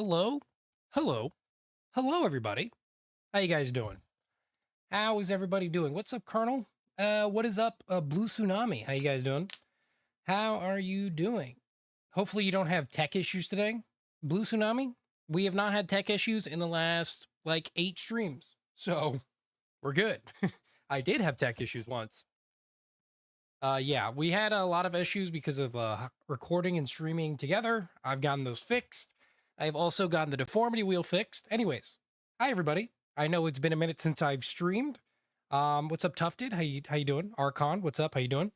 Hello, hello, hello, everybody. How you guys doing? How is everybody doing? What's up, Colonel? What is up, Blue Tsunami? How you guys doing? How are you doing? Hopefully, you don't have tech issues today. Blue Tsunami, we have not had tech issues in the last like 8 streams, so we're good. I did have tech issues once. Yeah, we had a lot of issues because of recording and streaming together. I've gotten those fixed. I've also gotten the deformity wheel fixed. Anyways, hi everybody. I know it's been a minute since I've streamed. What's up, Tufted? How you doing? Archon, what's up? How you doing?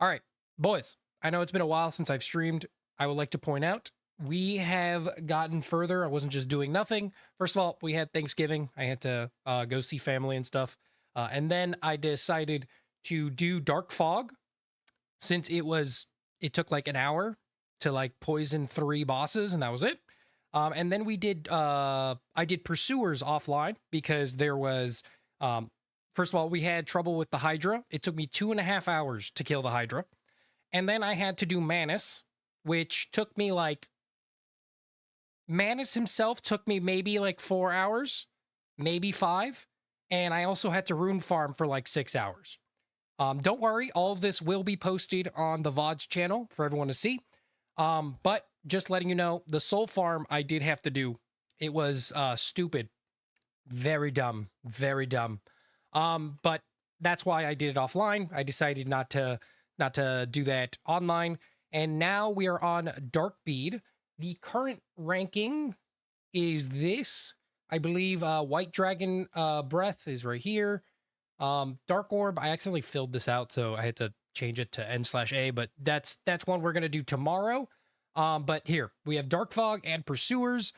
All right, boys. I know it's been a while since I've streamed. I would like to point out we have gotten further. I wasn't just doing nothing. First of all, we had Thanksgiving. I had to go see family and stuff, and then I decided to do Dark Fog since it took like an hour to like poison 3 bosses, and that was it. And then I did Pursuers offline because there was first of all, we had trouble with the Hydra. It took me 2.5 hours to kill the Hydra. And then I had to do Manus, which took me like Manus himself took me maybe like 4 hours, maybe 5. And I also had to rune farm for like 6 hours. Don't worry, all of this will be posted on the VOD's channel for everyone to see. But just letting you know, the soul farm I did have to do, it was stupid. Very dumb. Very dumb. But that's why I did it offline. I decided not to do that online. And now we are on Dark Bead. The current ranking is this. I believe White Dragon Breath is right here. Dark Orb, I accidentally filled this out, so I had to change it to N/A, but that's one we're gonna do tomorrow. But here we have Dark Fog and Pursuers.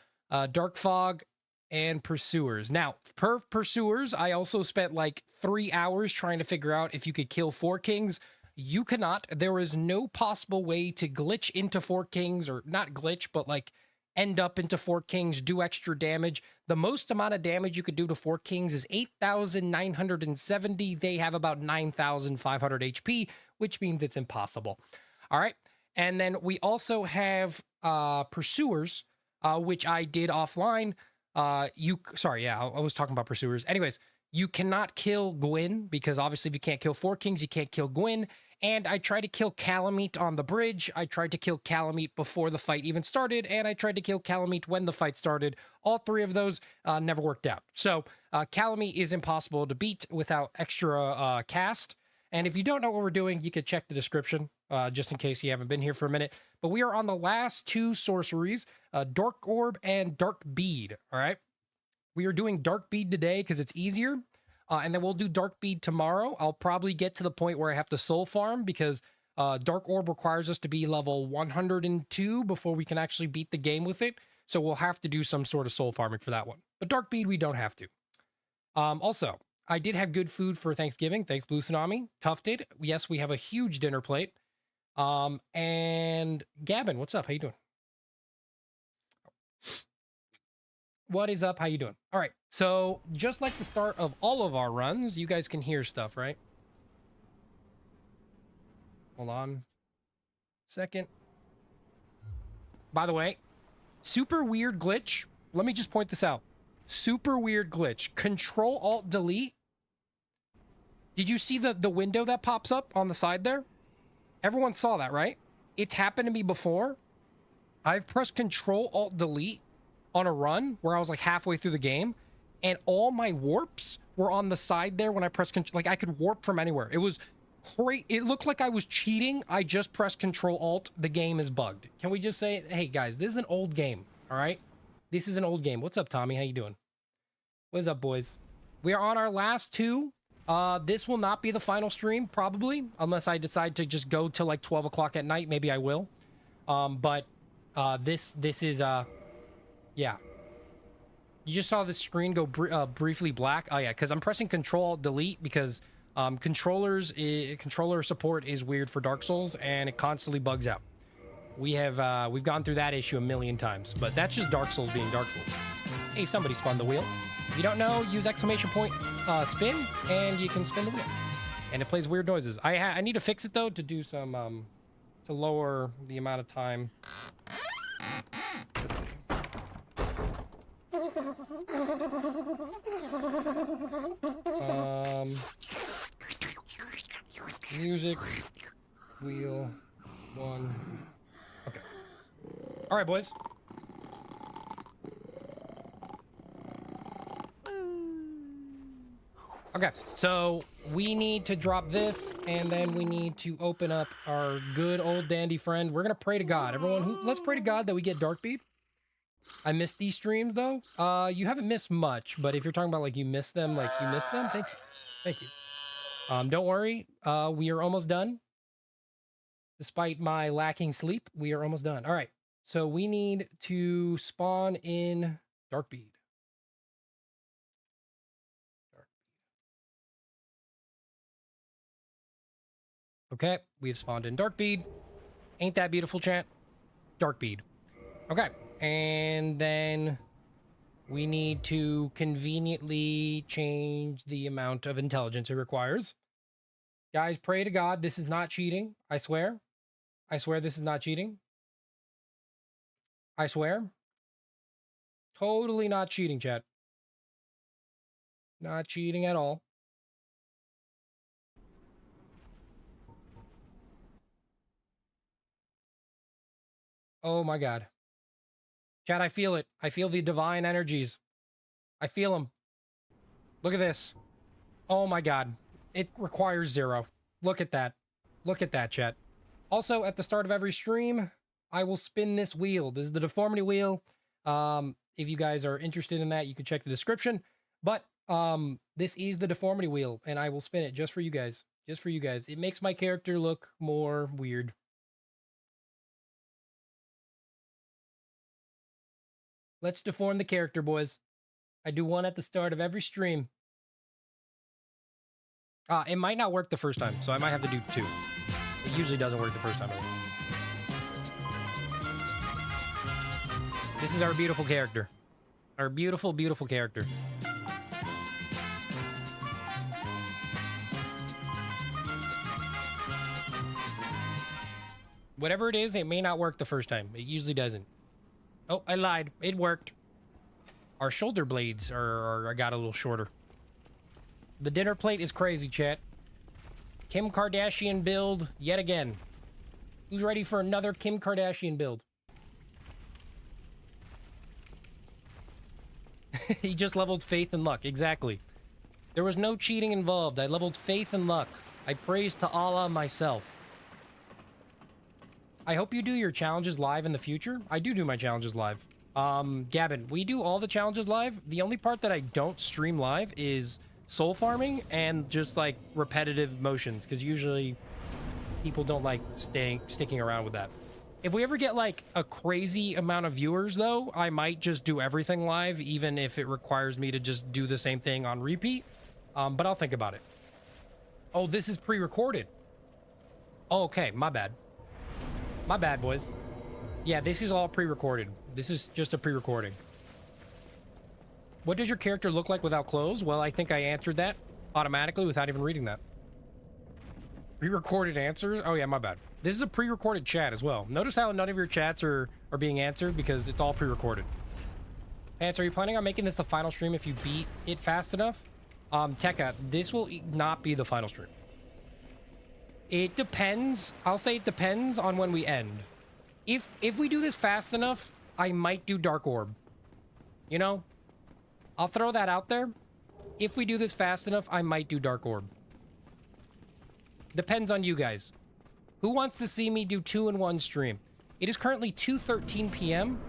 Dark Fog and Pursuers. Now, per Pursuers, I also spent like 3 hours trying to figure out if you could kill 4 kings. You cannot. There is no possible way to glitch into 4 kings, or not glitch, but like end up into 4 kings, do extra damage. The most amount of damage you could do to 4 kings is 8,970. They have about 9,500 HP, which means it's impossible. All right. And then we also have Pursuers, which I did offline. I was talking about Pursuers. Anyways, you cannot kill Gwyn because obviously if you can't kill 4 kings, you can't kill Gwyn. And I tried to kill Calamite on the bridge. I tried to kill Calamite before the fight even started, and I tried to kill Calamite when the fight started. All 3 of those never worked out. So Calamite is impossible to beat without extra cast. And if you don't know what we're doing, you could check the description just in case you haven't been here for a minute. But we are on the last 2 sorceries, Dark Orb and Dark Bead. All right. We are doing Dark Bead today because it's easier. And then we'll do Dark Bead tomorrow. I'll probably get to the point where I have to soul farm because Dark Orb requires us to be level 102 before we can actually beat the game with it. So we'll have to do some sort of soul farming for that one. But Dark Bead, we don't have to. Also, I did have good food for Thanksgiving. Thanks, Blue Tsunami. Tufted. Yes, we have a huge dinner plate. And Gavin, what's up? How you doing? What is up? How you doing? All right. So just like the start of all of our runs, you guys can hear stuff, right? Hold on. Second. By the way, super weird glitch. Let me just point this out. Super weird glitch. Control-Alt-Delete. Did you see the window that pops up on the side there? Everyone saw that, right? It's happened to me before. I've pressed Control-Alt-Delete on a run where I was like halfway through the game, and all my warps were on the side there when I pressed like I could warp from anywhere. It was great. It looked like I was cheating. I just pressed Control-Alt. The game is bugged. Can we just say, hey guys, this is an old game, all right? This is an old game. What's up, Tommy? How you doing? What is up, boys? We are on our last 2. This will not be the final stream, probably, unless I decide to just go till like 12 o'clock at night. Maybe I will. But this is yeah. You just saw the screen go briefly black. Oh yeah, because I'm pressing Control-Delete because controller support is weird for Dark Souls and it constantly bugs out. We've gone through that issue a million times, but that's just Dark Souls being Dark Souls. Hey, somebody spun the wheel. If you don't know, use exclamation point spin and you can spin the wheel. And it plays weird noises. I need to fix it though to do some to lower the amount of time. Let's see. Music. Wheel. 1. Okay. All right, boys. Okay, so we need to drop this, and then we need to open up our good old dandy friend. We're gonna pray to God. Everyone, let's pray to God that we get Dark Bead. I missed these streams though. You haven't missed much, but if you're talking about like you missed them, thank you, thank you. Don't worry. We are almost done. Despite my lacking sleep, we are almost done. All right, so we need to spawn in Dark Bead. Okay, we have spawned in Dark Bead. Ain't that beautiful, chat? Dark Bead. Okay, and then we need to conveniently change the amount of intelligence it requires. Guys, pray to God this is not cheating. I swear. I swear this is not cheating. I swear. Totally not cheating, chat. Not cheating at all. Oh my God. Chat, I feel it. I feel the divine energies. I feel them. Look at this. Oh my God. It requires 0. Look at that. Look at that, chat. Also, at the start of every stream, I will spin this wheel. This is the deformity wheel. If you guys are interested in that, you can check the description. But this is the deformity wheel, and I will spin it just for you guys. Just for you guys. It makes my character look more weird. Let's deform the character, boys. I do one at the start of every stream. It might not work the first time, so I might have to do 2. It usually doesn't work the first time. This is our beautiful character. Our beautiful, beautiful character. Whatever it is, it may not work the first time. It usually doesn't. Oh, I lied. It worked. Our shoulder blades I got a little shorter. The dinner plate is crazy, chat. Kim Kardashian build yet again. Who's ready for another Kim Kardashian build? He just leveled faith and luck. Exactly. There was no cheating involved. I leveled faith and luck. I praise to Allah myself. I hope you do your challenges live in the future. I do my challenges live. Gavin, we do all the challenges live. The only part that I don't stream live is soul farming and just like repetitive motions, because usually people don't like sticking around with that. If we ever get like a crazy amount of viewers though, I might just do everything live, even if it requires me to just do the same thing on repeat. But I'll think about it. Oh, this is pre-recorded. Oh, okay, my bad. My bad, boys. Yeah, this is all pre-recorded. This is just a pre-recording. What does your character look like without clothes? Well, I think I answered that automatically without even reading that. Pre-recorded answers? Oh yeah, my bad. This is a pre-recorded chat as well. Notice how none of your chats are being answered because it's all pre-recorded. Pants, are you planning on making this the final stream if you beat it fast enough? Tekka, this will not be the final stream. It depends. I'll say it depends on when we end. If we do this fast enough, I might do Dark Orb. You know? I'll throw that out there. If we do this fast enough, I might do Dark Orb. Depends on you guys. Who wants to see me do 2-in-1 stream? It is currently 2:13 p.m.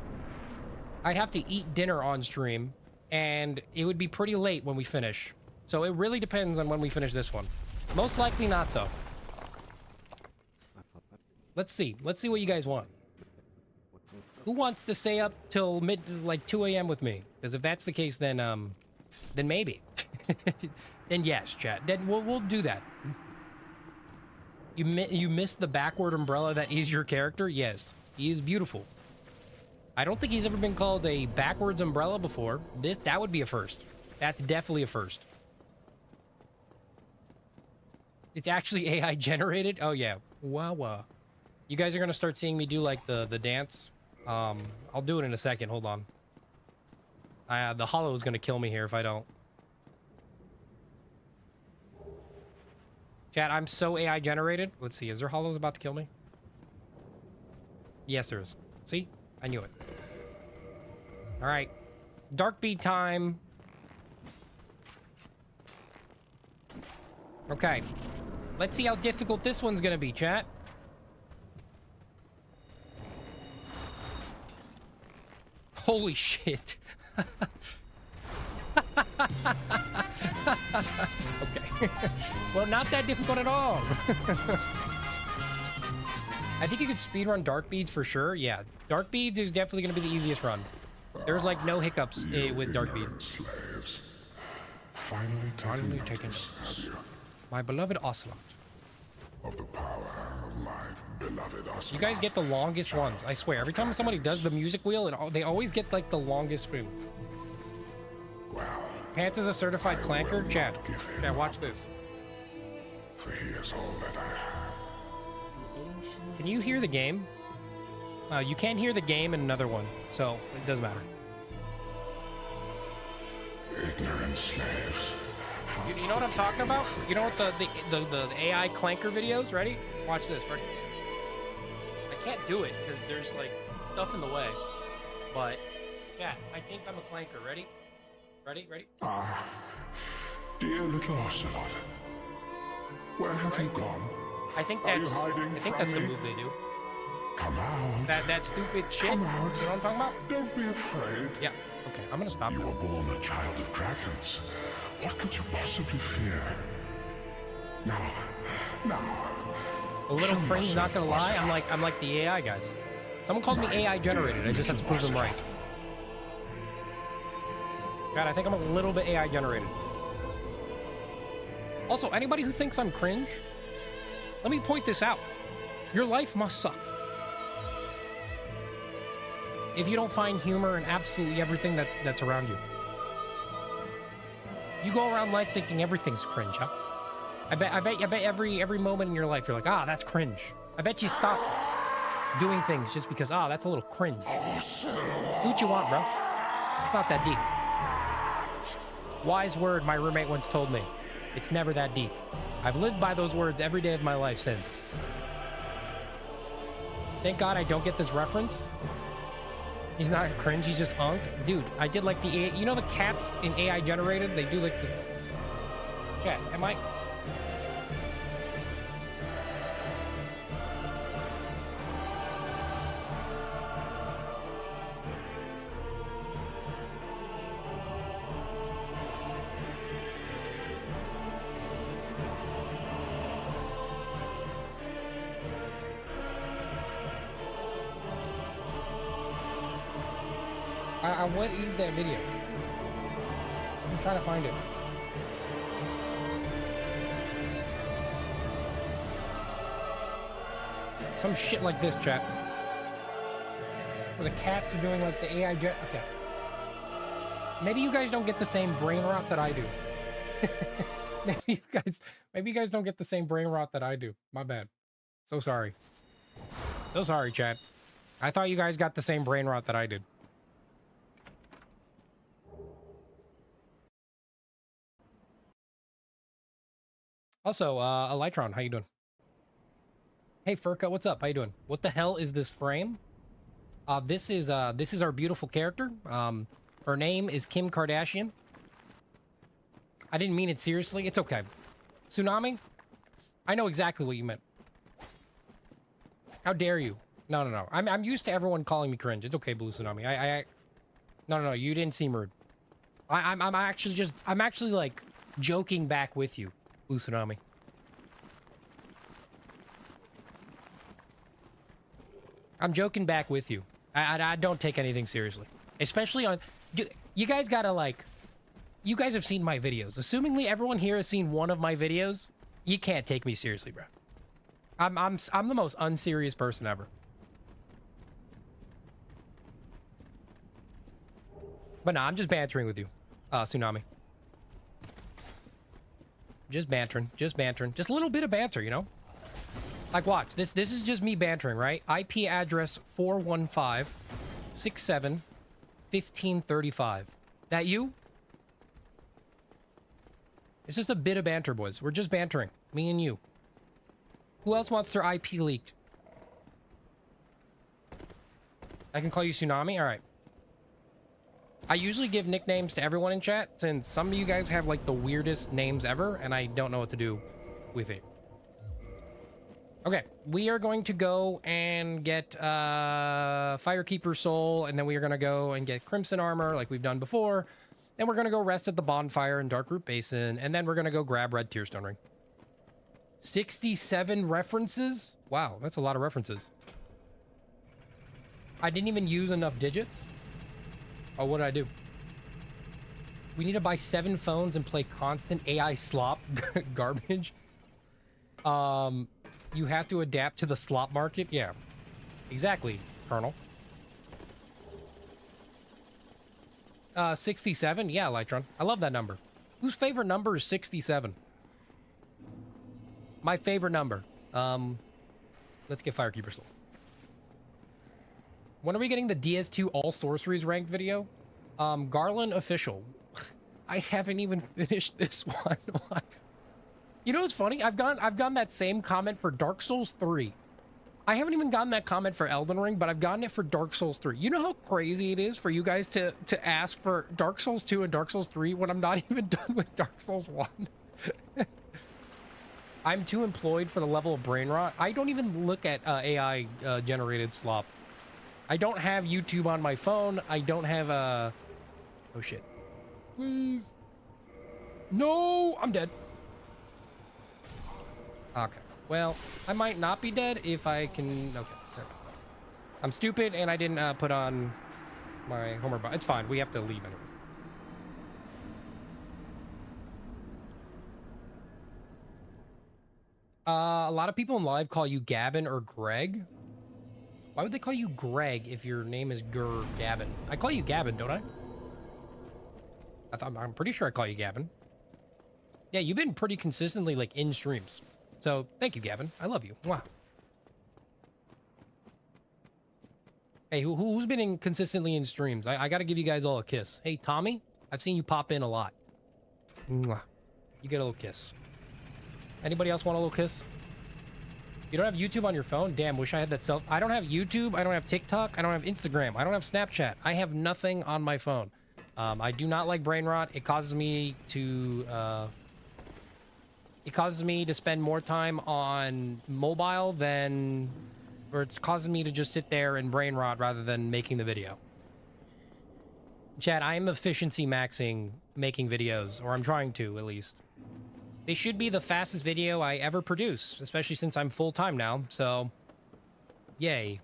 I'd have to eat dinner on stream, and it would be pretty late when we finish. So it really depends on when we finish this one. Most likely not, though. Let's see. Let's see what you guys want. Who wants to stay up till like 2 a.m. with me? Because if that's the case, then maybe. Then yes, chat. Then we'll do that. You missed the backward umbrella that is your character? Yes. He is beautiful. I don't think he's ever been called a backwards umbrella before. That would be a first. That's definitely a first. It's actually AI generated? Oh yeah. Wow. You guys are gonna start seeing me do like the dance. I'll do it in a second. Hold on. The hollow is gonna kill me here if I don't. Chat, I'm so AI generated. Let's see. Is there hollows about to kill me? Yes, there is. See? I knew it. All right. Dark bead time. Okay. Let's see how difficult this one's gonna be, chat. Holy shit. Okay. Well, not that difficult at all. I think you could speedrun dark beads for sure. Yeah, dark beads is definitely going to be the easiest run. There's like no hiccups with dark bead. Slaves. Finally taken notice. My beloved ocelot. Of the power of my beloved ocelot. You guys get the longest ones. I swear. Every time somebody does the music wheel, they always get like the longest spoon. Well, Pants is a certified clanker. Chat, watch this. For he is all that I have. Can you hear the game? You can't hear the game in another one, so it doesn't matter. Ignorant slaves. You know what I'm talking about? You know what the AI clanker videos? Ready? Watch this. Ready? I can't do it because there's like stuff in the way. But yeah, I think I'm a clanker. Ready? Ready? Ready? Ah, dear little ocelot. Where have you gone? I think Are you that's hiding the from me? move they do. Come out. That stupid shit. Come You know out. what I'm talking about? Don't be afraid. Yeah. Okay, I'm gonna stop. You were born a child of dragons. What could you possibly fear? Now. A little Show cringe, not yourself, gonna lie. ocelot. I'm like the AI guys. Someone called me AI generated. I just have to prove them right. God, I think I'm a little bit AI generated. Also, anybody who thinks I'm cringe, let me point this out. Your life must suck. If you don't find humor in absolutely everything that's around you. You go around life thinking everything's cringe, huh? I bet every moment in your life you're like, ah, that's cringe. I bet you stop doing things just because, that's a little cringe. Do what you want, bro. It's not that deep. Wise word my roommate once told me. It's never that deep. I've lived by those words every day of my life since. Thank God I don't get this reference. He's not cringe, he's just unk. Dude, I did like the AI, you know the cats in AI generated? They do like this. Chat, am I? What is that video? I'm trying to find it. Some shit like this, chat. Where the cats are doing like the AI jet. Okay. Maybe you guys don't get the same brain rot that I do. maybe you guys don't get the same brain rot that I do. My bad. So sorry. So sorry, chat. I thought you guys got the same brain rot that I did. Also, Elytron, how you doing? Hey, Furka, what's up? How you doing? What the hell is this frame? This is our beautiful character. Her name is Kim Kardashian. I didn't mean it seriously. It's okay. Tsunami? I know exactly what you meant. How dare you? No. I'm used to everyone calling me cringe. It's okay, Blue Tsunami. No. You didn't seem rude. I'm actually like joking back with you. Blue Tsunami. I'm joking back with you. I don't take anything seriously. Especially on... You guys gotta, like... You guys have seen my videos. Assumingly everyone here has seen one of my videos, you can't take me seriously, bro. I'm the most unserious person ever. But nah, I'm just bantering with you, Tsunami. Just bantering. Just a little bit of banter, you know? Like, watch. This is just me bantering, right? IP address 415-67-1535. That you? It's just a bit of banter, boys. We're just bantering. Me and you. Who else wants their IP leaked? I can call you Tsunami? All right. I usually give nicknames to everyone in chat since some of you guys have like the weirdest names ever and I don't know what to do with it. Okay, we are going to go and get Firekeeper Soul, and then we are going to go and get Crimson Armor like we've done before. Then we're going to go rest at the bonfire in Darkroot Basin, and then we're going to go grab Red Tearstone Ring. 67 references? Wow, that's a lot of references. I didn't even use enough digits. Oh, what did I do? We need to buy 7 phones and play constant AI slop garbage. You have to adapt to the slop market? Yeah, exactly, Colonel. 67? Yeah, Lytron. I love that number. Whose favorite number is 67? My favorite number. Let's get Firekeeper Soul. When are we getting the DS2 All Sorceries ranked video? Garland official. I haven't even finished this one. You know what's funny? I've gotten that same comment for Dark Souls 3. I haven't even gotten that comment for Elden Ring, but I've gotten it for Dark Souls 3. You know how crazy it is for you guys to ask for Dark Souls 2 and Dark Souls 3 when I'm not even done with Dark Souls 1? I'm too employed for the level of brain rot. I don't even look at AI generated slop. I don't have YouTube on my phone. I don't have oh shit. Please. No, I'm dead. Okay. Well, I might not be dead if I can... Okay. There. I'm stupid and I didn't put on my Homer button. It's fine. We have to leave anyways. A lot of people in live call you Gavin or Greg. Why would they call you Greg if your name is Gavin? I call you Gavin, don't I? I'm pretty sure I call you Gavin. Yeah, you've been pretty consistently like in streams. So thank you, Gavin. I love you. Wow. Hey, who's been consistently in streams? I got to give you guys all a kiss. Hey, Tommy, I've seen you pop in a lot. Mwah. You get a little kiss. Anybody else want a little kiss? You don't have YouTube on your phone? Damn, wish I had that self. I don't have YouTube. I don't have TikTok. I don't have Instagram. I don't have Snapchat. I have nothing on my phone. I do not like brain rot. It causes me to spend more time on mobile than, or it's causing me to just sit there and brain rot rather than making the video. Chad, I am efficiency maxing making videos, or I'm trying to at least. They should be the fastest video I ever produce, especially since I'm full-time now, so yay.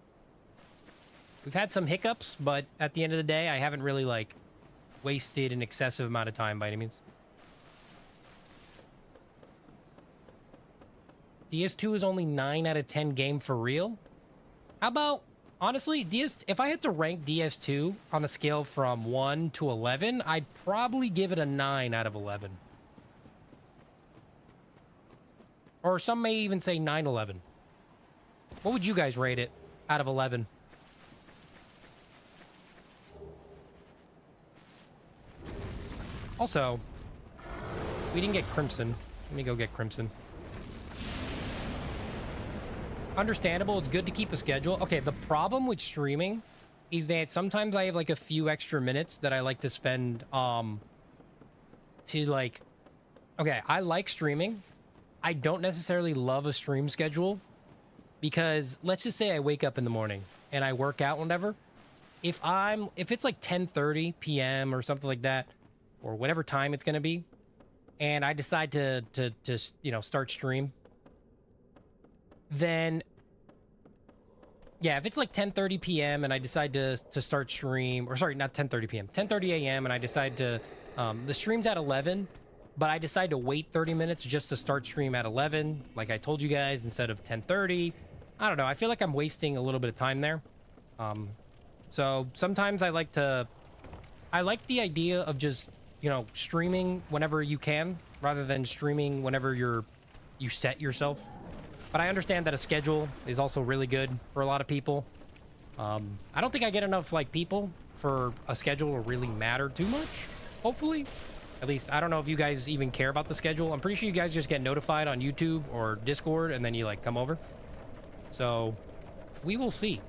We've had some hiccups, but at the end of the day, I haven't really, like, wasted an excessive amount of time by any means. DS2 is only 9 out of 10 game for real? How about, honestly, if I had to rank DS2 on a scale from 1 to 11, I'd probably give it a 9 out of 11. Or some may even say 9/11. What would you guys rate it out of 11? Also, we didn't get Crimson. Let me go get Crimson. Understandable. It's good to keep a schedule. Okay, the problem with streaming is that sometimes I have like a few extra minutes that I like to spend to like... Okay, I like streaming. I don't necessarily love a stream schedule because let's just say I wake up in the morning and I work out whenever. If it's like 10:30 p.m. or something like that, or whatever time it's going to be, and I decide to you know, start stream, then yeah, if it's like 10:30 p.m. and I decide to start stream, or sorry, not 10:30 p.m., 10:30 a.m. and I decide to the stream's at 11. But I decide to wait 30 minutes just to start stream at 11, like I told you guys, instead of 10:30. I don't know. I feel like I'm wasting a little bit of time there. So sometimes I like the idea of just, you know, streaming whenever you can, rather than streaming whenever you set yourself. But I understand that a schedule is also really good for a lot of people. I don't think I get enough, like, people for a schedule to really matter too much, hopefully. At least, I don't know if you guys even care about the schedule. I'm pretty sure you guys just get notified on YouTube or Discord, and then you, like, come over. So, we will see.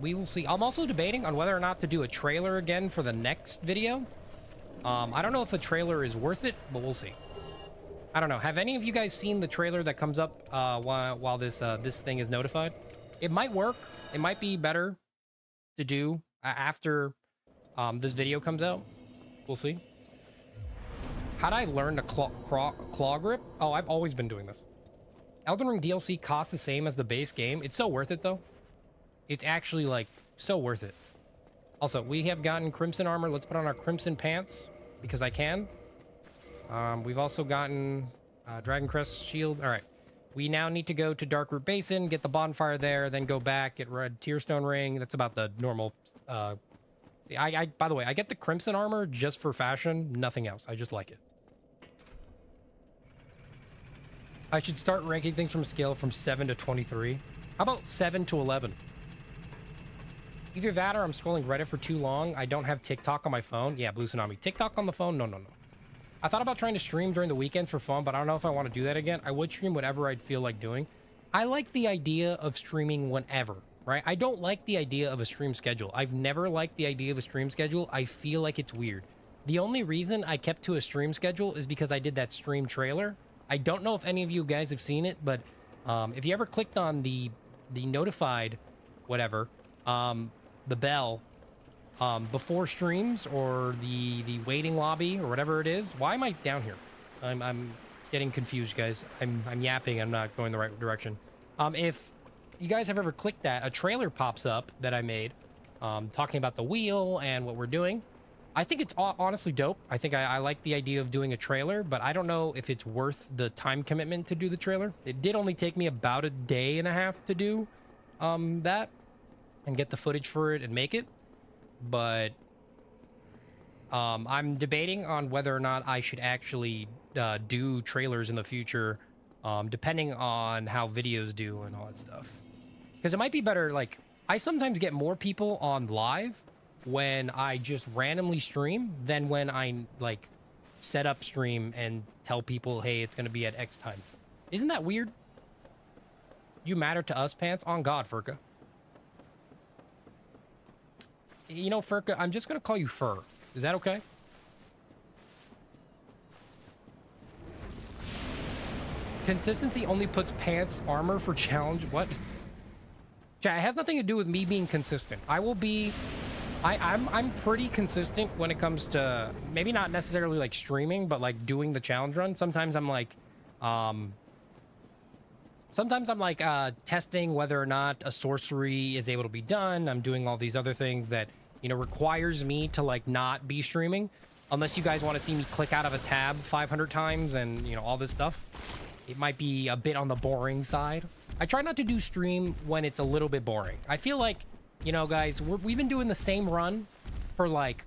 We will see. I'm also debating on whether or not to do a trailer again for the next video. I don't know if a trailer is worth it, but we'll see. I don't know. Have any of you guys seen the trailer that comes up while this thing is notified? It might work. It might be better to do after this video comes out. We'll see. How'd I learn to claw grip? Oh, I've always been doing this. Elden Ring DLC costs the same as the base game. It's so worth it, though. It's actually, like, so worth it. Also, we have gotten Crimson Armor. Let's put on our Crimson Pants, because I can. We've also gotten Dragon Crest Shield. All right. We now need to go to Darkroot Basin, get the bonfire there, then go back, get Red Tearstone Ring. That's about the normal... by the way, I get the Crimson Armor just for fashion, nothing else. I just like it. I should start ranking things from a scale from 7 to 23. How about 7 to 11? Either that or I'm scrolling Reddit for too long. I don't have TikTok on my phone. Yeah, Blue Tsunami. TikTok on the phone? No, no, no. I thought about trying to stream during the weekend for fun, but I don't know if I want to do that again. I would stream whatever I'd feel like doing. I like the idea of streaming whenever, right? I don't like the idea of a stream schedule. I've never liked the idea of a stream schedule. I feel like it's weird. The only reason I kept to a stream schedule is because I did that stream trailer. I don't know if any of you guys have seen it, but if you ever clicked on the notified whatever, the bell before streams or the waiting lobby or whatever it is. Why am I down here? I'm getting confused, guys. I'm yapping. I'm not going the right direction. If you guys have ever clicked that, a trailer pops up that I made talking about the wheel and what we're doing. I think it's honestly dope. I think I like the idea of doing a trailer, but I don't know if it's worth the time commitment to do the trailer. It did only take me about a day and a half to do that and get the footage for it and make it. But I'm debating on whether or not I should actually do trailers in the future, depending on how videos do and all that stuff. Because it might be better, like, I sometimes get more people on live when I just randomly stream than when I, like, set up stream and tell people, hey, it's going to be at X time. Isn't that weird? You matter to us, Pants? On God, Furka. You know, Furka, I'm just going to call you Fur. Is that okay? Consistency only puts Pants armor for challenge. What? Chat, it has nothing to do with me being consistent. I will be... I'm pretty consistent when it comes to maybe not necessarily like streaming, but like doing the challenge run. Sometimes I'm like testing whether or not a sorcery is able to be done. I'm doing all these other things that, you know, requires me to like not be streaming, unless you guys want to see me click out of a tab 500 times and, you know, all this stuff. It might be a bit on the boring side. I try not to do stream when it's a little bit boring. I feel like, you know, guys, we've been doing the same run for like,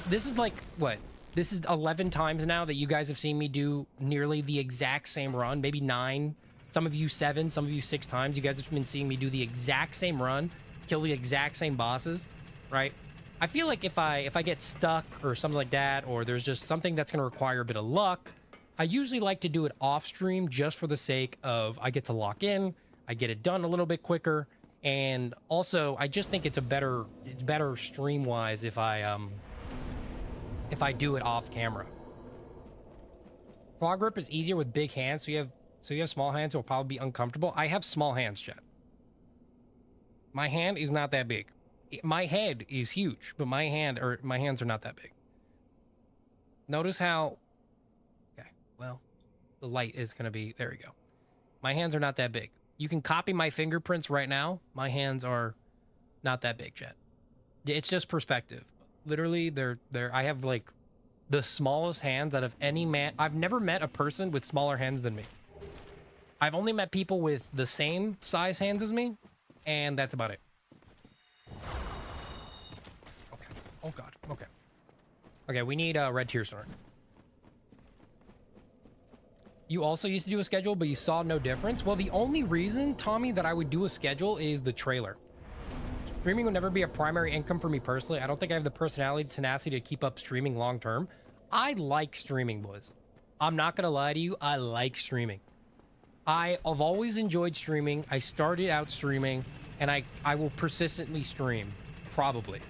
this is like, what? This is 11 times now that you guys have seen me do nearly the exact same run, maybe 9, some of you 7, some of you 6 times. You guys have been seeing me do the exact same run, kill the exact same bosses, right? I feel like if I get stuck or something like that, or there's just something that's going to require a bit of luck, I usually like to do it off stream just for the sake of I get to lock in, I get it done a little bit quicker. And also, I just think it's better stream wise if I do it off camera. Claw grip is easier with big hands, so you have small hands, it'll probably be uncomfortable. I have small hands, chat. My hand is not that big. My head is huge, but my hands are not that big. Notice how, okay, well, the light is gonna be, there we go. My hands are not that big. You can copy my fingerprints right now. My hands are not that big, Jet. It's just perspective. Literally, I have like the smallest hands out of any man. I've never met a person with smaller hands than me. I've only met people with the same size hands as me, and that's about it. Okay. Oh God. Okay. Okay, we need a red tear stone. You also used to do a schedule, but you saw no difference? Well, the only reason, Tommy, that I would do a schedule is the trailer. Streaming would never be a primary income for me personally. I don't think I have the personality tenacity to keep up streaming long term. I like streaming, boys. I'm not gonna lie to you. I like streaming. I've always enjoyed streaming. I started out streaming, and I will persistently stream, probably.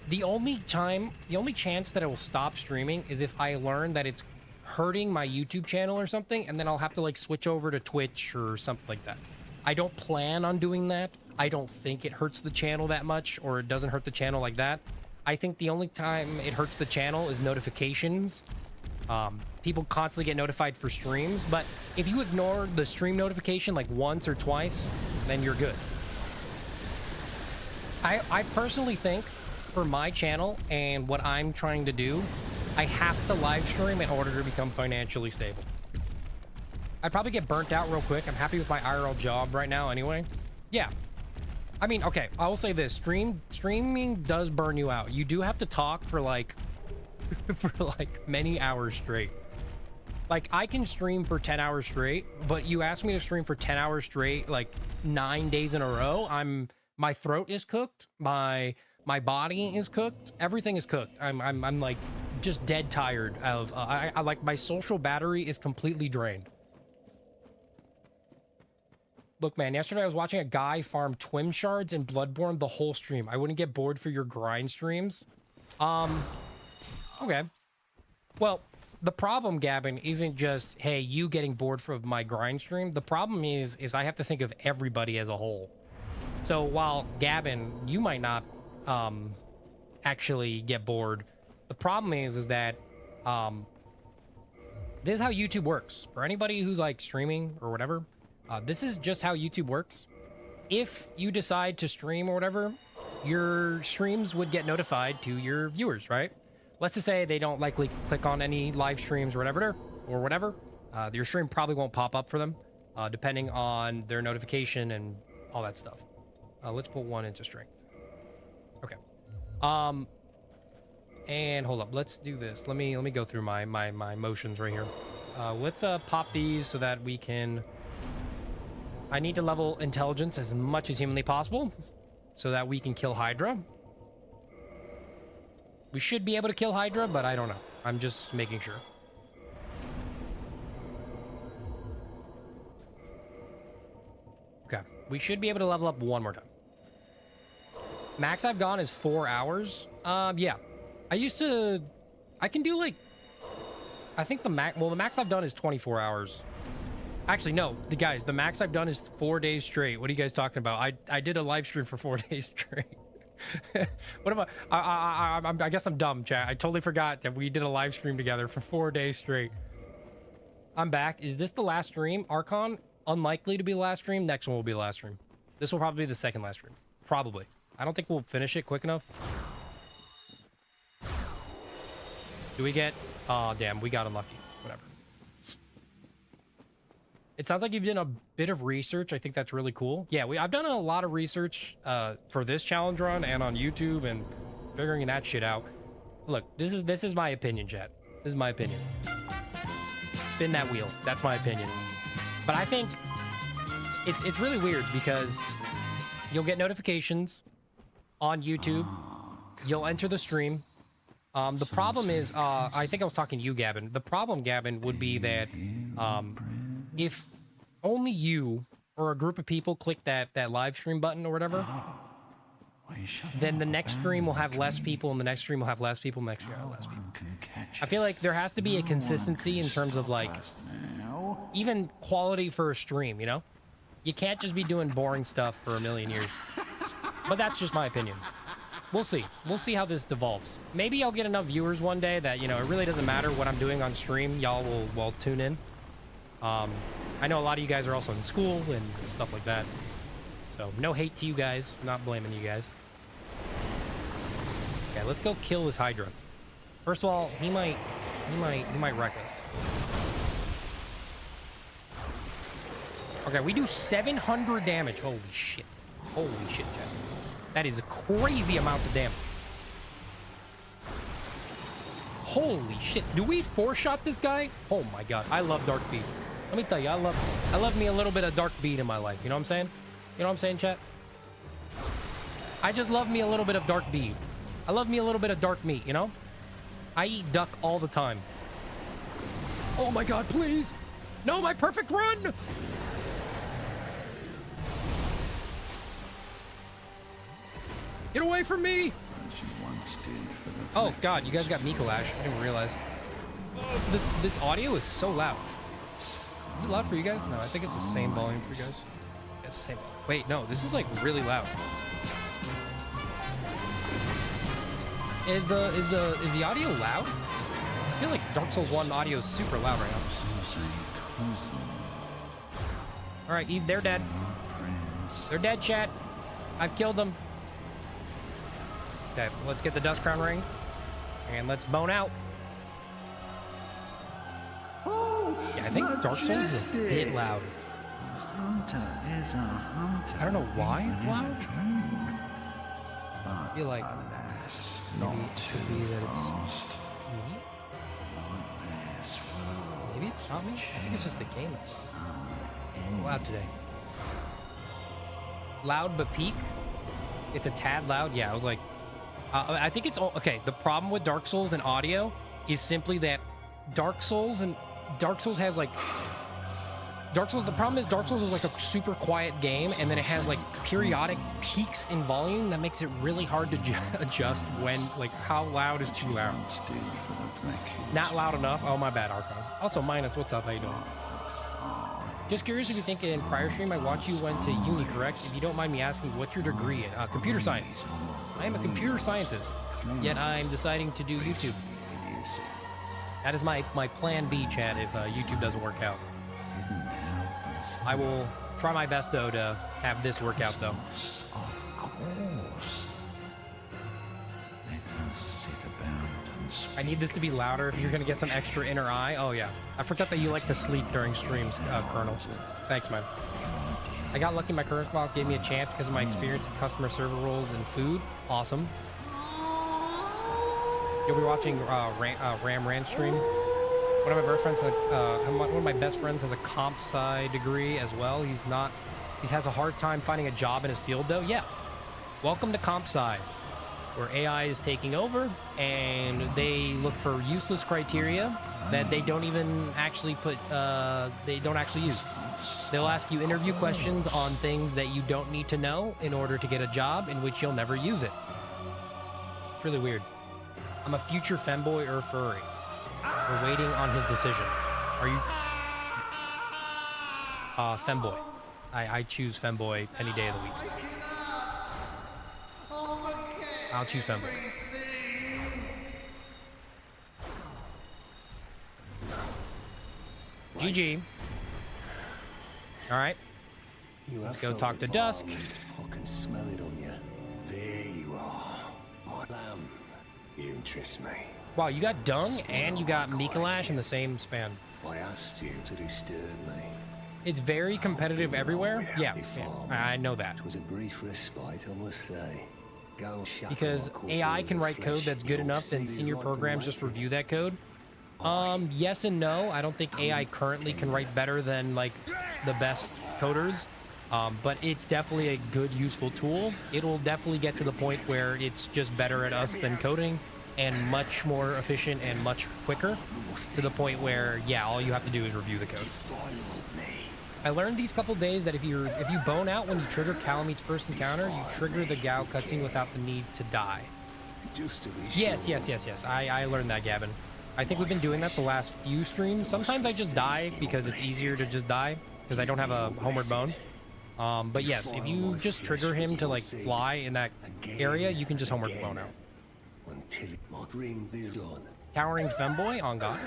The only chance that I will stop streaming is if I learn that it's hurting my YouTube channel or something, and then I'll have to like switch over to Twitch or something like that. I don't plan on doing that. I don't think it hurts the channel that much, or it doesn't hurt the channel like that. I think the only time it hurts the channel is notifications. People constantly get notified for streams, but if you ignore the stream notification like once or twice, then you're good. I personally think for my channel and what I'm trying to do, I have to live stream in order to become financially stable. I'd probably get burnt out real quick. I'm happy with my IRL job right now anyway. Yeah. I mean, okay, I will say this. Streaming does burn you out. You do have to talk for like many hours straight. Like, I can stream for 10 hours straight, but you ask me to stream for 10 hours straight, like 9 days in a row, my throat is cooked, my body is cooked, everything is cooked. I'm like just dead tired of I like my social battery is completely drained. Look, man, yesterday I was watching a guy farm twin shards in Bloodborne the whole stream. I wouldn't get bored for your grind streams. Okay. Well, the problem, Gavin, isn't just, hey, you getting bored from my grind stream. The problem is I have to think of everybody as a whole. So while Gavin, you might not actually get bored, the problem is that this is how YouTube works. For anybody who's like streaming or whatever, this is just how YouTube works. If you decide to stream or whatever, your streams would get notified to your viewers, right? Let's just say they don't likely click on any live streams or whatever. Your stream probably won't pop up for them, depending on their notification and all that stuff. Let's put one into strength. Okay. And hold up. Let's do this. Let me go through my motions right here. Let's pop these so that we can. I need to level intelligence as much as humanly possible, so that we can kill Hydra. We should be able to kill Hydra, but I don't know. I'm just making sure. Okay. We should be able to level up one more time. Max I've gone is 4 hours. Yeah. I can do like, I think the max I've done is 24 hours. Actually, no, guys, the max I've done is 4 days straight. What are you guys talking about? I did a live stream for 4 days straight. What am I guess I'm dumb, chat. I totally forgot that we did a live stream together for 4 days straight. I'm back. Is this the last stream? Archon, unlikely to be the last stream. Next one will be the last stream. This will probably be the second last stream. Probably. I don't think we'll finish it quick enough. Do we get... Oh, damn. We got unlucky. Whatever. It sounds like you've done a bit of research. I think that's really cool. Yeah, I've done a lot of research for this challenge run and on YouTube and figuring that shit out. Look, this is my opinion, chat. This is my opinion. Spin that wheel. That's my opinion. But I think it's really weird because you'll get notifications on YouTube. You'll enter the stream. The problem is, I think I was talking to you, Gavin. The problem, Gavin, would be that if only you or a group of people click that live stream button or whatever, then the next stream will have less people, and the next stream will have less people, next stream will have less people. I feel like there has to be a consistency in terms of like even quality for a stream, you know? You can't just be doing boring stuff for a million years. But that's just my opinion. We'll see. We'll see how this devolves. Maybe I'll get enough viewers one day that, you know, it really doesn't matter what I'm doing on stream. Y'all will tune in. I know a lot of you guys are also in school and stuff like that. So no hate to you guys. I'm not blaming you guys. Okay, let's go kill this Hydra. First of all, he might wreck us. Okay, we do 700 damage. Holy shit. Holy shit, chat. That is a crazy amount of damage. Holy shit. Do we four-shot this guy? Oh my god. I love Dark Bead. Let me tell you, I love me a little bit of Dark Bead in my life. You know what I'm saying? You know what I'm saying, chat? I just love me a little bit of dark bead. I love me a little bit of dark meat, you know? I eat duck all the time. Oh my god, please! No, my perfect run! Get away from me! Oh god, you guys got Mikolash. I didn't realize. This audio is so loud. Is it loud for you guys? No, I think it's the same volume for you guys. It's the same. Wait, no, this is like really loud. Is the audio loud? I feel like Dark Souls 1 audio is super loud right now. All right, they're dead. They're dead, chat. I've killed them. Okay, let's get the Dust Crown ring, and let's bone out. Yeah, I think Dark Souls is a bit loud. I don't know why it's loud. I feel like maybe it could be that it's me. Maybe it's not me. I think it's just the game. Loud today. Loud but peak. It's a tad loud. Yeah, I was like, I think it's all okay. The problem with Dark Souls and audio is simply that Dark Souls has like the problem is Dark Souls is like a super quiet game, and then it has like periodic peaks in volume that makes it really hard to adjust when, like, how loud is too loud. Not loud enough. Oh, my bad, Archon. Also, Minus, what's up? How you doing? Just curious if you think in prior stream I watched you went to uni, correct? If you don't mind me asking, what's your degree in? Computer science. I am a computer scientist, yet I'm deciding to do YouTube. That is my plan B, Chad, if YouTube doesn't work out. I will try my best, though, to have this work out, though. Of course. Let us sit about and speak. I need this to be louder if you're going to get some extra inner eye. Oh, yeah. I forgot that you like to sleep during streams, Colonel. Thanks, man. I got lucky my current boss gave me a chance because of my experience in customer server roles and food. Awesome. You'll be watching Ram Ranch stream. One of my best friends, one of my best friends has a comp sci degree as well. He has a hard time finding a job in his field, though. Yeah. Welcome to comp sci, where AI is taking over, and they look for useless criteria that they don't even actually use. They'll ask you interview questions on things that you don't need to know in order to get a job in which you'll never use it. It's really weird. I'm a future femboy or furry. We're waiting on his decision. Are you... femboy. I choose femboy any day of the week. I'll choose femboy. GG. Alright. Let's go talk to Dusk. I can smell it on you. There you are. My lamb. You interest me. Wow, you got Dung and you got Mikolash in the same span. I asked you to disturb me. It's very competitive everywhere. Yeah, I know that. It was a brief respite, I must say. Because AI can write code that's good enough, then senior programs just review that code. Yes and no. I don't think AI currently can write better than, like, the best coders. But it's definitely a good, useful tool. It'll definitely get to the point where it's just better at us than coding, and much more efficient and much quicker, to the point where, yeah, all you have to do is review the code. I learned these couple days that if you bone out when you trigger Calameet's first encounter, you trigger the Gao cutscene without the need to die. Yes. I learned that, Gavin. I think we've been doing that the last few streams. Sometimes I just die because it's easier to just die, because I don't have a homeward bone. But yes, if you just trigger him to, like, fly in that area, you can just homeward bone out. Towering femboy on God.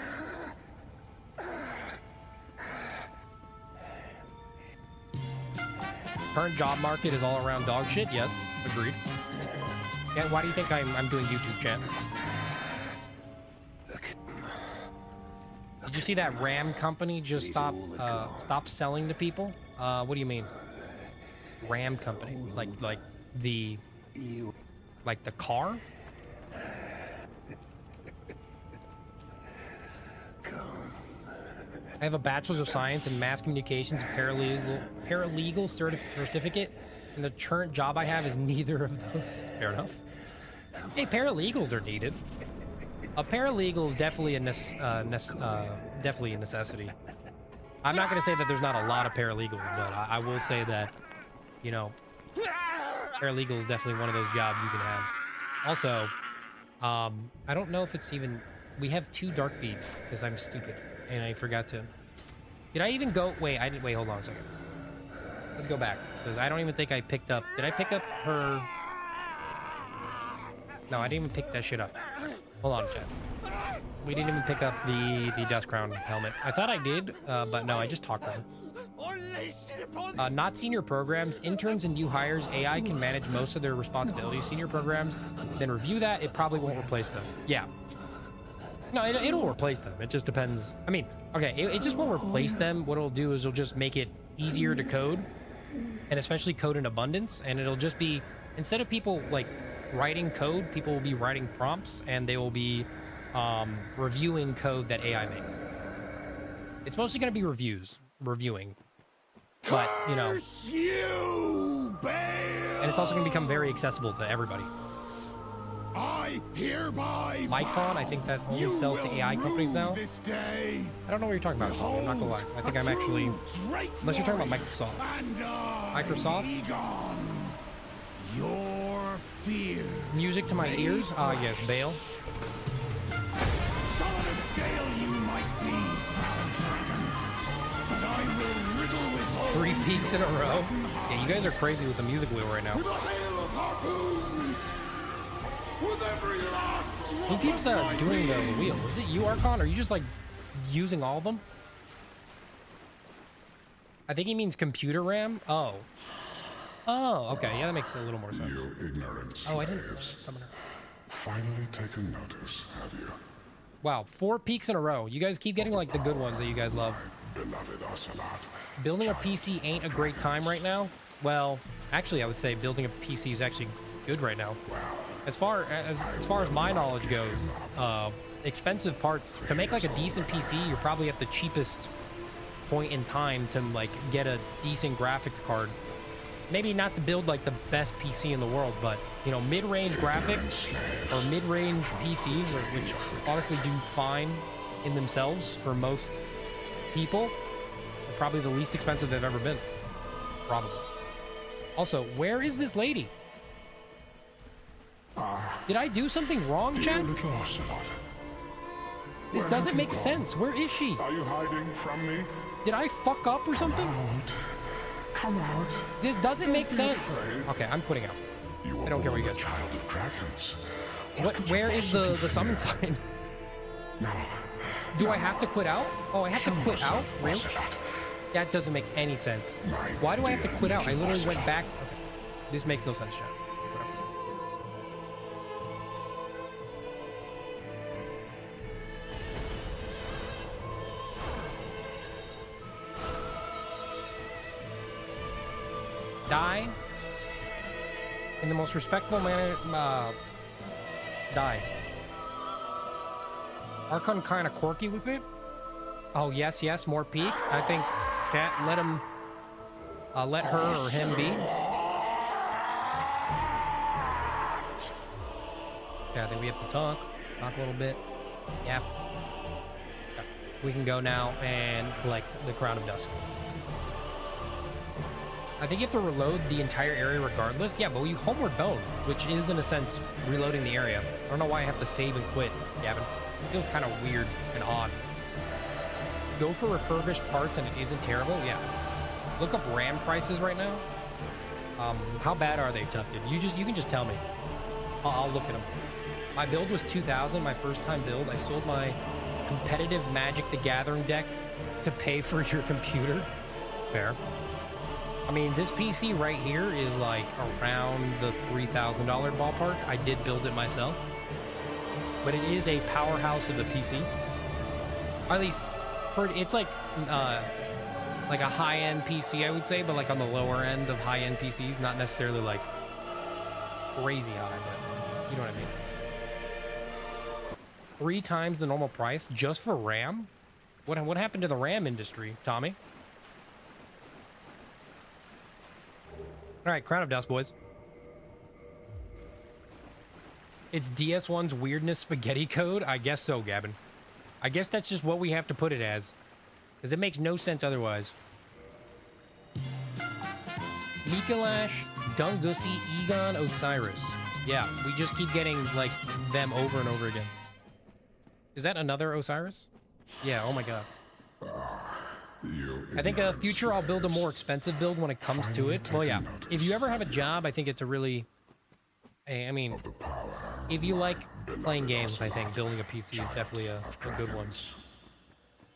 Current job market is all around dog shit. Yes, agreed. Yeah, why do you think I'm doing YouTube, chat? Did you see that Ram company just stop selling to people? What do you mean? Ram company, like the car? I have a Bachelor's of Science in Mass Communications, paralegal certificate. And the current job I have is neither of those. Fair enough. Hey, paralegals are needed. A paralegal is definitely a definitely a necessity. I'm not going to say that there's not a lot of paralegals, but I will say that, you know, paralegal is definitely one of those jobs you can have. Also, I don't know if it's even... We have 2 dark beads because I'm stupid and I forgot to... Did I even go... Wait, I didn't... Wait, hold on a second. Let's go back because I don't even think I picked up... Did I pick up her... No, I didn't even pick that shit up. Hold on, chat. We didn't even pick up the Dust Crown helmet. I thought I did, but no, I just talked to her. Not senior programs. Interns and new hires, AI can manage most of their responsibilities. Senior programs, then review that. It probably won't replace them. Yeah. No, it'll replace them. It just depends. I mean, okay, it just won't replace them. What it'll do is it'll just make it easier to code, and especially code in abundance. And it'll just be, instead of people like writing code, people will be writing prompts, and they will be reviewing code that AI makes. It's mostly going to be reviewing. But, you know, and it's also going to become very accessible to everybody. I hereby Micron, I think that only sells to AI companies now. I don't know what you're talking about, Paul. I'm not gonna lie. I think I'm actually... Unless you're talking about Microsoft. Microsoft? your fear. Music to my ears? Ah, yes, Bale. Solid of scale you might be, foul dragon, but I will riddle with all 3 peaks in a row. Yeah, you guys are crazy with the music wheel right now. with a hail of harpoons. With every last drop Who keeps of my doing the being. wheel? Is it you, Archon? Are you just like using all of them? I think he means computer RAM. Oh. Oh, okay. Yeah, that makes a little more sense. You ignorant Oh, I didn't slaves. summoner. Finally taken notice, have you? Wow, 4 peaks in a row. You guys keep getting like the good ones that you guys love. Beloved Ocelot. Building a PC ain't a great time right now. Well, actually, I would say building a PC is actually good right now. As far as my knowledge goes, expensive parts to make like a decent PC, you're probably at the cheapest point in time to like get a decent graphics card. Maybe not to build like the best PC in the world, but you know, mid-range graphics or mid-range PCs, which honestly do fine in themselves for most people, are probably the least expensive they've ever been. Probably. Also, where is this lady? Did I do something wrong, Dear Chad? little Ocelot. This where doesn't have make you gone? sense. Where is she? Are you hiding from me? Did I fuck up or something? Out. Come out. This doesn't make Don't be sense. afraid. Okay, I'm quitting out. You were I don't care what you born guys a say. child of dragons. What? could you Where is the possibly summon fear? sign? No. Do I have to quit out? Oh, I have to Show quit out? yourself, Really? Ocelot. That doesn't make any sense. My Why do I have to dear quit out? I little literally went Ocelot. back. Okay. This makes no sense, Chad. Whatever. Die in the most respectful manner. Die. Archon kind of quirky with it. Oh yes, yes, more peak. I think can't let him, let her or him be. Yeah, I think we have to talk a little bit. Yeah. We can go now and collect the Crown of Dusk. I think you have to reload the entire area regardless. Yeah, but you homeward bone, which is in a sense reloading the area. I don't know why I have to save and quit, Gavin. It feels kind of weird and odd. Go for refurbished parts and it isn't terrible. Yeah. Look up RAM prices right now. How bad are they, Tufted? You can just tell me. I'll look at them. My build was 2,000, my first time build. I sold my competitive Magic the Gathering deck to pay for your computer. Fair. I mean, this PC right here is like around the $3,000 ballpark. I did build it myself, but it is a powerhouse of a PC. Or at least, it's like a high-end PC, I would say, but like on the lower end of high-end PCs, not necessarily like crazy high, but you know what I mean. 3 times the normal price just for RAM? What happened to the RAM industry, Tommy? All right, Crown of Dust, boys. It's DS1's weirdness spaghetti code? I guess so, Gavin. I guess that's just what we have to put it as. Because it makes no sense otherwise. Mikalash, Dungussy, Egon, Osiris. Yeah, we just keep getting, like, them over and over again. Is that another Osiris? Yeah, oh my god. I think future I'll build a more expensive build when it comes to it. Well, yeah. If you ever have a job, I think it's a really... I mean, if you like playing games, I think building a PC is definitely a good one.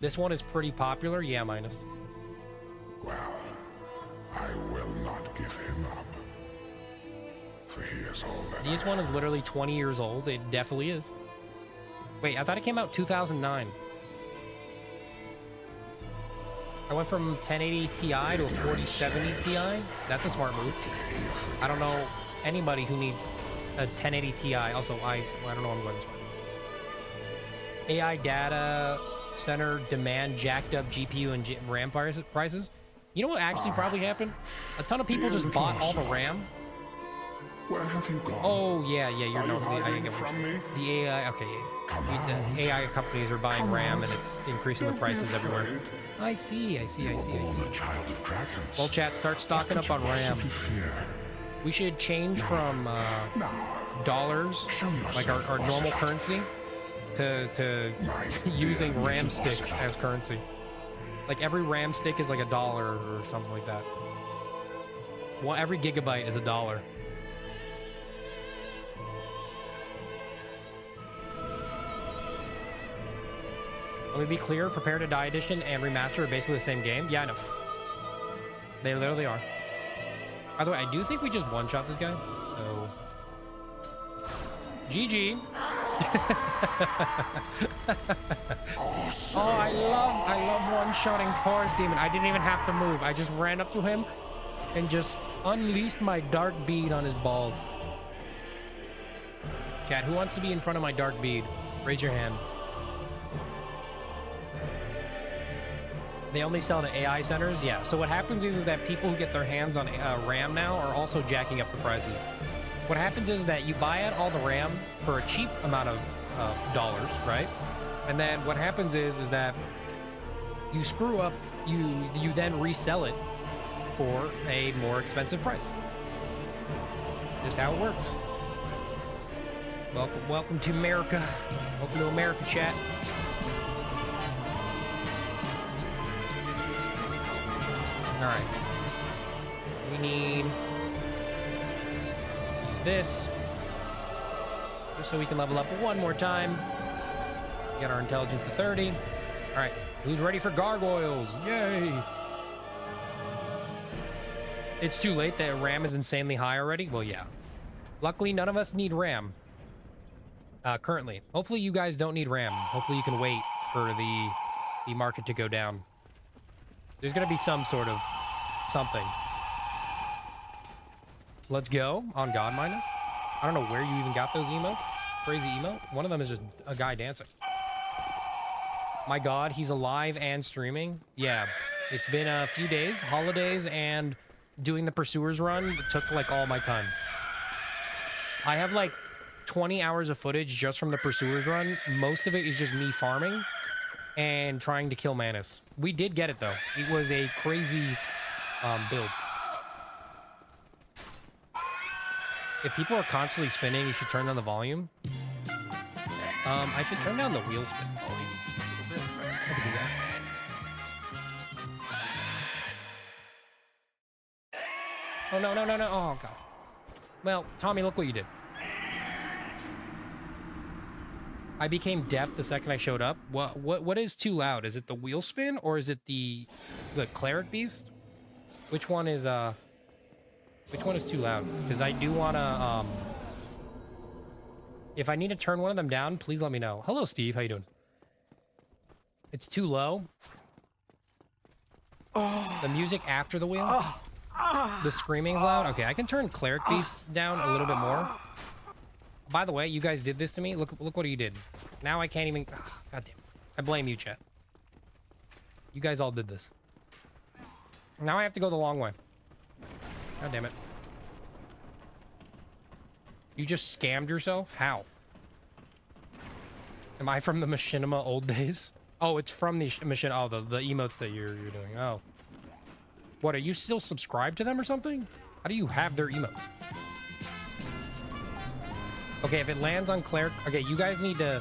This one is pretty popular. Yeah, minus. Well, I will not give him up. For he is all that This one is literally 20 years old. It definitely is. Wait, I thought it came out 2009. I went from 1080 Ti to a 4070 Ti. That's a smart move. I don't know anybody who needs a 1080 Ti. Also, I don't know, I'm going this way. AI data center demand jacked up GPU and RAM prices. You know what actually probably happened? A ton of people just bought all the RAM. Where have you gone? Oh, yeah, you're not hiding from me? the AI, okay. The AI companies are buying RAM and it's increasing the prices everywhere. I see. A child of dragons. Well, chat, start stocking up on RAM. We should change from dollars, like our normal currency, to using RAM sticks as currency. Like every RAM stick is like $1 or something like that. Well, every gigabyte is $1. Let me be clear, Prepare to Die Edition and Remaster are basically the same game. Yeah, I know. They literally are. By the way, I do think we just one-shot this guy, so... GG. Oh, I love one-shotting Taurus Demon. I didn't even have to move. I just ran up to him and just unleashed my dark bead on his balls. Chat, who wants to be in front of my dark bead? Raise your hand. They only sell to AI centers? Yeah. So what happens is that people who get their hands on RAM now are also jacking up the prices. What happens is that you buy out all the RAM for a cheap amount of dollars, right? And then what happens is that you screw up, you then resell it for a more expensive price. Just how it works. Welcome to America. Welcome to America, chat. All right. We need use this just so we can level up one more time. Get our intelligence to 30. All right. Who's ready for gargoyles? Yay! It's too late. That RAM is insanely high already. Well, yeah. Luckily, none of us need RAM currently. Hopefully, you guys don't need RAM. Hopefully, you can wait for the market to go down. There's going to be some sort of something. Let's go on God minus. I don't know where you even got those emotes. Crazy emote. One of them is just a guy dancing. My God, he's alive and streaming. Yeah, it's been a few days, holidays, and doing the Pursuers run took like all my time. I have like 20 hours of footage just from the Pursuers run. Most of it is just me farming and trying to kill Manus. We did get it though. It was a crazy build. If people are constantly spinning, you should turn down the volume. I could turn down the wheel spin volume just a little bit. I could do that. Oh no. Oh god. Well, Tommy, look what you did. I became deaf the second I showed up. What is too loud? Is it the wheel spin or is it the cleric beast? Which one is too loud? Because I do wanna if I need to turn one of them down, please let me know. Hello, Steve. How you doing? It's too low. The music after the wheel. The screaming's loud. Okay, I can turn cleric beast down a little bit more. By the way, you guys did this to me. Look what you did. Now I can't even... God damn it. I blame you, chat. You guys all did this. Now I have to go the long way. God damn it. You just scammed yourself? How? Am I from the Machinima old days? Oh, it's from the Machinima. Oh, the emotes that you're doing. Oh. What, are you still subscribed to them or something? How do you have their emotes? Okay, if it lands on Claire... Okay, you guys need to...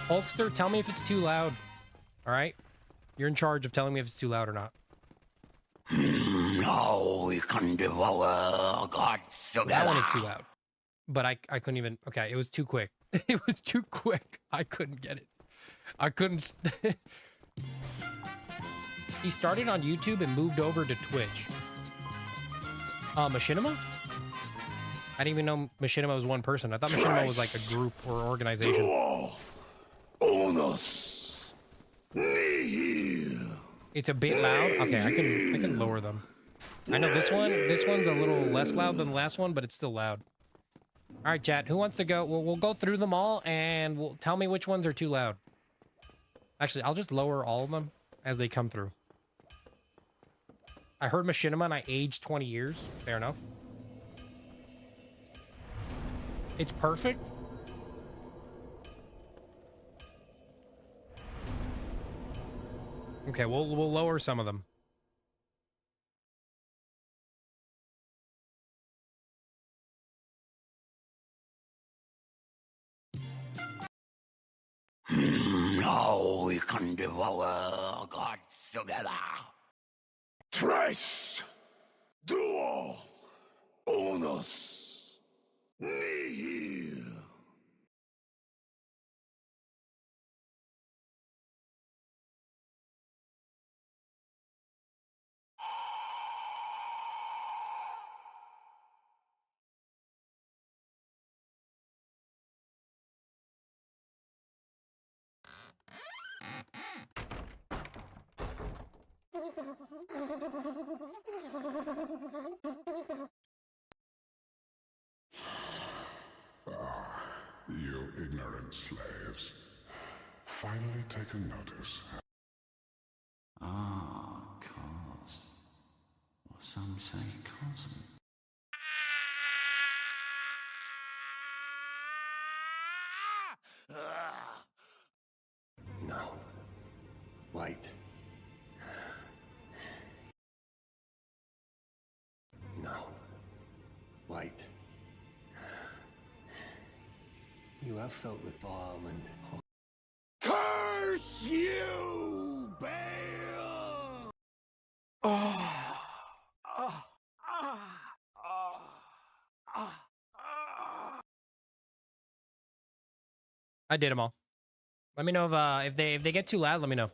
Hulkster, tell me if it's too loud. Alright? You're in charge of telling me if it's too loud or not. Now we can devour gods together. That one is too loud. But I couldn't even... Okay, it was too quick. It was too quick. I couldn't get it. I couldn't... He started on YouTube and moved over to Twitch. Machinima? I didn't even know Machinima was one person. I thought Machinima was like a group or organization. It's a bit loud. Okay, I can lower them. I know this one's a little less loud than the last one, but it's still loud. All right, chat. Who wants to go? We'll go through them all, and we'll tell me which ones are too loud. Actually, I'll just lower all of them as they come through. I heard Machinima and I aged 20 years. Fair enough. It's perfect. Okay, we'll lower some of them. Now we can devour gods together. Tres, duo, unus, nihil. You ignorant slaves. Finally taken notice. Ah, cause. Or some say cousin. No. Wait. No. Wait. You have felt the balm and... Curse you, Bale! I did them all. Let me know if they get too loud. Let me know.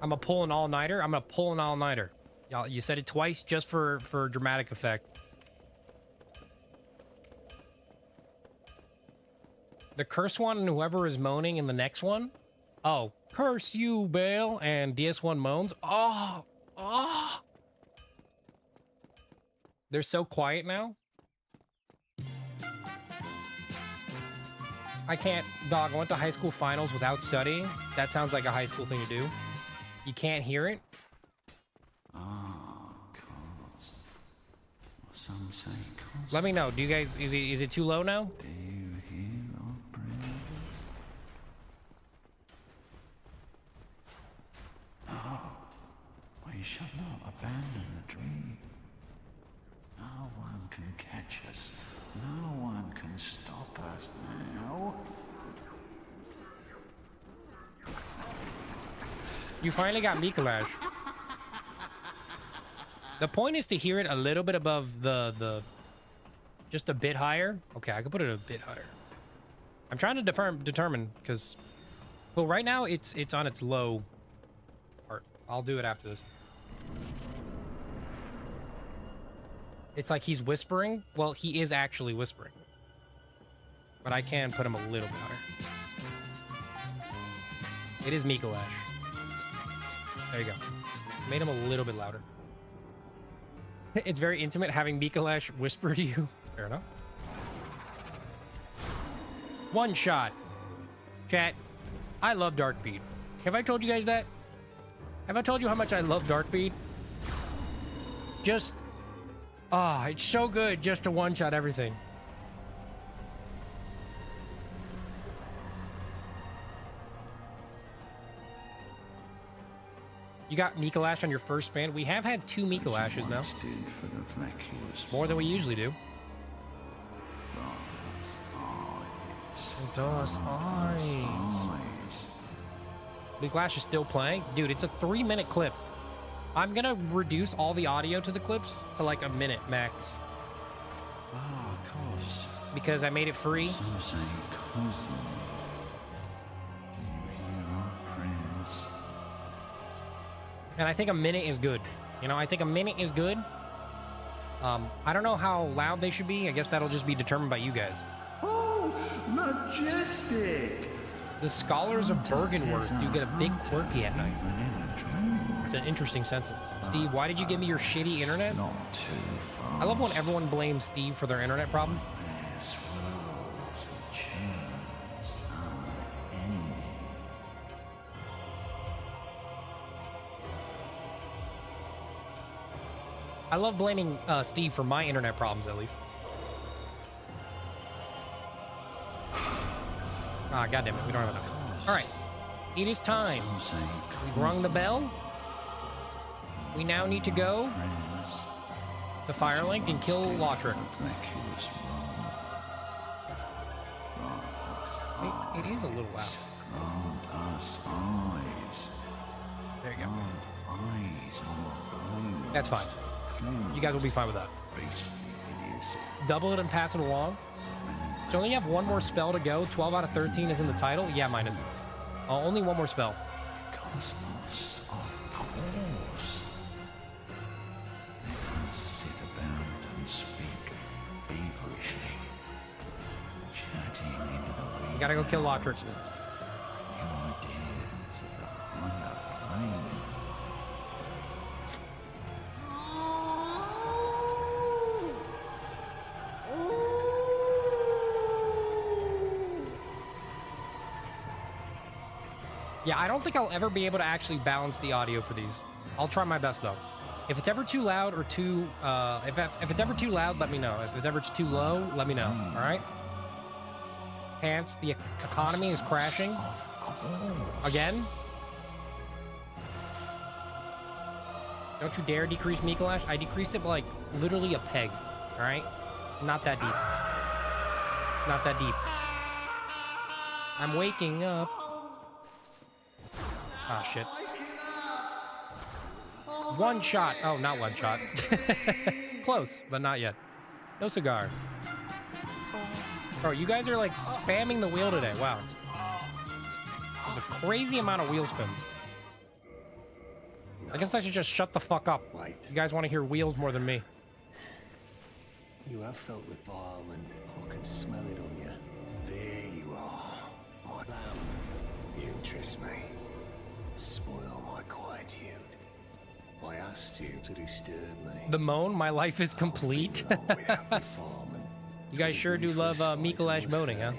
I'm gonna pull an all-nighter. I'm gonna pull an all-nighter. Y'all, you said it twice just for dramatic effect. The curse one and whoever is moaning in the next one. Oh, curse you, Bale, and DS1 moans. Oh. They're so quiet now. I can't, dog, I went to high school finals without studying. That sounds like a high school thing to do. You can't hear it? Ah, cause. Or some say cousin. Let me know. Do you guys, is it too low now? Do you hear our prayers? No, we shall not abandon the dream. No one can catch us. No one can stop us now. You finally got Mikolash. The point is to hear it a little bit above the just a bit higher. Okay, I can put it a bit higher. I'm trying to determine because, well, right now it's on its low part. I'll do it after this. It's like he's whispering. Well, he is actually whispering, but I can put him a little bit higher. It is Mikolash. There you go. Made him a little bit louder. It's very intimate having Mikolash whisper to you. Fair enough. One shot. Chat, I love Dark Bead. Have I told you guys that? Have I told you how much I love Dark Bead? Just Ah, it's so good just to one-shot everything. You got Mikalash on your first span? We have had 2 Mikalashes now. More than we usually do. Dos eyes. Mikalash is still playing? Dude, it's a 3-minute clip. I'm gonna reduce all the audio to the clips to like a minute max. Ah, cause. Because I made it free. Some say cousin. Do you hear our prayers? And I think a minute is good. You know, I think a minute is good. I don't know how loud they should be. I guess that'll just be determined by you guys. Oh, majestic! The Scholars of Bergenworth do get a big quirky at night. Even in a dream. It's an interesting sentence. Steve, why did you give me your shitty internet? Not too far. I love when everyone blames Steve for their internet problems. There's wolves and churns ending. I love blaming Steve for my internet problems, at least. Ah, goddammit, we don't have enough. All right, it is time. Some say We've rung the bell. We now need to go prayers. to Firelink and kill Lotrick. Vacuous roam. It is a little loud. Grant us eyes. There you go. Grant eyes on our That's fine. You guys will be fine with that. beastly idiocy. Double it and pass it along. So only have one more spell to go. 12 out of 13 is in the title. Yeah, minus. Only one more spell. Cosmos, of course. Let us sit about and speak feverishly, chatting into the wind. You gotta go kill Lotrick. New ideas of the higher plane. Yeah, I don't think I'll ever be able to actually balance the audio for these. I'll try my best though. If it's ever too loud or too, if it's ever too loud, let me know. If it's ever too low, let me know. All right. Pants, the economy is crashing again. Don't you dare decrease Mikalash. I decreased it by like literally a peg. All right. Not that deep. It's not that deep. I'm waking up. Ah, shit. One shot. Oh, not one shot. Close, but not yet. No cigar. Bro, you guys are like spamming the wheel today. Wow. There's a crazy amount of wheel spins. I guess I should just shut the fuck up. Wait. You guys want to hear wheels more than me. You have felt the balm and I can smell it on you. There you are. My lamb. You interest me. Spoil my quietude. I asked you to disturb me. The moan, my life is complete. You guys sure do love Mikalash moaning, huh?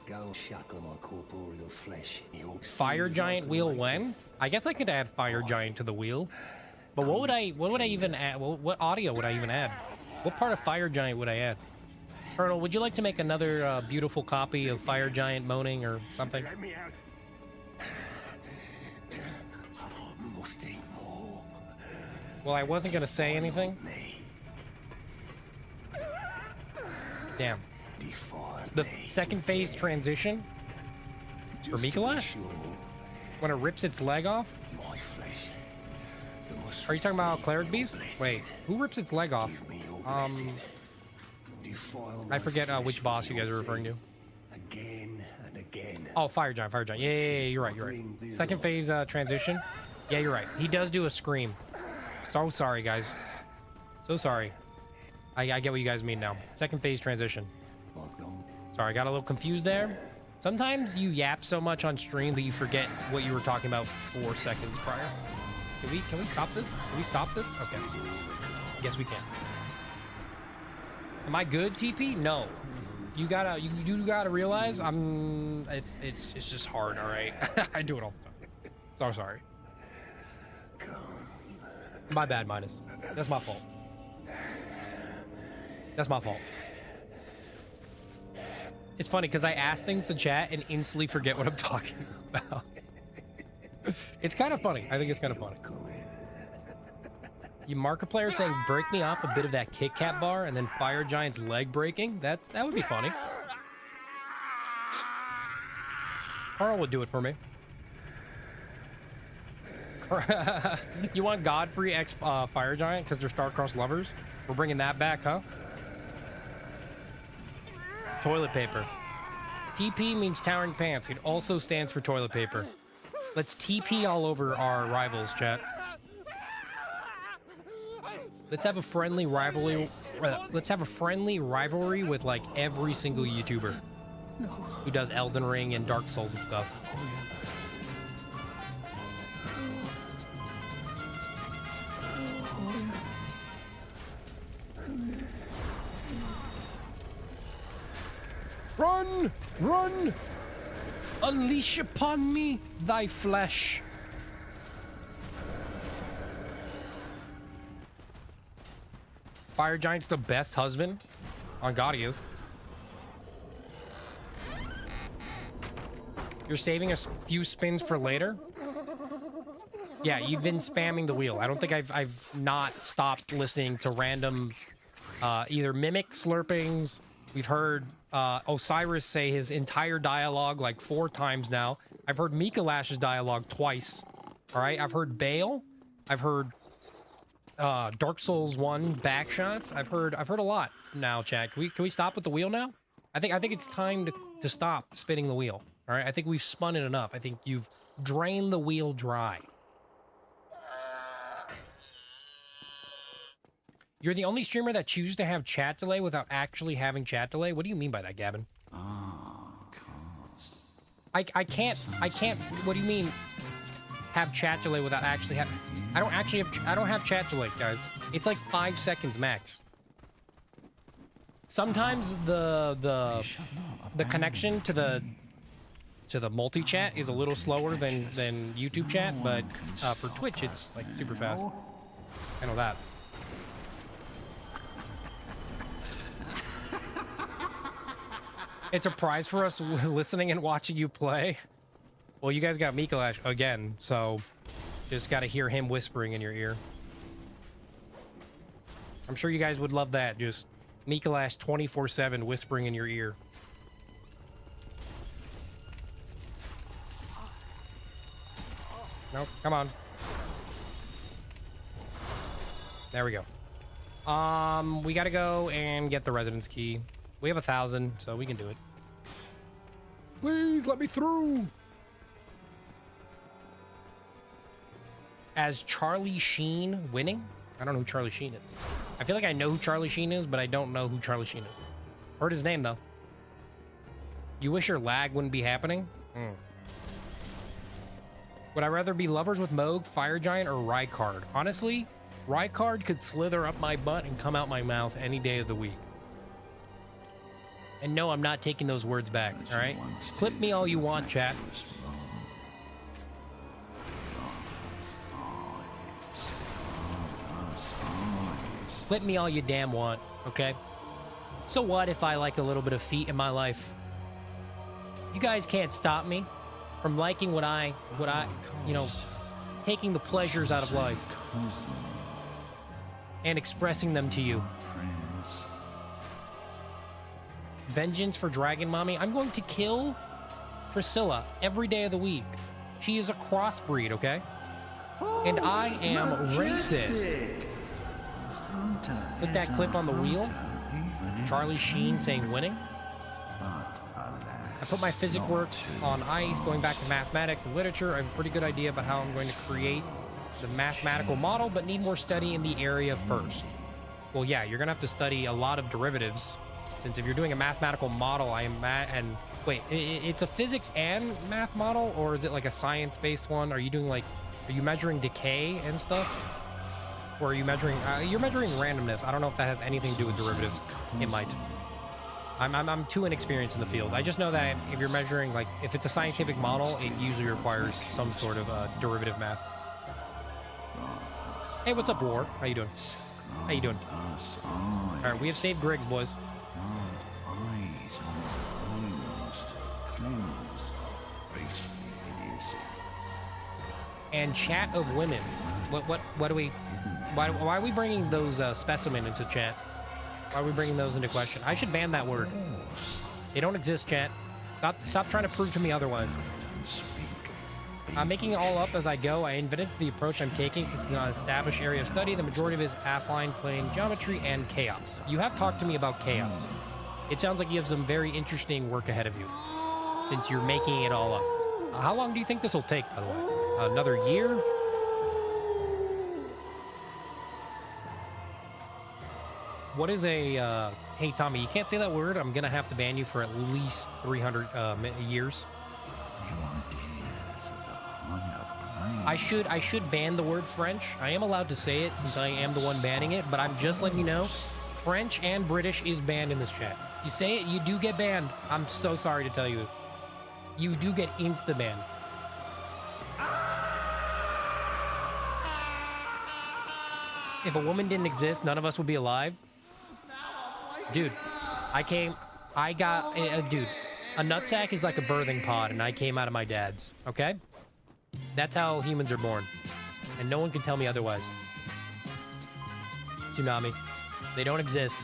Go shackle my corporeal flesh. Fire giant wheel when? I guess I could add fire giant to the wheel. But what would I even add? What audio would I even add? What part of fire giant would I add? Colonel, would you like to make another beautiful copy of fire giant moaning or something? Let me out. Must eat more. Well, I wasn't gonna say anything. Me. Damn. Defile The me. second phase transition for Mikalash? When it rips its leg off? My flesh. Are you talking about Cleric Beast? Wait, who rips its leg off? I forget which boss you guys are referring to. Again and again. Oh, Fire Giant, Fire Giant. Yeah, you're right, you're right. Second phase transition. Yeah, you're right. He does do a scream. So sorry, guys. So sorry. I get what you guys mean now. Second phase transition. Sorry, I got a little confused there. Sometimes you yap so much on stream that you forget what you were talking about 4 seconds prior. Can we stop this? Can we stop this? Okay. Yes, we can. Am I good, TP? No. You gotta realize it's just hard, all right? I do it all the time. So sorry. My bad, Minus. That's my fault. That's my fault. It's funny because I ask things to chat and instantly forget what I'm talking about. It's kind of funny. I think it's kind of funny. You mark a player saying, break me off a bit of that Kit Kat bar, and then Fire Giant's leg breaking. That would be funny. Carl would do it for me. You want Godfrey X Fire Giant because they're star-crossed lovers? We're bringing that back, huh? Toilet paper. TP means Towering Pants. It also stands for toilet paper. Let's TP all over our rivals, chat. Let's have a friendly rivalry. Let's have a friendly rivalry with like every single YouTuber who does Elden Ring and Dark Souls and stuff. Run! Run! Unleash upon me thy flesh. Fire Giant's the best husband. On God, he is. You're saving a few spins for later? Yeah, you've been spamming the wheel. I don't think I've not stopped listening to random either mimic slurpings. We've heard Osiris say his entire dialogue like 4 times now. I've heard Mika Lash's dialogue twice. All right, I've heard Bale. I've heard Dark Souls 1 backshots. I've heard a lot now, chat. Can we stop with the wheel now? I think it's time to stop spinning the wheel. All right, I think we've spun it enough. I think you've drained the wheel dry. You're the only streamer that chooses to have chat delay without actually having chat delay? What do you mean by that, Gavin? I can't, what do you mean have chat delay without actually having... I don't have chat delay, guys. It's like 5 seconds max. Sometimes the connection to the multi-chat is a little slower than YouTube chat, but for Twitch, it's like super fast. I know that. It's a prize for us listening and watching you play. Well, you guys got Mikalash again, so just got to hear him whispering in your ear. I'm sure you guys would love that. Just Mikalash 24/7 whispering in your ear. Nope, come on. There we go. We got to go and get the residence key. We have 1,000, so we can do it. Please let me through. As Charlie Sheen winning? I don't know who Charlie Sheen is. I feel like I know who Charlie Sheen is, but I don't know who Charlie Sheen is. Heard his name, though. You wish your lag wouldn't be happening? Would I rather be lovers with Moog, Fire Giant, or Rykard? Honestly, Rykard could slither up my butt and come out my mouth any day of the week. And no, I'm not taking those words back, all right? Clip me all you want, chat. Clip me all you damn want, okay? So what if I like a little bit of feet in my life? You guys can't stop me from liking what I, you know, taking the pleasures out of life and expressing them to you. Vengeance for Dragon Mommy. I'm going to kill Priscilla every day of the week. She is a crossbreed, okay? And I am racist. Put that clip on the wheel. Charlie Sheen saying winning. I put my physics work on ice, going back to mathematics and literature. I have a pretty good idea about how I'm going to create the mathematical model, but need more study in the area first. Well, yeah, you're going to have to study a lot of derivatives. Since if you're doing a mathematical model, and wait, it's a physics and math model, or is it like a science-based one? Are you doing like, are you measuring decay and stuff? Or are you measuring, you're measuring randomness. I don't know if that has anything to do with derivatives. It might. I'm too inexperienced in the field. I just know that if you're measuring, like, if it's a scientific model, it usually requires some sort of derivative math. Hey, what's up, War? How you doing? How you doing? Us All right, we have saved Griggs, boys. not eyes on wounds to cleanse beastly idiocy. And chat of women. What do we? Why are we bringing those specimen into chat? Why are we bringing those into question? I should ban that word. They don't exist, chat. Stop trying to prove to me otherwise. I'm making it all up as I go. I invented the approach I'm taking since it's an established area of study. The majority of it is affine plane geometry and chaos. You have talked to me about chaos. It sounds like you have some very interesting work ahead of you since you're making it all up. How long do you think this will take, by the way? Another year? What is a, hey, Tommy, you can't say that word. I'm going to have to ban you for at least 300 years. I should ban the word French. I am allowed to say it since I am the one banning it, but I'm just letting you know, French and British is banned in this chat. You say it, you do get banned. I'm so sorry to tell you this. You do get insta-banned. If a woman didn't exist, none of us would be alive. Dude, dude, a nutsack is like a birthing pod, and I came out of my dad's, okay? That's how humans are born. And no one can tell me otherwise. Tsunami. They don't exist.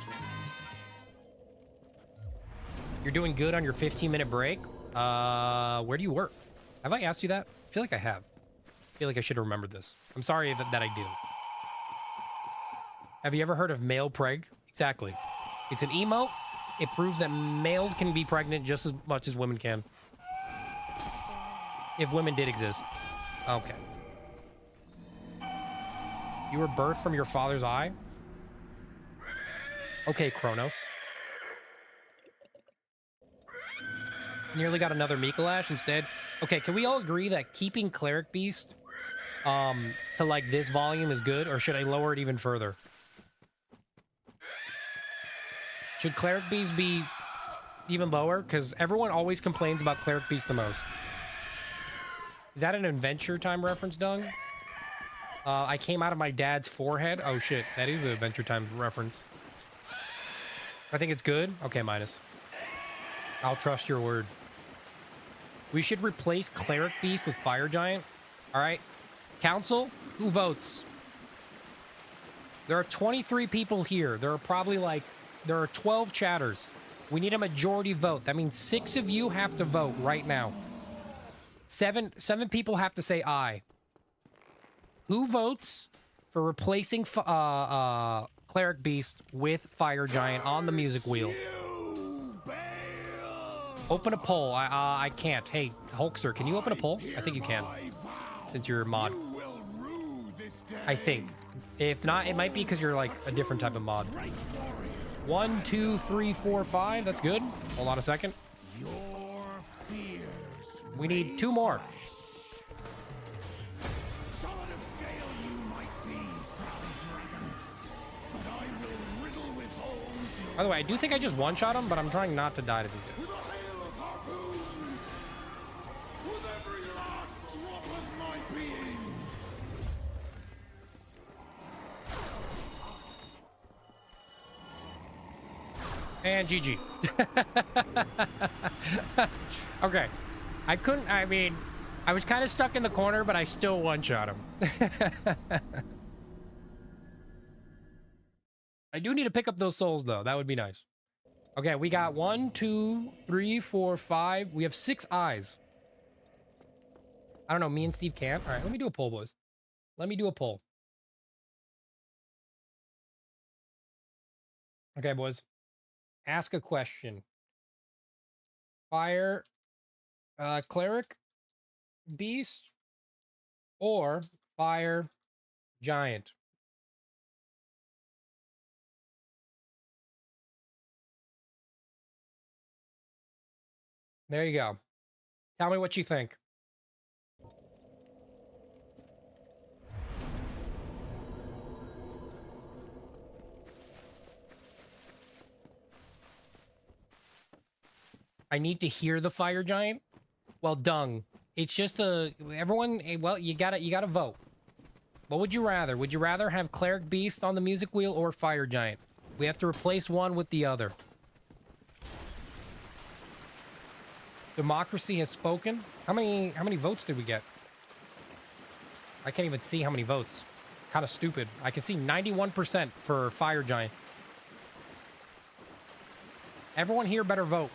You're doing good on your 15-minute break? Where do you work? Have I asked you that? I feel like I have. I feel like I should have remembered this. I'm sorry that I do. Have you ever heard of male preg? Exactly. It's an emote. It proves that males can be pregnant just as much as women can. If women did exist. Okay. You were birthed from your father's eye? Okay, Kronos. Nearly got another Mikolash instead. Okay, can we all agree that keeping Cleric Beast to like this volume is good, or should I lower it even further? Should Cleric Beast be even lower? Because everyone always complains about Cleric Beast the most. Is that an Adventure Time reference, Dung? I came out of my dad's forehead. Oh, shit. That is an Adventure Time reference. I think it's good. Okay, minus. I'll trust your word. We should replace Cleric Beast with Fire Giant. All right. Council, who votes? There are 23 people here. There are probably like... There are 12 chatters. We need a majority vote. That means 6 of you have to vote right now. 7 people have to say aye. Who votes for replacing Cleric Beast with Fire Giant on the music wheel? Open a poll. I can't. Hey, Hulkster, can you open a poll? I think you can, since you're a mod. I think. If not, it might be because you're like a different type of mod. 1, 2, 3, 4, 5. That's good. Hold on a second. We need 2 more. By the way, I do think I just one-shot him, but I'm trying not to die to these guys. And GG. Okay. I was kind of stuck in the corner, but I still one-shot him. I do need to pick up those souls, though. That would be nice. Okay, we got 1, 2, 3, 4, 5. We have 6 eyes. I don't know. Me and Steve can't. All right, let me do a poll, boys. Let me do a poll. Okay, boys. Ask a question. Fire Cleric Beast or Fire Giant? There you go. Tell me what you think. I need to hear the Fire Giant. Well, Dung. It's just everyone. Well, you gotta vote. What would you rather? Would you rather have Cleric Beast on the music wheel or Fire Giant? We have to replace one with the other. Democracy has spoken. How many votes did we get? I can't even see how many votes. Kind of stupid. I can see 91% for Fire Giant. Everyone here better vote.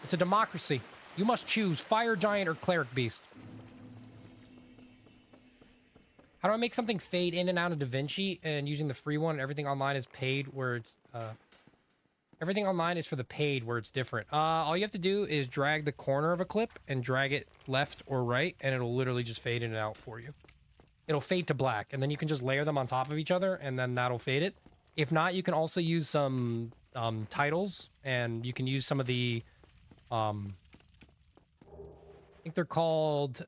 It's a democracy. You must choose Fire Giant or Cleric Beast. How do I make something fade in and out of DaVinci and using the free one? Everything online is paid where it's... everything online is for the paid where it's different. All you have to do is drag the corner of a clip and drag it left or right, and it'll literally just fade in and out for you. It'll fade to black, and then you can just layer them on top of each other, and then that'll fade it. If not, you can also use some titles, and you can use some of the... I think they're called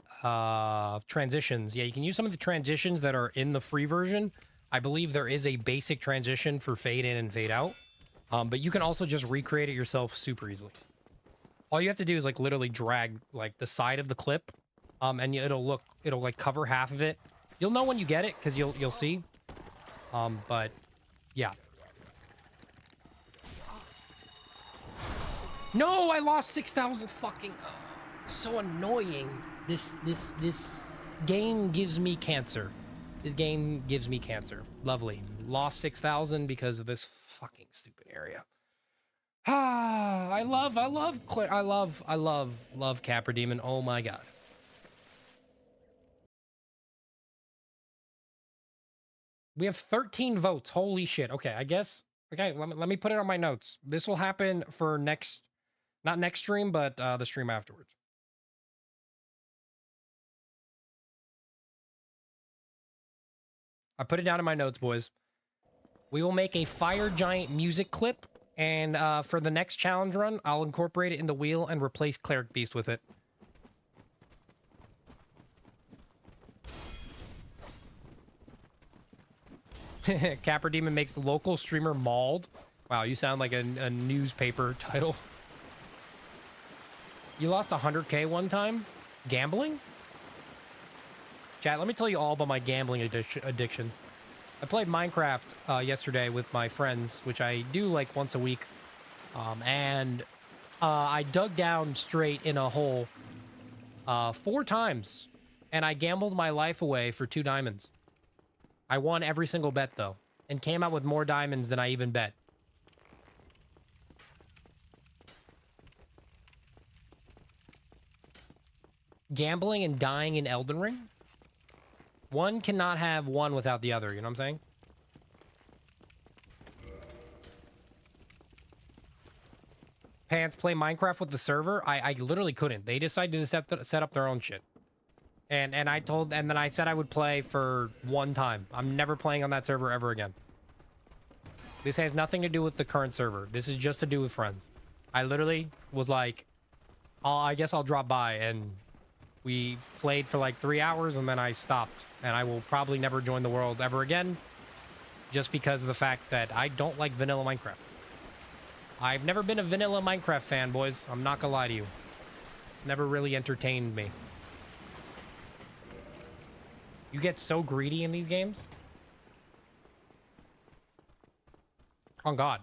transitions. Yeah, you can use some of the transitions that are in the free version. I believe there is a basic transition for fade in and fade out. But you can also just recreate it yourself super easily. All you have to do is like literally drag like the side of the clip, and it'll like cover half of it. You'll know when you get it because you'll see. But yeah. No, I lost 6,000 fucking. So annoying. This game gives me cancer. This game gives me cancer. Lovely. Lost 6,000 because of this fucking stupid area. Ah, I love Capra Demon. Oh my god. We have 13 votes. Holy shit. Okay, I guess. Okay, let me put it on my notes. This will happen for not next stream, but the stream afterwards. I put it down in my notes, boys. We will make a Fire Giant music clip, and for the next challenge run, I'll incorporate it in the wheel and replace Cleric Beast with it. Capra Demon makes the local streamer mauled. Wow, you sound like a newspaper title. You lost 100K one time? Gambling? Chat, let me tell you all about my gambling addiction. I played Minecraft yesterday with my friends, which I do like once a week. And I dug down straight in a hole 4 times. And I gambled my life away for 2 diamonds. I won every single bet, though. And came out with more diamonds than I even bet. Gambling and dying in Elden Ring? One cannot have one without the other, you know what I'm saying? Pants play Minecraft with the server? I literally couldn't. They decided to set up their own shit. And then I said I would play for 1 time. I'm never playing on that server ever again. This has nothing to do with the current server. This is just to do with friends. I literally was like, I guess I'll drop by, and we played for like 3 hours, and then I stopped. And I will probably never join the world ever again, just because of the fact that I don't like vanilla Minecraft. I've never been a vanilla Minecraft fan, boys. I'm not gonna lie to you. It's never really entertained me. You get so greedy in these games. On God.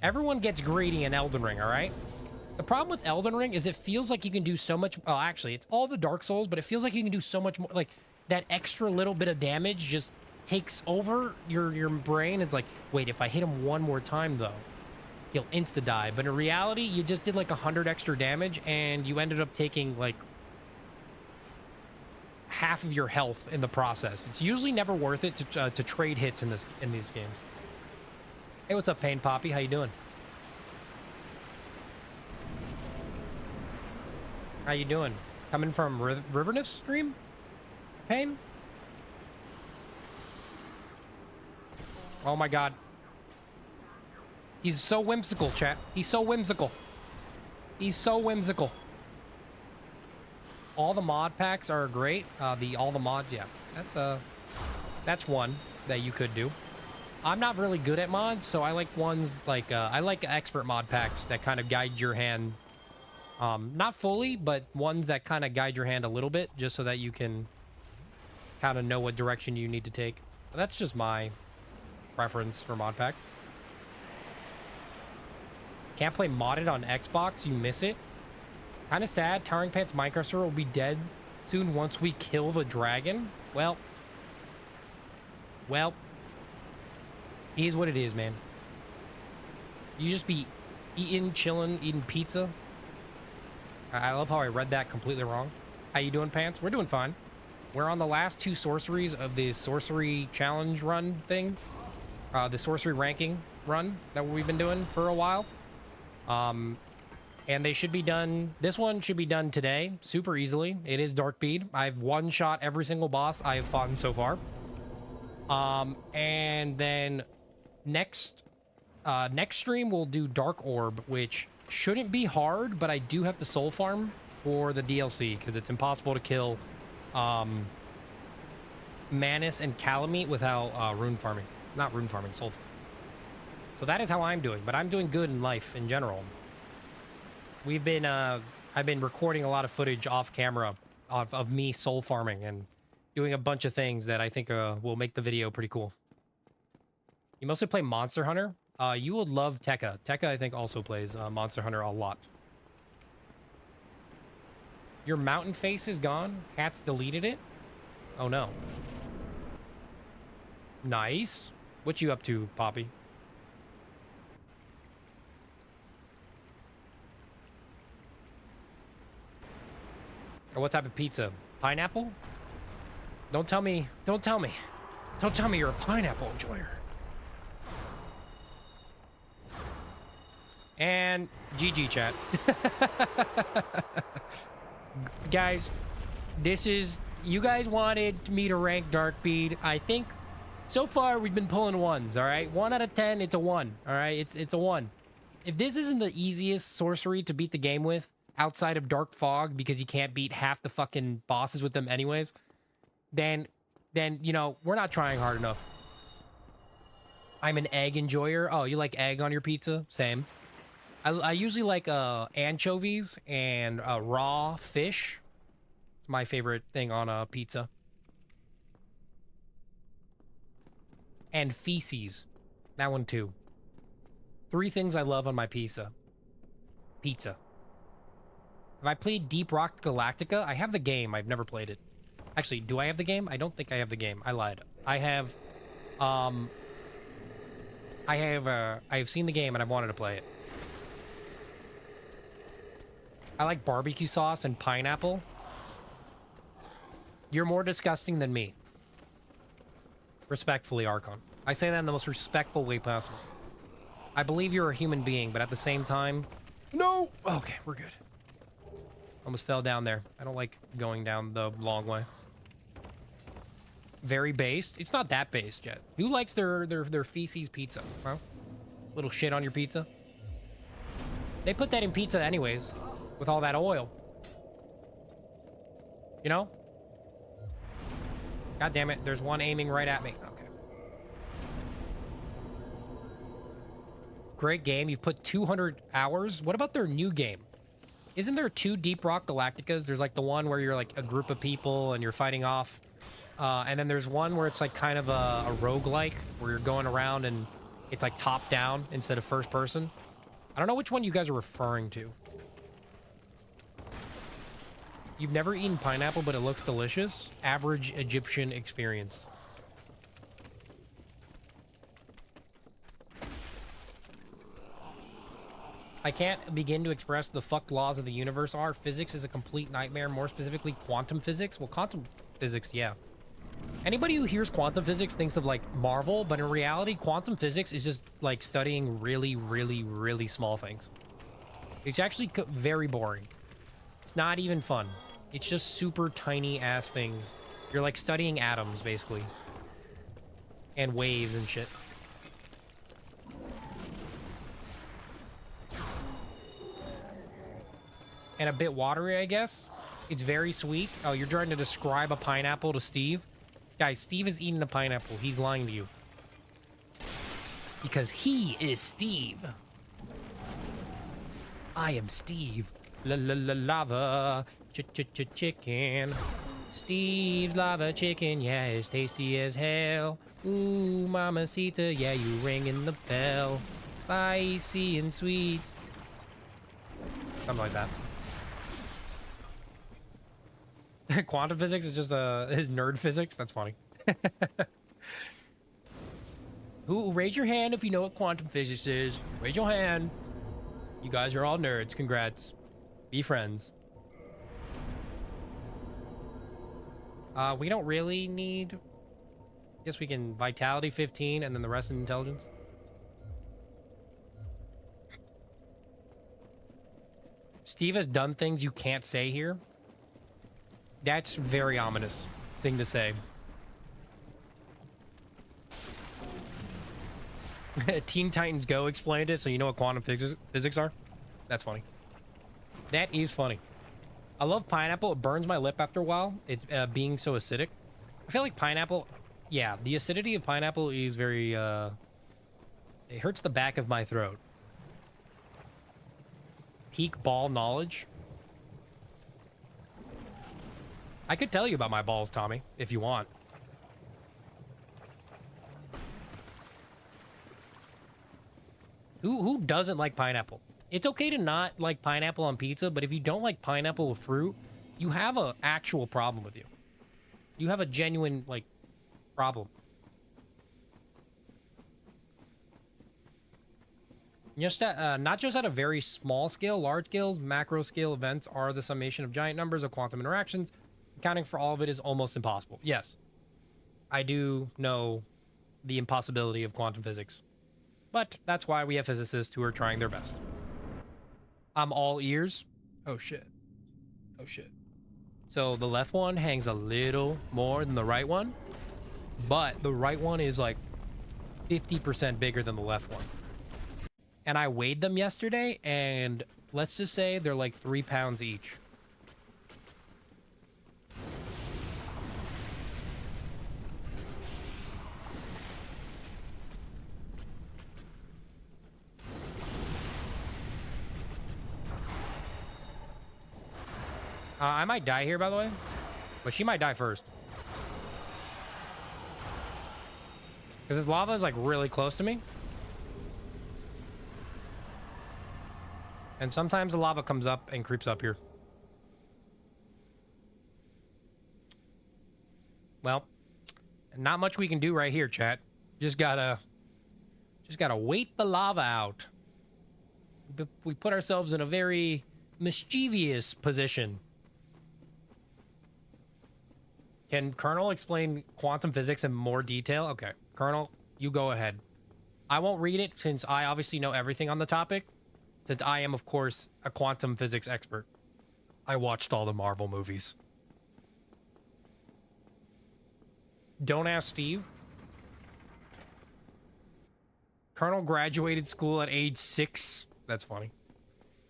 Everyone gets greedy in Elden Ring, all right? The problem with Elden Ring is it feels like you can do so much... Well, actually, it's all the Dark Souls, but it feels like you can do so much more. Like, that extra little bit of damage just takes over your brain. It's like, wait, if I hit him one more time, though, he'll insta-die. But in reality, you just did like 100 extra damage, and you ended up taking, like, half of your health in the process. It's usually never worth it to trade hits in these games. Hey, what's up, Pain Poppy? How you doing? How you doing? Coming from Riverness stream? Pain? Oh my god. He's so whimsical, chat. He's so whimsical. He's so whimsical. All the mod packs are great. All the mods, yeah. That's one that you could do. I'm not really good at mods, so I like ones like I like expert mod packs that kind of guide your hand Not fully, but ones that kind of guide your hand a little bit, just so that you can kind of know what direction you need to take. But that's just my preference for mod packs. Can't play modded on Xbox, you miss it. Kind of sad. Toweringpants Minecraft server will be dead soon once we kill the dragon. Well, it is what it is, man. You just be eating, chilling, eating pizza. I love how I read that completely wrong. How you doing, Pants? We're doing fine. We're on the last 2 sorceries of the sorcery challenge run thing. The sorcery ranking run that we've been doing for a while. And they should be done. This one should be done today, super easily. It is Dark Bead. I've one-shot every single boss I have fought so far. And then next stream we'll do Dark Orb, which shouldn't be hard, but I do have to soul farm for the DLC because it's impossible to kill Manus and Calamite without rune farming. Not rune farming, soul farming. So that is how I'm doing, but I'm doing good in life in general. We've been I've been recording a lot of footage off camera of me soul farming and doing a bunch of things that I think will make the video pretty cool. You mostly play Monster Hunter. You would love Tekka. Tekka, I think, also plays Monster Hunter a lot. Your mountain face is gone. Hats deleted it. Oh no. Nice. What you up to, Poppy? Or what type of pizza? Pineapple? Don't tell me. Don't tell me. Don't tell me you're a pineapple enjoyer. And GG chat. Guys, this is... You guys wanted me to rank Dark Bead. I think so far we've been pulling ones, all right? 1 out of 10, it's a 1, all right? It's a 1. If this isn't the easiest sorcery to beat the game with, outside of Dark Fog, because you can't beat half the fucking bosses with them anyways, then you know, we're not trying hard enough. I'm an egg enjoyer. Oh, you like egg on your pizza? Same. I usually like anchovies and raw fish. It's my favorite thing on a pizza. And feces. That one too. 3 things I love on my pizza. Pizza. Have I played Deep Rock Galactica? I have the game. I've never played it. Actually, do I have the game? I don't think I have the game. I lied. I have seen the game and I've wanted to play it. I like barbecue sauce and pineapple. You're more disgusting than me. Respectfully, Archon. I say that in the most respectful way possible. I believe you're a human being, but at the same time... No! Okay, we're good. Almost fell down there. I don't like going down the long way. Very based. It's not that based yet. Who likes their feces pizza? Huh? Little shit on your pizza? They put that in pizza anyways. With all that oil. You know? God damn it. There's one aiming right at me. Okay. Great game. You've put 200 hours. What about their new game? Isn't there 2 Deep Rock Galacticas? There's like the one where you're like a group of people and you're fighting off. And then there's one where it's like kind of a roguelike where you're going around and it's like top down instead of first person. I don't know which one you guys are referring to. You've never eaten pineapple, but it looks delicious. Average Egyptian experience. I can't begin to express the fucked laws of the universe are. Physics is a complete nightmare, more specifically quantum physics. Well, quantum physics, yeah. Anybody who hears quantum physics thinks of like Marvel, but in reality, quantum physics is just like studying really, really, really small things. It's actually very boring. It's not even fun. It's just super tiny ass things. You're like studying atoms, basically. And waves and shit. And a bit watery, I guess. It's very sweet. Oh, you're trying to describe a pineapple to Steve? Guys, Steve is eating a pineapple. He's lying to you. Because he is Steve. I am Steve. Lava. Chicken. Steve's lava chicken, yeah, it's tasty as hell. Ooh, mamacita, yeah, you ringing the bell. Spicy and sweet. Something like that. Quantum physics is just his nerd physics. That's funny. Who raise your hand if you know what quantum physics is? Raise your hand. You guys are all nerds. Congrats. Be friends. We don't really need... I guess we can vitality 15 and then the rest in intelligence. Steve has done things you can't say here. That's very ominous thing to say. Teen Titans Go explained it, so you know what quantum physics are? That's funny. That is funny. I love pineapple. It burns my lip after a while. It's being so acidic. I feel like pineapple... Yeah, the acidity of pineapple is very... It hurts the back of my throat. Peak ball knowledge. I could tell you about my balls, Tommy, if you want. Who doesn't like pineapple? It's okay to not like pineapple on pizza, but if you don't like pineapple or fruit, you have an actual problem with you. You have a genuine, like, problem. Just not just at a very small scale, large scale, macro scale events are the summation of giant numbers of quantum interactions. Accounting for all of it is almost impossible. Yes, I do know the impossibility of quantum physics. But that's why we have physicists who are trying their best. I'm all ears. Oh, shit. Oh, shit. So the left one hangs a little more than the right one. But the right one is like 50% bigger than the left one. And I weighed them yesterday, and let's just say they're like 3 pounds each. I might die here, by the way. But she might die first. Because this lava is, like, really close to me. And sometimes the lava comes up and creeps up here. Well, not much we can do right here, chat. Just gotta wait the lava out. We put ourselves in a very mischievous position. Can Colonel explain quantum physics in more detail? Okay, Colonel, you go ahead. I won't read it since I obviously know everything on the topic, since I am, of course, a quantum physics expert. I watched all the Marvel movies. Don't ask Steve. Colonel graduated school at age 6. That's funny.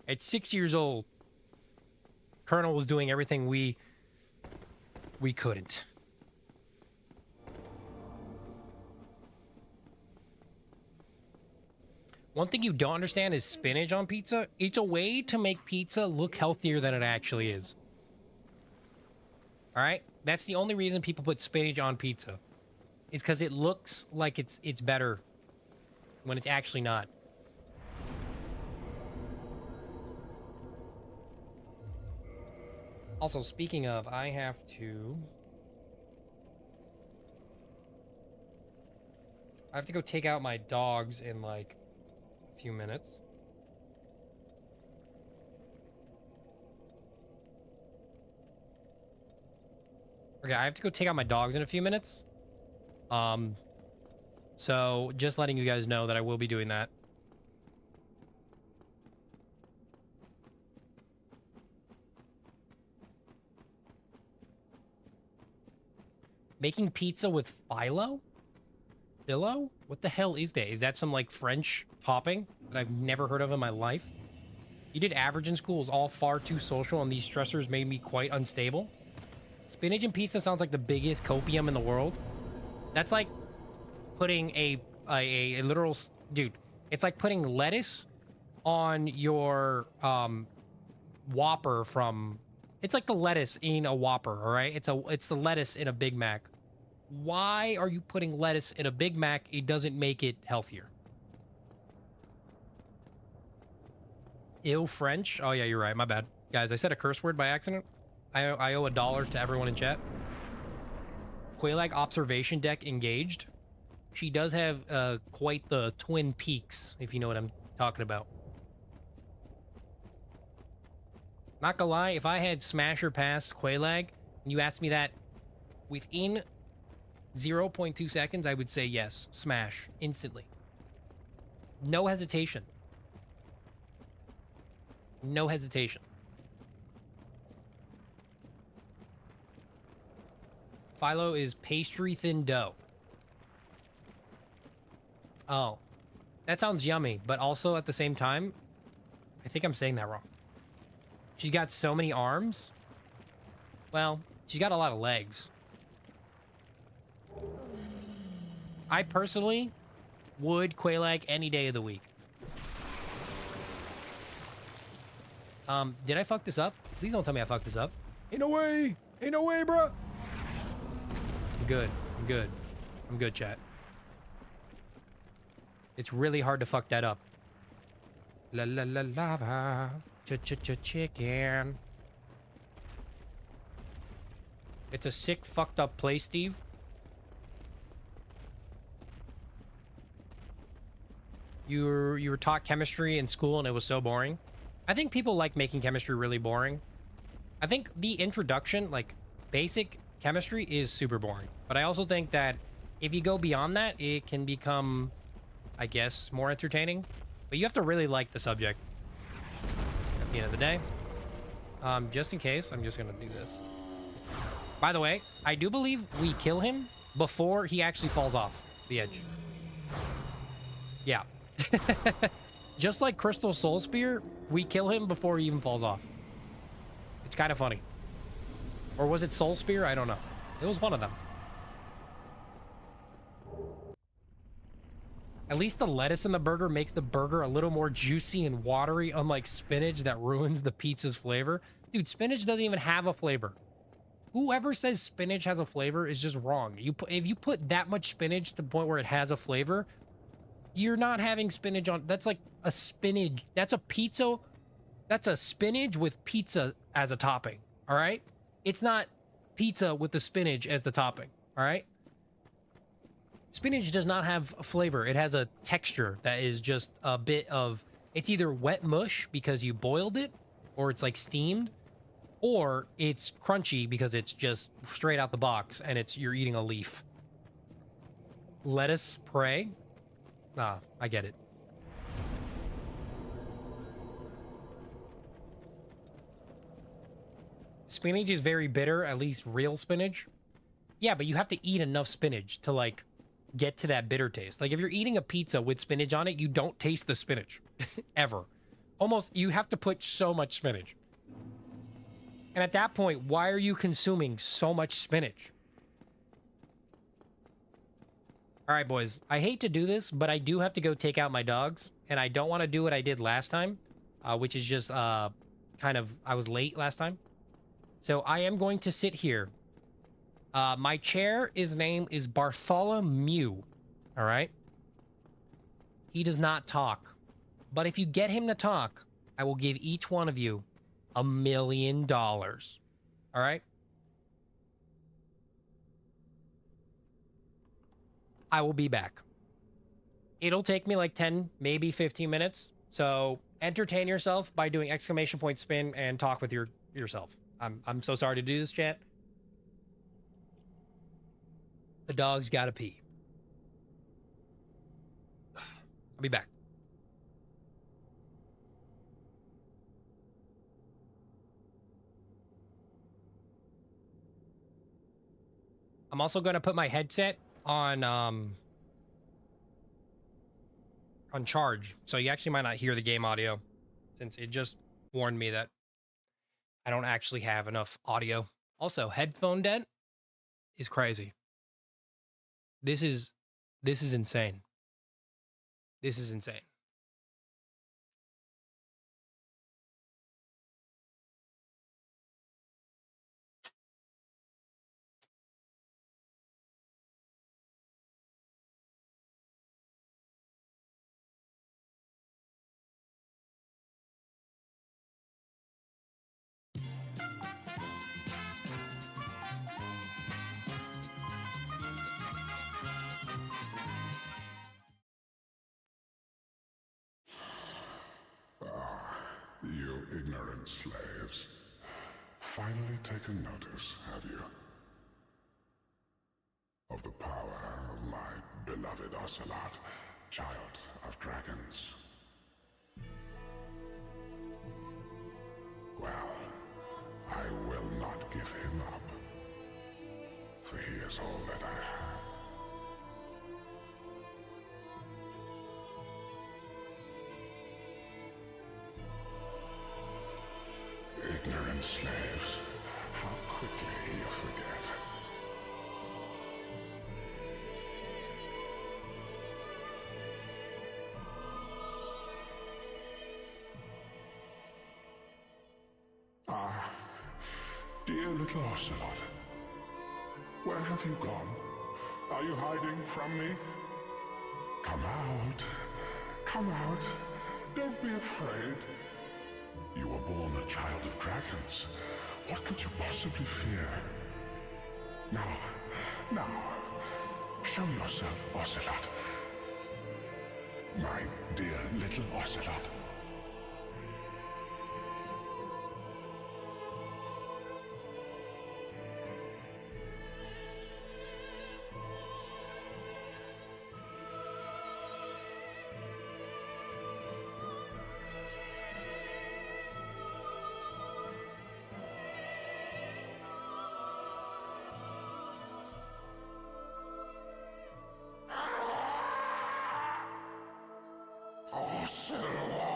At 6 years old, Colonel was doing everything we couldn't. One thing you don't understand is spinach on pizza. It's a way to make pizza look healthier than it actually is. All right? That's the only reason people put spinach on pizza. It's because it looks like it's better when it's actually not. Also, speaking of, I have to go take out my dogs in like a few minutes. Okay, I have to go take out my dogs in a few minutes. So just letting you guys know that I will be doing that. Making pizza with phyllo? Phyllo? What the hell is that? Is that some, like, French topping that I've never heard of in my life? You did average in school. It was all far too social, and these stressors made me quite unstable. Spinach and pizza sounds like the biggest copium in the world. That's like putting a literal... Dude, it's like putting lettuce on your Whopper from... It's like the lettuce in a Whopper, all right? It's the lettuce in a Big Mac. Why are you putting lettuce in a Big Mac? It doesn't make it healthier. Ew, French? Oh, yeah, you're right. My bad. Guys, I said a curse word by accident. I owe $1 to everyone in chat. Quelaag observation deck engaged. She does have quite the Twin Peaks, if you know what I'm talking about. Not gonna lie, if I had Smash or Pass Quelaag, and you asked me that within 0.2 seconds, I would say yes. Smash. Instantly. No hesitation. No hesitation. Philo is pastry thin dough. Oh. That sounds yummy, but also at the same time, I think I'm saying that wrong. She's got so many arms. Well, she's got a lot of legs. I personally would Quelaag any day of the week. Did I fuck this up? Please don't tell me I fucked this up. Ain't no way! Ain't no way, bro! I'm good. I'm good. I'm good, chat. It's really hard to fuck that up. La la la lava. Chicken. It's a sick, fucked up play, Steve. You were taught chemistry in school and it was so boring. I think people like making chemistry really boring. I think the introduction, like basic chemistry, is super boring. But I also think that if you go beyond that, it can become, I guess, more entertaining. But you have to really like the subject at the end of the day. Just in case, I'm just gonna do this. By the way, I do believe we kill him before he actually falls off the edge. Yeah. Just like Crystal Soul Spear, we kill him before he even falls off. It's kind of funny. Or was it Soul Spear? I don't know. It was one of them. At least the lettuce in the burger makes the burger a little more juicy and watery, unlike spinach that ruins the pizza's flavor. Dude, spinach doesn't even have a flavor. Whoever says spinach has a flavor is just wrong. If you put that much spinach to the point where it has a flavor, you're not having spinach on... That's like a spinach. That's a pizza. That's a spinach with pizza as a topping. All right? It's not pizza with the spinach as the topping. All right? Spinach does not have a flavor. It has a texture that is just a bit of... It's either wet mush because you boiled it, or it's like steamed, or it's crunchy because it's just straight out the box and you're eating a leaf. Lettuce pray. Ah, I get it. Spinach is very bitter, at least real spinach. Yeah, but you have to eat enough spinach to, like, get to that bitter taste. Like, if you're eating a pizza with spinach on it, you don't taste the spinach. Ever. Almost, you have to put so much spinach. And at that point, why are you consuming so much spinach? All right, boys. I hate to do this, but I do have to go take out my dogs. And I don't want to do what I did last time, which is just kind of... I was late last time. So I am going to sit here. My chair, his name is Bartholomew. All right? He does not talk. But if you get him to talk, I will give each one of you $1 million. All right? I will be back. It'll take me like 10, maybe 15 minutes. So entertain yourself by doing exclamation point spin and talk with yourself. I'm so sorry to do this, chat. The dog's gotta pee. I'll be back. I'm also gonna put my headset on charge, so you actually might not hear the game audio, since it just warned me that I don't actually have enough audio. Also, headphone dent is crazy. This is insane. This is insane. ignorant slaves. Finally taken notice, have you? Of the power of my beloved Ocelot, child of dragons. Well, I will not give him up, for he is all that I have. Ignorant slaves, how quickly you forget. Ah, dear little Ocelot, where have you gone? Are you hiding from me? Come out, come out, don't be afraid. You were born a child of dragons. What could you possibly fear? Now, show yourself, Ocelot. My dear little Ocelot. Ocelot!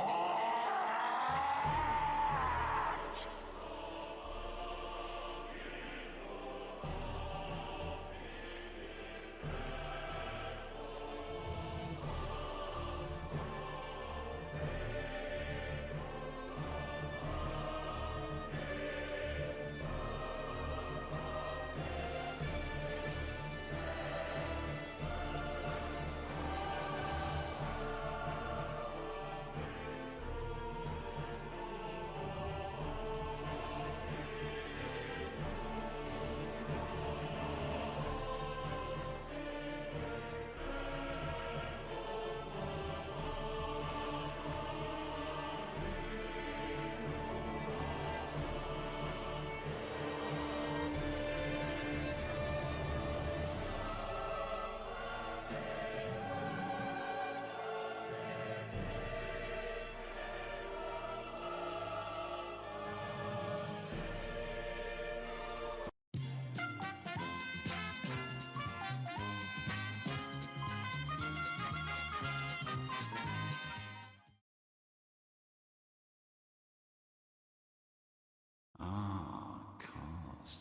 Cos.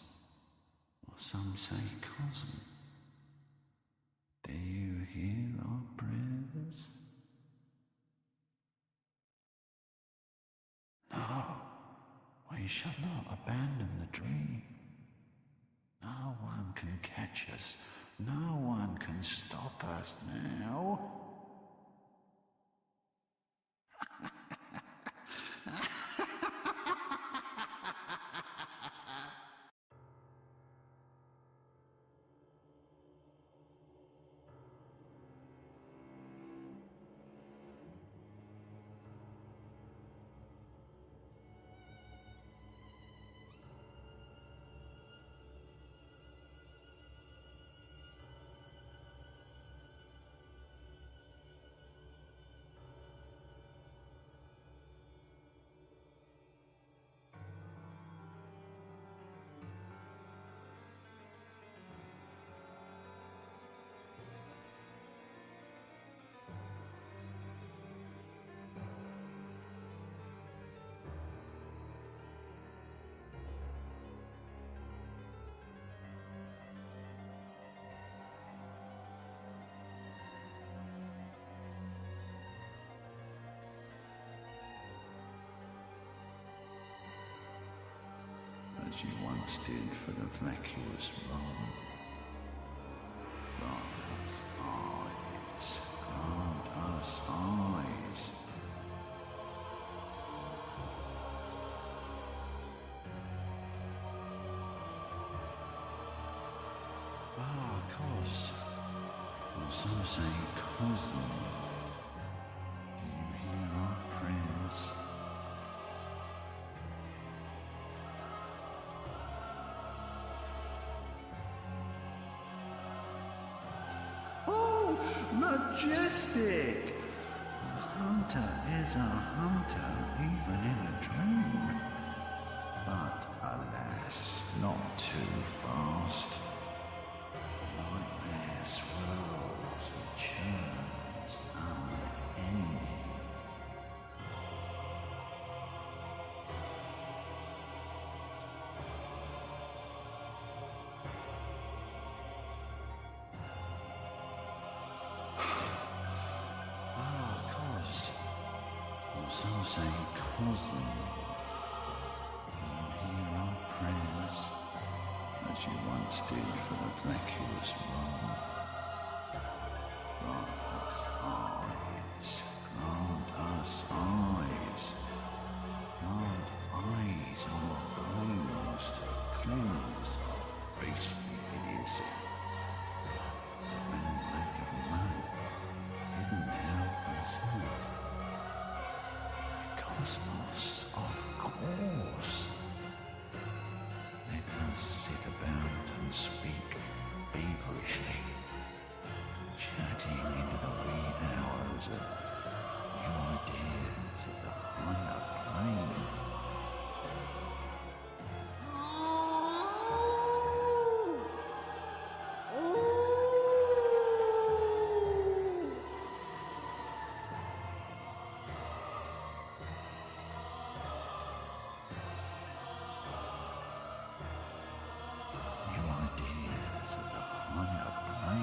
Or some say Cosm. Do you hear our prayers? No, we shall not abandon the dream. No one can catch us. No one can stop us now. As you once did for the vacuous wrong. Grant us eyes, grant us eyes. Cos. Or some say Cosm. Do you hear our prayers? Majestic! A hunter is a hunter even in a dream. But alas, not too fast. The nightmare swirls and churns unending. Some say cousin. Do you hear our prayers, as you once did for the vacuous room? Grant us eyes, grant us eyes, grant eyes on our brains to cleanse our beastly idiocy. When the lake of mud, hidden now from sight. Cosmos, of course. Let us sit about and speak feverishly, chatting into the wee hours of new ideas of the higher plane. New ideas of the higher plane.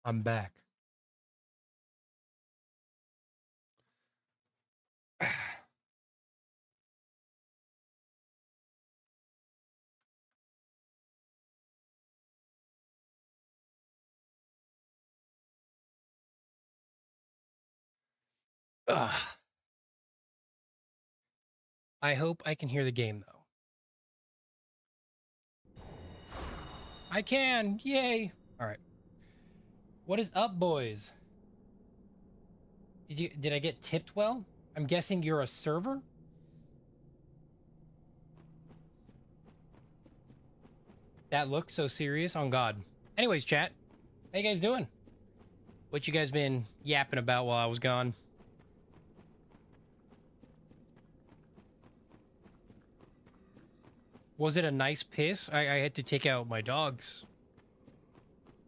I'm back. Ugh. I hope I can hear the game, though. I can! Yay! Alright. What is up, boys? Did I get tipped well? I'm guessing you're a server? That looks so serious, on God. Anyways, chat. How you guys doing? What you guys been yapping about while I was gone? Was it a nice piss? I had to take out my dogs.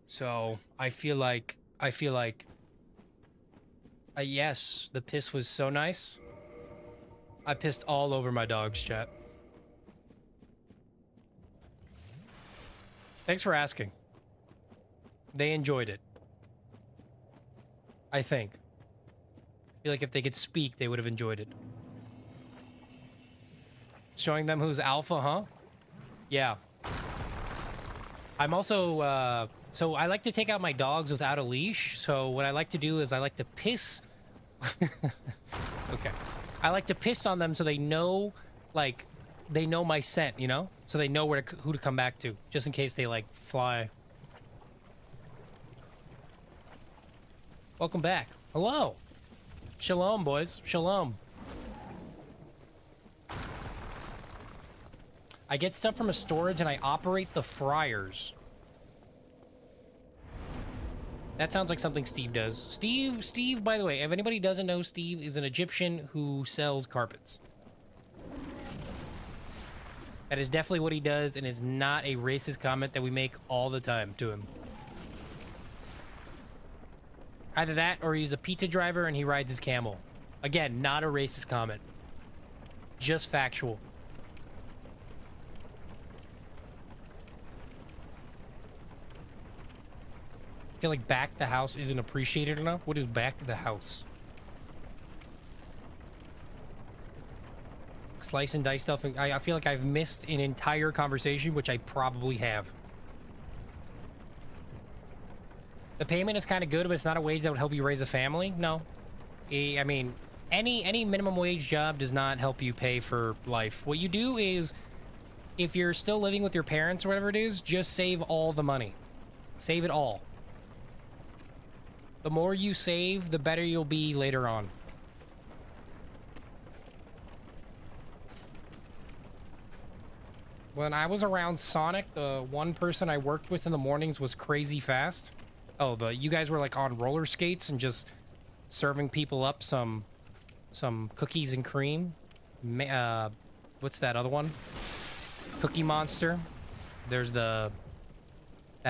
So, I feel like... yes, the piss was so nice. I pissed all over my dogs, chat. Thanks for asking. They enjoyed it. I think. I feel like if they could speak, they would have enjoyed it. Showing them who's alpha, huh? Yeah. I'm also, so I like to take out my dogs without a leash. So what I like to do is I like to piss. Okay. I like to piss on them so they know, like, they know my scent, you know? So they know who to come back to, just in case they, like, fly. Welcome back. Hello. Shalom, boys. Shalom. I get stuff from a storage and I operate the fryers. That sounds like something Steve does. Steve, by the way, if anybody doesn't know, Steve is an Egyptian who sells carpets. That is definitely what he does, and it's not a racist comment that we make all the time to him. Either that, or he's a pizza driver and he rides his camel. Again, not a racist comment. Just factual. I feel like back the house isn't appreciated enough. What is back the house? Slice and dice stuff. I feel like I've missed an entire conversation, which I probably have. The payment is kind of good, but it's not a wage that would help you raise a family. No. I mean, any minimum wage job does not help you pay for life. What you do is, if you're still living with your parents or whatever it is, just save all the money. Save it all. The more you save, the better you'll be later on. When I was around Sonic, the one person I worked with in the mornings was crazy fast. Oh, you guys were like on roller skates and just serving people up some cookies and cream. What's that other one? Cookie Monster. There's that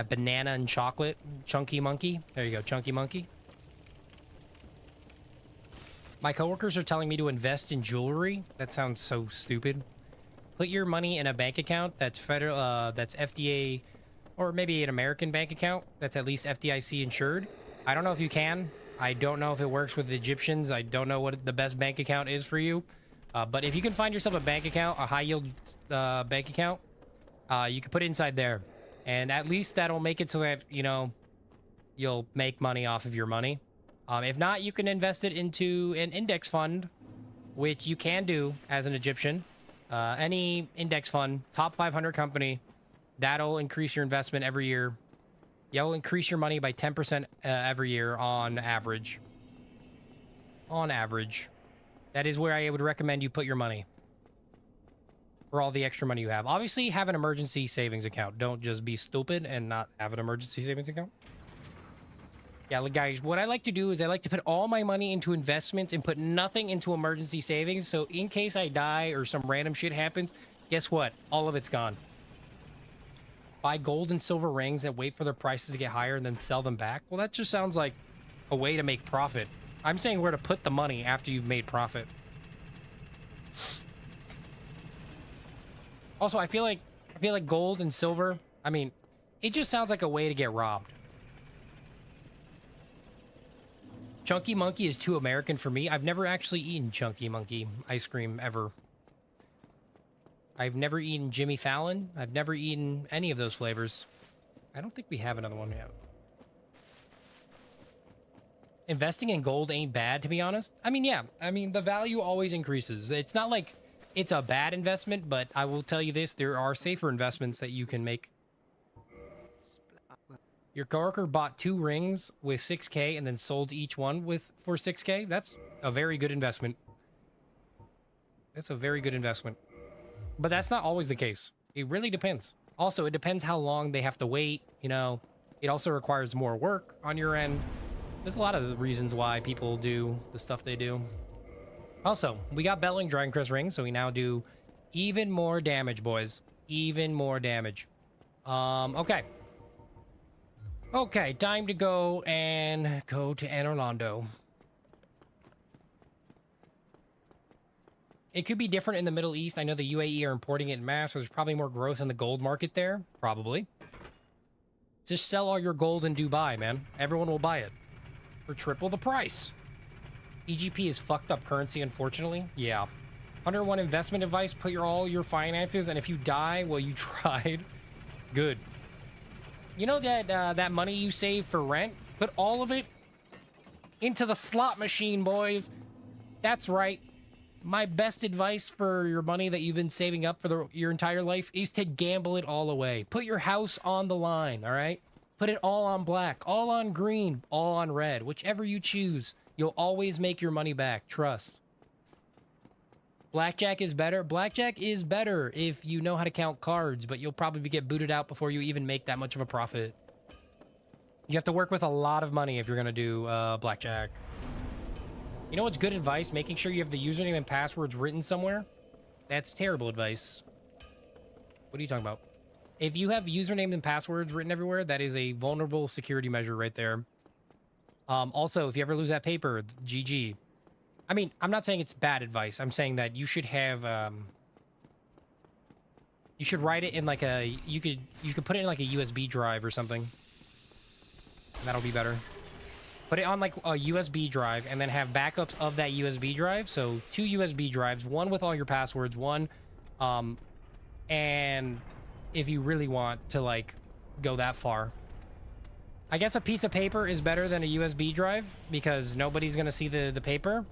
banana and chocolate Chunky Monkey. There you go, Chunky Monkey. My coworkers are telling me to invest in jewelry. That sounds so stupid. Put your money in a bank account that's federal, that's FDA, or maybe an American bank account that's at least FDIC insured. I don't know if you can. I don't know if it works with the Egyptians. I don't know what the best bank account is for you. But if you can find yourself a bank account, a high yield bank account, you can put it inside there. And at least that'll make it so that, you know, you'll make money off of your money. If not, you can invest it into an index fund, which you can do as an Egyptian. Any index fund, top 500 company, that'll increase your investment every year. You'll increase your money by 10% every year on average. On average. That is where I would recommend you put your money. For all the extra money you have. Obviously, have an emergency savings account. Don't just be stupid and not have an emergency savings account. Yeah, look, guys, what I like to do is I like to put all my money into investments and put nothing into emergency savings. So in case I die or some random shit happens, guess what? All of it's gone. Buy gold and silver rings that wait for their prices to get higher and then sell them back. Well, that just sounds like a way to make profit. I'm saying where to put the money after you've made profit. Also, I feel like gold and silver, I mean, it just sounds like a way to get robbed. Chunky Monkey is too American for me. I've never actually eaten Chunky Monkey ice cream ever. I've never eaten Jimmy Fallon. I've never eaten any of those flavors. I don't think we have another one yet. Investing in gold ain't bad, to be honest. I mean, yeah. I mean, the value always increases. It's not like it's a bad investment, but I will tell you this. There are safer investments that you can make. Your coworker bought 2 rings with 6K and then sold each one for 6K. That's a very good investment. That's a very good investment. But that's not always the case. It really depends. Also, it depends how long they have to wait. You know, it also requires more work on your end. There's a lot of reasons why people do the stuff they do. Also, we got Belling Dragon Crest rings, so we now do even more damage, boys. Even more damage. Okay. Okay, time to go to Anne Orlando. It could be different in the Middle East. I know the UAE are importing it in mass, so there's probably more growth in the gold market there. Probably. Just sell all your gold in Dubai, man. Everyone will buy it. For triple the price. EGP is fucked up currency, unfortunately. Yeah. 101 investment advice. Put all your finances, and if you die, well, you tried. Good. You know that that money you save for rent? Put all of it into the slot machine, boys. That's right. My best advice for your money that you've been saving up for your entire life is to gamble it all away. Put your house on the line, all right? Put it all on black, all on green, all on red. Whichever you choose, you'll always make your money back. Trust. Blackjack is better. Blackjack is better if you know how to count cards, but you'll probably get booted out before you even make that much of a profit. You have to work with a lot of money if you're going to do blackjack. You know what's good advice? Making sure you have the username and passwords written somewhere. That's terrible advice. What are you talking about? If you have username and passwords written everywhere, that is a vulnerable security measure right there. Also, if you ever lose that paper, GG. I mean, I'm not saying it's bad advice. I'm saying that you should have, you should write it in like a, you could put it in like a USB drive or something. That'll be better. Put it on like a USB drive and then have backups of that USB drive. So 2 USB drives, one with all your passwords, one, and if you really want to like go that far. I guess a piece of paper is better than a USB drive because nobody's going to see the paper.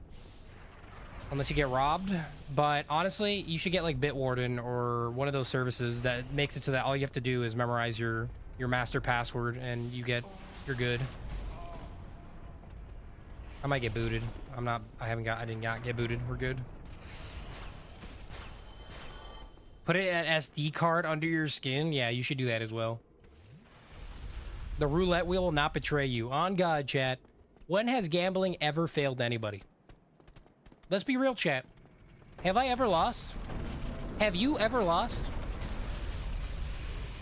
Unless you get robbed. But honestly, you should get like Bitwarden or one of those services that makes it so that all you have to do is memorize your master password and you're good. I might get booted. I didn't get booted. We're good. Put it an SD card under your skin. Yeah, you should do that as well. The roulette wheel will not betray you. On God, chat. When has gambling ever failed anybody? Let's be real, chat. Have I ever lost? Have you ever lost?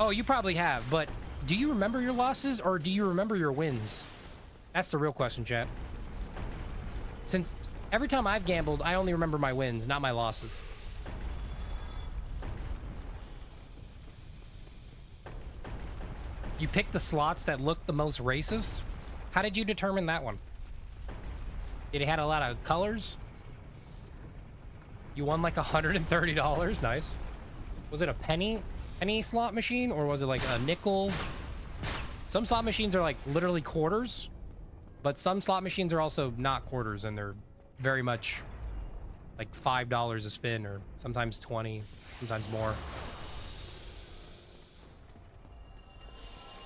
Oh, you probably have, but do you remember your losses or do you remember your wins? That's the real question, chat. Since every time I've gambled, I only remember my wins, not my losses. You picked the slots that looked the most racist? How did you determine that one? Did it have a lot of colors? You won like $130. Nice. Was it a penny slot machine or was it like a nickel? Some slot machines are like literally quarters, but some slot machines are also not quarters and they're very much like $5 a spin or sometimes 20, sometimes more.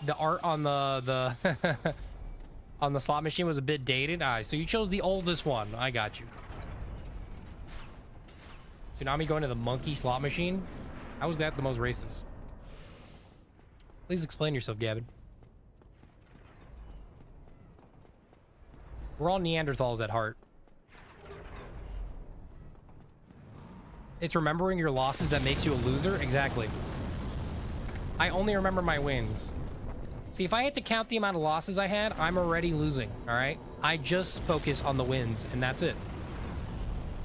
The art on the on the slot machine was a bit dated. All right, so you chose the oldest one. I got you. Tsunami going to the monkey slot machine? How was that the most racist? Please explain yourself, Gavin. We're all Neanderthals at heart. It's remembering your losses that makes you a loser? Exactly. I only remember my wins. See, if I had to count the amount of losses I had, I'm already losing, all right? I just focus on the wins, and that's it.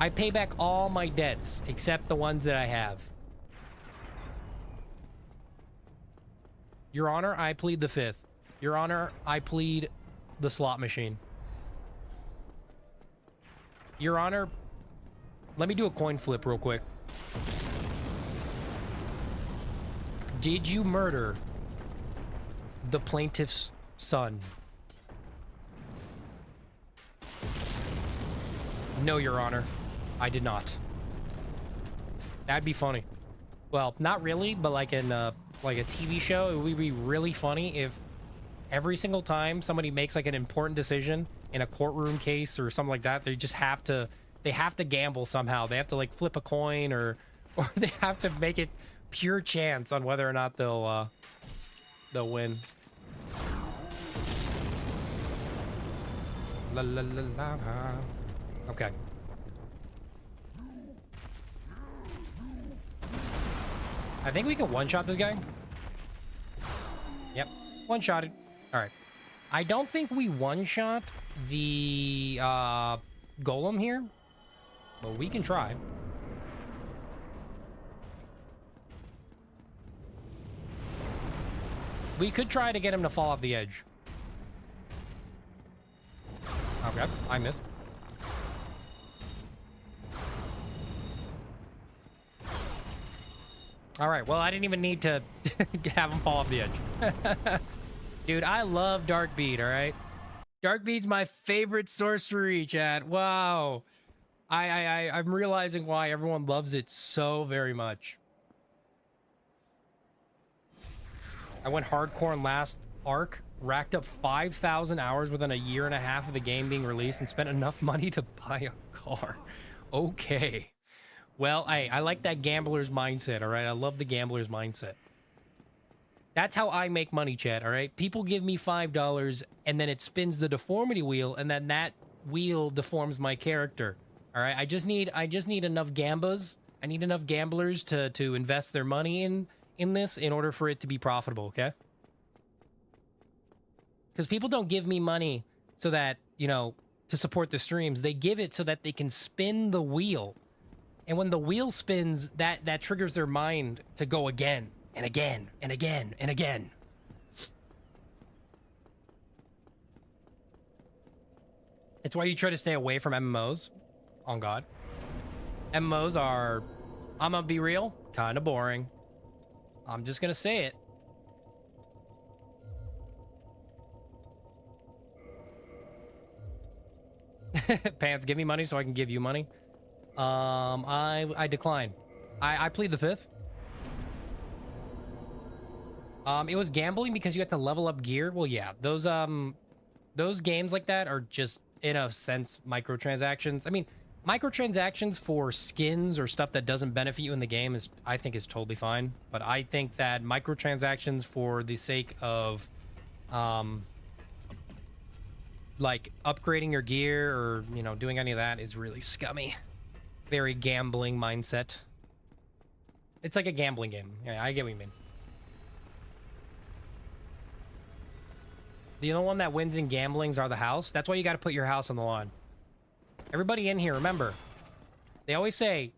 I pay back all my debts, except the ones that I have. Your Honor, I plead the 5th. Your Honor, I plead the slot machine. Your Honor, let me do a coin flip real quick. Did you murder the plaintiff's son? No, Your Honor. I did not. That'd be funny. Well, not really, but like in like a TV show, it would be really funny if every single time somebody makes like an important decision in a courtroom case or something like that, they have to gamble somehow. They have to like flip a coin or they have to make it pure chance on whether or not they'll win. La la la la. Okay. I think we can one-shot this guy. Yep, one-shotted. All right. I don't think we one-shot the golem here, but we can try. We could try to get him to fall off the edge. Okay, I missed. All right, well, I didn't even need to have him fall off the edge. Dude, I love Dark Bead, all right? Dark Bead's my favorite sorcery, chat. Wow. I'm realizing why everyone loves it so very much. I went hardcore in last arc, racked up 5,000 hours within a year and a half of the game being released, and spent enough money to buy a car. Okay. Well, I like that gambler's mindset, all right? I love the gambler's mindset. That's how I make money, chat, all right? People give me $5, and then it spins the deformity wheel, and then that wheel deforms my character, all right? I just need enough gambas. I need enough gamblers to invest their money in this in order for it to be profitable, okay? Because people don't give me money so that, you know, to support the streams. They give it so that they can spin the wheel. And when the wheel spins, that triggers their mind to go again and again and again and again. It's why you try to stay away from MMOs. On God. MMOs are, I'm gonna be real, kind of boring. I'm just gonna say it. Pants, give me money so I can give you money. I decline. I plead the fifth. It was gambling because you had to level up gear. Well, yeah, those games like that are just, in a sense, microtransactions. I mean, microtransactions for skins or stuff that doesn't benefit you in the game is, I think, is totally fine. But I think that microtransactions for the sake of, like upgrading your gear or, you know, doing any of that is really scummy. Very gambling mindset. It's like a gambling game. Yeah, I get what you mean. The only one that wins in gamblings are the house. That's why you got to put your house on the line. Everybody in here, remember, they always say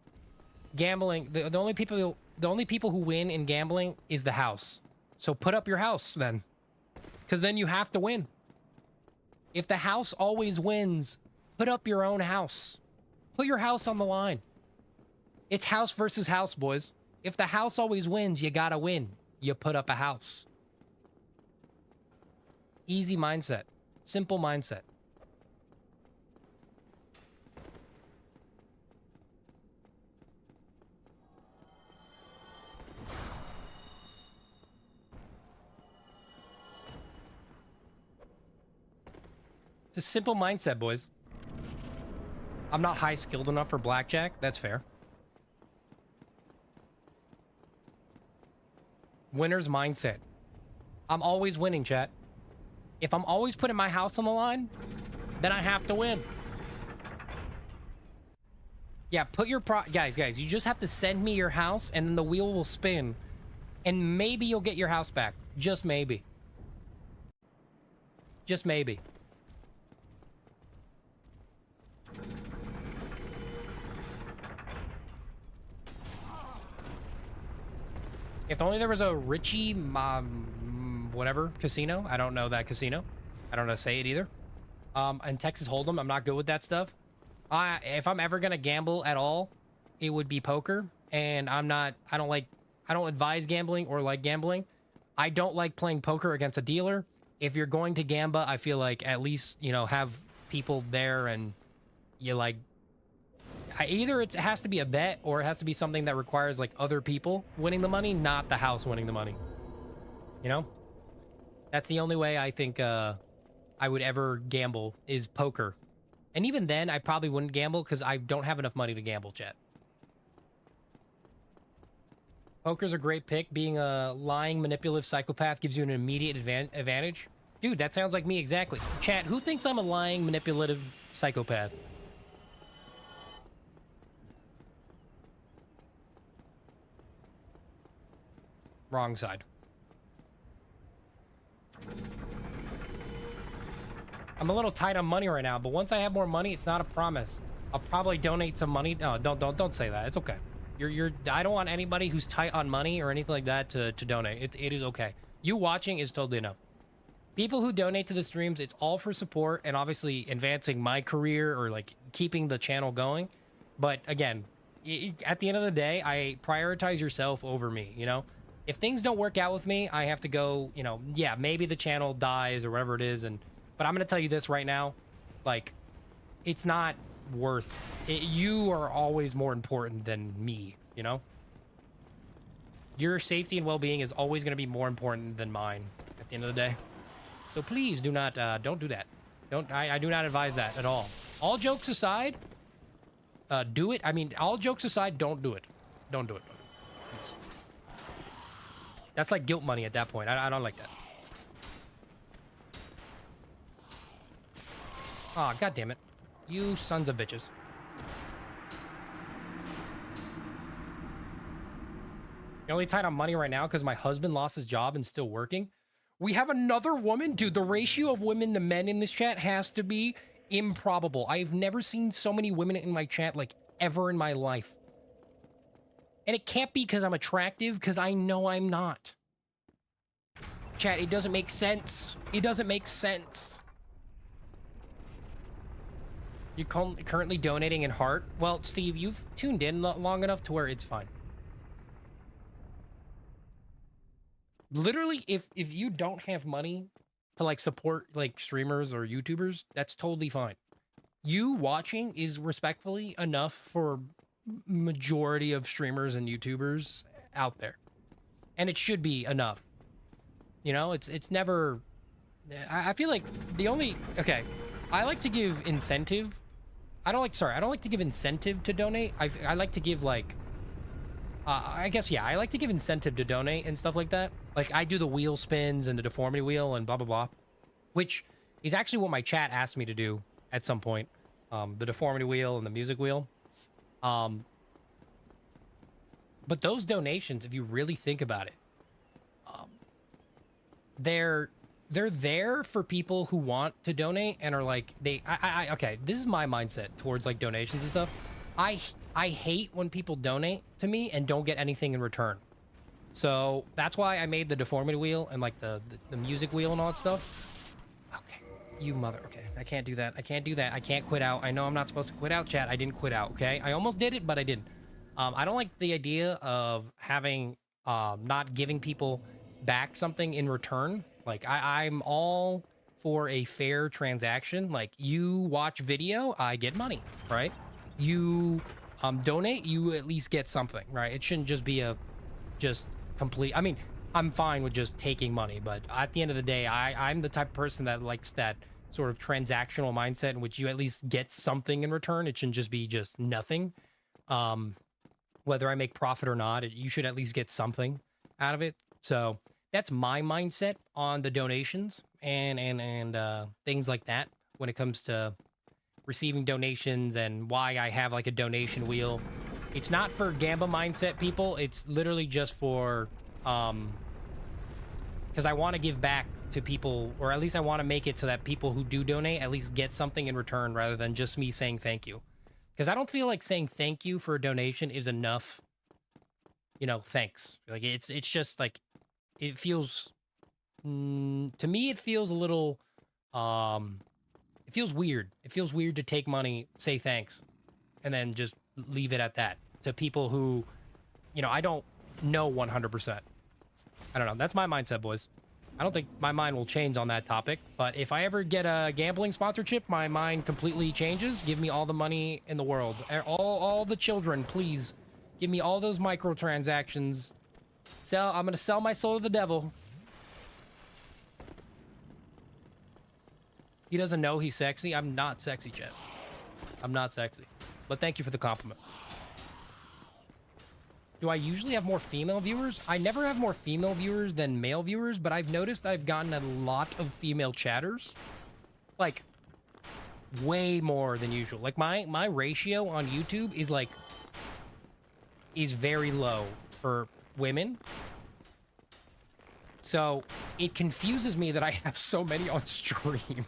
gambling, the only people who win in gambling is the house. So put up your house then, because then you have to win. If the house always wins, put up your own house. Put your house on the line. It's house versus house, boys. If the house always wins, you gotta win. You put up a house. Easy mindset. Simple mindset. It's a simple mindset, boys. I'm not high skilled enough for blackjack. That's fair. Winner's mindset. I'm always winning, chat. If I'm always putting my house on the line, then I have to win. Yeah, put your guys, you just have to send me your house and then the wheel will spin. And maybe you'll get your house back. Just maybe. Just maybe. If only there was a Richie, whatever, casino. I don't know that casino. I don't know how to say it either. And Texas Hold'em, I'm not good with that stuff. If I'm ever gonna gamble at all, it would be poker. And I don't advise gambling or like gambling. I don't like playing poker against a dealer. If you're going to gamba, I feel like at least, you know, have people there and you like, either it has to be a bet or it has to be something that requires like other people winning the money, not the house winning the money. You know? That's the only way I think I would ever gamble is poker. And even then, I probably wouldn't gamble because I don't have enough money to gamble, chat. Poker's a great pick. Being a lying, manipulative psychopath gives you an immediate advantage. Dude, that sounds like me exactly. Chat, who thinks I'm a lying, manipulative psychopath? Wrong side. I'm a little tight on money right now, but once I have more money, it's not a promise. I'll probably donate some money. No, don't say that. It's okay. I don't want anybody who's tight on money or anything like that to donate. It is okay. You watching is totally enough. People who donate to the streams, it's all for support and obviously advancing my career or like keeping the channel going. But again, at the end of the day, I prioritize yourself over me, you know? If things don't work out with me, I have to go, you know, yeah, maybe the channel dies or whatever it is. But I'm going to tell you this right now, like, it's not worth it. You are always more important than me, you know? Your safety and well-being is always going to be more important than mine at the end of the day. So please do not, don't do that. I do not advise that at all. All jokes aside, do it. I mean, all jokes aside, don't do it. Don't do it. Please. That's like guilt money at that point. I don't like that. Aw, God damn it. You sons of bitches. You're only tied on money right now because my husband lost his job and still working. We have another woman? Dude, the ratio of women to men in this chat has to be improbable. I've never seen so many women in my chat, like, ever in my life. And it can't be because I'm attractive, because I know I'm not. Chat, it doesn't make sense. It doesn't make sense. You're currently donating in heart? Well, Steve, you've tuned in long enough to where it's fine. Literally, if you don't have money to like support like streamers or YouTubers, that's totally fine. You watching is respectfully enough for majority of streamers and YouTubers out there. And it should be enough. You know, it's never... I feel like the only... Okay, I like to give incentive. I don't like to give incentive to donate. I like to give like... I guess, yeah, I like to give incentive to donate and stuff like that. Like, I do the wheel spins and the deformity wheel and blah, blah, blah. Which is actually what my chat asked me to do at some point. The deformity wheel and the music wheel. But those donations, if you really think about it, they're there for people who want to donate and are like, okay, this is my mindset towards like donations and stuff. I hate when people donate to me and don't get anything in return. So that's why I made the deformity wheel and like the music wheel and all that stuff. Okay, you mother. Okay, I can't do that. I can't do that. I can't quit out. I know I'm not supposed to quit out, chat. I didn't quit out. Okay, I almost did it, but I didn't. I don't like the idea of having not giving people back something in return. Like I'm all for a fair transaction. Like you watch video, I get money, right? You donate, you at least get something, right? It shouldn't just be a complete... I mean, I'm fine with just taking money, but at the end of the day, I'm the type of person that likes that sort of transactional mindset in which you at least get something in return. It shouldn't just be just nothing. Whether I make profit or not, you should at least get something out of it. So that's my mindset on the donations and things like that when it comes to receiving donations and why I have like a donation wheel. It's not for Gamba mindset people. It's literally just for because I want to give back to people, or at least I want to make it so that people who do donate at least get something in return rather than just me saying thank you. Because I don't feel like saying thank you for a donation is enough, you know, thanks. Like it's just like, it feels, to me, it feels a little, it It feels weird. It feels weird to take money, say thanks, and then just leave it at that to people who, you know, I don't know 100%. I don't know. That's my mindset, boys. I don't think my mind will change on that topic, but if I ever get a gambling sponsorship, my mind completely changes. Give me all the money in the world. All the children, please. Give me all those microtransactions. I'm going to sell my soul to the devil. He doesn't know he's sexy. I'm not sexy, Chet. I'm not sexy. But thank you for the compliment. Do I usually have more female viewers? I never have more female viewers than male viewers, but I've noticed I've gotten a lot of female chatters. Like, way more than usual. Like, my ratio on YouTube is very low for women. So, it confuses me that I have so many on stream.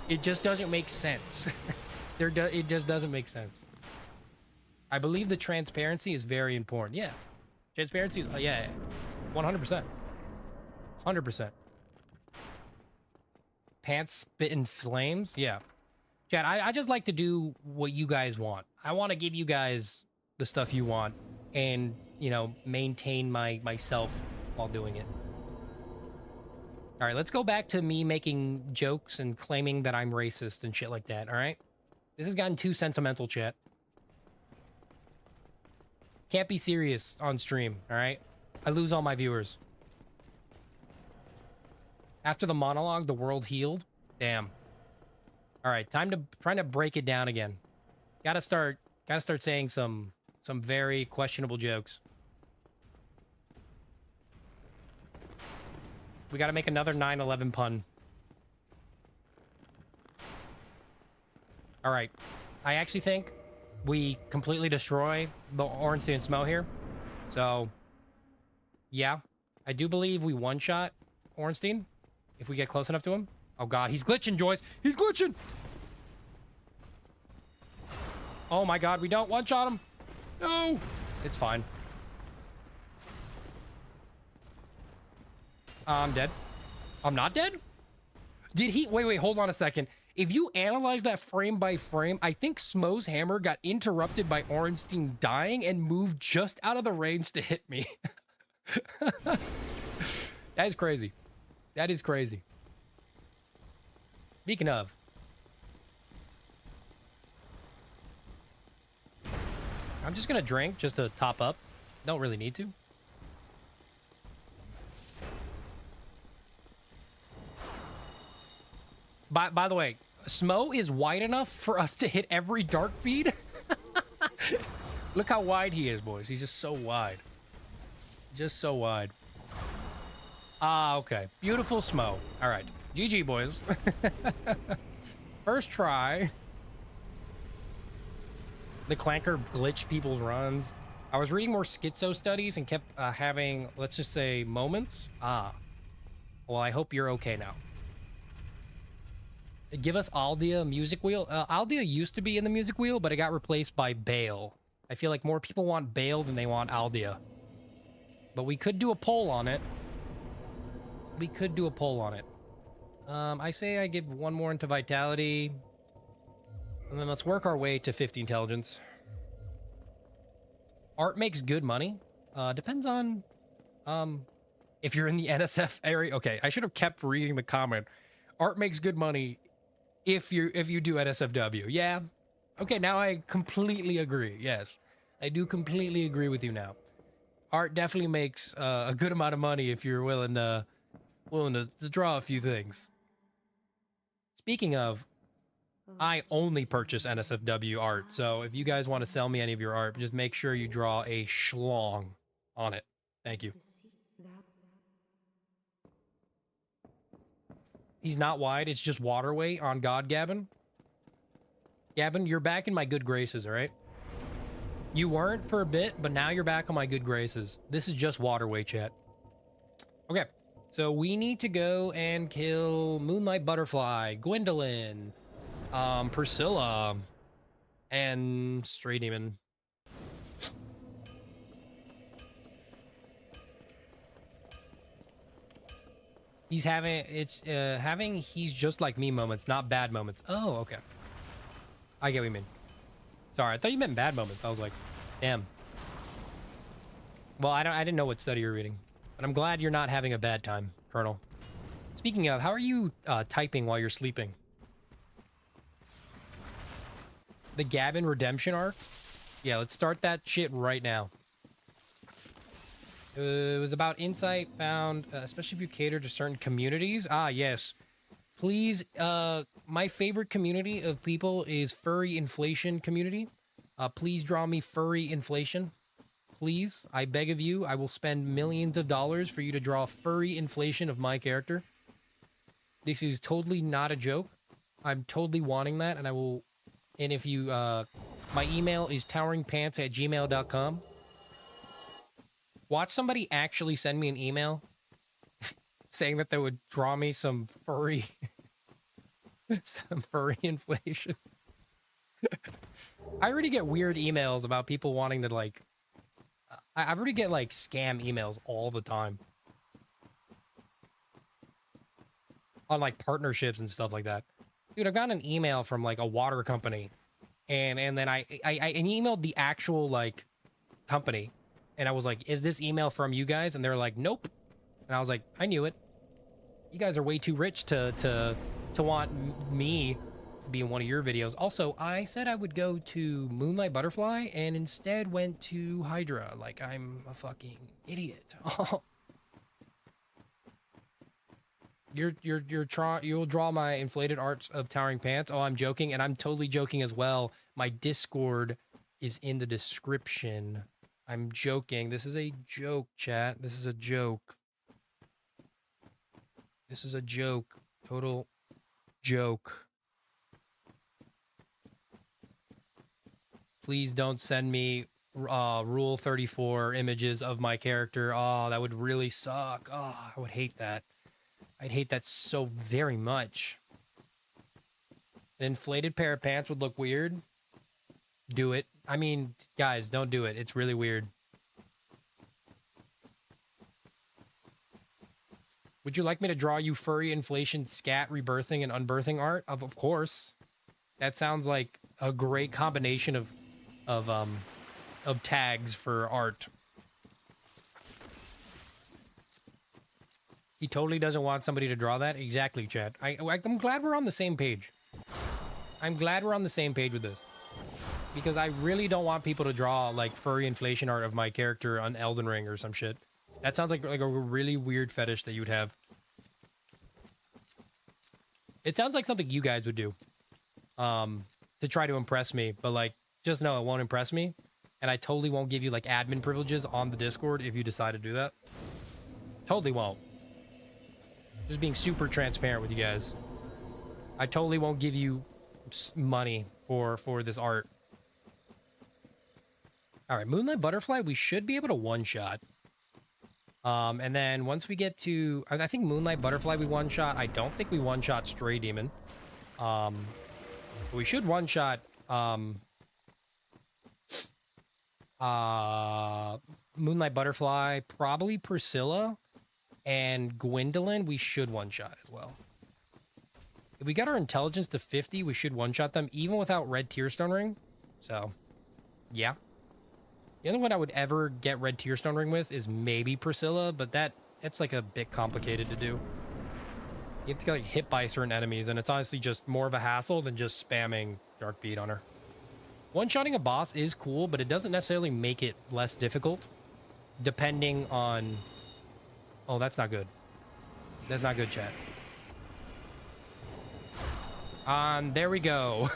It just doesn't make sense. It just doesn't make sense. I believe the transparency is very important. Yeah. Transparency is, yeah. 100%. 100%. Pants spitting flames? Yeah. Chad, I just like to do what you guys want. I want to give you guys the stuff you want and, you know, maintain myself while doing it. All right, let's go back to me making jokes and claiming that I'm racist and shit like that, all right? This has gotten too sentimental, chat. Can't be serious on stream, all right? I lose all my viewers. After the monologue, the world healed. Damn. All right, trying to break it down again. Gotta start saying some very questionable jokes. We gotta make another 9/11 pun. All right, I actually think we completely destroy the Ornstein Smo here. So, yeah, I do believe we one-shot Ornstein if we get close enough to him. Oh god, he's glitching, Joyce. He's glitching. Oh my god, we don't one-shot him. No, it's fine. I'm dead. I'm not dead? Did he... Wait, hold on a second. If you analyze that frame by frame, I think Smo's hammer got interrupted by Ornstein dying and moved just out of the range to hit me. That is crazy. That is crazy. Speaking of... I'm just gonna drink just to top up. Don't really need to. By the way, Smo is wide enough for us to hit every dark bead. Look how wide he is, boys. He's just so wide. Just so wide. Ah, okay. Beautiful Smo. All right. GG, boys. First try. The clanker glitched people's runs. I was reading more schizo studies and kept having, let's just say, moments. Ah. Well, I hope you're okay now. Give us Aldea music wheel. Aldea used to be in the music wheel, but it got replaced by Bale. I feel like more people want Bale than they want Aldea. But we could do a poll on it. We could do a poll on it. I say I give one more into Vitality. And then let's work our way to 50 Intelligence. Art makes good money. Depends on if you're in the NSF area. Okay, I should have kept reading the comment. Art makes good money if you do NSFW. Yeah. Okay, now I completely agree. Yes. I do completely agree with you now. Art definitely makes a good amount of money if you're willing to draw a few things. Speaking of, I only purchase NSFW art, so if you guys want to sell me any of your art, just make sure you draw a schlong on it. Thank you. He's not wide, it's just waterway on God, Gavin. Gavin, you're back in my good graces, all right? You weren't for a bit, but now you're back on my good graces. This is just waterway, chat. Okay, so we need to go and kill Moonlight Butterfly, Gwendolyn, Priscilla, and Stray Demon. He's having, it's having he's just like me moments, not bad moments. Oh, okay. I get what you mean. Sorry, I thought you meant bad moments. I was like, damn. Well, I didn't know what study you're reading, but I'm glad you're not having a bad time, Colonel. Speaking of, how are you typing while you're sleeping? The Gavin Redemption arc? Yeah, let's start that shit right now. It was about insight found, especially if you cater to certain communities. Ah, yes. Please, my favorite community of people is furry inflation community. Please draw me furry inflation. Please, I beg of you. I will spend millions of dollars for you to draw furry inflation of my character. This is totally not a joke. I'm totally wanting that, and I will... And if you, my email is toweringpants@gmail.com. Watch somebody actually send me an email saying that they would draw me some furry... some furry inflation. I already get weird emails about people wanting to, like... I already get, like, scam emails all the time. On, like, partnerships and stuff like that. Dude, I've gotten an email from, like, a water company. And then I emailed the actual, like, company. And I was like, is this email from you guys? And they're like, nope. And I was like, I knew it. You guys are way too rich to want me to be in one of your videos. Also, I said I would go to Moonlight Butterfly and instead went to Hydra. Like, I'm a fucking idiot. You'll draw my inflated art of Towering Pants. Oh, I'm joking, and I'm totally joking as well. My Discord is in the description. I'm joking. This is a joke, chat. This is a joke. This is a joke. Total joke. Please don't send me Rule 34 images of my character. Oh, that would really suck. Oh, I would hate that. I'd hate that so very much. An inflated pair of pants would look weird. Do it. I mean, guys, don't do it. It's really weird. Would you like me to draw you furry inflation, scat, rebirthing, and unbirthing art? Of course. That sounds like a great combination of tags for art. He totally doesn't want somebody to draw that. Exactly, Chad. I'm glad we're on the same page. I'm glad we're on the same page with this. Because I really don't want people to draw, like, furry inflation art of my character on Elden Ring or some shit. That sounds like a really weird fetish that you would have. It sounds like something you guys would do. To try to impress me. But, like, just know it won't impress me. And I totally won't give you, like, admin privileges on the Discord if you decide to do that. Totally won't. Just being super transparent with you guys. I totally won't give you money for this art. All right, Moonlight Butterfly, we should be able to one-shot. And then once we get to... I think Moonlight Butterfly we one-shot. I don't think we one-shot Stray Demon. We should one-shot... Moonlight Butterfly, probably Priscilla... And Gwendolyn, we should one-shot as well. If we got our intelligence to 50, we should one-shot them, even without Red Tearstone Ring. So, yeah. The only one I would ever get Red Tearstone Ring with is maybe Priscilla, but that's like a bit complicated to do. You have to get like hit by certain enemies, and it's honestly just more of a hassle than just spamming Dark Bead on her. One-shotting a boss is cool, but it doesn't necessarily make it less difficult, depending on... Oh, that's not good. That's not good, chat. There we go.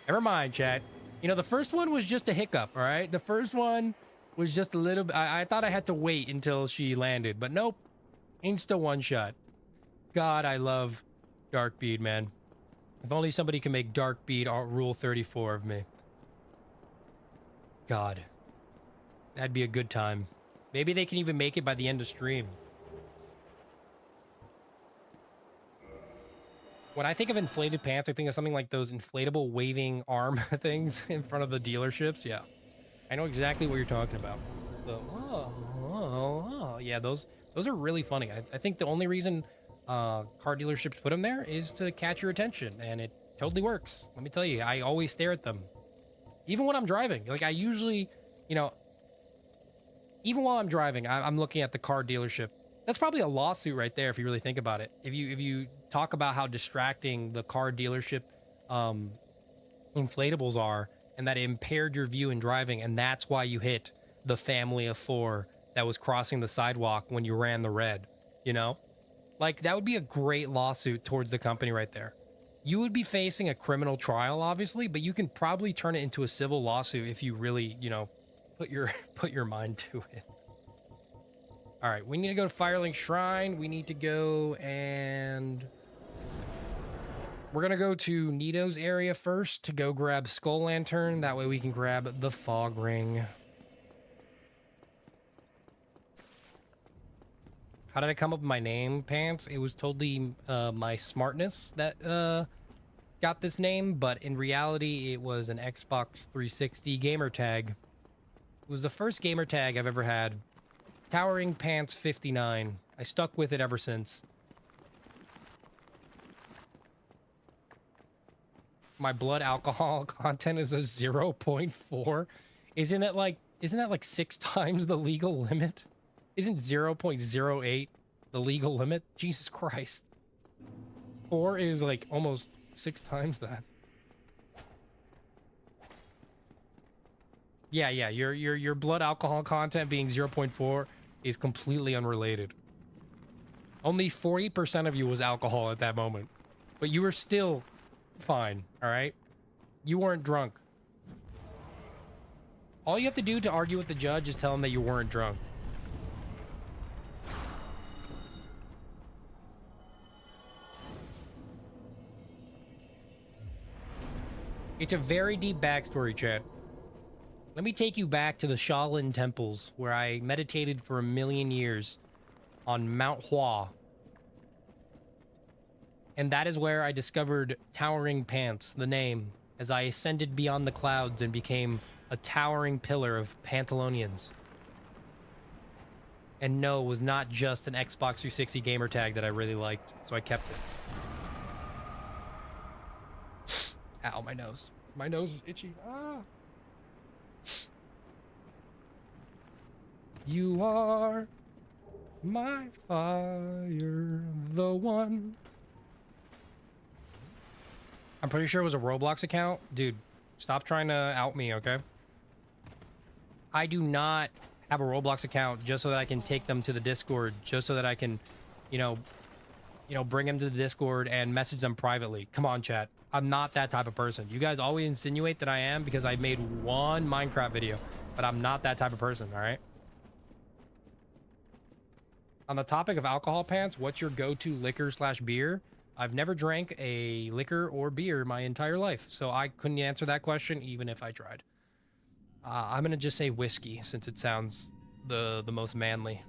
Never mind, chat. You know, the first one was just a hiccup, all right? The first one was just a little... I thought I had to wait until she landed, but nope. Insta one-shot. God, I love Dark Bead, man. If only somebody can make Dark Bead Rule 34 of me. God. That'd be a good time. Maybe they can even make it by the end of stream. When I think of inflated pants, I think of something like those inflatable waving arm things in front of the dealerships. Yeah. I know exactly what you're talking about. Yeah, those Those are really funny. I think the only reason car dealerships put them there is to catch your attention, and it totally works. Let me tell you, I always stare at them. Even when I'm driving. Like, I usually, you know, even while I'm driving, I'm looking at the car dealership. That's probably a lawsuit right there if you really think about it. If you talk about how distracting the car dealership inflatables are, and that it impaired your view in driving, and that's why you hit the family of four that was crossing the sidewalk when you ran the red, you know? Like, that would be a great lawsuit towards the company right there. You would be facing a criminal trial, obviously, but you can probably turn it into a civil lawsuit if you really, you know, put your mind to it. All right, we need to go to Firelink Shrine. We need to go and we're going to go to Nito's area first to go grab Skull Lantern. That way we can grab the Fog Ring. How did I come up with my name, Pants? It was totally my smartness that got this name, but in reality, it was an Xbox 360 gamer tag. It was the first gamer tag I've ever had. Toweringpants 59. I stuck with it ever since. My blood alcohol content is a 0.4. Isn't that like 6 times the legal limit? Isn't 0.08 the legal limit? Jesus Christ. 4 is like almost 6 times that. Yeah, your blood alcohol content being 0.4 is completely unrelated. Only 40% of you was alcohol at that moment. But you were still fine, all right? You weren't drunk. All you have to do to argue with the judge is tell him that you weren't drunk. It's a very deep backstory, chat. Let me take you back to the Shaolin temples, where I meditated for 1,000,000 years on Mount Hua. And that is where I discovered Toweringpants, the name, as I ascended beyond the clouds and became a towering pillar of Pantalonians. And no, it was not just an Xbox 360 gamer tag that I really liked, so I kept it. Ow, my nose. My nose is itchy. Ah. You are my fire, the one. I'm pretty sure it was a Roblox account. Dude, stop trying to out me, okay? I do not have a Roblox account just so that I can take them to the Discord, just so that I can, you know, bring them to the Discord and message them privately. Come on, chat. I'm not that type of person. You guys always insinuate that I am because I made one Minecraft video, but I'm not that type of person, all right? On the topic of alcohol, Pants, what's your go-to liquor/beer? I've never drank a liquor or beer my entire life, so I couldn't answer that question even if I tried. I'm gonna just say whiskey since it sounds the most manly.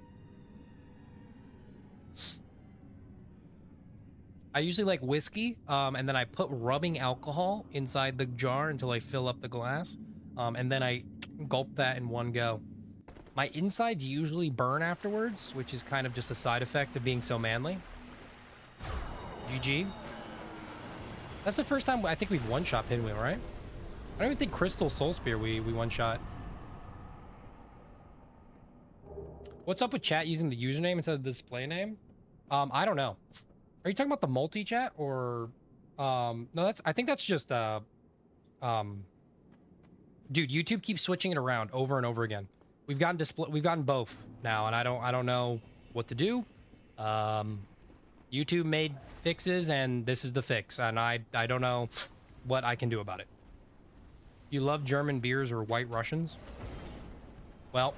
I usually like whiskey, and then I put rubbing alcohol inside the jar until I fill up the glass, and then I gulp that in one go. My insides usually burn afterwards, which is kind of just a side effect of being so manly. GG. That's the first time I think we've one-shot Pinwheel, right? I don't even think Crystal Soul Spear we one-shot. What's up with chat using the username instead of the display name? I don't know. Are you talking about the multi-chat or... no, I think that's just... dude, YouTube keeps switching it around over and over again. We've gotten both now, and I don't know what to do. YouTube made fixes, and this is the fix, and I don't know what I can do about it. You love German beers or White Russians? Well,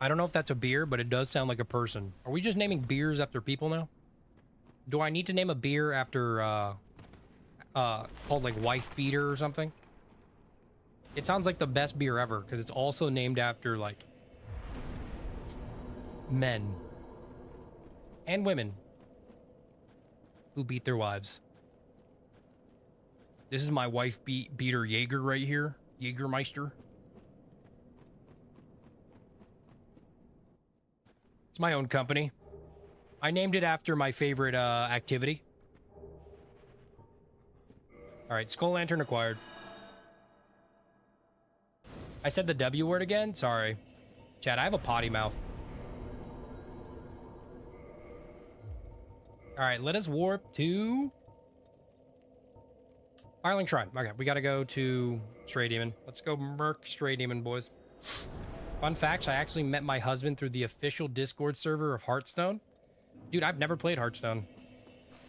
I don't know if that's a beer, but it does sound like a person. Are we just naming beers after people now? Do I need to name a beer after called like Wife Beater or something? It sounds like the best beer ever because it's also named after like men and women who beat their wives. This is my wife beater Jaeger right here. Jägermeister. It's my own company. I named it after my favorite activity. All right, Skull Lantern acquired. I said the W word again? Sorry. Chad, I have a potty mouth. All right, let us warp to Firelink Shrine. Okay, we got to go to Stray Demon. Let's go murk Stray Demon, boys. Fun fact, I actually met my husband through the official Discord server of Hearthstone. Dude, I've never played Hearthstone.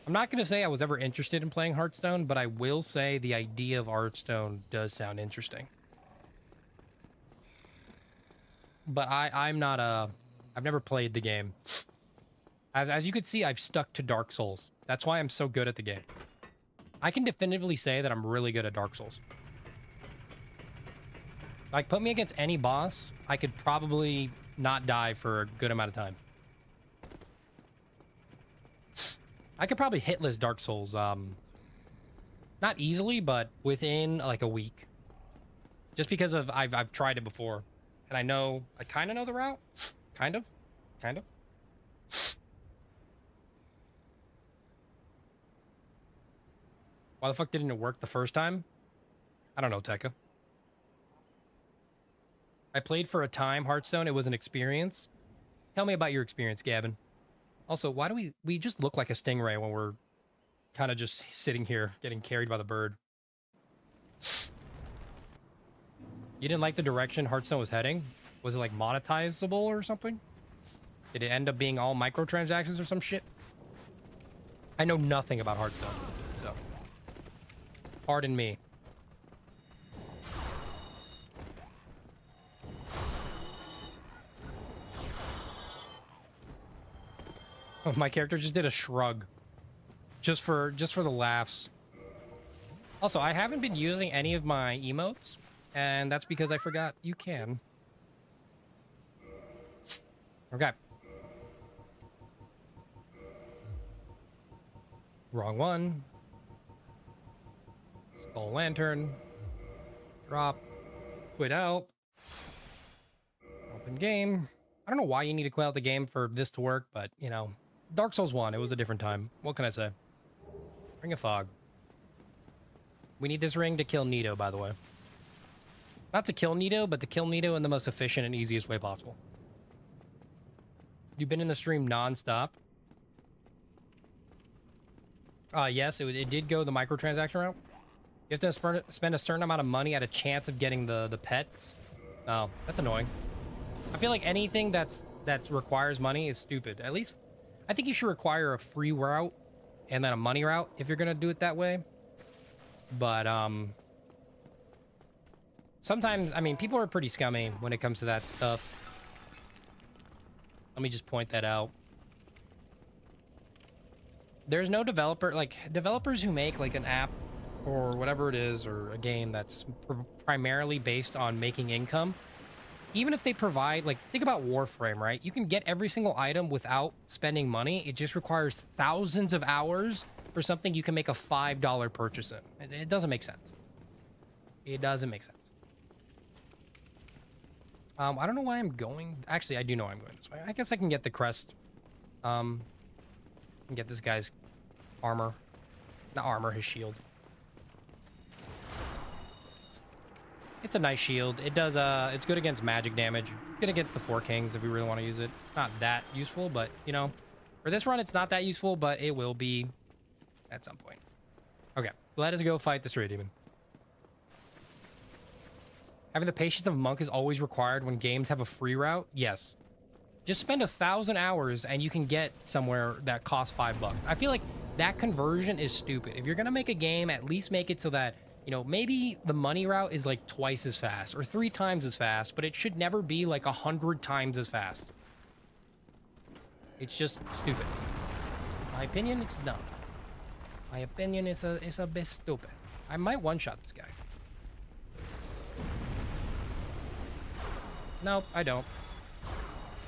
I'm not going to say I was ever interested in playing Hearthstone, but I will say the idea of Hearthstone does sound interesting. But I'm not I've never played the game. As you can see, I've stuck to Dark Souls. That's why I'm so good at the game. I can definitively say that I'm really good at Dark Souls. Like, put me against any boss, I could probably not die for a good amount of time. I could probably hitless Dark Souls, not easily, but within like a week. Just because of I've tried it before, and I kind of know the route, kind of. Why the fuck didn't it work the first time? I don't know, Tekka. I played for a time Hearthstone. It was an experience. Tell me about your experience, Gavin. Also, why do we just look like a stingray when we're kind of just sitting here getting carried by the bird? You didn't like the direction Hearthstone was heading? Was it like monetizable or something? Did it end up being all microtransactions or some shit? I know nothing about Hearthstone, so pardon me. Oh, my character just did a shrug. Just for the laughs. Also, I haven't been using any of my emotes, and that's because I forgot you can. Okay. Wrong one. Skull Lantern. Drop. Quit out. Open game. I don't know why you need to quit out the game for this to work, but, you know, Dark Souls 1, it was a different time. What can I say? Ring of Fog. We need this ring to kill Nito, by the way. Not to kill Nito, but to kill Nito in the most efficient and easiest way possible. You've been in the stream non-stop? Yes, it did go the microtransaction route. You have to spend a certain amount of money at a chance of getting the pets. Oh, that's annoying. I feel like anything that requires money is stupid. At least, I think you should require a free route and then a money route if you're gonna do it that way. But sometimes, I mean, people are pretty scummy when it comes to that stuff. Let me just point that out. There's no developer, like, developers who make like an app or whatever it is, or a game that's primarily based on making income. Even if they provide, like, think about Warframe, right? You can get every single item without spending money. It just requires thousands of hours for something you can make a $5 purchase in. It doesn't make sense. It doesn't make sense. I don't know why I'm going. Actually, I do know I'm going this way. I guess I can get the crest. And get this guy's armor. Not armor, his shield. It's a nice shield. It does, it's good against magic damage. Good against the Four Kings if we really want to use it. It's not that useful, but, you know, for this run, it's not that useful, but it will be at some point. Okay, let us go fight the Stray Demon. Having the patience of a monk is always required when games have a free route. Yes. Just spend 1,000 hours and you can get somewhere that costs $5. I feel like that conversion is stupid. If you're going to make a game, at least make it so that, you know, maybe the money route is like twice as fast or 3 times as fast, but it should never be like 100 times as fast. It's just stupid. My opinion, it's dumb. My opinion is a bit stupid. I might one-shot this guy. Nope, I don't.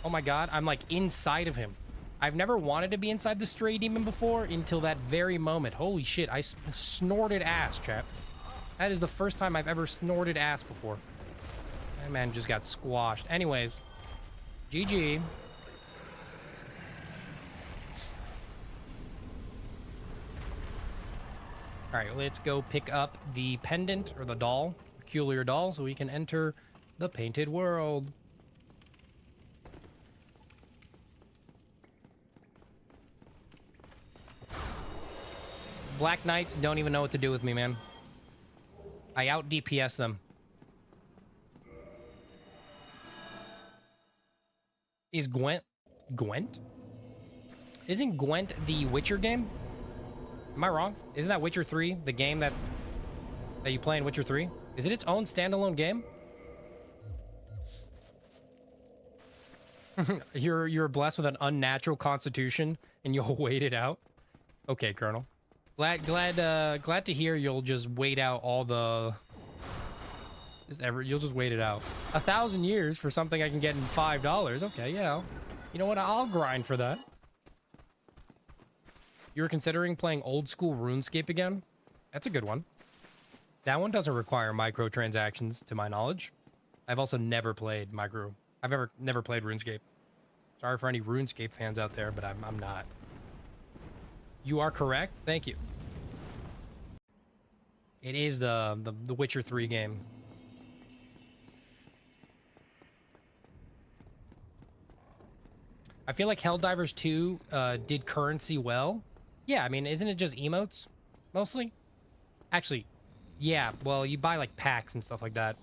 Oh my god, I'm like inside of him. I've never wanted to be inside the Stray Demon before until that very moment. Holy shit, I snorted ass, chat. That is the first time I've ever snorted ass before. That man just got squashed. Anyways, GG. All right, let's go pick up the pendant or the doll, peculiar doll, so we can enter the painted world. Black Knights don't even know what to do with me, man. I out DPS them. Is Gwent? Isn't Gwent the Witcher game? Am I wrong? Isn't that Witcher 3, the game that you play in Witcher 3? Is it its own standalone game? You're blessed with an unnatural constitution and you'll wait it out. Okay, Colonel. Glad to hear you'll just wait out all the you'll just wait it out. 1,000 years for something I can get in $5. Okay, yeah. You know what? I'll grind for that. You were considering playing old school RuneScape again? That's a good one. That one doesn't require microtransactions, to my knowledge. I've also never played I've never played RuneScape. Sorry for any RuneScape fans out there, but I'm not. You are correct. Thank you. It is the Witcher 3 game. I feel like Helldivers 2 did currency well. Yeah, I mean, isn't it just emotes mostly? Actually, yeah, well, you buy like packs and stuff like that.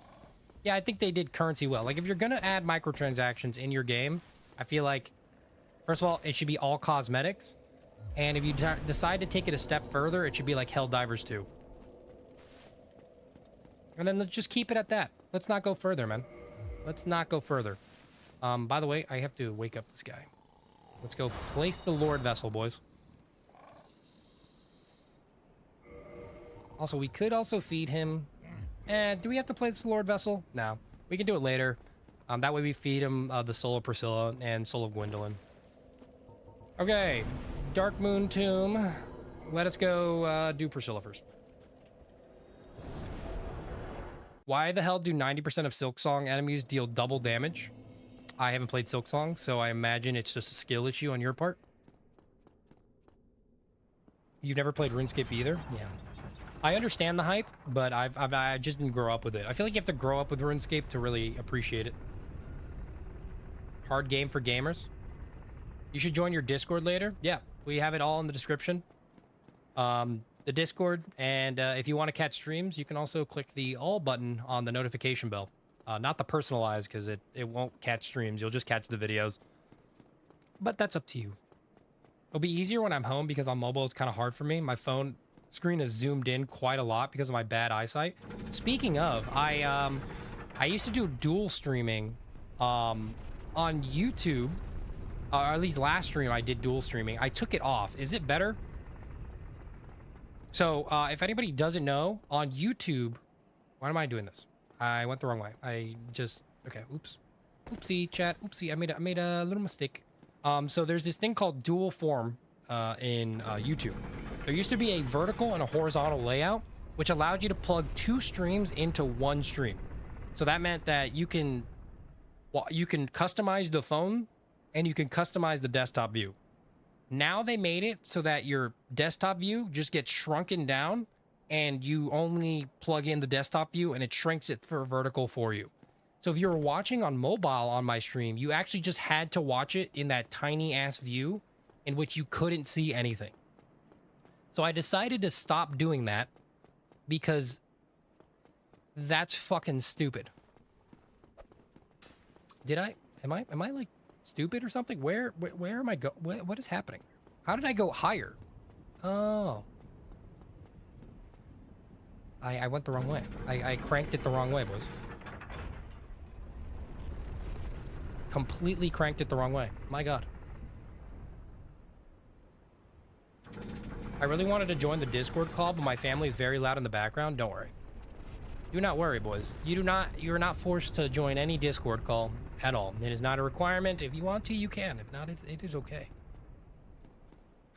Yeah, I think they did currency well. Like, if you're going to add microtransactions in your game, I feel like, first of all, it should be all cosmetics. And if you decide to take it a step further, it should be like Helldivers 2. And then let's just keep it at that. Let's not go further, man. Let's not go further. By the way, I have to wake up this guy. Let's go place the Lord Vessel, boys. Also, we could also feed him. Do we have to place the Lord Vessel? No. We can do it later. That way we feed him the Soul of Priscilla and Soul of Gwendolyn. Okay. Dark Moon Tomb. Let us go do Priscilla first. Why the hell do 90% of Silksong enemies deal double damage? I haven't played Silksong, so I imagine it's just a skill issue on your part. You've never played RuneScape either? Yeah. I understand the hype, but I just didn't grow up with it. I feel like you have to grow up with RuneScape to really appreciate it. Hard game for gamers. You should join your Discord later. Yeah, we have it all in the description. The Discord, and if you want to catch streams, you can also click the all button on the notification bell. Not the personalized, because it won't catch streams. You'll just catch the videos. But that's up to you. It'll be easier when I'm home, because on mobile it's kind of hard for me. My phone screen is zoomed in quite a lot because of my bad eyesight. Speaking of, I used to do dual streaming on YouTube. Or at least last stream I did dual streaming. I took it off. Is it better? So, if anybody doesn't know, on YouTube... Why am I doing this? I went the wrong way. Okay, oops. Oopsie, chat. Oopsie, I made a little mistake. So there's this thing called dual form in YouTube. There used to be a vertical and a horizontal layout, which allowed you to plug 2 streams into one stream. So that meant that you can customize the phone and you can customize the desktop view. Now they made it so that your desktop view just gets shrunken down and you only plug in the desktop view and it shrinks it for vertical for you. So if you were watching on mobile on my stream, you actually just had to watch it in that tiny ass view in which you couldn't see anything. So I decided to stop doing that because that's fucking stupid. Am I like stupid or something? Where am I what is happening? How did I go higher? Oh. I went the wrong way. I cranked it the wrong way, boys. Completely cranked it the wrong way. My God. I really wanted to join the Discord call, but my family is very loud in the background. Don't worry. Do not worry, boys. You are not forced to join any Discord call at all. It is not a requirement. If you want to, you can. If not, it is okay.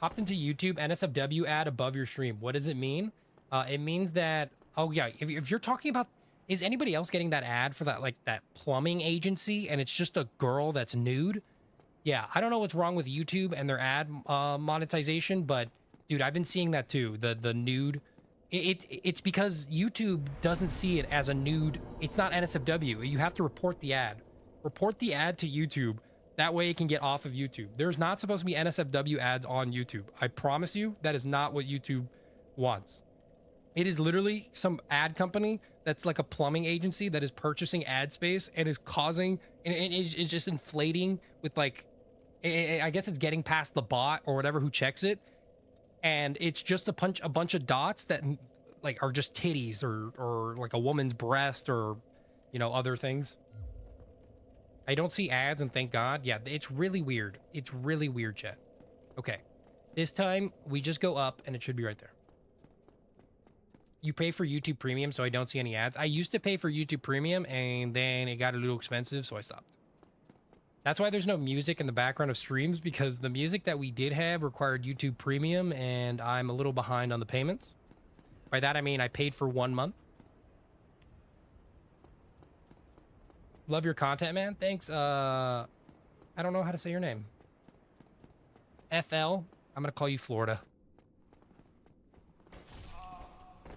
Hopped into YouTube, NSFW ad above your stream. What does it mean? It means that, oh yeah, if you're talking about, is anybody else getting that ad for that, like that plumbing agency and it's just a girl that's nude? Yeah, I don't know what's wrong with YouTube and their ad monetization, but dude, I've been seeing that too. The nude It's because YouTube doesn't see it as a nude. It's not NSFW. You have to report the ad. Report the ad to YouTube. That way it can get off of YouTube. There's not supposed to be NSFW ads on YouTube. I promise you, that is not what YouTube wants. It is literally some ad company that's like a plumbing agency that is purchasing ad space and is causing, and it's just inflating with like, I guess it's getting past the bot or whatever who checks it. And it's just a bunch of dots that like are just titties or like a woman's breast or, you know, other things. I don't see ads, and thank God. Yeah, it's really weird. It's really weird, chat. Okay. This time we just go up and it should be right there. You pay for YouTube Premium, so I don't see any ads. I used to pay for YouTube Premium and then it got a little expensive, so I stopped. That's why there's no music in the background of streams, because the music that we did have required YouTube Premium, and I'm a little behind on the payments. By that, I mean I paid for 1 month. Love your content, man. Thanks. I don't know how to say your name. FL. I'm going to call you Florida.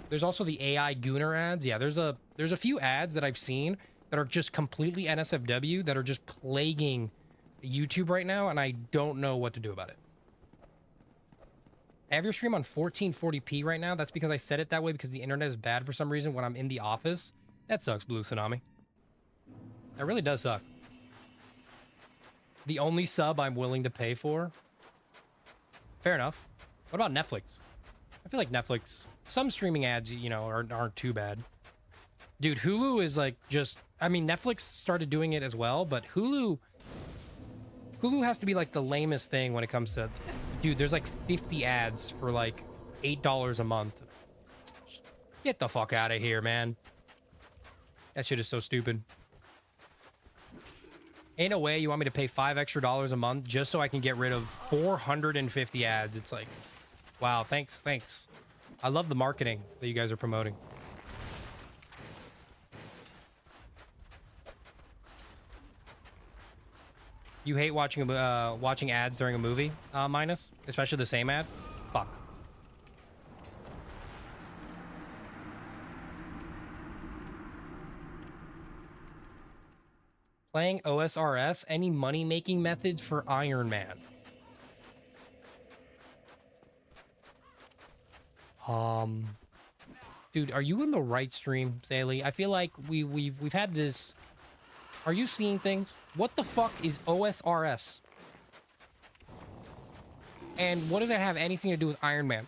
There's also the AI Gooner ads. Yeah, there's a few ads that I've seen that are just completely NSFW that are just plaguing YouTube right now, and I don't know what to do about it. I have your stream on 1440p right now. That's because I set it that way because the internet is bad for some reason when I'm in the office. That sucks, Blue Tsunami. That really does suck. The only sub I'm willing to pay for. Fair enough. What about Netflix? I feel like Netflix, some streaming ads, you know, aren't too bad. Dude, Hulu is like just, I mean, Netflix started doing it as well, but Hulu has to be like the lamest thing when it comes to, dude, there's like 50 ads for like $8 a month. Get the fuck out of here, man. That shit is so stupid. Ain't no way you want me to pay $5 extra a month just so I can get rid of 450 ads. It's like, wow, thanks. I love the marketing that you guys are promoting. You hate watching watching ads during a movie, Minus? Especially the same ad? Fuck. Playing OSRS? Any money-making methods for Iron Man? Dude, are you in the right stream, Saley? I feel like we've had this. Are you seeing things? What the fuck is OSRS? And what does that have anything to do with Iron Man?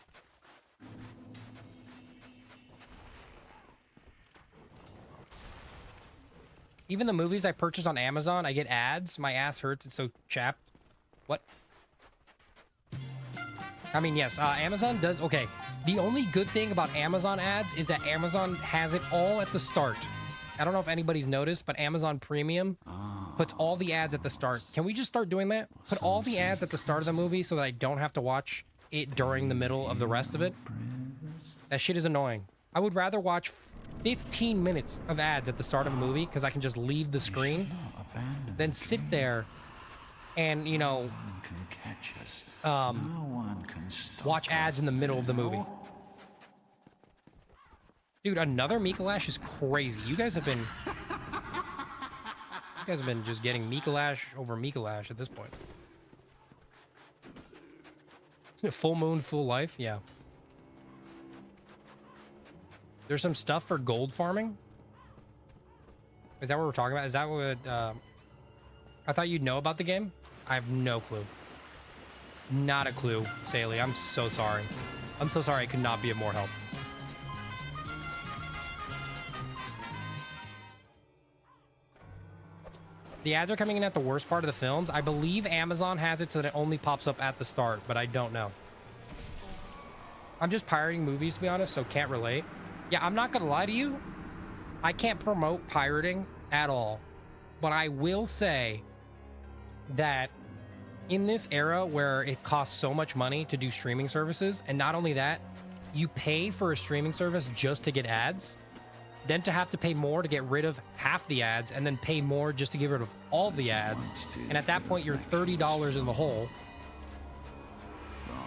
Even the movies I purchase on Amazon, I get ads. My ass hurts. It's so chapped. What? I mean, yes, Amazon does. Okay. The only good thing about Amazon ads is that Amazon has it all at the start. I don't know if anybody's noticed, but Amazon Premium puts all the ads at the start. Can we just start doing that? Put all the ads at the start of the movie so that I don't have to watch it during the middle of the rest of it. That shit is annoying. I would rather watch 15 minutes of ads at the start of a movie because I can just leave the screen than sit there and, you know, watch ads in the middle of the movie. Dude, another Mikalash is crazy. You guys have been just getting Mikalash over Mikalash at this point. Full moon, full life? Yeah. There's some stuff for gold farming? Is that what we're talking about? Is that what... I thought you'd know about the game? I have no clue. Not a clue, Saley. I'm so sorry. I'm so sorry I could not be of more help. The ads are coming in at the worst part of the films. I believe Amazon has it so that it only pops up at the start, but I don't know. I'm just pirating movies, to be honest, so can't relate. Yeah, I'm not gonna lie to you. I can't promote pirating at all. But I will say that in this era where it costs so much money to do streaming services, and not only that, you pay for a streaming service just to get ads, then to have to pay more to get rid of half the ads, and then pay more just to get rid of all the ads. And at that point, you're $30 in the hole.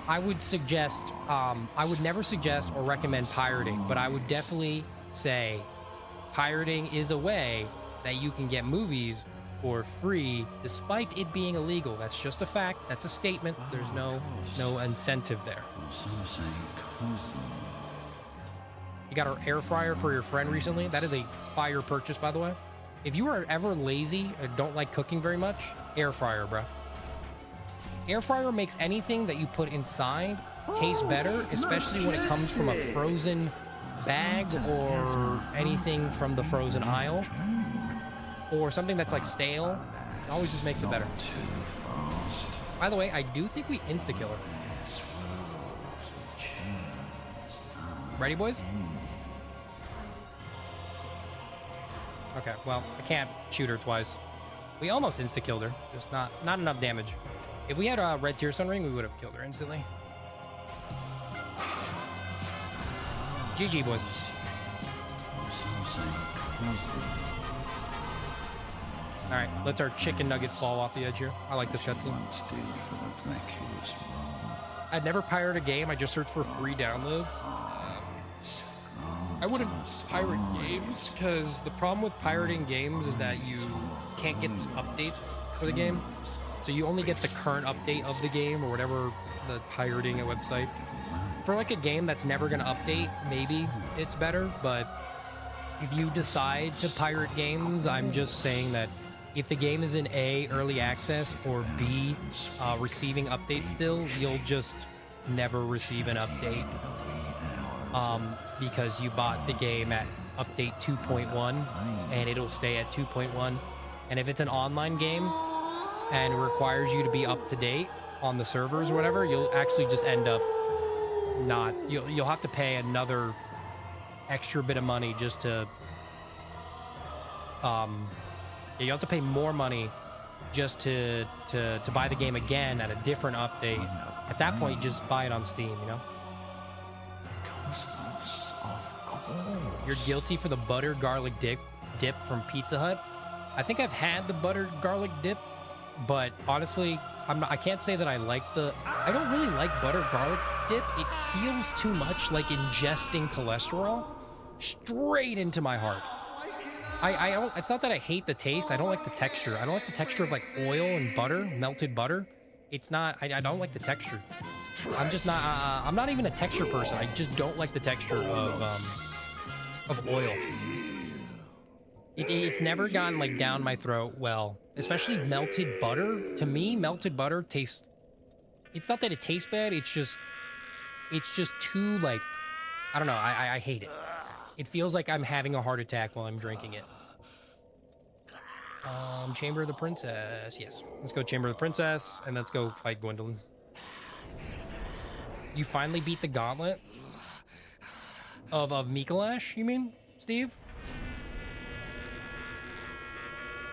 I would suggest, I would never suggest or recommend pirating, but I would definitely say pirating is a way that you can get movies for free despite it being illegal. That's just a fact. That's a statement. There's no incentive there. Some say cousin. You got an air fryer for your friend recently? That is a fire purchase, by the way. If you are ever lazy or don't like cooking very much, air fryer, bro. Air fryer makes anything that you put inside taste better, especially when it comes from a frozen bag or anything from the frozen aisle or something that's like stale. It always just makes it better. Too fast. By the way, I do think we insta-kill her. Ready, boys? Okay, well, I can't shoot her twice. We almost insta-killed her. Just not enough damage. If we had a red tearstone ring, we would have killed her instantly. GG, boys. Some say cousin. All right, let's our chicken nuggets fall off the edge here. I like this cutscene. Once did for the vacuous room. I'd never pirate a game. I just searched for free downloads. I wouldn't pirate games because the problem with pirating games is that you can't get the updates for the game. So you only get the current update of the game or whatever the pirating a website. For like a game that's never going to update, maybe it's better. But if you decide to pirate games, I'm just saying that if the game is in A, early access, or B, receiving updates still, you'll just never receive an update. Because you bought the game at update 2.1 and it'll stay at 2.1. And if it's an online game and it requires you to be up to date on the servers or whatever, you'll actually just end up not, you'll have to pay another extra bit of money just to, you have to pay more money just to buy the game again at a different update. At that point, just buy it on Steam, you know? You're guilty for the buttered garlic dip from Pizza Hut. I think I've had the buttered garlic dip, but honestly, I can't say that I like I don't really like buttered garlic dip. It feels too much like ingesting cholesterol straight into my heart. I don't, it's not that I hate the taste. I don't like the texture. I don't like the texture of like oil and butter, melted butter. It's not, I don't like the texture. I'm just not, I'm not even a texture person. I just don't like the texture of oil. It's never gone like down my throat well, especially melted butter. To me, melted butter tastes, it's not that it tastes bad. It's just too like, I don't know. I hate it. It feels like I'm having a heart attack while I'm drinking it. Chamber of the Princess. Yes. Let's go Chamber of the Princess, and let's go fight Gwendolyn. You finally beat the gauntlet of Mikolash, you mean, Steve?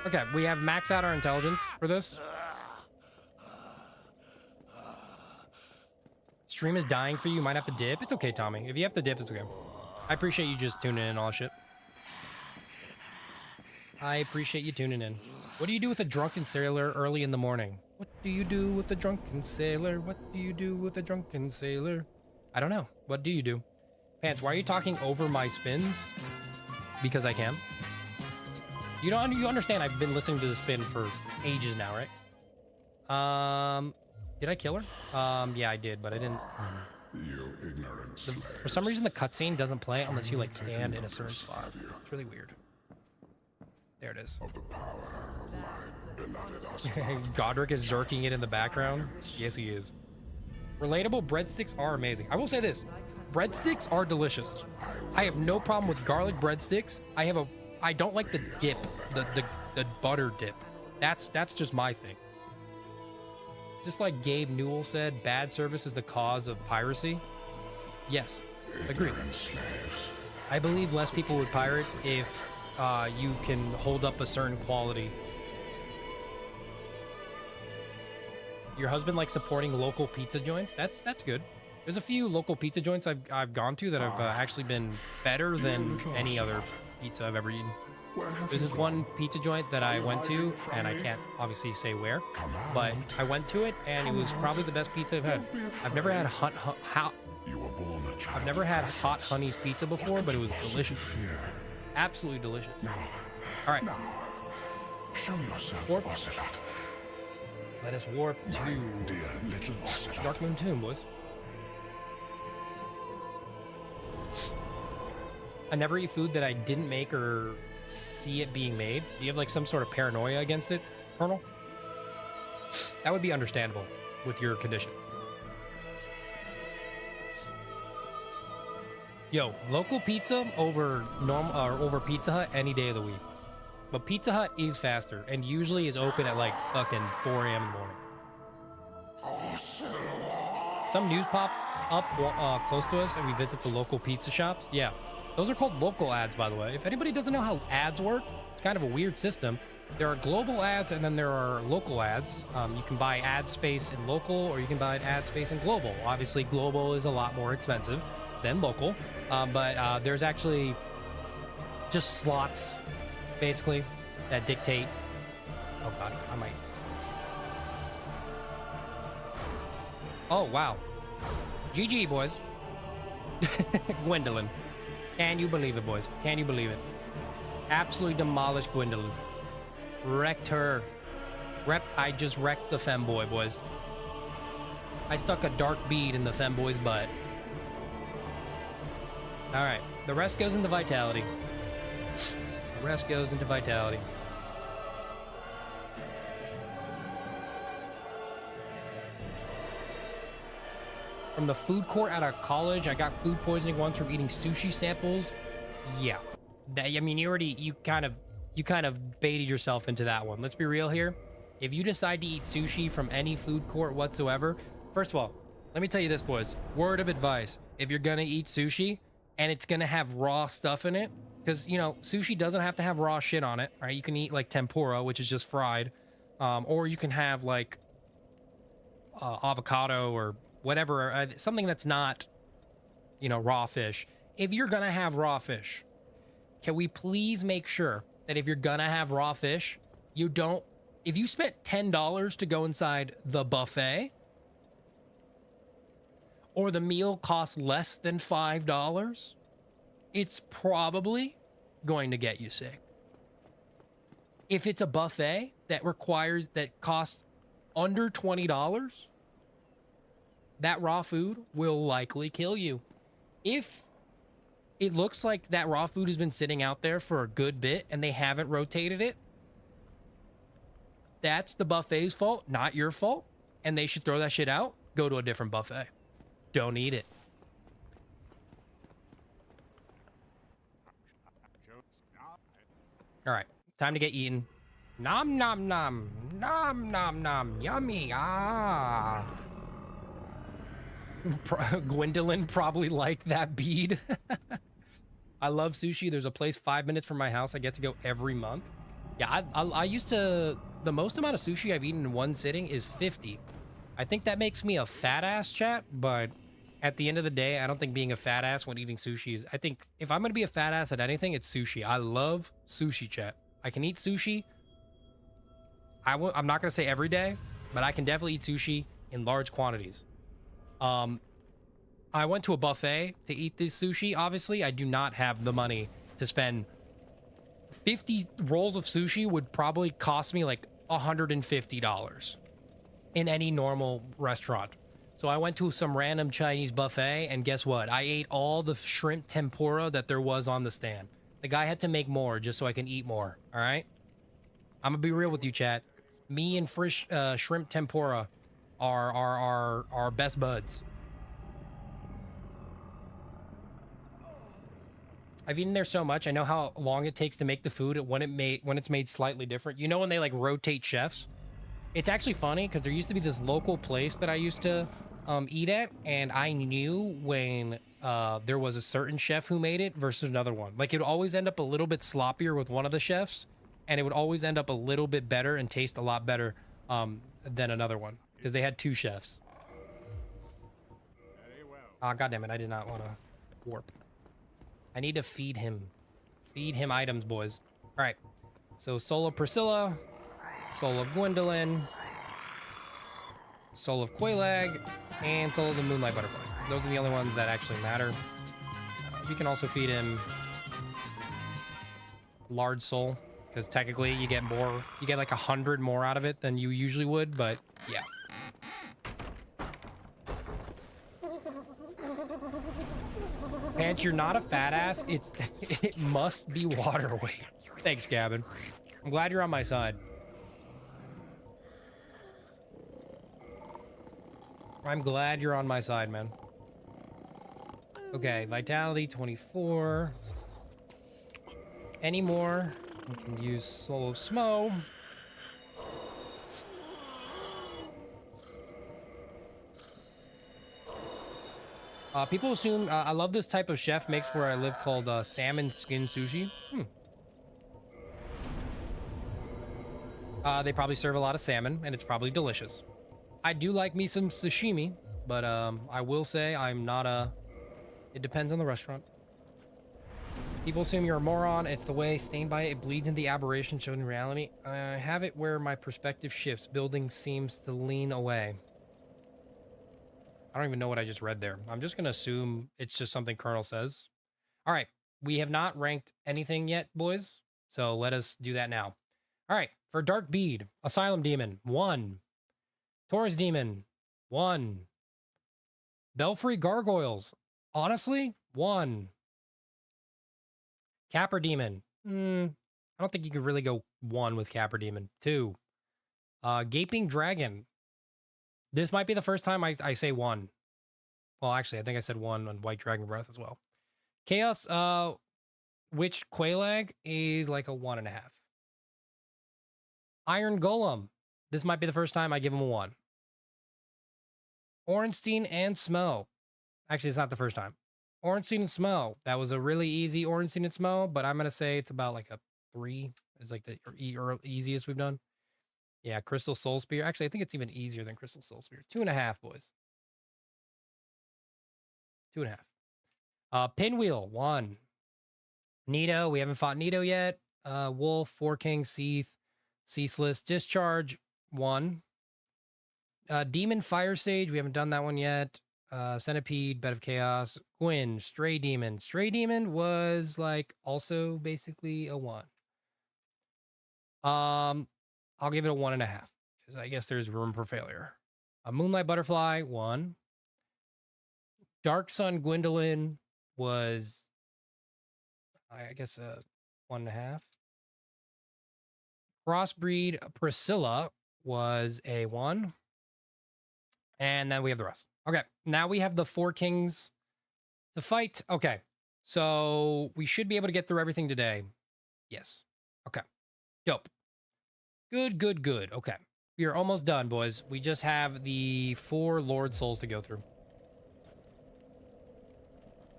Okay, we have maxed out our intelligence for this. Stream is dying for you. Might have to dip. It's okay, Tommy. If you have to dip, it's okay. I appreciate you just tuning in and all shit. I appreciate you tuning in. What do you do with a drunken sailor early in the morning? What do you do with a drunken sailor? What do you do with a drunken sailor? I don't know. What do you do? Pants, why are you talking over my spins? Because I can. You understand I've been listening to the spin for ages now, right? Did I kill her? Yeah, I did, but I didn't. You ignorant For some reason, the cutscene doesn't play unless you like stand in a certain spot. It's really weird. There it is. of the power of my beloved Ocelot. Godric is zerking it in the background. Yes, he is. Relatable breadsticks are amazing. I will say this. Breadsticks are delicious. I have no problem with garlic breadsticks. I don't like the dip, the butter dip. That's just my thing. Just like Gabe Newell said, bad service is the cause of piracy. Yes, agree. I believe less people would pirate if you can hold up a certain quality. Your husband likes supporting local pizza joints. That's good. There's a few local pizza joints I've gone to that have actually been better than any other pizza I've ever eaten. Where have There's you this gone? one pizza joint that I went to, and I can't obviously say where, but I went to it, and it was probably the best pizza I've had. I've never had You were born a child. I've never of had dragons. Hot Honey's pizza What before, could but it you was possibly delicious. fear? Absolutely delicious. Now, All right, now, show yourself, Warp. Ocelot. let us warp My to dear little Ocelot. Dark Moon Tomb, boys. I never eat food that I didn't make or see it being made. Do you have like some sort of paranoia against it, Colonel? That would be understandable with your condition. Yo, local pizza over over Pizza Hut any day of the week. But Pizza Hut is faster and usually is open at like fucking 4 a.m. in the morning. Some news pop up close to us and we visit the local pizza shops. Yeah, those are called local ads, by the way. If anybody doesn't know how ads work, it's kind of a weird system. There are global ads and then there are local ads. You can buy ad space in local or you can buy ad space in global. Obviously, global is a lot more expensive than local, but there's actually just slots, basically, that dictate. Oh god, I might. Oh wow, GG boys. Gwendolyn, can you believe it, boys? Can you believe it? Absolutely demolished Gwendolyn. Wrecked her. I just wrecked the femboy, boys. I stuck a dark bead in the femboy's butt. All right, the rest goes into vitality. The rest goes into vitality. From the food court at our college, I got food poisoning once from eating sushi samples. Yeah, I mean, you kind of baited yourself into that one. Let's be real here. If you decide to eat sushi from any food court whatsoever, first of all, let me tell you this, boys. Word of advice: if you're gonna eat sushi and it's gonna have raw stuff in it, because you know sushi doesn't have to have raw shit on it, right? You can eat like tempura, which is just fried, or you can have like avocado or whatever, something that's not, you know, raw fish. If you're gonna have raw fish, can we please make sure that if you're gonna have raw fish, you don't, if you spent $10 to go inside the buffet, or the meal costs less than $5, it's probably going to get you sick. If it's a buffet that costs under $20, that raw food will likely kill you. If it looks like that raw food has been sitting out there for a good bit and they haven't rotated it, that's the buffet's fault, not your fault. And they should throw that shit out. Go to a different buffet. Don't eat it. All right, time to get eaten. Nom nom nom. Nom nom nom. Yummy. Ah. Gwendolyn probably liked that bead. I love sushi. There's a place 5 minutes from my house I get to go every month. Yeah, I used to, the most amount of sushi I've eaten in one sitting is 50. I think that makes me a fat ass, chat, but at the end of the day, I don't think being a fat ass when eating sushi is, I think if I'm going to be a fat ass at anything, it's sushi. I love sushi, chat. I can eat sushi. I'm not going to say every day, but I can definitely eat sushi in large quantities. I went to a buffet to eat this sushi. Obviously, I do not have the money to spend 50 rolls of sushi would probably cost me like $150 in any normal restaurant. So I went to some random Chinese buffet and guess what? I ate all the shrimp tempura that there was on the stand. The guy had to make more just so I can eat more. All right. I'm gonna be real with you, chat. Me and fresh shrimp tempura are best buds. I've eaten there so much. I know how long it takes to make the food when it's made slightly different. You know when they like rotate chefs? It's actually funny because there used to be this local place that I used to eat at, and I knew when there was a certain chef who made it versus another one. Like it would always end up a little bit sloppier with one of the chefs, and it would always end up a little bit better and taste a lot better than another one because they had two chefs. Ah, goddamn it! I did not want to warp. I need to feed him. Feed him items, boys. All right. So Soul of Priscilla, Soul of Gwendolyn, Soul of Quelaag, and Soul of the Moonlight Butterfly. Those are the only ones that actually matter. You can also feed him Large Soul, because technically you get more, you get like 100 more out of it than you usually would, but yeah. Pants, you're not a fat ass. It must be water weight. Thanks, Gavin. I'm glad you're on my side. I'm glad you're on my side, man. Okay, Vitality 24. Any more? We can use Soul of Smo. People assume I love this type of chef mix where I live called salmon skin sushi. They probably serve a lot of salmon, and it's probably delicious. I do like me some sashimi, but I will say I'm not a... It depends on the restaurant. People assume you're a moron. It's the way stained by it bleeds into the aberration shown in reality. I have it where my perspective shifts. Building seems to lean away. I don't even know what I just read there. I'm just going to assume it's just something Colonel says. All right. We have not ranked anything yet, boys. So let us do that now. All right. For Dark Bead, Asylum Demon, 1. Taurus Demon, 1. Belfry Gargoyles, honestly, 1. Capper Demon, I don't think you could really go 1 with Capper Demon. 2. Gaping Dragon. This might be the first time I say 1. Well, actually, I think I said 1 on White Dragon Breath as well. Chaos Witch Quelaag is like a 1.5. Iron Golem. This might be the first time I give him a 1. Orenstein and Smo. Actually, it's not the first time. Orenstein and Smo. That was a really easy Orenstein and Smo, but I'm going to say it's about like a 3. It's like the easiest we've done. Yeah, Crystal Soul Spear. Actually, I think it's even easier than Crystal Soul Spear. 2.5, boys. 2.5. Pinwheel, 1. Nito, we haven't fought Nito yet. Wolf, 4 King, Seath, Ceaseless, Discharge, 1. Demon, Fire Sage, we haven't done that one yet. Centipede, Bed of Chaos, Gwyn, Stray Demon. Stray Demon was like also basically a 1. I'll give it a 1.5 because I guess there's room for failure. A Moonlight Butterfly, 1. Dark Sun Gwendolyn was, I guess, a 1.5. Crossbreed Priscilla was a 1. And then we have the rest. Okay, now we have the 4 kings to fight. Okay, so we should be able to get through everything today. Yes. Okay, dope. Good. Okay, we are almost done, boys. We just have the 4 Lord Souls to go through.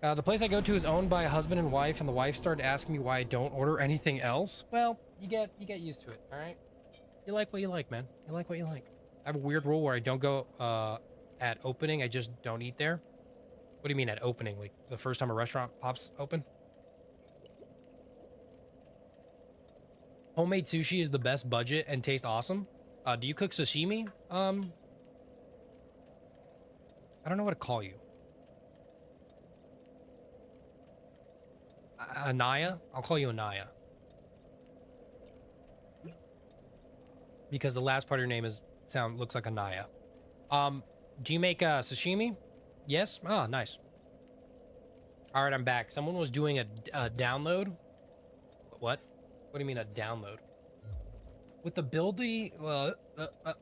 The place I go to is owned by a husband and wife, and the wife started asking me why I don't order anything else. Well, you get used to it, all right? You like what you like, man. You like what you like. I have a weird rule where I don't go at opening. I just don't eat there. What do you mean at opening? Like the first time a restaurant pops open? Homemade sushi is the best budget and tastes awesome. Do you cook sashimi? I don't know what to call you. Anaya? I'll call you Anaya. Because the last part of your name looks like Anaya. Do you make sashimi? Yes? Oh, nice. All right, I'm back. Someone was doing a download. What? What do you mean a download? With the buildy,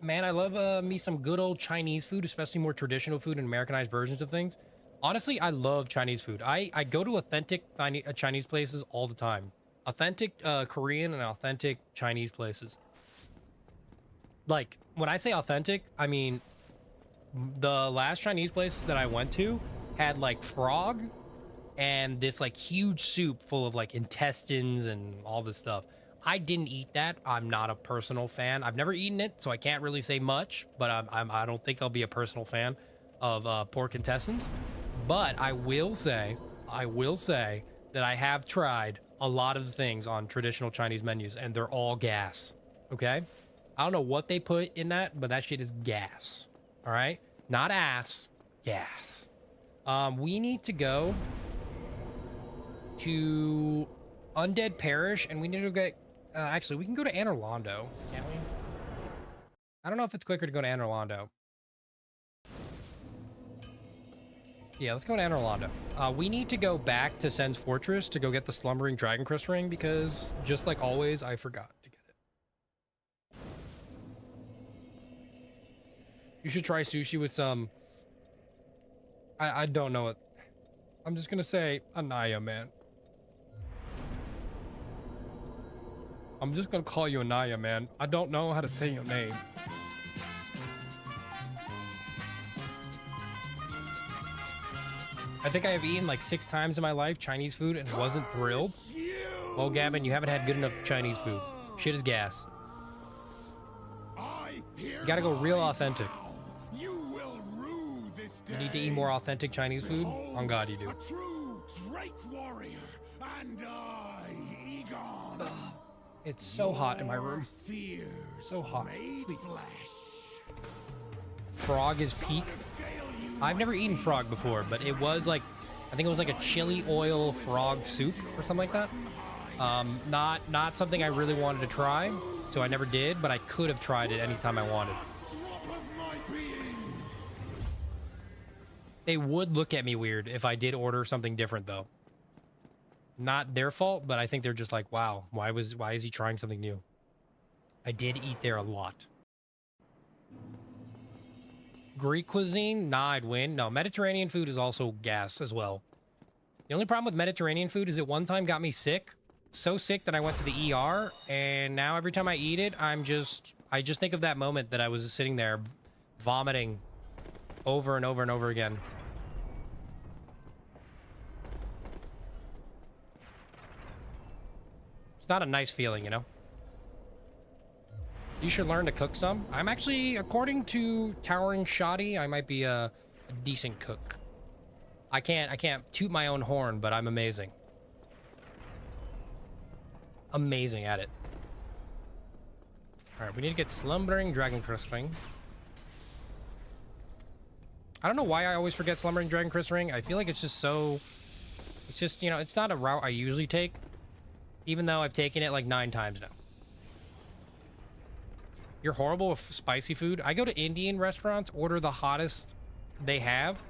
man, I love me some good old Chinese food, especially more traditional food and Americanized versions of things. Honestly, I love Chinese food. I go to authentic Chinese places all the time. Authentic Korean and authentic Chinese places. Like, when I say authentic, I mean, the last Chinese place that I went to had, like, frog and this, like, huge soup full of, like, intestines and all this stuff. I didn't eat that. I'm not a personal fan. I've never eaten it, so I can't really say much, but I don't think I'll be a personal fan of pork intestines. But I will say that I have tried a lot of the things on traditional Chinese menus, and they're all gas. Okay? I don't know what they put in that, but that shit is gas. All right? Not ass, gas. We need to go to Undead Parish, and we need to get... actually, we can go to Anor Londo, can't we? I don't know if it's quicker to go to Anor Londo. Yeah, let's go to Anor Londo. We need to go back to Sen's Fortress to go get the Slumbering Dragon Crystal Ring, because just like always, I forgot to get it. You should try sushi with some... I don't know it. I'm just gonna say Anaya, man. I'm just gonna call you Anaya, man. I don't know how to say your name. I think I have eaten like 6 times in my life Chinese food and wasn't thrilled. Well, Gavin, you haven't had good enough Chinese food. Shit is gas. You gotta go real authentic. You need to eat more authentic Chinese food? On God, you do. A true Drake warrior, and I, Egon. It's so hot in my room. Fears So hot. Please. flesh. Frog is peak. I've never eaten frog before, but it was like, I think it was like a chili oil frog soup or something like that. Not something I really wanted to try, so I never did, but I could have tried it anytime I wanted. They would look at me weird if I did order something different, though. Not their fault, but I think they're just like, wow, why is he trying something new? I did eat there a lot. Greek cuisine? Nah, I'd win. No, Mediterranean food is also gas as well. The only problem with Mediterranean food is it one time got me sick. So sick that I went to the ER, and now every time I eat it, I just think of that moment that I was sitting there vomiting over and over and over again. It's not a nice feeling, you know? You should learn to cook some. I'm actually, according to Towering Shoddy, I might be a decent cook. I can't toot my own horn, but I'm amazing. Amazing at it. All right, we need to get Slumbering Dragon Crystal Ring. I don't know why I always forget Slumbering Dragon Crystal Ring. I feel like it's just so... It's just, you know, it's not a route I usually take. Even though I've taken it like 9 times now. You're horrible with spicy food. I go to Indian restaurants, order the hottest they have.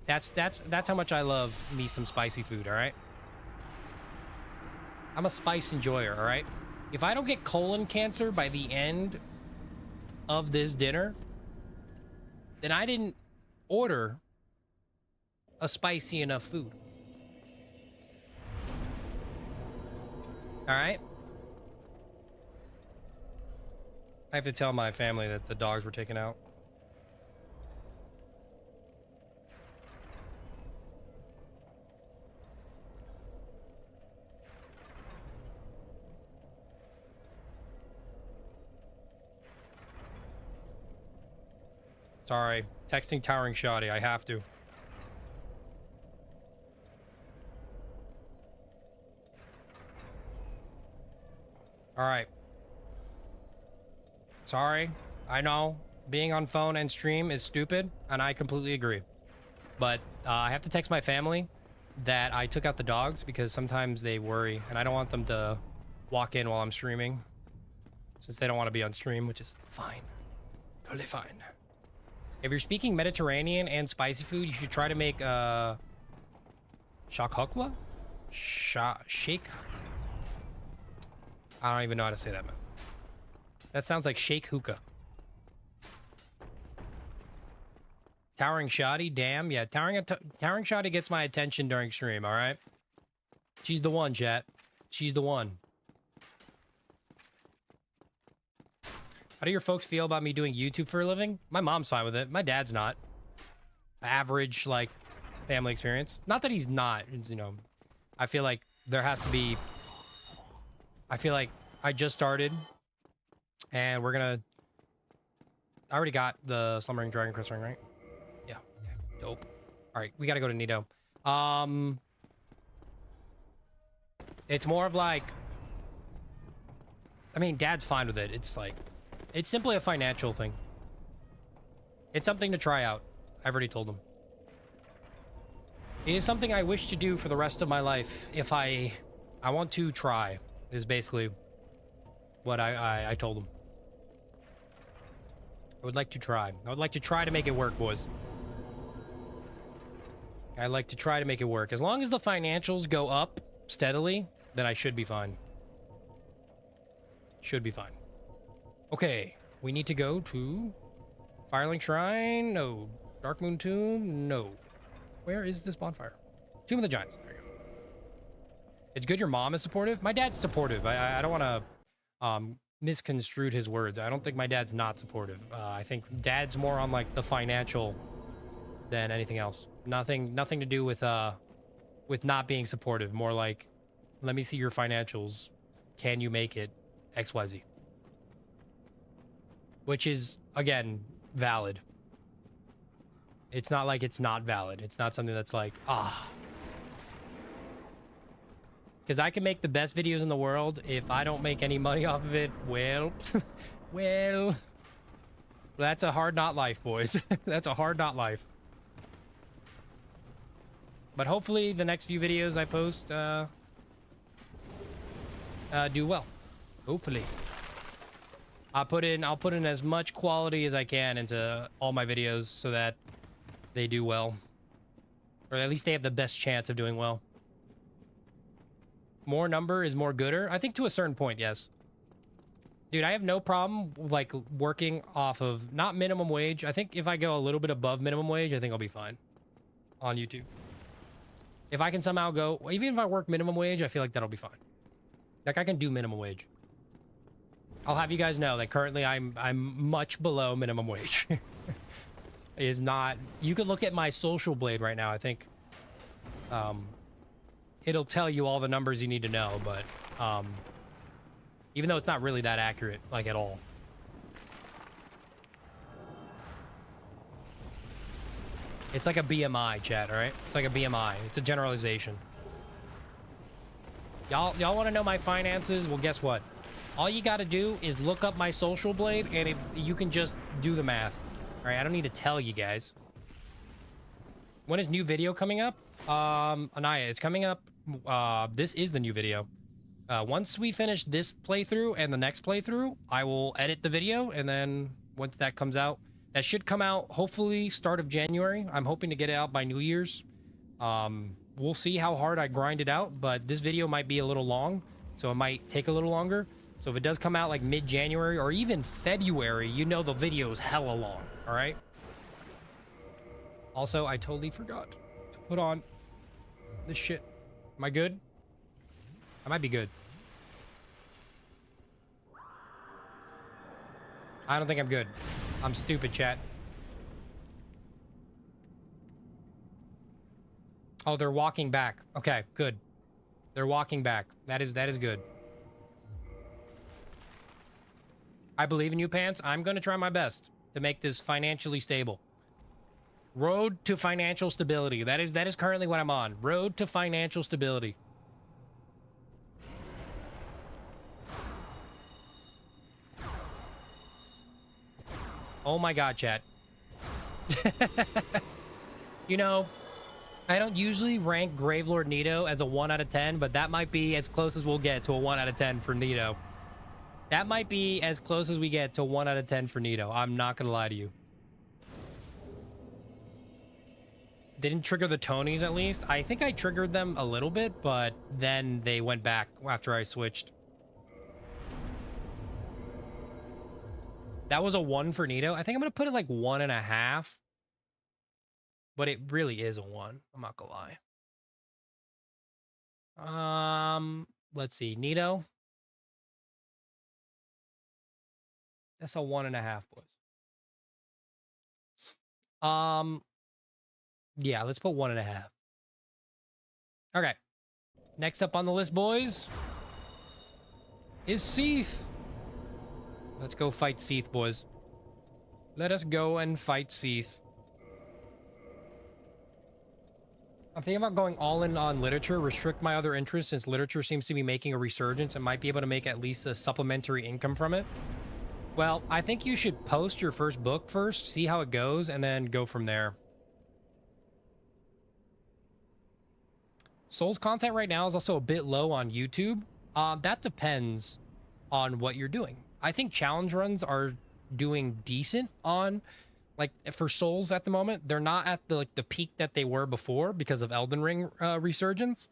That's how much I love me some spicy food, all right? I'm a spice enjoyer, all right? If I don't get colon cancer by the end of this dinner, then I didn't order a spicy enough food. All right? I have to tell my family that the dogs were taken out. Sorry. Texting Towering Shoddy. I have to. All right. Sorry. I know being on phone and stream is stupid, and I completely agree. But I have to text my family that I took out the dogs because sometimes they worry, and I don't want them to walk in while I'm streaming since they don't want to be on stream, which is fine. Totally fine. If you're speaking Mediterranean and spicy food, you should try to make shakhokla? Shake? I don't even know how to say that, man. That sounds like shake hookah. Towering Shoddy? Damn. Yeah, Towering Shoddy gets my attention during stream, all right? She's the one, chat. She's the one. How do your folks feel about me doing YouTube for a living? My mom's fine with it. My dad's not. Average, like, family experience. Not that he's not, you know. I feel like there has to be... I feel like I just started, and we're gonna... I already got the Slumbering Dragon Crystal Ring, right? Yeah. Okay. Dope. All right, we gotta go to Nito. It's more of like, I mean, Dad's fine with it. It's like, it's simply a financial thing. It's something to try out. I've already told him. It is something I wish to do for the rest of my life. If I want to try, is basically what I told him. I would like to try. I would like to try to make it work, boys. I like to try to make it work. As long as the financials go up steadily, then I should be fine. Should be fine. Okay, we need to go to Firelink Shrine. No. Dark Moon Tomb. No. Where is this bonfire? Tomb of the Giants. There you go. It's good your mom is supportive. My dad's supportive. I don't want to misconstrue his words. I don't think my dad's not supportive. I think dad's more on like the financial than anything else. Nothing to do with not being supportive. More like, let me see your financials. Can you make it XYZ? Which is, again, valid. It's not like it's not valid. It's not something that's like, because I can make the best videos in the world. If I don't make any money off of it, well, well, that's a hard not life, boys. That's a hard not life. But hopefully the next few videos I post do well. Hopefully. I'll put in as much quality as I can into all my videos so that they do well. Or at least they have the best chance of doing well. More number is more gooder. I think to a certain point, yes. Dude, I have no problem like working off of not minimum wage. I think if I go a little bit above minimum wage, I think I'll be fine on YouTube. If I can somehow go, even if I work minimum wage, I feel like that'll be fine. Like I can do minimum wage. I'll have you guys know that currently I'm much below minimum wage. It is not. You could look at my social blade right now. I think it'll tell you all the numbers you need to know, but even though it's not really that accurate, like at all. It's like a BMI, chat, all right? It's like a BMI. It's a generalization. Y'all want to know my finances? Well, guess what? All you got to do is look up my social blade, and you can just do the math. All right, I don't need to tell you guys. When is new video coming up? Anaya, it's coming up. This is the new video. Once we finish this playthrough and the next playthrough, I will edit the video, and then once that comes out, that should come out hopefully start of January. I'm hoping to get it out by New Year's. We'll see how hard I grind it out, but this video might be a little long, so it might take a little longer. So if it does come out like mid-January or even February, you know the video is hella long, all right? Also, I totally forgot to put on this shit. Am I good? I might be good. I don't think I'm good. I'm stupid, chat. Oh, they're walking back. Okay, good. They're walking back. That is good. I believe in you, Pants. I'm going to try my best to make this financially stable. Road to financial stability. That is currently what I'm on. Road to financial stability. Oh my god, chat. You know, I don't usually rank Gravelord Nito as a 1 out of 10, but that might be as close as we'll get to a 1 out of 10 for Nito. That might be as close as we get to 1 out of 10 for Nito. I'm not gonna lie to you. They didn't trigger the Tonys, at least. I think I triggered them a little bit, but then they went back after I switched. That was a 1 for Nito. I think I'm gonna put it like 1.5. But it really is a 1. I'm not gonna lie. Let's see. Nito. That's a 1.5, boys. Yeah, let's put 1.5. Okay. Next up on the list, boys, is Seath. Let's go fight Seath, boys. Let us go and fight Seath. I'm thinking about going all in on literature, restrict my other interests since literature seems to be making a resurgence and might be able to make at least a supplementary income from it. Well, I think you should post your first book first, see how it goes, and then go from there. Souls content right now is also a bit low on YouTube. That depends on what you're doing. I think challenge runs are doing decent on, like, for Souls at the moment. They're not at the peak that they were before because of Elden Ring resurgence.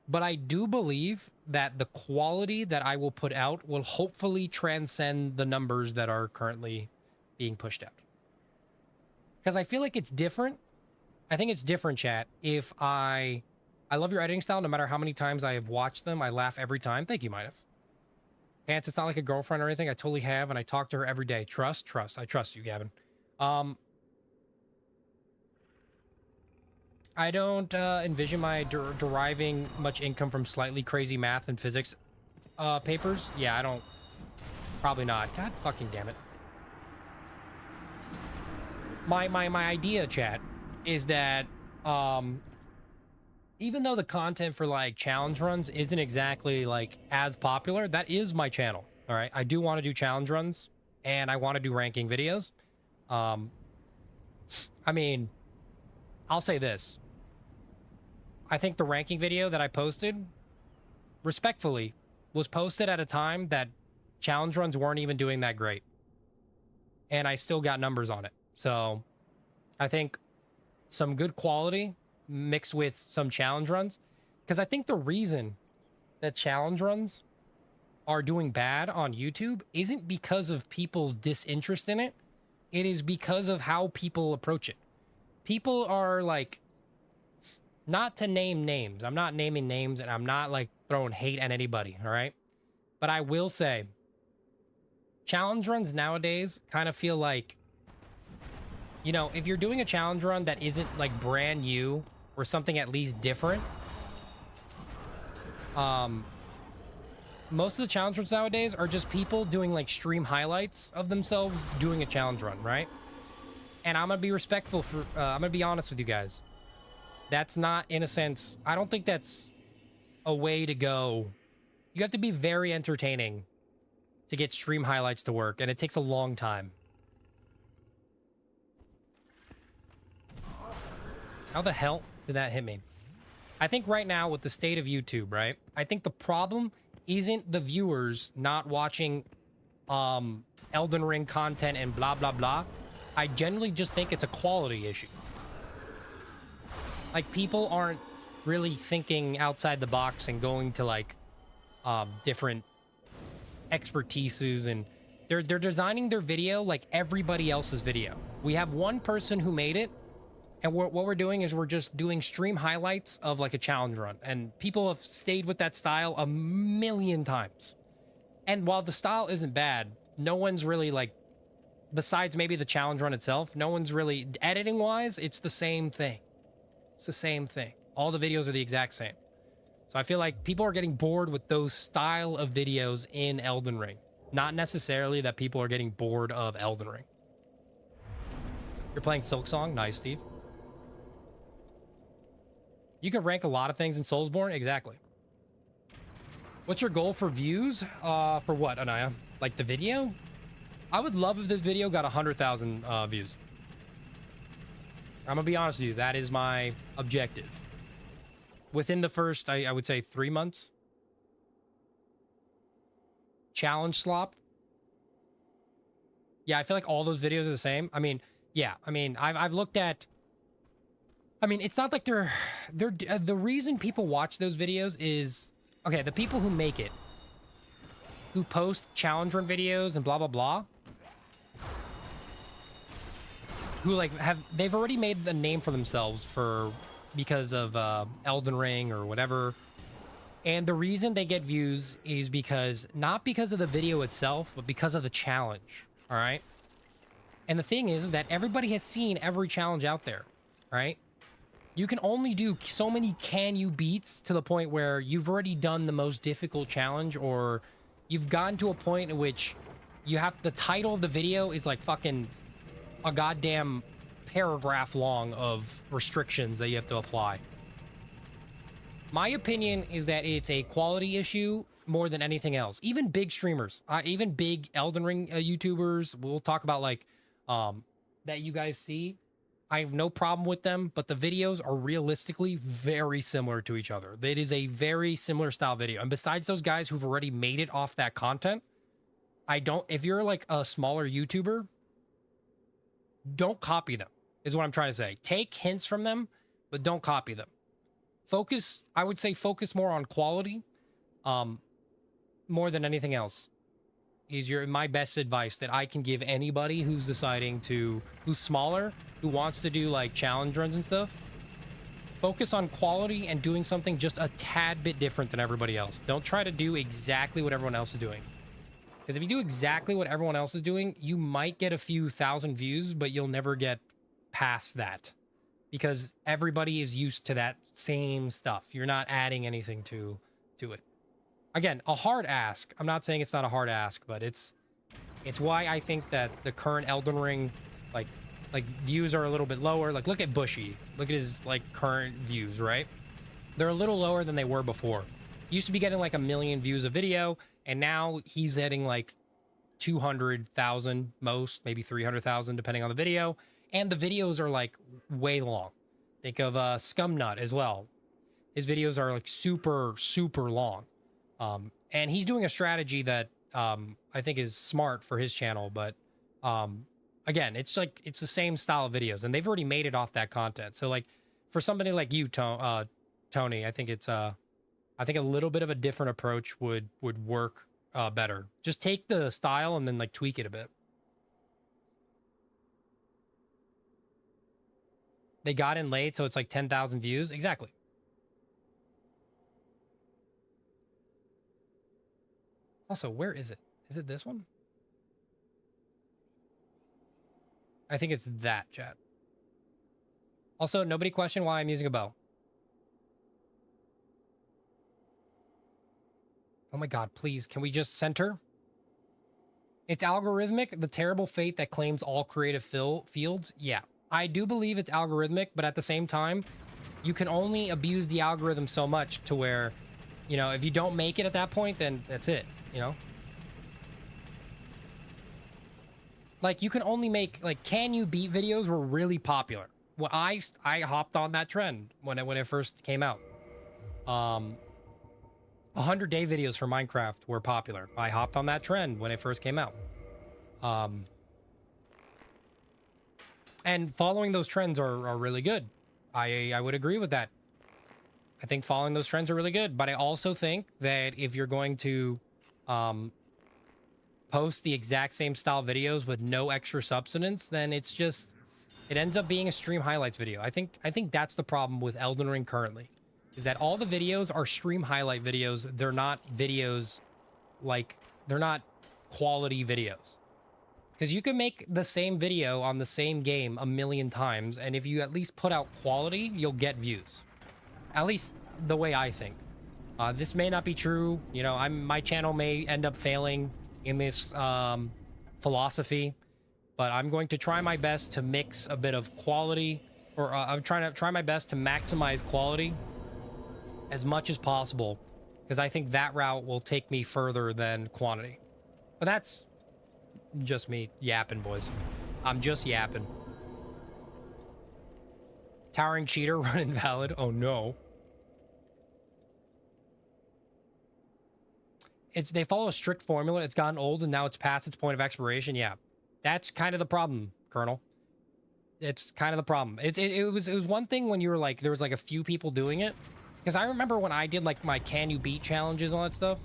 But I do believe that the quality that I will put out will hopefully transcend the numbers that are currently being pushed out. Because I feel like it's different. I think it's different, chat. If I love your editing style, no matter how many times I have watched them. I laugh every time. Thank you, Midas. Pants, it's not like a girlfriend or anything. I totally have, and I talk to her every day. Trust. I trust you, Gavin. I don't envision my deriving much income from slightly crazy math and physics papers. Yeah, I don't. Probably not. God fucking damn it. My idea, chat, is that even though the content for like challenge runs isn't exactly like as popular, that is my channel. All right, I do want to do challenge runs and I want to do ranking videos. I mean, I'll say this. I think the ranking video that I posted, respectfully, was posted at a time that challenge runs weren't even doing that great. And I still got numbers on it. So I think some good quality mixed with some challenge runs. Because I think the reason that challenge runs are doing bad on YouTube isn't because of people's disinterest in it. It is because of how people approach it. People are like, not to name names. I'm not naming names and I'm not like throwing hate at anybody, all right? But I will say, challenge runs nowadays kind of feel like, you know, if you're doing a challenge run that isn't like brand new or something at least different, most of the challenge runs nowadays are just people doing like stream highlights of themselves doing a challenge run, right? And I'm gonna be respectful for, I'm gonna be honest with you guys. That's not, in a sense, I don't think that's a way to go. You have to be very entertaining to get stream highlights to work, and it takes a long time. How the hell did that hit me? I think right now with the state of YouTube, right? I think the problem isn't the viewers not watching Elden Ring content and blah, blah, blah. I generally just think it's a quality issue. Like, people aren't really thinking outside the box and going to like different expertises, and they're designing their video like everybody else's video. We have one person who made it, and what we're doing is we're just doing stream highlights of like a challenge run, and people have stayed with that style a million times. And while the style isn't bad, no one's really like, besides maybe the challenge run itself, no one's really, editing wise, it's the same thing. It's the same thing. All the videos are the exact same. So I feel like people are getting bored with those style of videos in Elden Ring. Not necessarily that people are getting bored of Elden Ring. You're playing Silksong? Nice, Steve. You can rank a lot of things in Soulsborne? Exactly. What's your goal for views? For what, Anaya? Like the video? I would love if this video got 100,000 views. I'm gonna be honest with you, that is my objective. Within the first, I would say 3 months. Challenge slop. Yeah, I feel like all those videos are the same. I mean, yeah, I mean, I've looked at, I mean, it's not like they're the reason people watch those videos is, okay, the people who make it, who post challenge run videos and blah, blah, blah, who like they've already made the name for themselves because of Elden Ring or whatever. And the reason they get views is because, not because of the video itself, but because of the challenge, all right? And the thing is that everybody has seen every challenge out there, right? You can only do so many can you beats to the point where you've already done the most difficult challenge, or you've gotten to a point in which you have, the title of the video is like fucking a goddamn paragraph long of restrictions that you have to apply. My opinion is that it's a quality issue more than anything else. Even big streamers, even big Elden Ring YouTubers, we'll talk about like that you guys see. I have no problem with them, but the videos are realistically very similar to each other. It is a very similar style video. And besides those guys who've already made it off that content, if you're like a smaller YouTuber, don't copy them, is what I'm trying to say. Take hints from them, but don't copy them. Focus, I would say focus more on quality, more than anything else. Is my best advice that I can give anybody who's who's smaller, who wants to do like challenge runs and stuff. Focus on quality and doing something just a tad bit different than everybody else. Don't try to do exactly what everyone else is doing. Because if you do exactly what everyone else is doing, you might get a few thousand views, but you'll never get past that. Because everybody is used to that same stuff. You're not adding anything to it. Again, a hard ask. I'm not saying it's not a hard ask, but it's why I think that the current Elden Ring, like views are a little bit lower. Like, look at Bushy. Look at his like current views, right? They're a little lower than they were before. He used to be getting like 1 million views a video, and now he's hitting like 200,000 most, maybe 300,000 depending on the video. And the videos are like way long. Think of Scumnut as well. His videos are like super, super long. And he's doing a strategy that I think is smart for his channel. But again, it's the same style of videos, and they've already made it off that content. So like for somebody like you, Tony, I think I think a little bit of a different approach would work better. Just take the style and then like tweak it a bit. They got in late, so it's like 10,000 views. Exactly. Also, where is it? Is it this one? I think it's that, chat. Also, nobody question why I'm using a bow. Oh my god, please, can we just center? It's algorithmic, the terrible fate that claims all creative fields. Yeah, I do believe it's algorithmic, but at the same time, you can only abuse the algorithm so much to where, you know, if you don't make it at that point, then that's it, you know? Like, you can only make, like, can you beat videos were really popular. Well, I hopped on that trend when it first came out. 100-day videos for Minecraft were popular. I hopped on that trend when it first came out. And following those trends are really good. I would agree with that. I think following those trends are really good. But I also think that if you're going to post the exact same style videos with no extra substance, then it ends up being a stream highlights video. I think that's the problem with Elden Ring currently, is that all the videos are stream highlight videos. They're not videos, like, they're not quality videos. Because you can make the same video on the same game 1 million times, and if you at least put out quality, you'll get views. At least the way I think. This may not be true. You know, my channel may end up failing in this philosophy, but I'm going to try my best to mix a bit of quality, or I'm try my best to maximize quality as much as possible, because I think that route will take me further than quantity. But that's just me yapping, boys. I'm just yapping. Towering cheater, run invalid. Oh no. They follow a strict formula. It's gotten old and now it's past its point of expiration. Yeah, that's kind of the problem, Colonel. It's kind of the problem. It was one thing when you were like, there was like a few people doing it. Because I remember when I did like my can you beat challenges and all that stuff,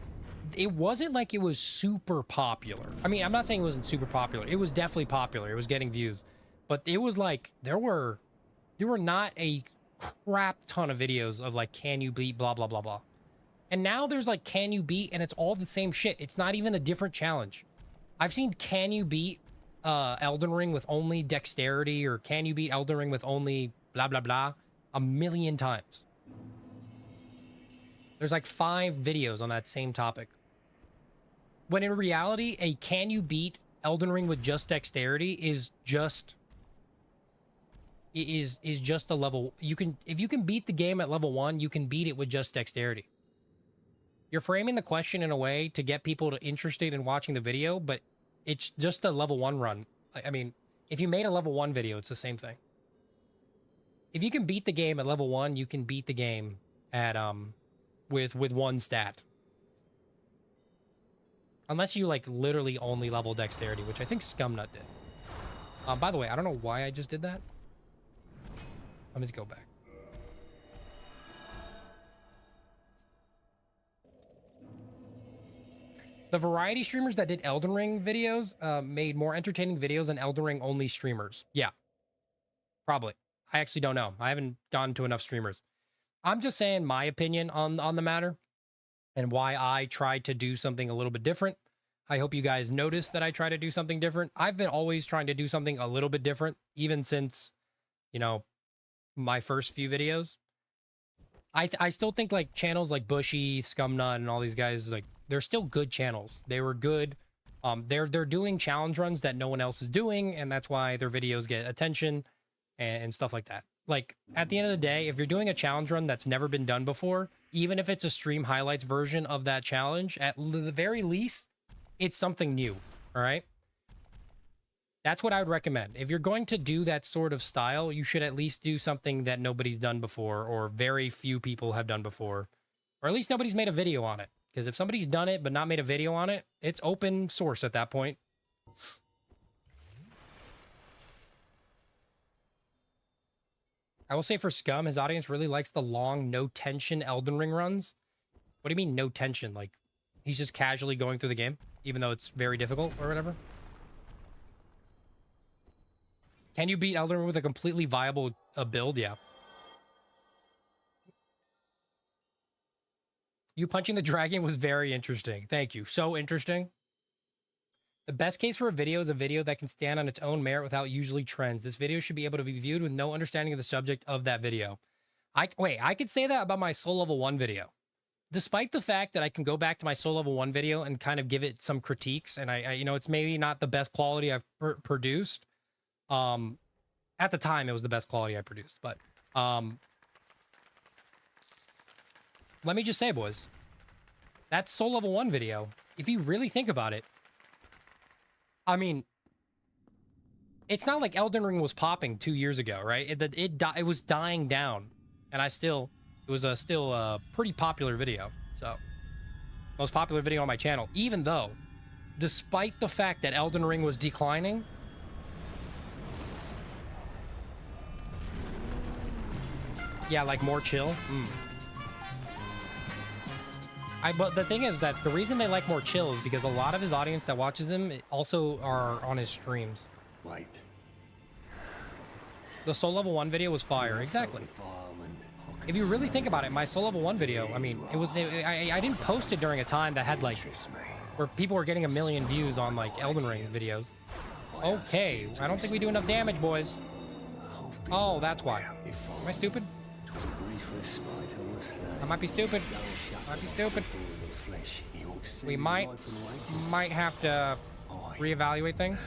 it wasn't like it was super popular. I mean, I'm not saying it wasn't super popular. It was definitely popular. It was getting views. But it was like, there were not a crap ton of videos of like, can you beat blah, blah, blah, blah. And now there's like, can you beat? And it's all the same shit. It's not even a different challenge. I've seen can you beat Elden Ring with only dexterity, or can you beat Elden Ring with only blah, blah, blah 1 million times. There's like 5 videos on that same topic. When in reality, a can you beat Elden Ring with just dexterity is just is just a level. You can, if you can beat the game at level 1, you can beat it with just dexterity. You're framing the question in a way to get people to interested in watching the video, but it's just a level 1 run. I mean, if you made a level 1 video, it's the same thing. If you can beat the game at level 1, you can beat the game at with one stat. Unless you like literally only level dexterity, which I think Scumnut did. By the way, I don't know why I just did that. Let me just go back. The variety streamers that did Elden Ring videos made more entertaining videos than Elden Ring only streamers. Yeah, probably. I actually don't know. I haven't gone to enough streamers. I'm just saying my opinion on the matter and why I tried to do something a little bit different. I hope you guys noticed that I try to do something different. I've been always trying to do something a little bit different, even since, you know, my first few videos. I still think like channels like Bushy, Scumnut, and all these guys, like, they're still good channels. They were good. They're doing challenge runs that no one else is doing, and that's why their videos get attention and stuff like that. Like, at the end of the day, if you're doing a challenge run that's never been done before, even if it's a stream highlights version of that challenge, at the very least, it's something new, all right? That's what I would recommend. If you're going to do that sort of style, you should at least do something that nobody's done before, or very few people have done before, or at least nobody's made a video on it. Because if somebody's done it but not made a video on it, it's open source at that point. I will say for Scum, his audience really likes the long, no-tension Elden Ring runs. What do you mean, no tension? Like, he's just casually going through the game, even though it's very difficult or whatever? Can you beat Elden Ring with a completely viable build? Yeah. You punching the dragon was very interesting. Thank you. So interesting. The best case for a video is a video that can stand on its own merit without usually trends. This video should be able to be viewed with no understanding of the subject of that video. I could say that about my Soul Level 1 video. Despite the fact that I can go back to my Soul Level 1 video and kind of give it some critiques, and I you know, it's maybe not the best quality I've produced. At the time, it was the best quality I produced, but let me just say, boys, that Soul Level 1 video, if you really think about it, I mean, it's not like Elden Ring was popping 2 years ago, right? It was dying down, and it was still a pretty popular video. So, most popular video on my channel, even though, despite the fact that Elden Ring was declining, yeah, like more chill. But the thing is that the reason they like more chill is because a lot of his audience that watches him also are on his streams. Wait. The Soul Level 1 video was fire. Exactly. If you really think about it, my Soul Level 1 video, I mean, I didn't post it during a time that had like, where people were getting 1 million views on like Elden Ring videos. Okay, I don't think we do enough damage, boys. Oh, that's why. Am I stupid? I might be stupid. Might be stupid. We might have to reevaluate things.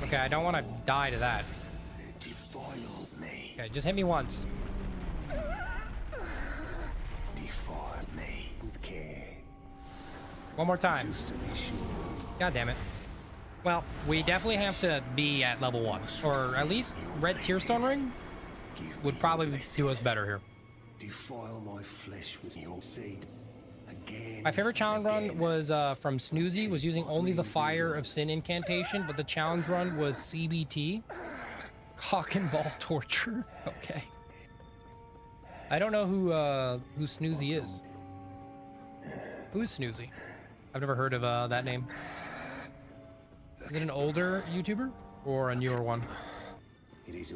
Okay, I don't want to die to that. Okay, just hit me once. One more time. God damn it. Well, we definitely have to be at level 1. Or at least Red Tearstone Ring would probably do us better here. My favorite challenge run was from Snoozy, was using only the Fire of Sin incantation, but the challenge run was CBT. Cock and ball torture. Okay. I don't know who Snoozy is. Who is Snoozy? I've never heard of that name. Is it an older YouTuber or a newer one?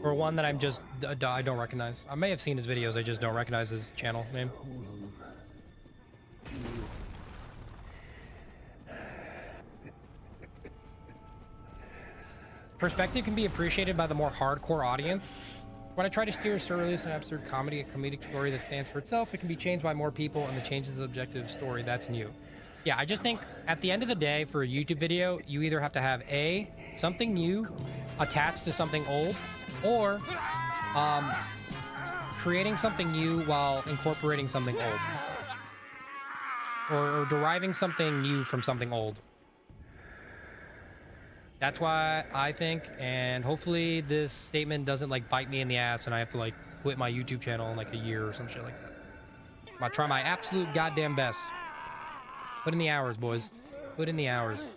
Or one that I'm just, I don't recognize. I may have seen his videos, I just don't recognize his channel name. Perspective can be appreciated by the more hardcore audience. When I try to steer serious and absurd comedy, a comedic story that stands for itself, it can be changed by more people, and the change is the objective story. That's new. Yeah, I just think at the end of the day, for a YouTube video, you either have to have A, something new attached to something old, or creating something new while incorporating something old. Or deriving something new from something old. That's why I think, and hopefully this statement doesn't like bite me in the ass and I have to like quit my YouTube channel in like a year or some shit like that. I'm gonna try my absolute goddamn best. Put in the hours, boys. Put in the hours.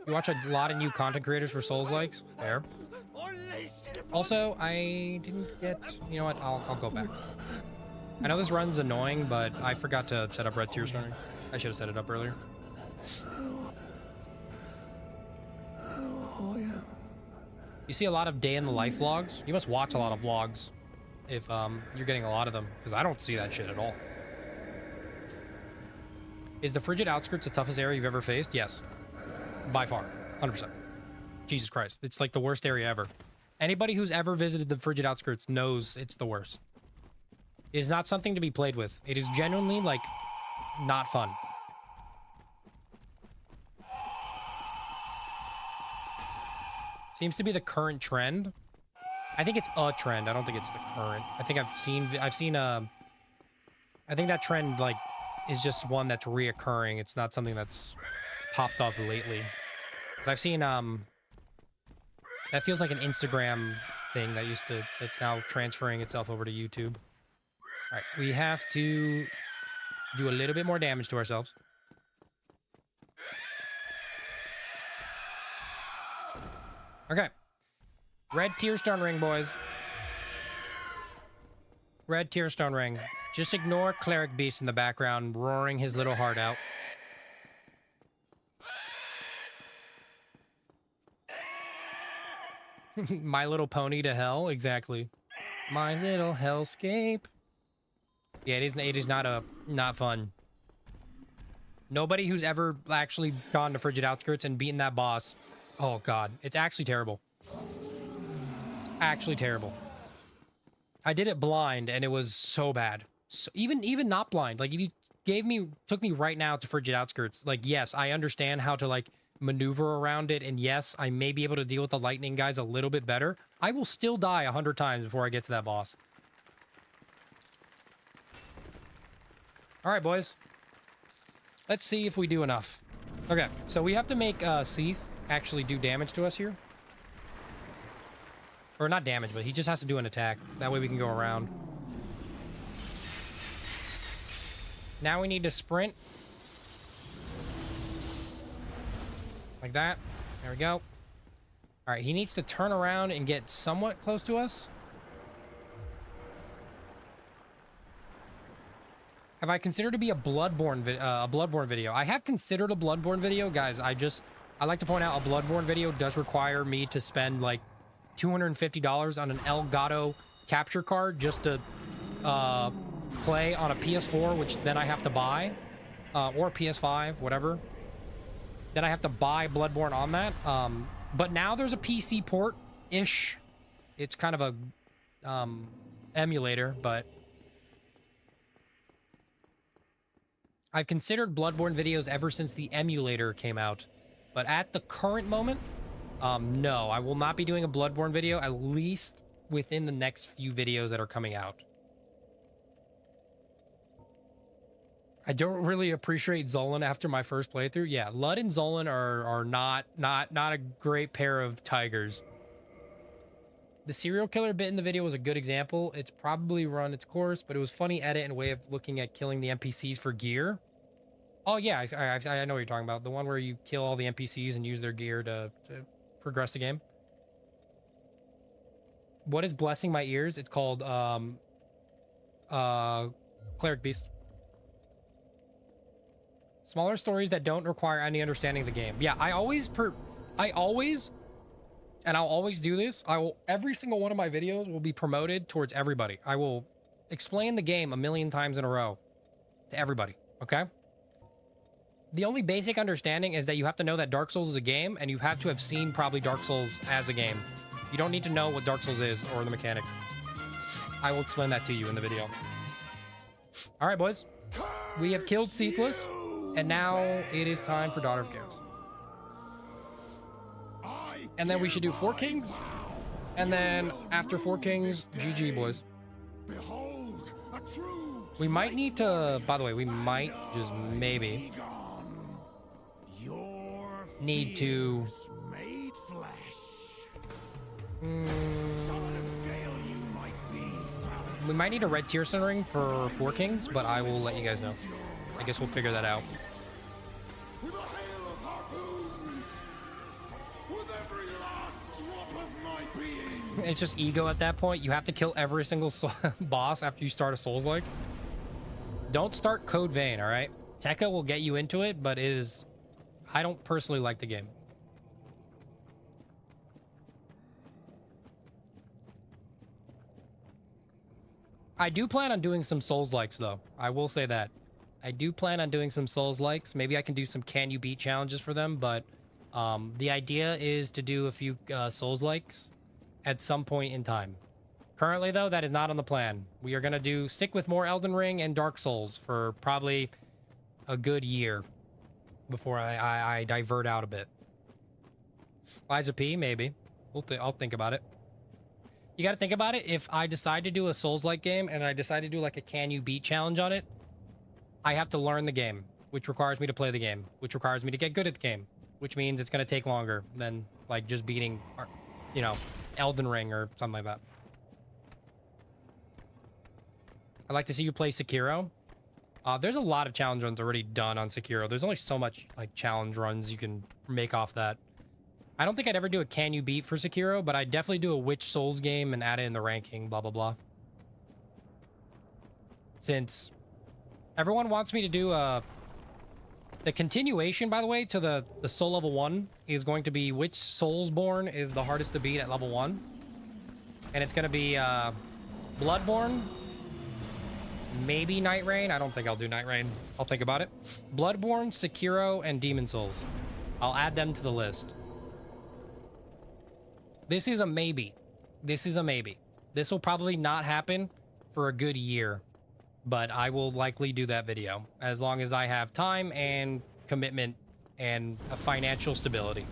You watch a lot of new content creators for Souls likes? Fair. Also, I didn't get, you know what, I'll go back. I know this run's annoying, but I forgot to set up red tier starting. I should have set it up earlier. You see a lot of day in the life vlogs? You must watch a lot of vlogs if you're getting a lot of them, because I don't see that shit at all. Is the frigid outskirts the toughest area you've ever faced? Yes. By far. 100%. Jesus Christ. It's like the worst area ever. Anybody who's ever visited the frigid outskirts knows it's the worst. It is not something to be played with. It is genuinely, like, not fun. Seems to be the current trend. I think it's a trend. I don't think it's the current. I think I think that trend, like, is just one that's reoccurring. It's not something that's popped up lately. Because I've seen, that feels like an Instagram thing that's now transferring itself over to YouTube. All right, we have to do a little bit more damage to ourselves. Okay. Red Tearstone Ring, boys. Red Tearstone Ring. Just ignore Cleric Beast in the background, roaring his little heart out. My Little Pony to hell? Exactly. My little hellscape. Yeah, it is not fun. Nobody who's ever actually gone to Frigid Outskirts and beaten that boss. Oh god, it's actually terrible. It's actually terrible. I did it blind and it was so bad. So even not blind, like if you took me right now to Frigid Outskirts, like yes, I understand how to like maneuver around it, and yes, I may be able to deal with the lightning guys a little bit better. I will still die 100 times before I get to that boss. All right, boys. Let's see if we do enough. Okay, so we have to make Seath actually do damage to us here. Or not damage, but he just has to do an attack. That way we can go around. Now we need to sprint. Like that. There we go. All right, he needs to turn around and get somewhat close to us. Have I considered to be a Bloodborne video? I have considered a Bloodborne video, guys. I like to point out a Bloodborne video does require me to spend like $250 on an Elgato capture card just to play on a PS4, which then I have to buy, or PS5, whatever. Then I have to buy Bloodborne on that. But now there's a PC port-ish. It's kind of a emulator, but I've considered Bloodborne videos ever since the emulator came out. But at the current moment, no, I will not be doing a Bloodborne video, at least within the next few videos that are coming out. I don't really appreciate Zolan after my first playthrough. Yeah, Lud and Zolan are not a great pair of tigers. The serial killer bit in the video was a good example. It's probably run its course, but it was funny edit and way of looking at killing the NPCs for gear. Oh yeah, I know what you're talking about. The one where you kill all the NPCs and use their gear to progress the game. What is blessing my ears? It's called Cleric Beast. Smaller stories that don't require any understanding of the game. Yeah, I always, and I'll always do this. Every single one of my videos will be promoted towards everybody. I will explain the game a million times in a row to everybody, okay? The only basic understanding is that you have to know that Dark Souls is a game, and you have to have seen probably Dark Souls as a game. You don't need to know what Dark Souls is or the mechanic. I will explain that to you in the video. All right, boys. We have killed Ceaseless, and now it is time for Daughter of Chaos. And then we should do 4 Kings, and then after 4 Kings, GG, boys. Behold, a true We might need to, by the way, we might just maybe your need to... fears made flesh. mm, Son of Gale, you might be found. we might need a red Tearstone ring for 4 Kings, but I will let you guys know. I guess we'll figure that out. With a hail of harpoons, with every last drop of my being. It's just ego at that point. You have to kill every single boss after you start a Souls-like. Don't start Code Vein, all right? Tekka will get you into it, but it is... I don't personally like the game. I do plan on doing some Souls-likes, though. I will say that. I do plan on doing some Souls-likes. Maybe I can do some Can You Beat challenges for them, but the idea is to do a few Souls-likes at some point in time. Currently, though, that is not on the plan. We are going to stick with more Elden Ring and Dark Souls for probably a good year before I divert out a bit. Liza P, maybe. I'll think about it. You got to think about it. If I decide to do a Souls-like game and I decide to do like a Can You Beat challenge on it, I have to learn the game, which requires me to play the game, which requires me to get good at the game, which means it's going to take longer than like just beating, you know, Elden Ring or something like that. I'd like to see you play Sekiro. There's a lot of challenge runs already done on Sekiro. There's only so much like challenge runs you can make off that. I don't think I'd ever do a Can You Beat for Sekiro, but I'd definitely do a Which Souls game and add it in the ranking, blah, blah, blah. Since everyone wants me to do the continuation, by the way, to the Soul Level 1 is going to be which Soulsborne is the hardest to beat at Level 1. And it's going to be Bloodborne, maybe Night Rain. I don't think I'll do Night Rain. I'll think about it. Bloodborne, Sekiro, and Demon Souls. I'll add them to the list. This is a maybe. This is a maybe. This will probably not happen for a good year, but I will likely do that video as long as I have time and commitment and a financial stability.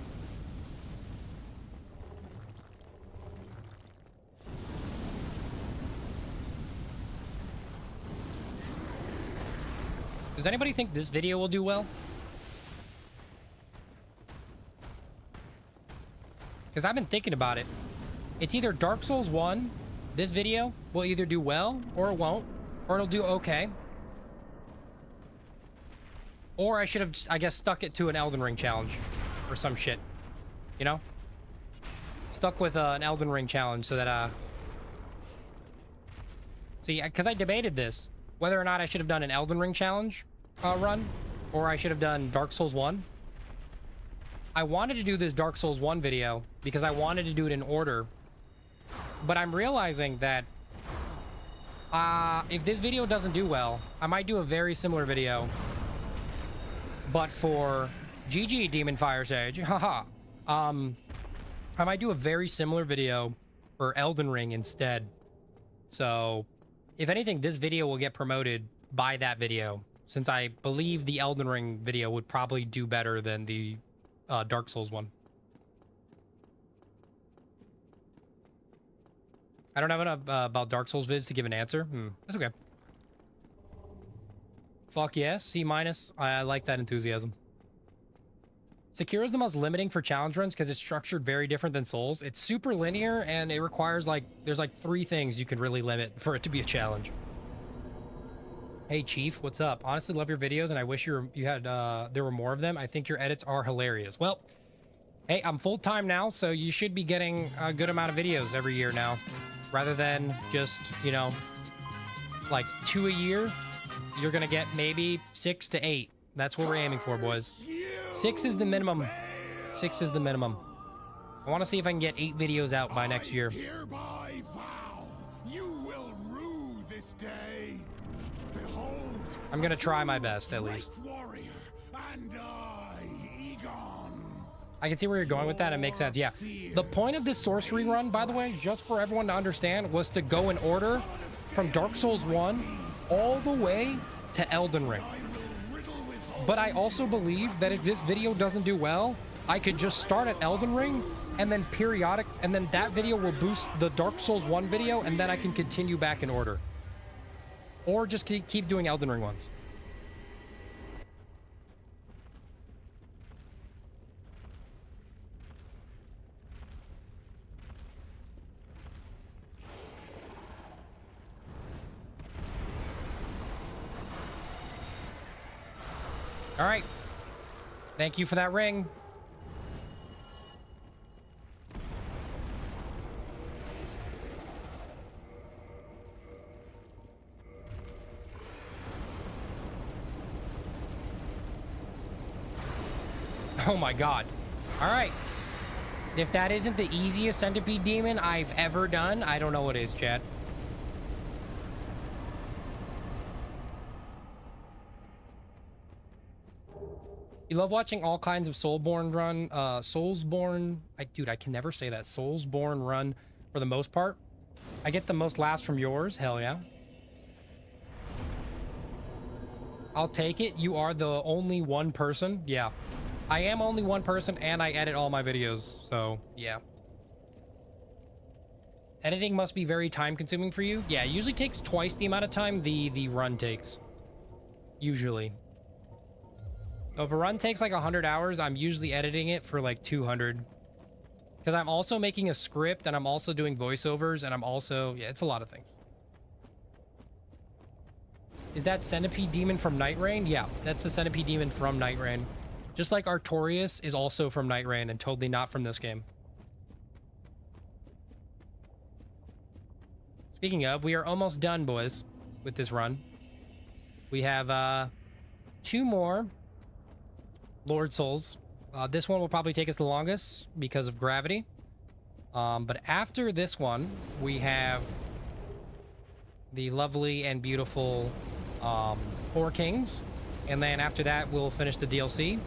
Does anybody think this video will do well? Because I've been thinking about it. It's either Dark Souls 1, this video will either do well or it won't, or it'll do okay. Or I should have, I guess, stuck it to an Elden Ring challenge or some shit. You know? Stuck with an Elden Ring challenge so that, see, because I debated this, whether or not I should have done an Elden Ring challenge run, or I should have done Dark Souls 1. I wanted to do this Dark Souls 1 video because I wanted to do it in order, but I'm realizing that if this video doesn't do well, I might do a very similar video, but for GG Demon Fire Sage, haha. I might do a very similar video for Elden Ring instead. So, if anything, this video will get promoted by that video, since I believe the Elden Ring video would probably do better than the Dark Souls one. I don't have enough about Dark Souls vids to give an answer. That's okay. Fuck yes, C-. I like that enthusiasm. Sekiro is the most limiting for challenge runs because it's structured very different than Souls. It's super linear and it requires there's 3 things you can really limit for it to be a challenge. Hey Chief, what's up? Honestly, love your videos and I wish you had there were more of them. I think your edits are hilarious. Well, hey, I'm full-time now, so you should be getting a good amount of videos every year now, rather than just, you know, like 2 a year. You're gonna get maybe 6 to 8. That's what we're aiming for, boys. 6 is the minimum. 6 is the minimum. I want to see if I can get 8 videos out by next year. Hereby vow, you will rue this day. Behold, I'm gonna try my best, at least. warrior, and I can see where you're going with that. It makes sense. Yeah. The point of this sorcery run, by the way, just for everyone to understand, was to go in order from Dark Souls 1 all the way to Elden Ring. But I also believe that if this video doesn't do well, I could just start at Elden Ring and then and then that video will boost the Dark Souls 1 video, and then I can continue back in order. Or just keep doing Elden Ring ones. All right. Thank you for that ring. Oh my god. All right. If that isn't the easiest centipede demon I've ever done, I don't know what is, Chad. You love watching all kinds of Soulsborne run, Soulsborne, dude, I can never say that. Soulsborne run for the most part. I get the most laughs from yours. Hell yeah. I'll take it. You are the only one person. Yeah. I am only one person and I edit all my videos. So yeah. Editing must be very time consuming for you. Yeah, it usually takes twice the amount of time the run takes. Usually. So if a run takes like 100 hours, I'm usually editing it for like 200. Because I'm also making a script and I'm also doing voiceovers and I'm also... Yeah, it's a lot of things. Is that Centipede Demon from Night Rain? Yeah, that's the Centipede Demon from Night Rain. Just like Artorias is also from Night Rain and totally not from this game. Speaking of, we are almost done, boys, with this run. We have 2 more Lord Souls. This one will probably take us the longest because of gravity. But after this one, we have the lovely and beautiful 4 Kings. And then after that, we'll finish the DLC.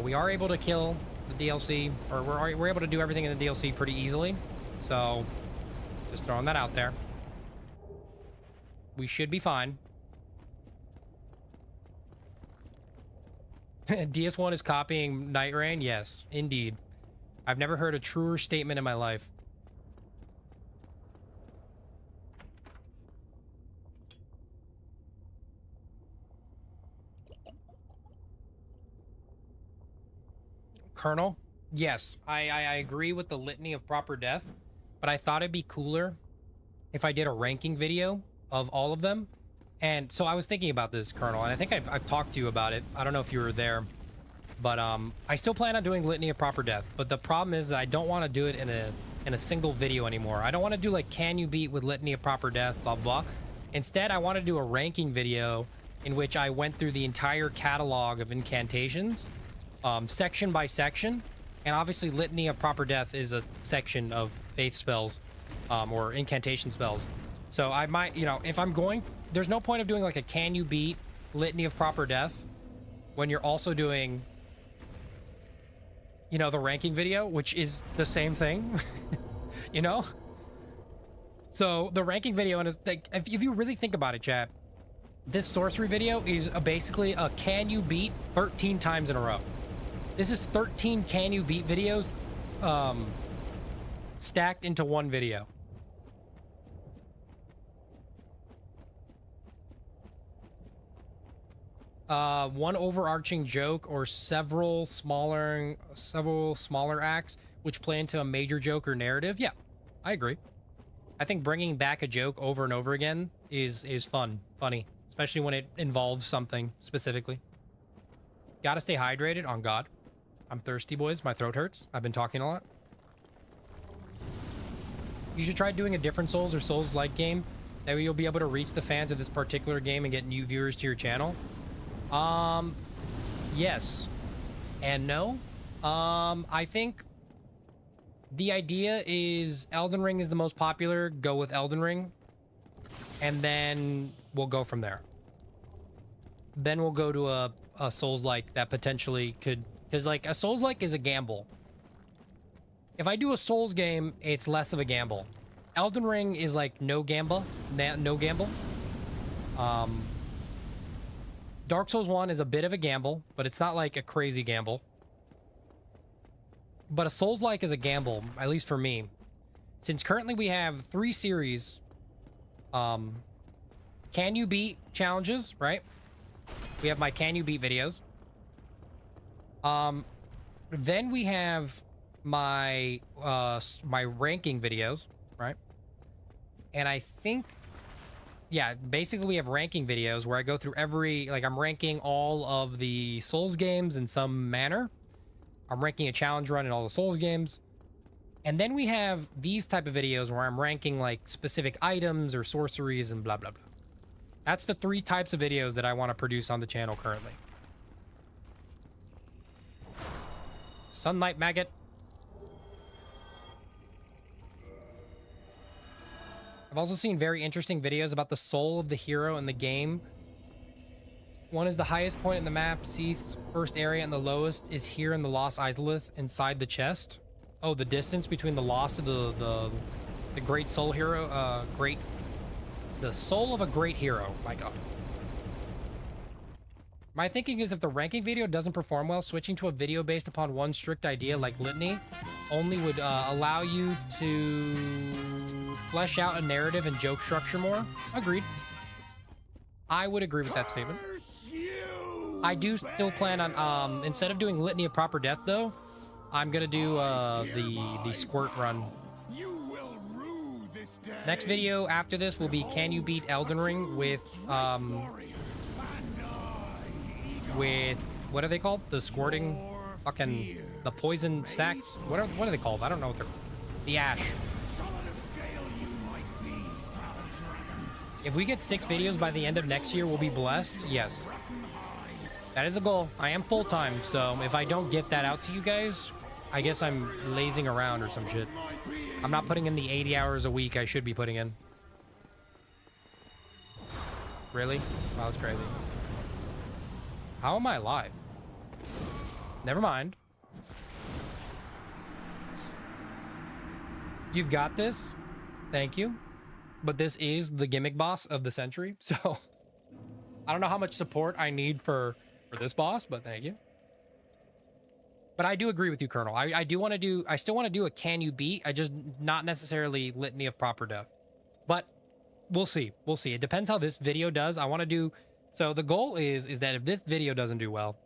We are able to kill the DLC, or we're able to do everything in the DLC pretty easily. So, just throwing that out there. We should be fine. DS1 is copying Night Rain? Yes, indeed. I've never heard a truer statement in my life. Colonel? Yes, I agree with the litany of proper death, but I thought it'd be cooler if I did a ranking video of all of them. And so I was thinking about this, Colonel, and I think I've talked to you about it. I don't know if you were there, but I still plan on doing Litany of Proper Death. But the problem is that I don't want to do it in a single video anymore. I don't want to do like, can you beat with Litany of Proper Death, blah, blah. Instead, I want to do a ranking video in which I went through the entire catalog of incantations, section by section. And obviously, Litany of Proper Death is a section of faith spells, or incantation spells. So I might, you know, if I'm going... There's no point of doing like a can you beat Litany of Proper Death when you're also doing, you know, the ranking video, which is the same thing, you know? So the ranking video, and like, if you really think about it, chat, this sorcery video is basically a can you beat 13 times in a row. This is 13 can you beat videos stacked into one video. One overarching joke or several smaller acts which play into a major joke or narrative. Yeah, I agree. I think bringing back a joke over and over again is funny, especially when it involves something specifically. Gotta stay hydrated, on God. I'm thirsty, boys. My throat hurts. I've been talking a lot. You should try doing a different Souls or Souls-like game. That way you'll be able to reach the fans of this particular game and get new viewers to your channel. Yes and no. I think the idea is Elden Ring is the most popular. Go with Elden Ring. And then we'll go from there. Then we'll go to a Souls-like that potentially could, because like a Souls-like is a gamble. If I do a Souls game, it's less of a gamble. Elden Ring is like no gamble, no gamble. Dark Souls 1 is a bit of a gamble, but it's not like a crazy gamble. But a Souls-like is a gamble, at least for me. Since currently we have 3 series, can you beat challenges, right? We have my can you beat videos. Then we have my my ranking videos, right? And I think, yeah, basically we have ranking videos where I go through every, like I'm ranking all of the Souls games in some manner. I'm ranking a challenge run in all the Souls games. And then we have these type of videos where I'm ranking like specific items or sorceries and blah, blah, blah. That's the 3 types of videos that I want to produce on the channel currently. Sunlight Maggot. I've also seen very interesting videos about the soul of the hero in the game. One is the highest point in the map, Seath's first area, and the lowest is here in the Lost Izalith inside the chest. Oh, the distance between the Lost and the great soul hero, the soul of a great hero. My God. My thinking is if the ranking video doesn't perform well, switching to a video based upon one strict idea like Litany only would allow you to flesh out a narrative and joke structure more. Agreed. I would agree with that statement. I do still plan on, instead of doing Litany of Proper Death though, I'm gonna do the squirt run. Next video after this will be Can You Beat Elden Ring with what are they called? The squirting, fucking, the poison sacks? What are they called? I don't know what they're called. The ash. If we get 6 videos by the end of next year, we'll be blessed. Yes. That is the goal. I am full-time, so if I don't get that out to you guys, I guess I'm lazing around or some shit. I'm not putting in the 80 hours a week I should be putting in. Really? Wow, that's crazy. How am I alive? Never mind. You've got this. Thank you. But this is the gimmick boss of the century, so I don't know how much support I need for this boss, but thank you. But I do agree with you, Colonel. I still want to do a Can You Beat. I just not necessarily Litany of Proper Death. But we'll see. We'll see. It depends how this video does. I want to do, so the goal is that if this video doesn't do well,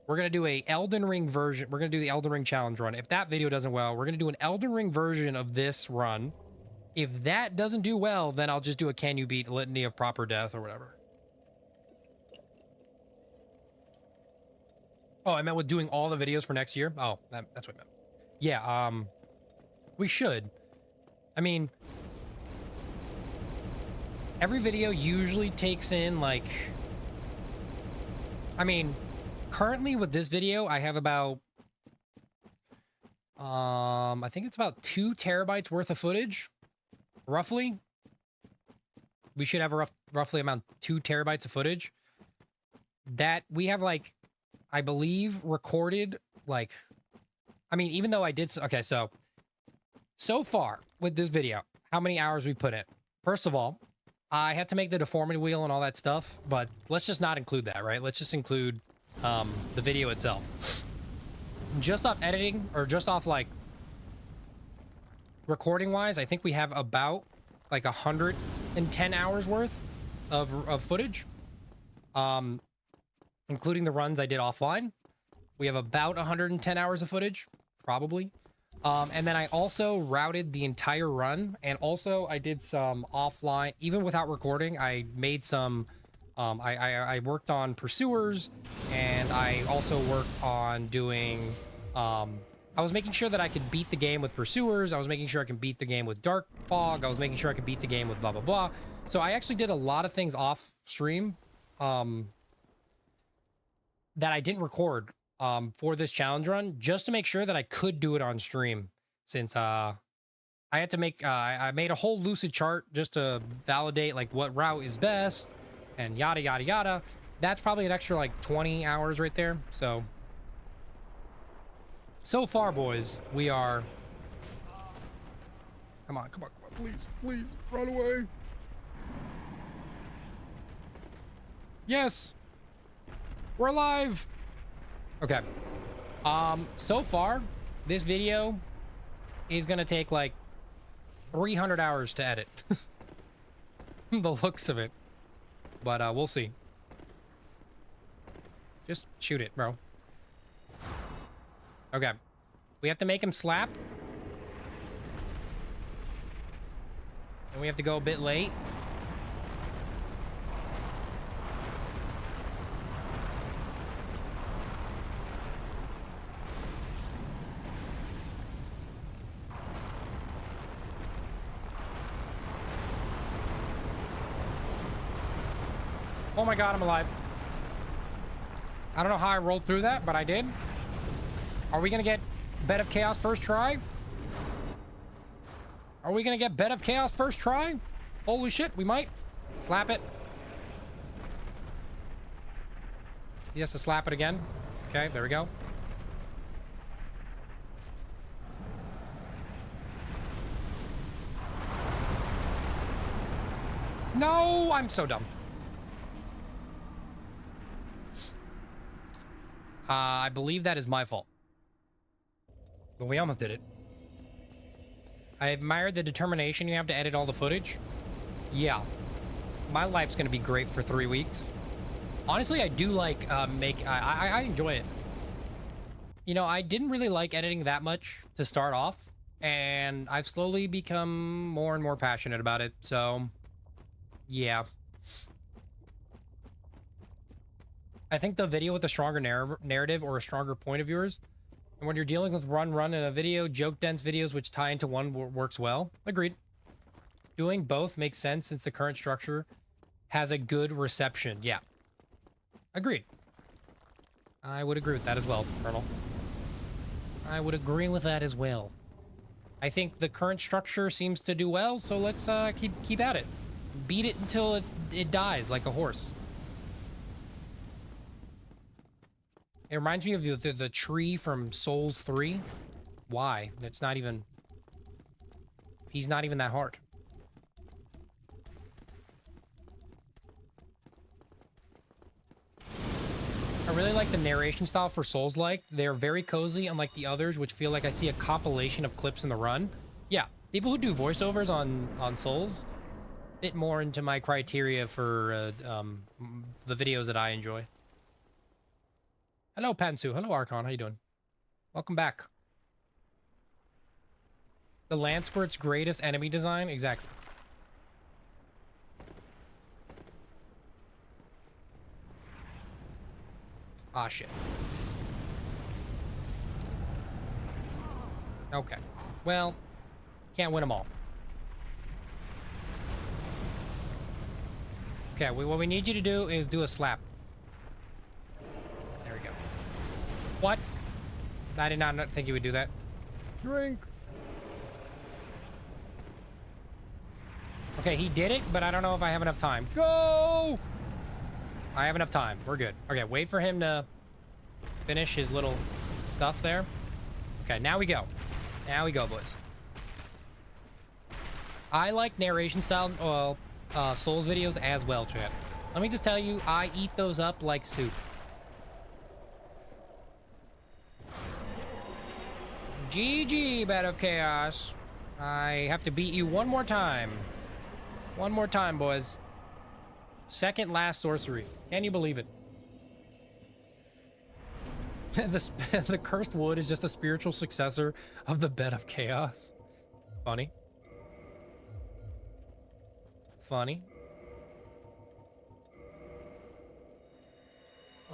we're going to do a Elden Ring version. We're going to do the Elden Ring challenge run. If that video doesn't well, we're going to do an Elden Ring version of this run. If that doesn't do well, then I'll just do a Can You Beat Litany of Proper Death or whatever. Oh, I meant with doing all the videos for next year. Oh, that's what I meant. Yeah, we should. I mean, every video usually takes in like, I mean, currently with this video, I have about, I think it's about 2 terabytes worth of footage, roughly. We should have a roughly about 2 terabytes of footage that we have, like, I believe recorded, like, I mean, even though I did, okay, so far with this video, how many hours we put in? First of all, I had to make the deformity wheel and all that stuff, but let's just not include that, right? Let's just include the video itself. Just off editing, or just off, like, recording-wise, I think we have about, like, 110 hours worth of footage. Including the runs I did offline. We have about 110 hours of footage, probably. And then I also routed the entire run, and also I did some offline, even without recording, I made some, I worked on pursuers, and I also worked on doing, I was making sure that I could beat the game with pursuers, I was making sure I could beat the game with dark fog, I was making sure I could beat the game with blah, blah, blah. So I actually did a lot of things off stream, that I didn't record for this challenge run, just to make sure that I could do it on stream, since I had to make I made a whole lucid chart just to validate like what route is best and yada yada yada. That's probably an extra like 20 hours right there. So far, boys, we are... Come on, come on, come on, please, please, run away. Yes, we're alive. Okay. So far, this video is gonna take like 300 hours to edit. The looks of it. But we'll see. Just shoot it, bro. Okay. We have to make him slap. And we have to go a bit late. Oh my god, I'm alive. I don't know how I rolled through that, but I did. Are we gonna get Bed of Chaos first try? Are we gonna get Bed of Chaos first try? Holy shit, we might. Slap it. He has to slap it again. Okay, there we go. No, I'm so dumb. I believe that is my fault. But we almost did it. I admired the determination you have to edit all the footage. Yeah. My life's gonna be great for 3 weeks. Honestly, I do like I enjoy it. You know, I didn't really like editing that much to start off, and I've slowly become more and more passionate about it, so yeah. I think the video with a stronger narrative or a stronger point of yours, and when you're dealing with run in a video, joke-dense videos which tie into one works well. Agreed. Doing both makes sense since the current structure has a good reception. Yeah. Agreed. I would agree with that as well, Colonel. I would agree with that as well. I think the current structure seems to do well, so let's keep at it. Beat it until it dies like a horse. It reminds me of the tree from Souls 3. Why? That's not even... He's not even that hard. I really like the narration style for Souls-like. They're very cozy, unlike the others, which feel like I see a compilation of clips in the run. Yeah, people who do voiceovers on Souls fit more into my criteria for the videos that I enjoy. Hello, Pansu. Hello, Archon. How you doing? Welcome back. The Land Squirt's greatest enemy design? Exactly. Ah, shit. Okay. Well, can't win them all. Okay, what we need you to do is do a slap. There we go. What? I did not think you would do that. Drink. Okay, he did it, but I don't know if I have enough time. Go! I have enough time. We're good. Okay, wait for him to finish his little stuff there. Okay, now we go. Now we go, boys. I like narration style Souls videos as well, chat. Let me just tell you, I eat those up like soup. GG, Bed of Chaos. I have to beat you one more time. One more time, boys. Second last sorcery. Can you believe it? The cursed wood is just a spiritual successor of the Bed of Chaos. Funny. Funny.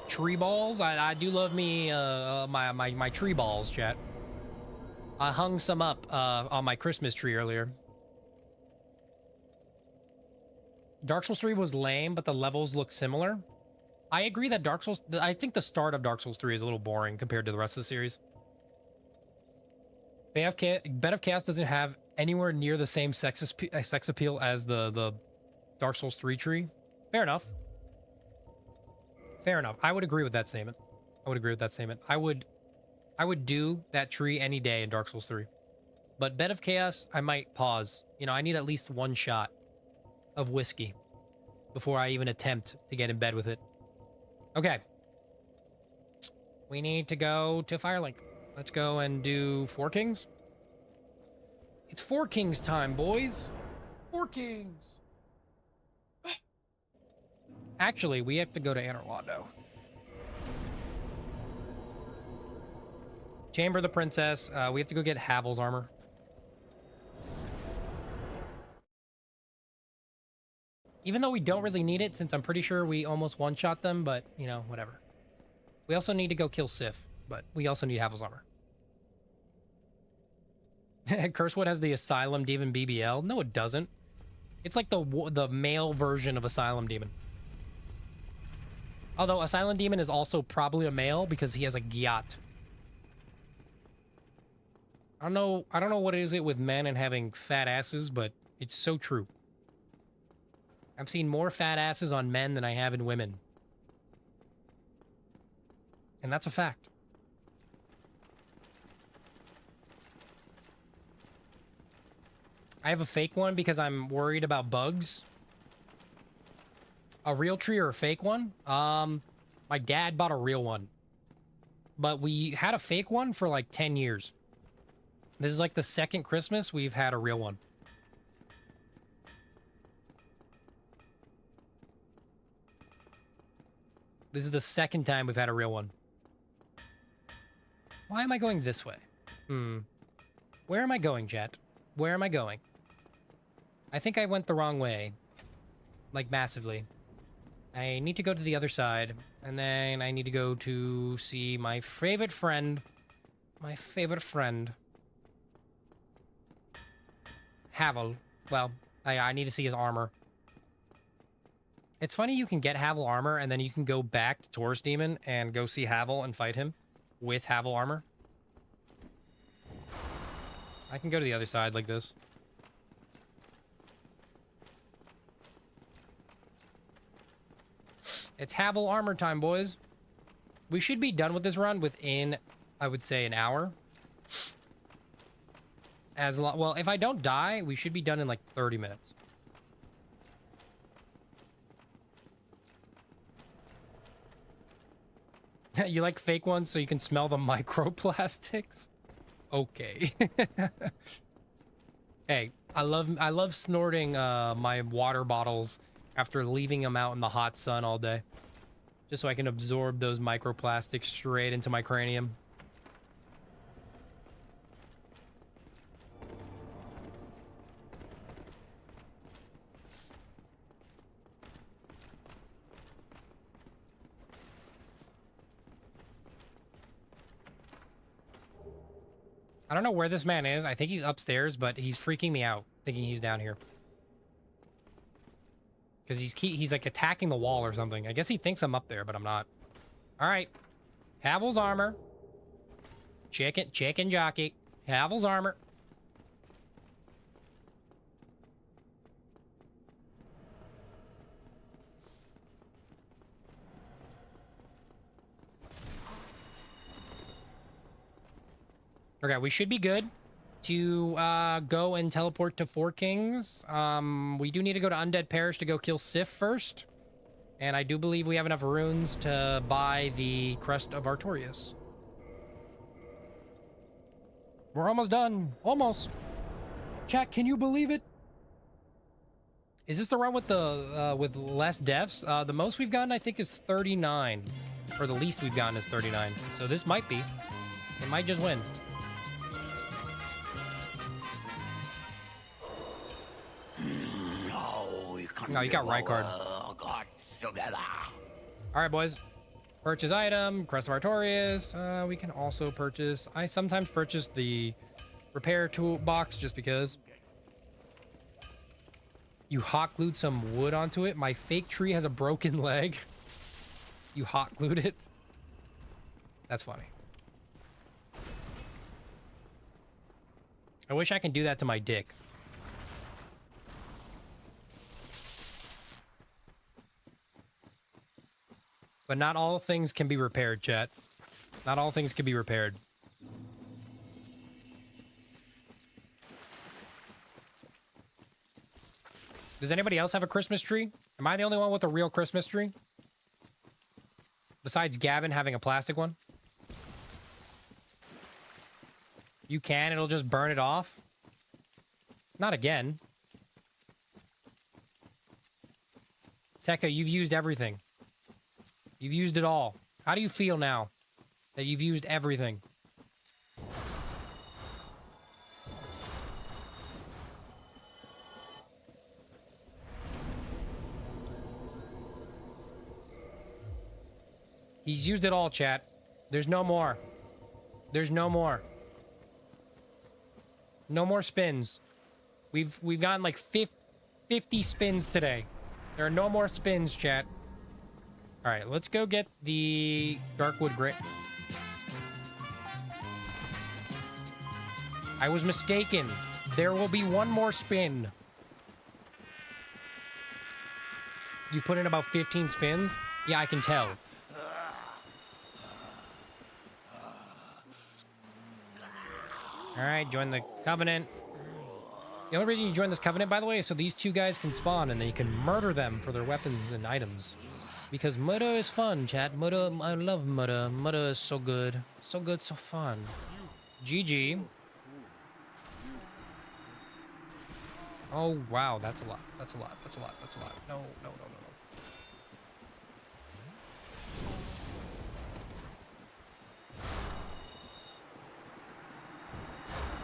Tree balls? I do love me my tree balls, chat. I hung some up on my Christmas tree earlier. Dark Souls 3 was lame, but the levels look similar. I agree that I think the start of Dark Souls 3 is a little boring compared to the rest of the series. Bed of Chaos doesn't have anywhere near the same sex appeal as the Dark Souls 3 tree. Fair enough. Fair enough. I would agree with that statement. I would agree with that statement. I would do that tree any day in Dark Souls 3. But Bed of Chaos, I might pause. You know, I need at least one shot of whiskey before I even attempt to get in bed with it. Okay. We need to go to Firelink. Let's go and do Four Kings. It's Four Kings time, boys. Four Kings. Actually, we have to go to Anor Londo. Chamber of the Princess. We have to go get Havel's armor. Even though we don't really need it, since I'm pretty sure we almost one-shot them, but, you know, whatever. We also need to go kill Sif, but we also need Havel's armor. Cursewood has the Asylum Demon BBL. No, it doesn't. It's like the male version of Asylum Demon. Although Asylum Demon is also probably a male because he has a gyat. I don't know what is it with men and having fat asses, but it's so true. I've seen more fat asses on men than I have in women. And that's a fact. I have a fake one because I'm worried about bugs. A real tree or a fake one? My dad bought a real one. But we had a fake one for like 10 years. This is like the second Christmas we've had a real one. This is the second time we've had a real one. Why am I going this way? Where am I going, chat? Where am I going? I think I went the wrong way. Like, massively. I need to go to the other side. And then I need to go to see my favorite friend. My favorite friend. Havel. Well, I need to see his armor. It's funny you can get Havel armor, and then you can go back to Taurus Demon and go see Havel and fight him with Havel armor. I can go to the other side like this. It's Havel armor time, boys. We should be done with this run within, I would say, an hour. Well, if I don't die, we should be done in like 30 minutes. You like fake ones so you can smell the microplastics? Okay. Hey, I love snorting my water bottles after leaving them out in the hot sun all day. Just so I can absorb those microplastics straight into my cranium. I don't know where this man is. I think he's upstairs, but he's freaking me out, thinking he's down here. Because he's like attacking the wall or something. I guess he thinks I'm up there, but I'm not. All right. Havel's armor. Chicken jockey. Havel's armor. Okay, we should be good to go and teleport to Four Kings. We do need to go to Undead Parish to go kill Sif first. And I do believe we have enough runes to buy the Crest of Artorias. We're almost done. Almost. Chat, can you believe it? Is this the run with the with less deaths? The most we've gotten, I think, is 39. Or the least we've gotten is 39. So this might be. It might just win. No, you got Rykard. All right, boys. Purchase item, Crest of Artorias. We can also purchase... I sometimes purchase the repair toolbox just because. You hot glued some wood onto it. My fake tree has a broken leg. You hot glued it. That's funny. I wish I can do that to my dick. But not all things can be repaired, chat. Not all things can be repaired. Does anybody else have a Christmas tree? Am I the only one with a real Christmas tree? Besides Gavin having a plastic one? You can, it'll just burn it off? Not again. Tekka, you've used everything. You've used it all. How do you feel now that you've used everything? He's used it all, chat. There's no more. There's no more. No more spins. We've gotten like 50 spins today. There are no more spins, chat. All right, let's go get the Darkwood Grit. I was mistaken. There will be one more spin. You put in about 15 spins? Yeah, I can tell. All right, join the Covenant. The only reason you join this Covenant, by the way, is so these two guys can spawn and then you can murder them for their weapons and items. Because murder is fun, chat. Murder, I love murder. Murder is so good. So good, so fun. GG. Oh, wow, that's a lot. That's a lot. That's a lot. That's a lot. No, no, no, no, no.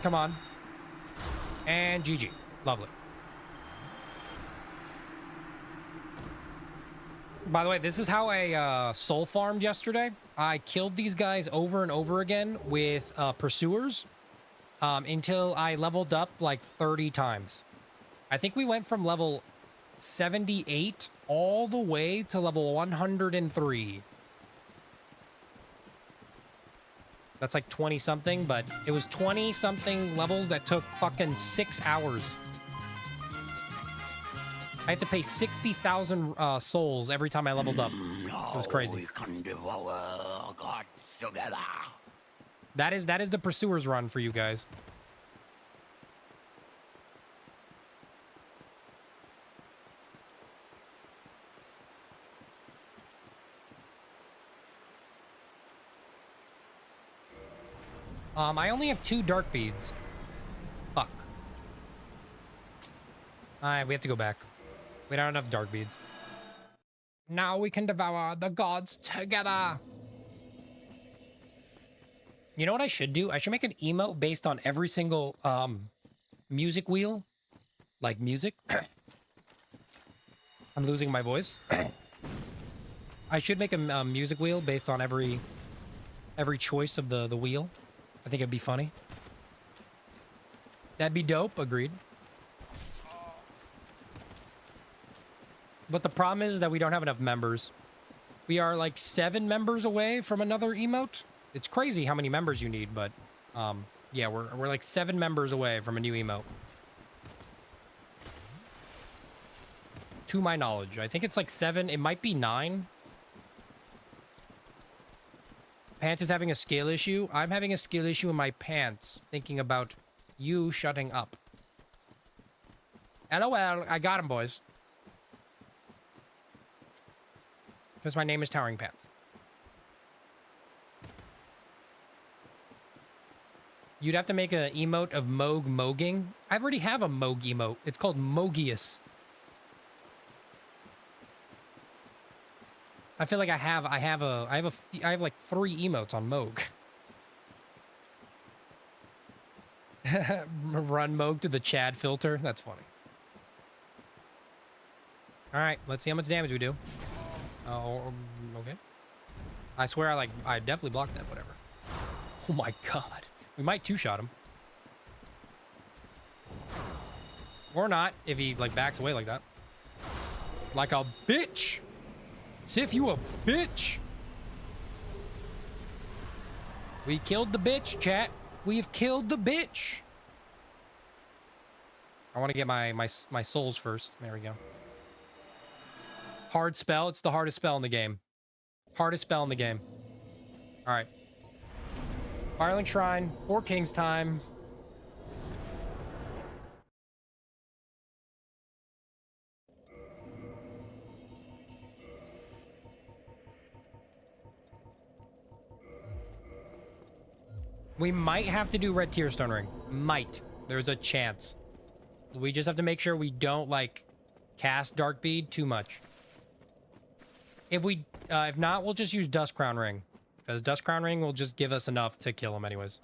Come on. And GG. Lovely. By the way, this is how I soul farmed yesterday. I killed these guys over and over again with pursuers until I leveled up like 30 times. I think we went from level 78 all the way to level 103. That's like 20 something, but it was 20 something levels that took fucking 6 hours. I had to pay 60,000 souls every time I leveled up. It was crazy. We can devour gods together. That is the pursuer's run for you guys. I only have 2 dark beads. Fuck. Alright, we have to go back. We don't have enough dark beads. Now we can devour the gods together. You know what I should do? I should make an emote based on every single music wheel. Like music. I'm losing my voice. I should make a music wheel based on every choice of the wheel. I think it'd be funny. That'd be dope, agreed. But the problem is that we don't have enough members. We are like 7 members away from another emote. It's crazy how many members you need, but yeah, we're like 7 members away from a new emote. To my knowledge. I think it's like 7, it might be 9. Pants is having a scale issue. I'm having a scale issue in my pants, thinking about you shutting up. LOL, I got him, boys. Because my name is Toweringpants. You'd have to make an emote of Moog mogging. I already have a Moog emote. It's called Mogius. I feel like I have like 3 emotes on Moog. Run Moog to the Chad filter. That's funny. All right, let's see how much damage we do. Oh, okay. I swear I definitely blocked that, whatever. Oh my god. We might 2-shot him. Or not, if he like backs away like that. Like a bitch! Sif, you a bitch! We killed the bitch, chat. We've killed the bitch! I want to get my souls first. There we go. Hard spell. It's the hardest spell in the game. Hardest spell in the game. All right. Firelink Shrine, 4 Kings time. We might have to do Red Tear Stone Ring. Might. There's a chance. We just have to make sure we don't, like, cast Dark Bead too much. If not, we'll just use Dust Crown Ring. Because Dust Crown Ring will just give us enough to kill him anyways.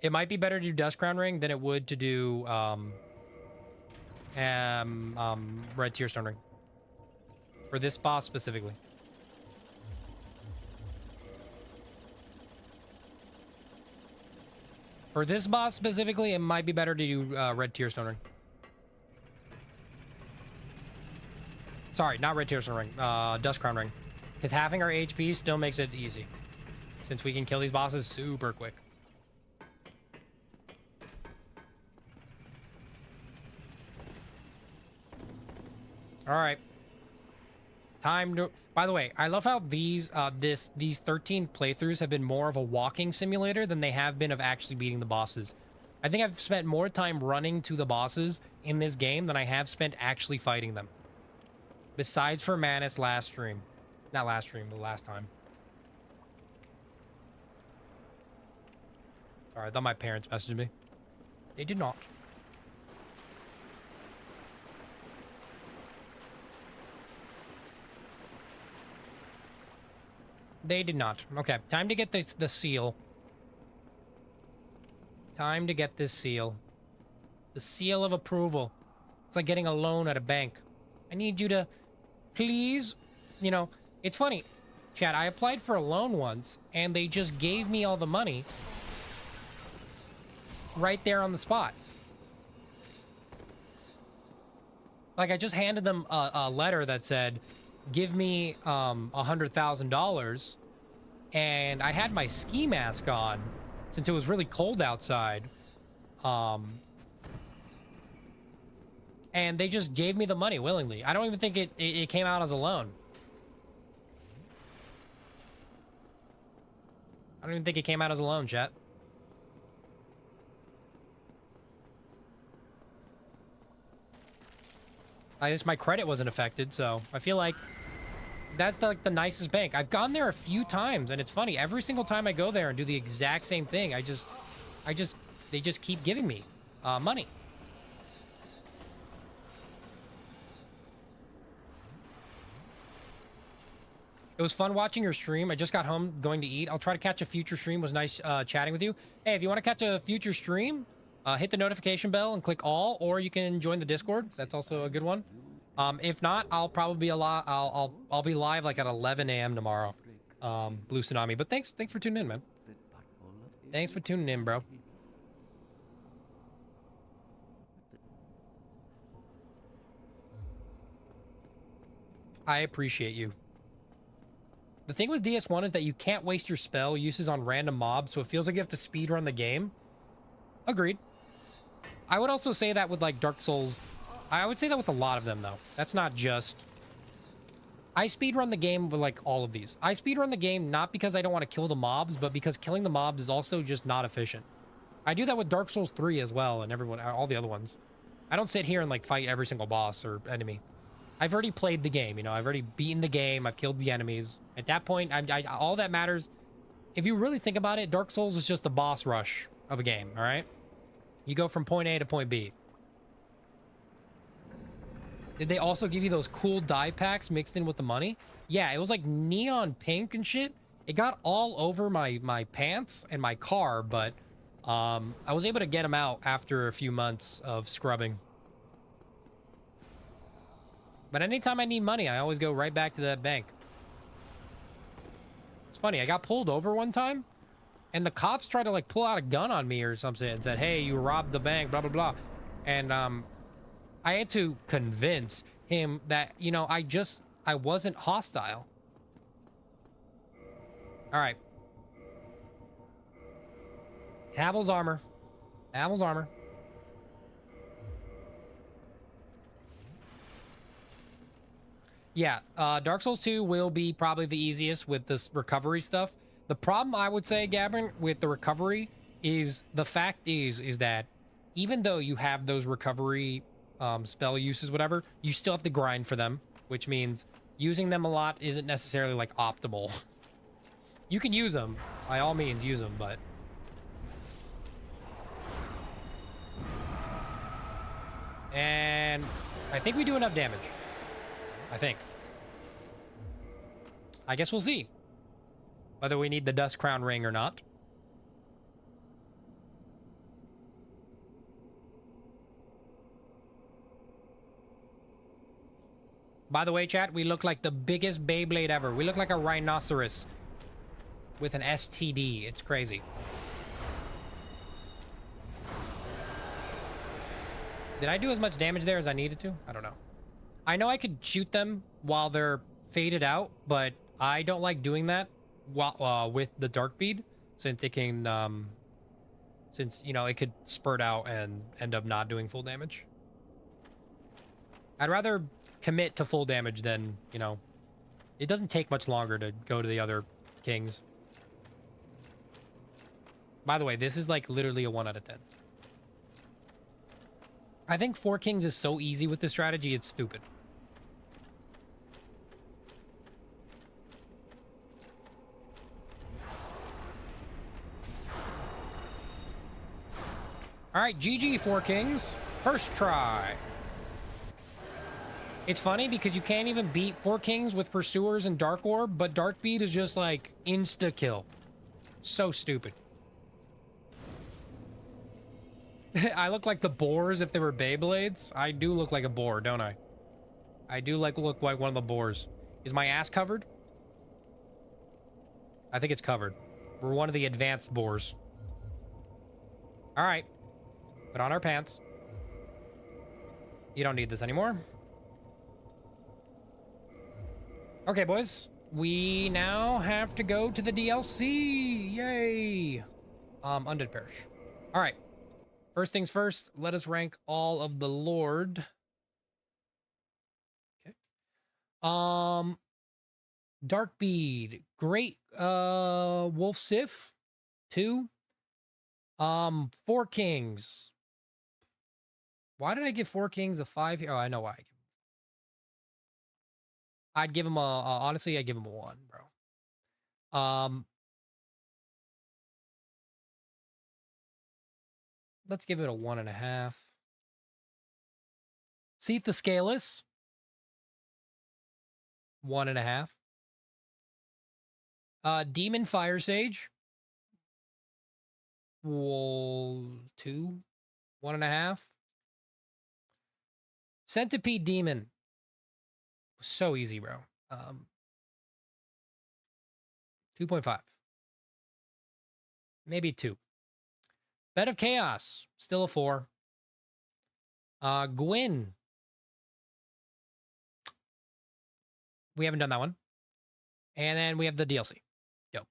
It might be better to do Dust Crown Ring than it would to do, Red Tear Stone Ring. For this boss specifically. For this boss specifically, it might be better to do Red Tear Stone Ring. Sorry, not Red Tear Stone Ring. Dust Crown Ring. Because halving our HP still makes it easy. Since we can kill these bosses super quick. Alright. Time to... By the way, I love how these 13 playthroughs have been more of a walking simulator than they have been of actually beating the bosses. I think I've spent more time running to the bosses in this game than I have spent actually fighting them. Besides for Manus last stream. Not last stream, but last time. Sorry, I thought my parents messaged me. They did not. They did not. Okay, time to get the seal. Time to get this seal. The seal of approval. It's like getting a loan at a bank. I need you to please, you know, it's funny. Chat, I applied for a loan once and they just gave me all the money right there on the spot. Like I just handed them a letter that said, give me $100,000, and I had my ski mask on since it was really cold outside. And they just gave me the money willingly. I don't even think it came out as a loan. I don't even think it came out as a loan, chat. I guess my credit wasn't affected, so I feel like that's like the nicest bank. I've gone there a few times, and it's funny. Every single time I go there and do the exact same thing, they just keep giving me money. It was fun watching your stream. I just got home going to eat. I'll try to catch a future stream. It was nice chatting with you. Hey, if you want to catch a future stream, hit the notification bell and click all, or you can join the Discord. That's also a good one. If not, I'll probably be I'll be live like at 11 a.m. tomorrow. Blue Tsunami. But thanks for tuning in, man. Thanks for tuning in, bro. I appreciate you. The thing with DS1 is that you can't waste your spell uses on random mobs, so it feels like you have to speedrun the game. Agreed. I would also say that with like Dark Souls. I would say that with a lot of them, though. That's not just... I speedrun the game with like all of these. I speedrun the game not because I don't want to kill the mobs, but because killing the mobs is also just not efficient. I do that with Dark Souls 3 as well, and all the other ones. I don't sit here and like fight every single boss or enemy. I've already played the game, you know. I've already beaten the game. I've killed the enemies. At that point, all that matters, if you really think about it, Dark Souls is just the boss rush of a game, all right? You go from point A to point B. Did they also give you those cool dye packs mixed in with the money? Yeah, it was like neon pink and shit. It got all over my pants and my car, but I was able to get them out after a few months of scrubbing. But anytime I need money, I always go right back to that bank. It's funny, I got pulled over one time, and the cops tried to like pull out a gun on me or something and said, hey, you robbed the bank, blah, blah, blah. And I had to convince him that, you know, I wasn't hostile. All right. Havel's armor. Havel's armor. Yeah, Dark Souls 2 will be probably the easiest with this recovery stuff. The problem, I would say, Gavin, with the recovery is the fact is that even though you have those recovery spell uses, whatever, you still have to grind for them, which means using them a lot isn't necessarily, like, optimal. You can use them. By all means, use them, but... And I think we do enough damage. I think. I guess we'll see whether we need the Dust Crown Ring or not. By the way, chat, we look like the biggest Beyblade ever. We look like a rhinoceros with an STD. It's crazy. Did I do as much damage there as I needed to? I don't know. I know I could shoot them while they're faded out, but I don't like doing that while, with the Dark Bead, since it can, since, you know, it could spurt out and end up not doing full damage. I'd rather commit to full damage than, you know, it doesn't take much longer to go to the other kings. By the way, this is like literally a 1 out of 10. I think 4 kings is so easy with this strategy, it's stupid. All right, GG 4 kings. First try. It's funny because you can't even beat 4 kings with pursuers and Dark Orb, but Dark Bead is just like insta-kill. So stupid. I look like the boars if they were Beyblades. I do look like a boar, don't I? I do look like one of the boars. Is my ass covered? I think it's covered. We're one of the advanced boars. All right. Put on our pants. You don't need this anymore. Okay, boys. We now have to go to the DLC. Yay. Undead Parish. All right. First things first, let us rank all of the Lord. Okay. Dark Bead. Great Wolf Sif. 2. 4 Kings. Why did I give 4 Kings a 5 here? Oh, I know why. I'd give him a honestly, I'd give him a 1, bro. Let's give it a 1.5. Seat the Scaleless. 1.5. Demon Fire Sage. Well, 2. 1.5. Centipede Demon. So easy, bro. 2.5. Maybe 2. Bed of Chaos. Still a 4. Gwyn. We haven't done that one. And then we have the DLC. Dope.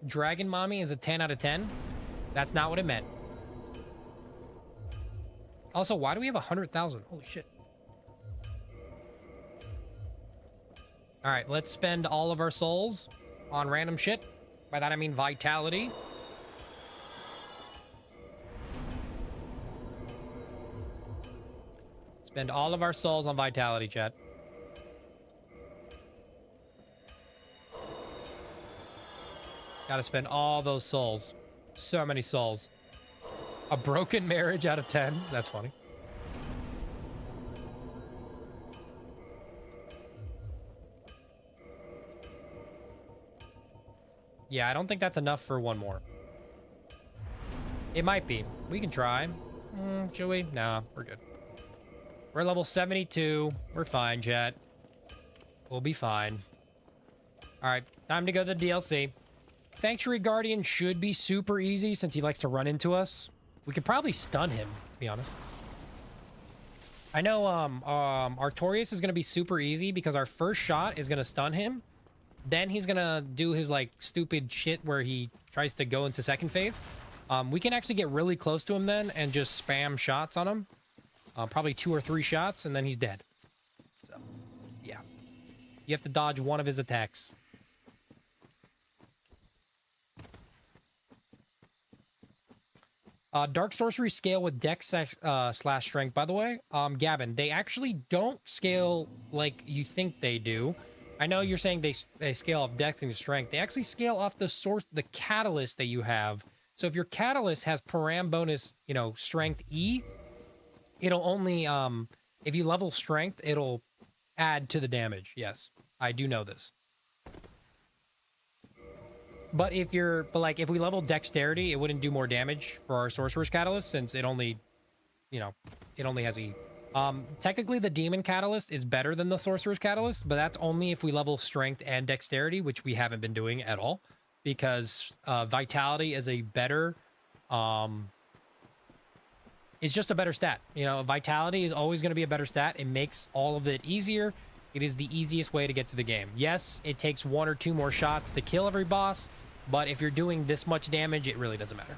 Dragon Mommy is a 10 out of 10. That's not what it meant. Also, why do we have 100,000? Holy shit. All right, let's spend all of our souls on random shit. By that, I mean vitality. Spend all of our souls on vitality, chat. Gotta spend all those souls. So many souls. A broken marriage out of 10. That's funny. Yeah, I don't think that's enough for one more. It might be. We can try. Should we? Nah, we're good. We're level 72. We're fine, chat. We'll be fine. All right, time to go to the DLC. Sanctuary Guardian should be super easy since he likes to run into us. We could probably stun him, to be honest. I know Artorias is going to be super easy because our first shot is going to stun him. Then he's going to do his, like, stupid shit where he tries to go into second phase. We can actually get really close to him then and just spam shots on him. Probably 2 or 3 shots, and then he's dead. You have to dodge one of his attacks. Dark sorcery scale with dex slash strength, by the way. Gavin, they actually don't scale like you think they do. I know you're saying they scale off dex and strength. They actually scale off the catalyst that you have. So if your catalyst has param bonus, you know, strength E, it'll only if you level strength, it'll add to the damage. Yes, I do know this. But if we level dexterity, it wouldn't do more damage for our sorcerer's catalyst since it only, you know, it only has E. Technically the demon catalyst is better than the sorcerer's catalyst, but that's only if we level strength and dexterity, which we haven't been doing at all, because vitality is a better, it's just a better stat. You know, vitality is always going to be a better stat. It makes all of it easier. It is the easiest way to get to the game. Yes, it takes 1 or 2 more shots to kill every boss, but if you're doing this much damage, it really doesn't matter.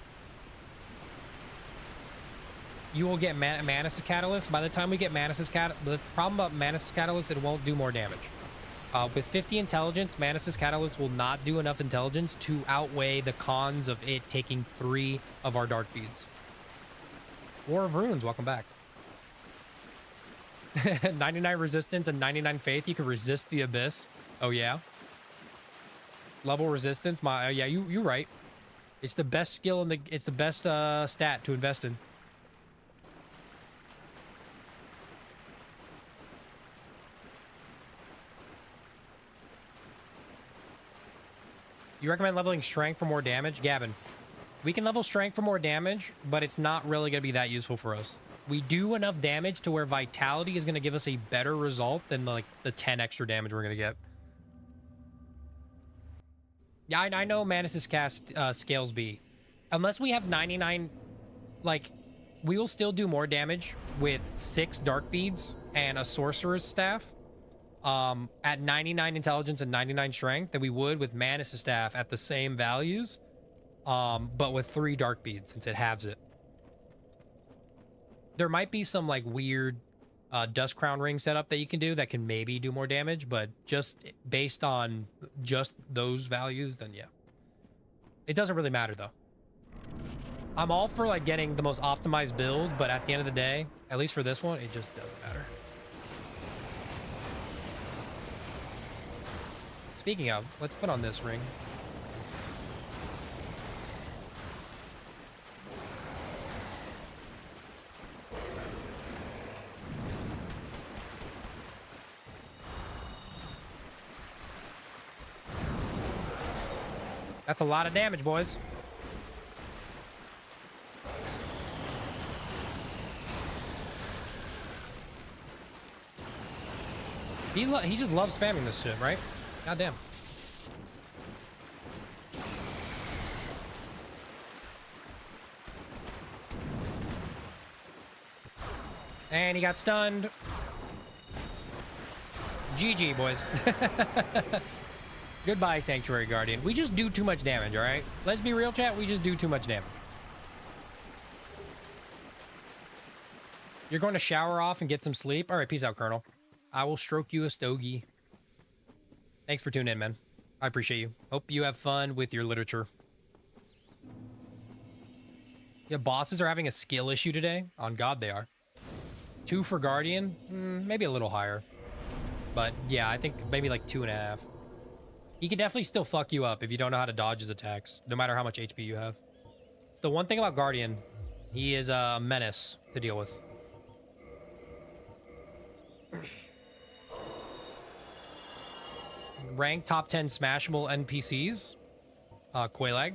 You will get Manus' Catalyst. By the time we get Manus' Catalyst, the problem about Manus' Catalyst, it won't do more damage. With 50 intelligence, Manus' Catalyst will not do enough intelligence to outweigh the cons of it taking 3 of our Dark Beads. War of Runes, welcome back. 99 resistance and 99 faith. You can resist the abyss. Oh yeah. Level resistance. Yeah, you're right. It's the best skill in the. It's the best stat to invest in. You recommend leveling strength for more damage, Gavin? We can level strength for more damage, but it's not really going to be that useful for us. We do enough damage to where vitality is going to give us a better result than like the 10 extra damage we're going to get. Yeah, I know Manus' cast scales B. Unless we have 99, like, we will still do more damage with 6 Dark Beads and a Sorcerer's Staff at 99 intelligence and 99 strength than we would with Manus' Staff at the same values, but with 3 Dark Beads since it halves it. There might be some like weird Dust Crown ring setup that you can do that can maybe do more damage, but just based on just those values, then yeah. It doesn't really matter though. I'm all for like getting the most optimized build, but at the end of the day, at least for this one, it just doesn't matter. Speaking of, let's put on this ring. That's a lot of damage, boys. He just loves spamming this shit, right? God damn. And he got stunned. GG, boys. Goodbye, Sanctuary Guardian. We just do too much damage, all right? Let's be real, chat. We just do too much damage. You're going to shower off and get some sleep? All right, peace out, Colonel. I will stroke you a stogie. Thanks for tuning in, man. I appreciate you. Hope you have fun with your literature. Yeah, bosses are having a skill issue today. On God, they are. 2 for Guardian? Maybe a little higher. But yeah, I think maybe like 2.5. He can definitely still fuck you up if you don't know how to dodge his attacks, no matter how much HP you have. It's the one thing about Guardian. He is a menace to deal with. Rank top 10 smashable NPCs. Quailag.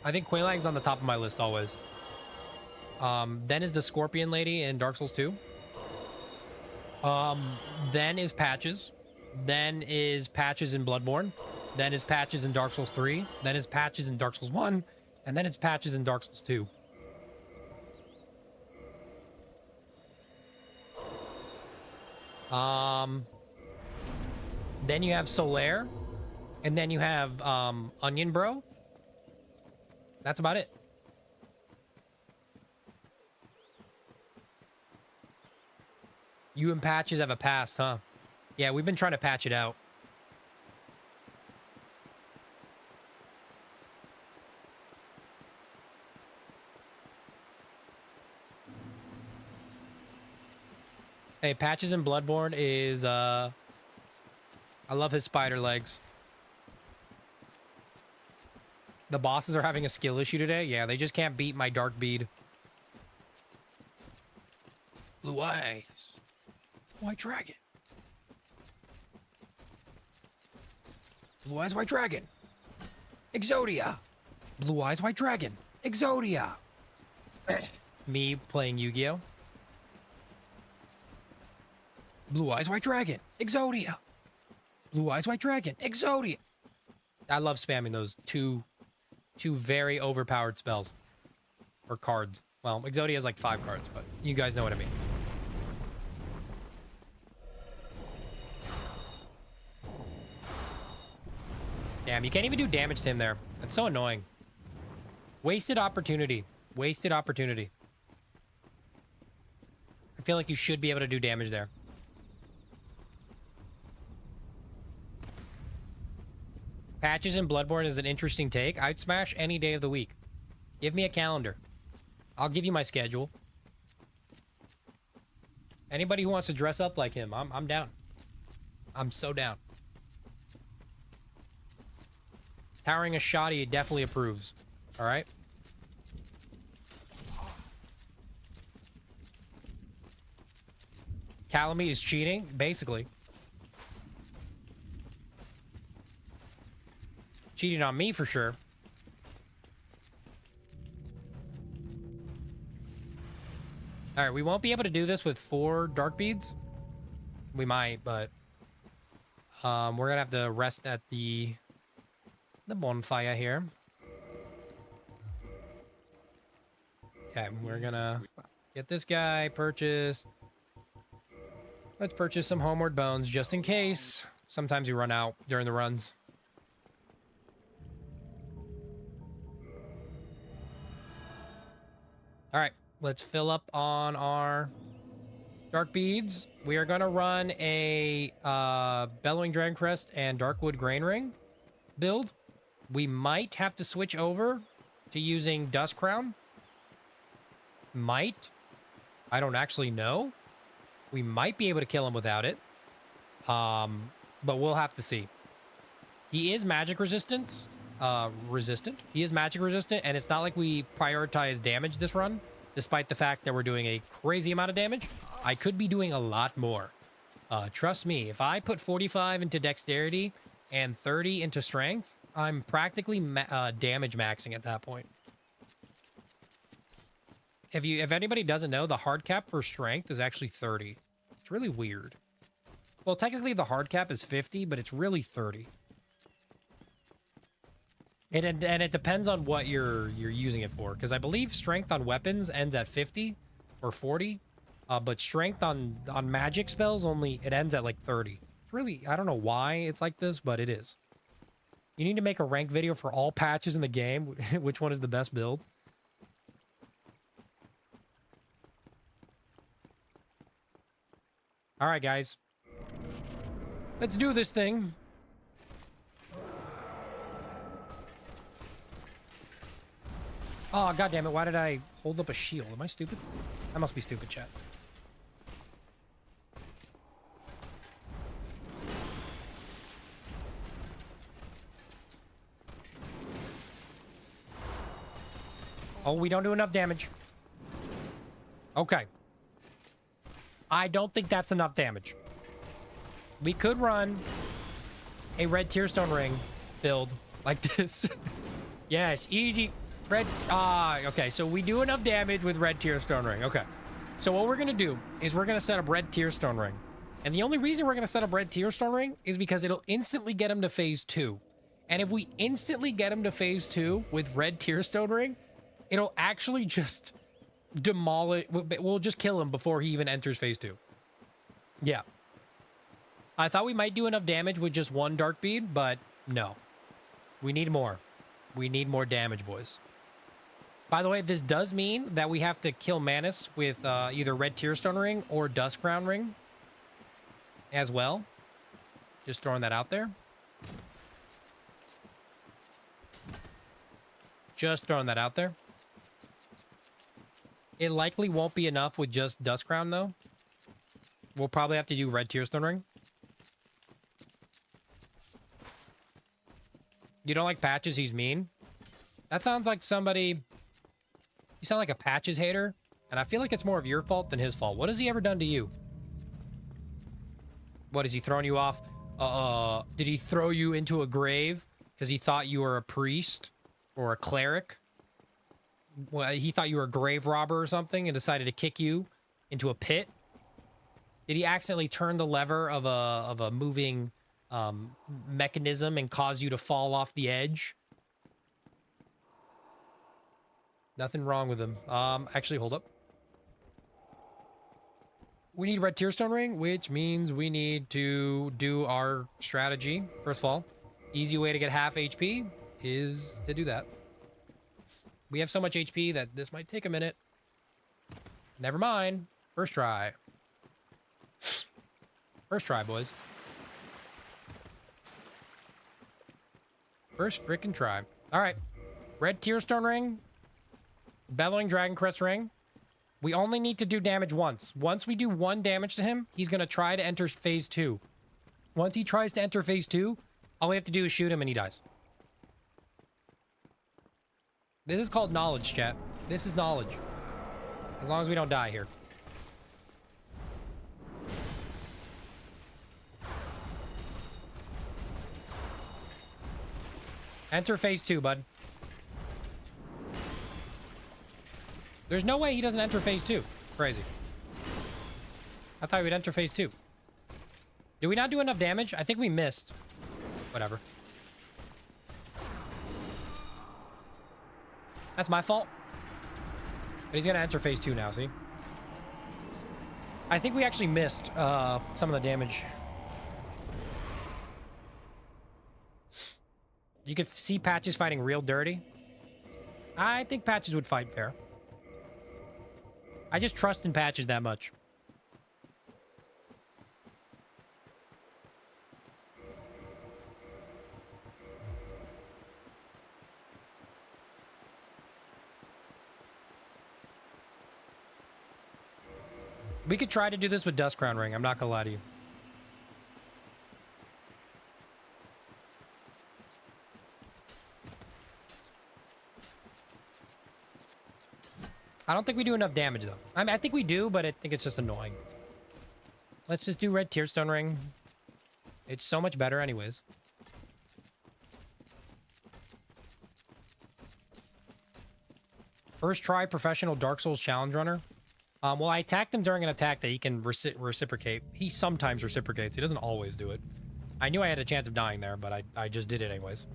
I think Quailag's on the top of my list always. Then is the Scorpion Lady in Dark Souls 2. Then is Patches. Then is Patches in Bloodborne. Then is Patches in Dark Souls 3. Then is Patches in Dark Souls 1. And then it's Patches in Dark Souls 2. Then you have Solaire. And then you have Onion Bro. That's about it. You and Patches have a past, huh? Yeah, we've been trying to patch it out. Hey, Patches in Bloodborne is, I love his spider legs. The bosses are having a skill issue today. Yeah, they just can't beat my Dark Bead. Blue eyes. White dragon. Blue eyes, white dragon. Exodia. Blue eyes, white dragon. Exodia. Me playing Yu-Gi-Oh! Blue eyes, white dragon. Exodia. Blue eyes, white dragon. Exodia. I love spamming those two very overpowered spells. Or cards. Well, Exodia has like 5 cards, but you guys know what I mean. Damn, you can't even do damage to him there. That's so annoying. Wasted opportunity. Wasted opportunity. I feel like you should be able to do damage there. Patches in Bloodborne is an interesting take. I'd smash any day of the week. Give me a calendar. I'll give you my schedule. Anybody who wants to dress up like him, I'm down. I'm so down. Towering a shoddy definitely approves. All right. Calamity is cheating, basically. Cheating on me for sure. All right, we won't be able to do this with 4 dark beads. We might, but we're gonna have to rest at the bonfire here. Okay, we're gonna get this guy purchased. Let's purchase some Homeward Bones just in case. Sometimes we run out during the runs. All right, let's fill up on our dark beads. We are gonna run a Bellowing Dragon Crest and Darkwood Grain Ring build. We might have to switch over to using Dust Crown. Might. I don't actually know. We might be able to kill him without it. But we'll have to see. He is magic resistant. He is magic resistant, and it's not like we prioritize damage this run, despite the fact that we're doing a crazy amount of damage. I could be doing a lot more. Trust me, if I put 45 into dexterity and 30 into strength, I'm practically damage maxing at that point. If anybody doesn't know, the hard cap for strength is actually 30. It's really weird. Well, technically the hard cap is 50, but it's really 30. And it depends on what you're using it for, because I believe strength on weapons ends at 50 or 40, but strength on magic spells it ends at like 30. It's really, I don't know why it's like this, but it is. You need to make a rank video for all patches in the game. Which one is the best build? All right, guys. Let's do this thing. Oh, God damn it. Why did I hold up a shield? Am I stupid? I must be stupid, chat. Oh, we don't do enough damage. Okay. I don't think that's enough damage. We could run a red tearstone ring build like this. Yes, easy. Red, okay, so we do enough damage with red tearstone ring. Okay. So what we're going to do is we're going to set up red tearstone ring. And the only reason we're going to set up red tearstone ring is because it'll instantly get him to phase 2. And if we instantly get him to phase 2 with red tearstone ring, it'll actually just demolish. We'll just kill him before he even enters phase 2. Yeah. I thought we might do enough damage with just 1 dark bead, but no. We need more. We need more damage, boys. By the way, this does mean that we have to kill Manus with either red tearstone ring or dust crown ring as well. Just throwing that out there. Just throwing that out there. It likely won't be enough with just Dust Crown, though. We'll probably have to do Red Tearstone Ring. You don't like Patches? He's mean? That sounds like somebody... You sound like a Patches hater, and I feel like it's more of your fault than his fault. What has he ever done to you? What, is he throwing you off? Did he throw you into a grave because he thought you were a priest or a cleric? Well, he thought you were a grave robber or something and decided to kick you into a pit? Did he accidentally turn the lever of a moving mechanism and cause you to fall off the edge? Nothing wrong with him. Actually, hold up. We need Red Tearstone Ring, which means we need to do our strategy. First of all, easy way to get half HP is to do that. We have so much HP that this might take a minute. Never mind. First try. First try, boys. First frickin' try. All right. Red Tearstone Ring. Bellowing Dragon Crest Ring. We only need to do damage once. Once we do 1 damage to him, he's going to try to enter phase 2. Once he tries to enter phase 2, all we have to do is shoot him and he dies. This is called knowledge, chat. This is knowledge. As long as we don't die here. Enter phase 2, bud. There's no way he doesn't enter phase 2. Crazy. I thought we'd enter phase 2. Did we not do enough damage? I think we missed. Whatever. That's my fault. But he's gonna enter phase 2 now, see? I think we actually missed some of the damage. You could see Patches fighting real dirty. I think Patches would fight fair. I just trust in Patches that much. We could try to do this with Dust Crown Ring. I'm not gonna lie to you. I don't think we do enough damage, though. I mean, I think we do, but I think it's just annoying. Let's just do Red Tearstone Ring. It's so much better anyways. First try professional Dark Souls challenge runner. Well, I attacked him during an attack that he can reciprocate. He sometimes reciprocates. He doesn't always do it. I knew I had a chance of dying there, but I just did it anyways.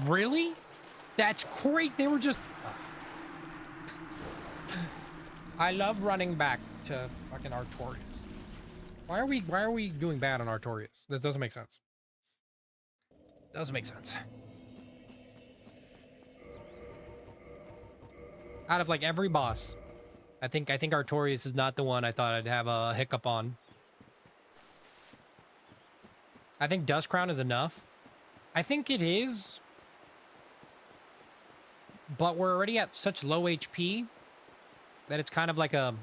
Really? That's great. They were just... I love running back to fucking Artorias. Why are we doing bad on Artorias? This doesn't make sense. Doesn't make sense. Out of like every boss, I think Artorias is not the one I thought I'd have a hiccup on. I think Dust Crown is enough. I think it is. But we're already at such low HP that it's kind of like a...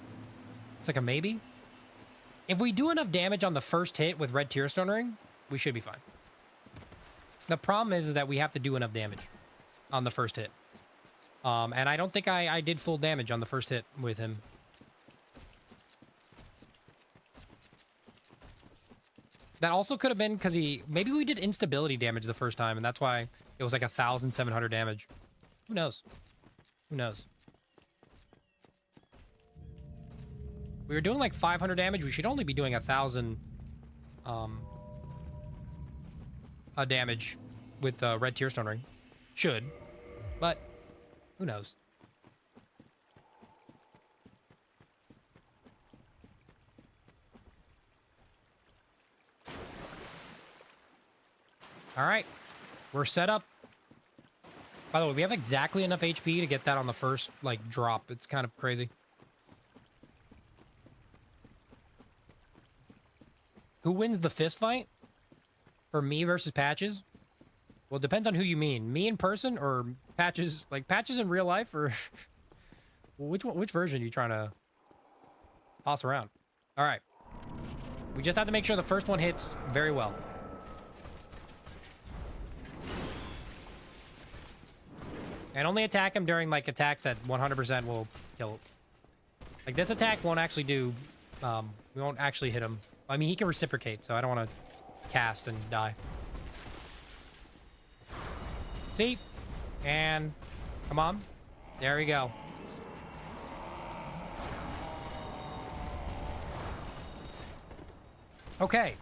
It's like a maybe. If we do enough damage on the first hit with Red Tearstone Ring, we should be fine. The problem is that we have to do enough damage on the first hit. And I don't think I did full damage on the first hit with him. That also could have been because maybe we did instability damage the first time, and that's why it was like 1,700 damage. Who knows? Who knows? We were doing like 500 damage. We should only be doing 1,000 damage with Red Tearstone Ring. Should. But who knows? All right. We're set up. By the way, we have exactly enough HP to get that on the first, like, drop. It's kind of crazy. Who wins the fist fight? For me versus Patches? Well, it depends on who you mean. Me in person or Patches, like Patches in real life, or which version are you trying to toss around? All right. We just have to make sure the first one hits very well. And only attack him during like attacks that 100% will kill. Like this attack won't actually do, we won't actually hit him. I mean, he can reciprocate, so I don't want to cast and die. See? And come on. There we go. Okay.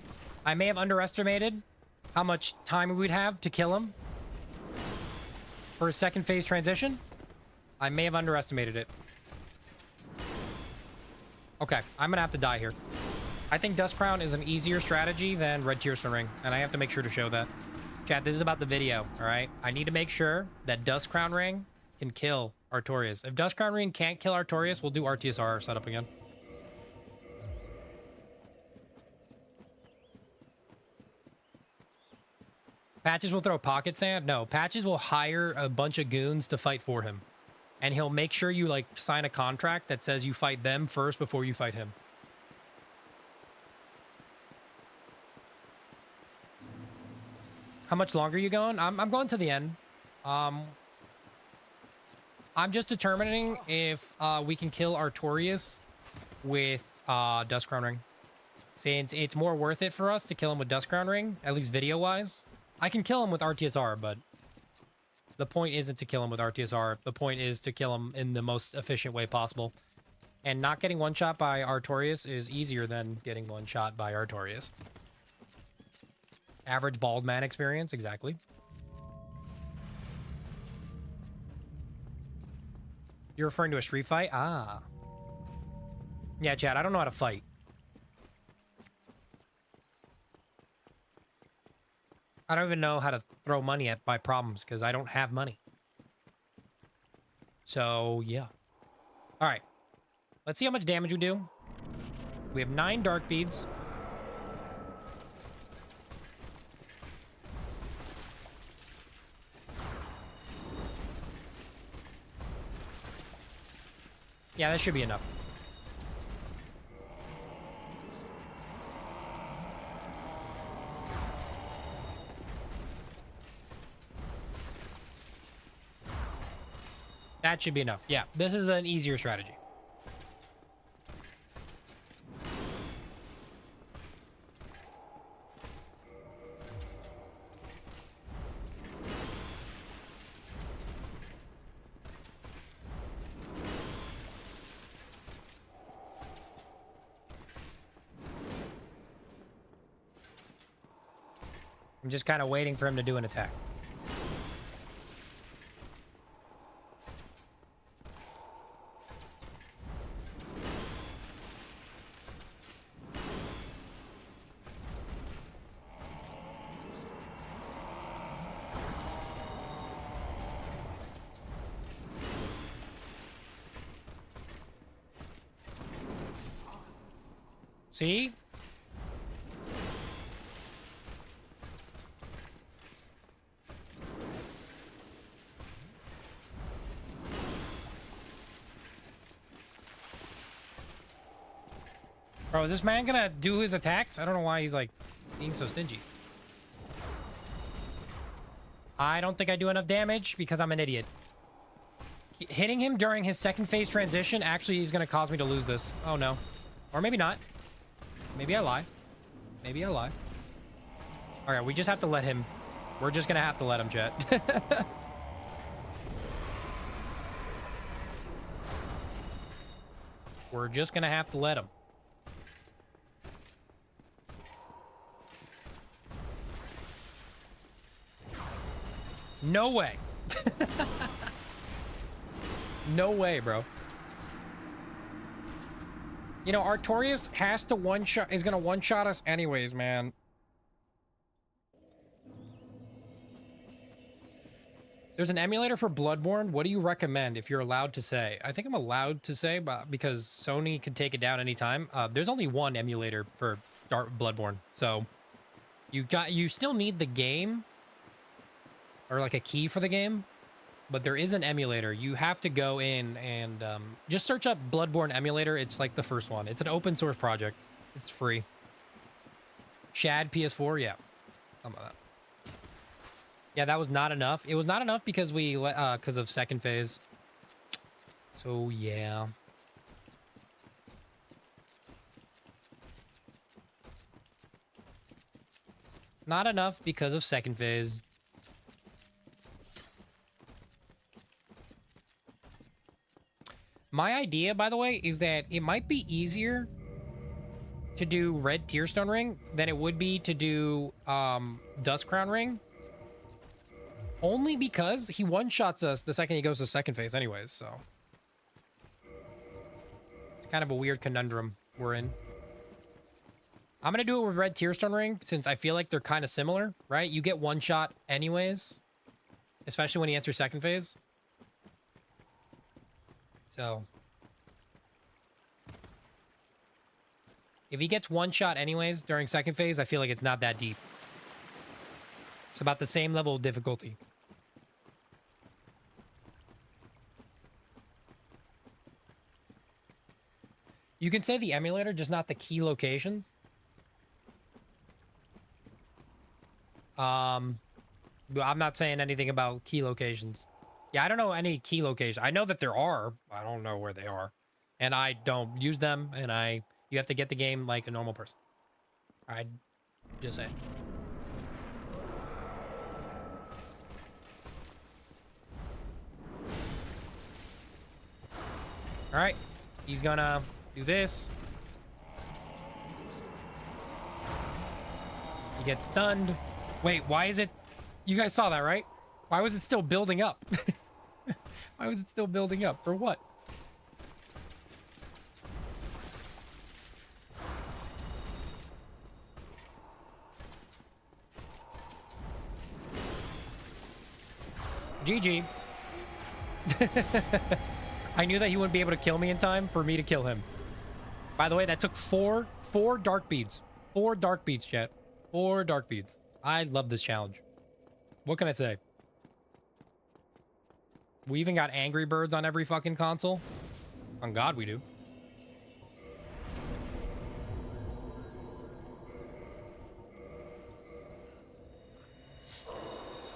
I may have underestimated how much time we'd have to kill him for a second phase transition. I may have underestimated it. Okay, I'm gonna have to die here. I think Dust Crown is an easier strategy than Red Tears from Ring, and I have to make sure to show that. Chat, this is about the video, all right? I need to make sure that Dust Crown Ring can kill Artorias. If Dust Crown Ring can't kill Artorias, we'll do RTSR setup again. Patches will throw pocket sand? No, Patches will hire a bunch of goons to fight for him. And he'll make sure you, like, sign a contract that says you fight them first before you fight him. How much longer are you going? I'm going to the end. I'm just determining if we can kill Artorias with Dust Crown Ring. Since it's more worth it for us to kill him with Dust Crown Ring, at least video-wise. I can kill him with RTSR, but the point isn't to kill him with RTSR. The point is to kill him in the most efficient way possible. And not getting one-shot by Artorias is easier than getting one-shot by Artorias. Average bald man experience, exactly. You're referring to a street fight? Ah. Yeah, Chad, I don't know how to fight. I don't even know how to throw money at my problems because I don't have money. So, yeah. All right. Let's see how much damage we do. We have 9 dark beads. Yeah, that should be enough. That should be enough. Yeah, this is an easier strategy. I'm just kind of waiting for him to do an attack. See? Bro, is this man gonna do his attacks? I don't know why he's, like, being so stingy. I don't think I do enough damage because I'm an idiot. Hitting him during his second phase transition actually is gonna cause me to lose this. Oh, no. Or maybe not. Maybe I lie. Maybe I lie. All right, we just have to let him. We're just gonna have to let him, chat. We're just gonna have to let him. No way. No way, bro. You know, Artorias has to one-shot, is gonna one-shot us anyways, man. There's an emulator for Bloodborne. What do you recommend if you're allowed to say? I think I'm allowed to say, but because Sony can take it down anytime. There's only one emulator for start Bloodborne. So you still need the game or like a key for the game, but there is an emulator. You have to go in and just search up Bloodborne emulator. It's like the first one. It's an open source project. It's free. Shad PS4, yeah. Something like that. Yeah, that was not enough. It was not enough because because of second phase. So yeah. Not enough because of second phase. My idea, by the way, is that it might be easier to do Red Tearstone Ring than it would be to do Dust Crown Ring. Only because he one-shots us the second he goes to second phase anyways, so. It's kind of a weird conundrum we're in. I'm going to do it with Red Tearstone Ring since I feel like they're kind of similar, right? You get one shot anyways, especially when he enters second phase. So. If he gets one shot anyways during second phase, I feel like it's not that deep. It's about the same level of difficulty. You can say the emulator, just not the key locations. But I'm not saying anything about key locations. Yeah, I don't know any key locations. I know that there are. I don't know where they are. And I don't use them, and you have to get the game like a normal person. I'd just say. All right, he's gonna do this. He gets stunned. Wait, why is it? You guys saw that, right? Why was it still building up? Why was it still building up? For what? GG. I knew that he wouldn't be able to kill me in time for me to kill him. By the way, that took four dark beads. 4 dark beads, chat. 4 dark beads. I love this challenge. What can I say? We even got Angry Birds on every fucking console. On God, we do.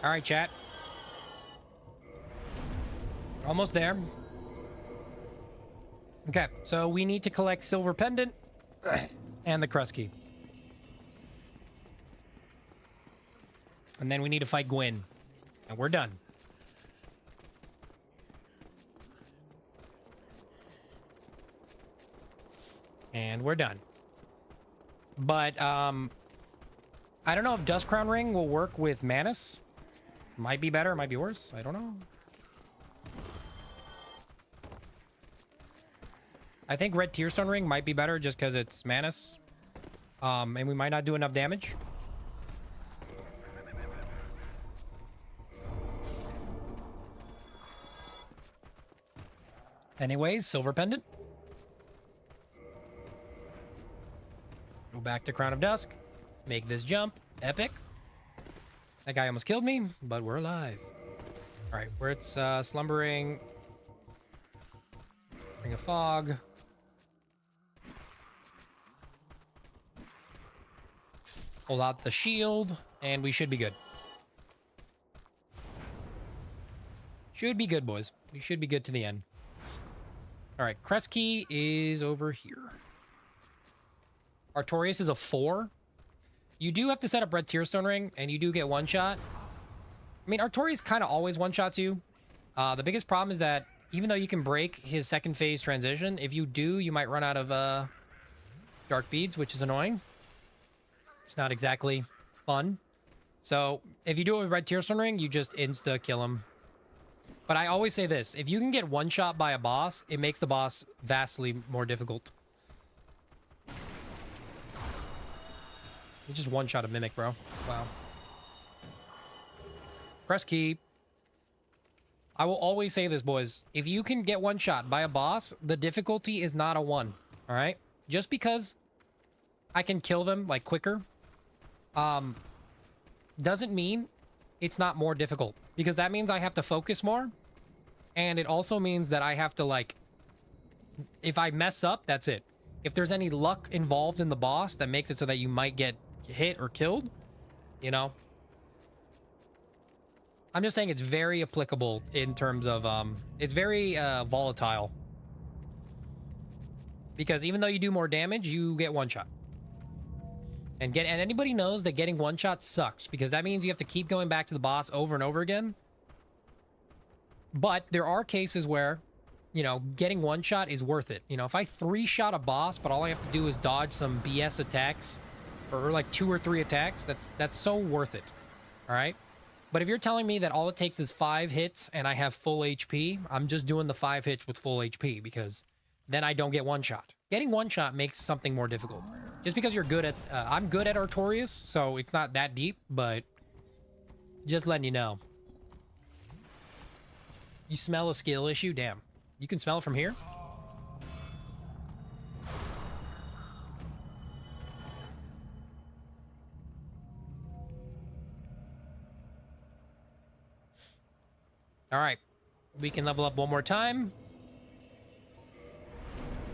All right, chat. Almost there. Okay, so we need to collect Silver Pendant and the Crust Key. And then we need to fight Gwyn. And we're done. And we're done. But, I don't know if Dust Crown Ring will work with Manus. Might be better, might be worse. I don't know. I think Red Tearstone Ring might be better just because it's Manus. And we might not do enough damage. Anyways, Silver Pendant. Go back to Crown of Dusk. Make this jump. Epic. That guy almost killed me, but we're alive. All right, where it's slumbering. Ring of Fog. Hold out the shield, and we should be good. Should be good, boys. We should be good to the end. All right, Crest Key is over here. Artorias is a 4. You do have to set up Red Tearstone Ring, and you do get one shot. I mean, Artorias kind of always one-shots you. The biggest problem is that even though you can break his second phase transition, if you do, you might run out of Dark Beads, which is annoying. It's not exactly fun. So if you do it with Red Tearstone Ring, you just insta-kill him. But I always say this. If you can get one-shot by a boss, it makes the boss vastly more difficult. You just one-shot a Mimic, bro. Wow. Press key. I will always say this, boys. If you can get one shot by a boss, the difficulty is not a 1. All right? Just because I can kill them like quicker, doesn't mean it's not more difficult, because that means I have to focus more, and it also means that I have to, like, if I mess up, that's it. If there's any luck involved in the boss that makes it so that you might get hit or killed, you know, I'm just saying it's very applicable in terms of it's very volatile, because even though you do more damage, you get one shot. And anybody knows that getting one shot sucks, because that means you have to keep going back to the boss over and over again. But there are cases where, you know, getting one shot is worth it. You know, if I 3-shot a boss, but all I have to do is dodge some BS attacks, or like 2 or 3 attacks, that's so worth it. All right. But if you're telling me that all it takes is 5 hits and I have full HP, I'm just doing the 5 hits with full HP, because then I don't get one shot. Getting one shot makes something more difficult. Just because you're good at, I'm good at Artorias, so it's not that deep, but just letting you know. You smell a skill issue? Damn. You can smell it from here? All right. We can level up one more time.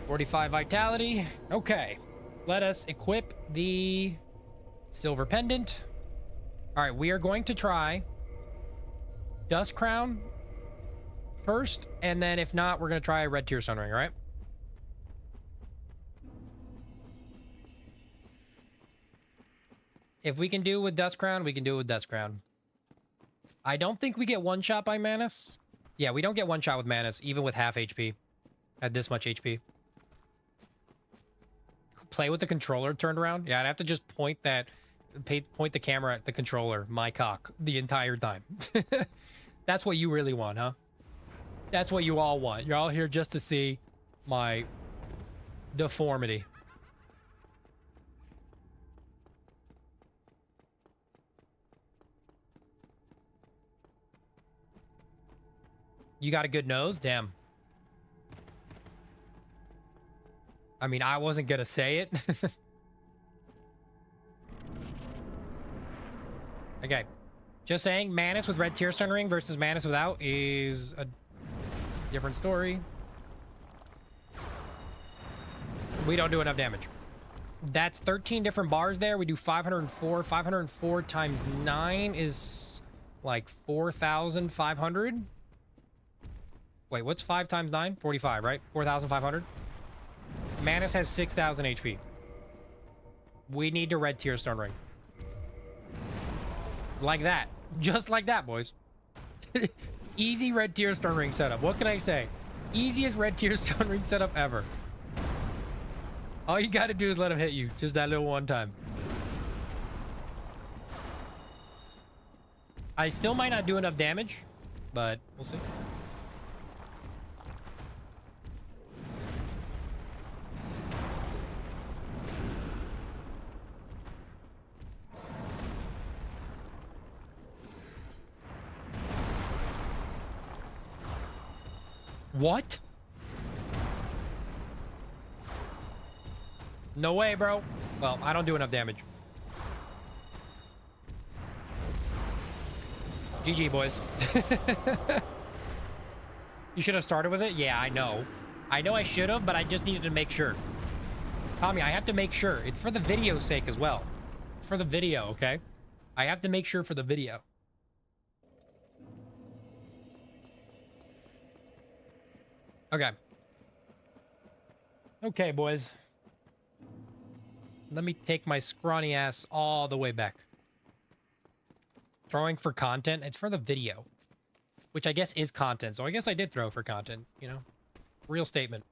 45 vitality. Okay. Let us equip the silver pendant. All right. We are going to try Dust Crown first, and then if not, we're going to try a Red Tear Sun Ring, all right? If we can do it with Dust Crown, we can do it with Dust Crown. I don't think we get one shot by Manus. Yeah, we don't get one shot with Manus, even with half HP. At this much HP. Play with the controller turned around? Yeah, I'd have to just point the camera at the controller, my cock, the entire time. That's what you really want, huh? That's what you all want. You're all here just to see my deformity. You got a good nose? Damn. I mean, I wasn't gonna say it. Okay. Just saying, Manus with Red Tear Sun Ring versus Manus without is a different story. We don't do enough damage. That's 13 different bars there. We do 504. 504 times 9 is like 4,500. Wait, what's 5 times 9? 45, right? 4,500. Manus has 6,000 HP. We need to Red Tear Stone Ring. Like that. Just like that, boys. Easy Red Tear Stone Ring setup. What can I say? Easiest Red Tear Stone Ring setup ever. All you gotta do is let him hit you. Just that little one time. I still might not do enough damage, but we'll see. What? No way, bro. Well, I don't do enough damage. GG, boys. You should have started with it? Yeah, I know. I know I should have, but I just needed to make sure. Tommy, I have to make sure. It's for the video's sake as well. It's for the video, okay? I have to make sure for the video. Okay. Okay, boys. Let me take my scrawny ass all the way back. Throwing for content? It's for the video. Which I guess is content. So I guess I did throw for content, you know? Real statement.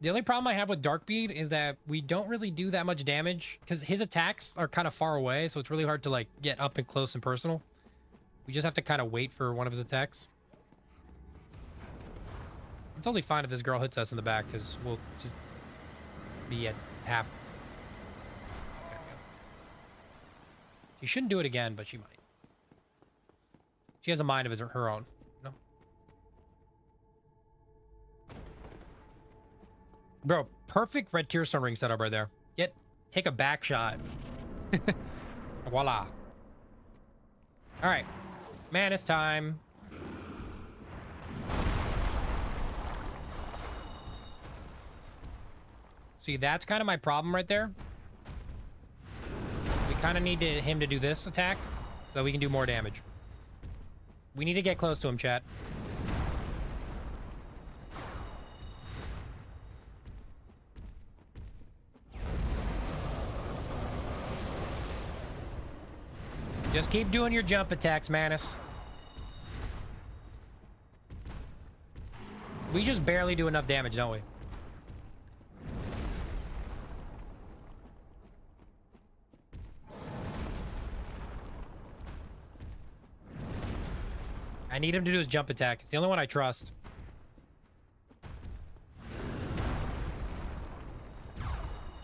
The only problem I have with Darkbead is that we don't really do that much damage. Because his attacks are kind of far away. So it's really hard to, like, get up and close and personal. We just have to kind of wait for one of his attacks. I'm totally fine if this girl hits us in the back, because we'll just be at half. There we go. She shouldn't do it again, but she might. She has a mind of her own. No? Bro, perfect red tearstone ring setup right there. Take a back shot. Voila. All right. Man, it's time. See, that's kind of my problem right there. We kind of need him to do this attack so we can do more damage. We need to get close to him, chat. Just keep doing your jump attacks, Manus. We just barely do enough damage, don't we? I need him to do his jump attack. It's the only one I trust.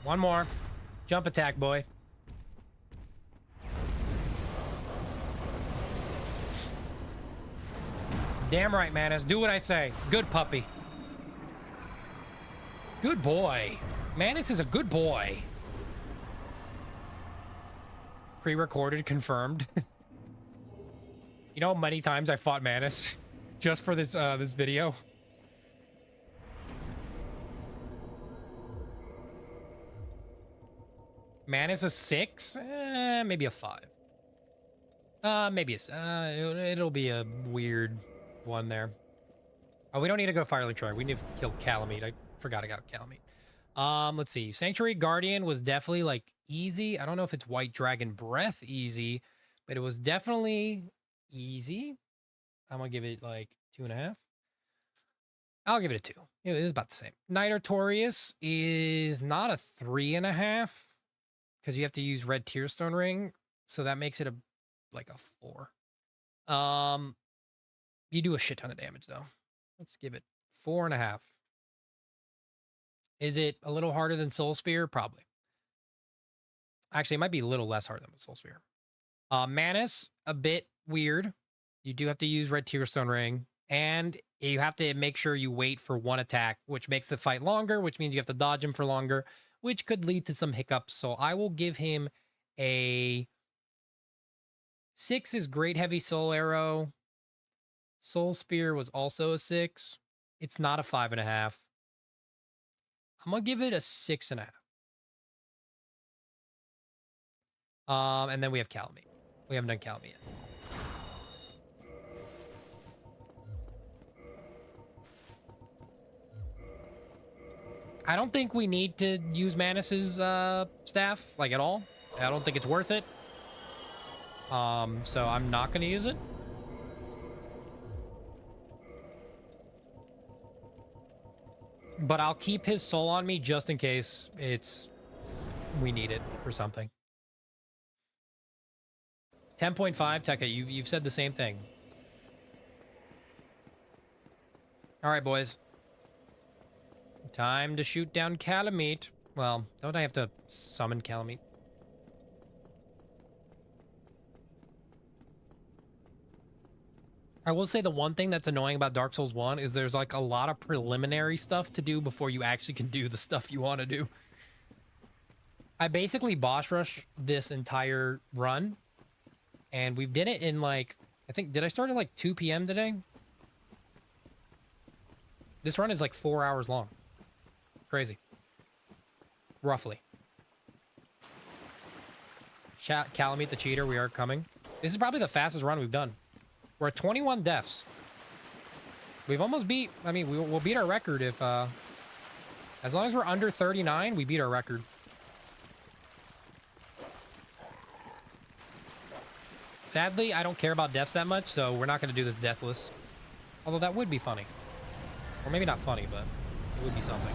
One more. Jump attack, boy. Damn right, Manus. Do what I say. Good puppy. Good boy. Manus is a good boy. Pre-recorded, confirmed. You know how many times I fought Manus just for this this video? Manus a 6? Maybe a 5. Maybe it'll be a weird one there. Oh, we don't need to go Firelink Shrine. We need to kill Calamite. I forgot I got Calamite. Let's see. Sanctuary Guardian was definitely like easy. I don't know if it's White Dragon Breath easy, but it was definitely easy. I'm gonna give it like 2.5. I'll give it a 2. It is about the same. Night Artorias is not a 3.5 because you have to use Red Tearstone Ring, so that makes it like a 4. You do a shit ton of damage though. Let's give it 4.5. Is it a little harder than Soul Spear? Probably. Actually, it might be a little less hard than Soul Spear. Manus, a bit weird. You do have to use Red Tearstone Ring, and you have to make sure you wait for one attack, which makes the fight longer, which means you have to dodge him for longer, which could lead to some hiccups. So I will give him a 6 is Great Heavy Soul Arrow. Soul Spear was also a 6. It's not a 5.5. I'm gonna give it a 6.5. And then we have Calamite. We haven't done Calamite yet. I don't think we need to use Manus's staff, like, at all. I don't think it's worth it. So I'm not going to use it. But I'll keep his soul on me just in case we need it for something. 10.5, Tekka, you've said the same thing. All right, boys. Time to shoot down Calamite. Well, don't I have to summon Calamite? I will say the one thing that's annoying about Dark Souls 1 is there's like a lot of preliminary stuff to do before you actually can do the stuff you want to do. I basically boss rushed this entire run, and we did it in like, I think, did I start at like 2 p.m. today? This run is like 4 hours long. Crazy. Roughly. Calamite the cheater, we are coming. This is probably the fastest run we've done. We're at 21 deaths. We've almost beat, I mean, we'll beat our record if, as long as we're under 39, we beat our record. Sadly, I don't care about deaths that much, so we're not going to do this deathless. Although that would be funny. Or maybe not funny, but it would be something.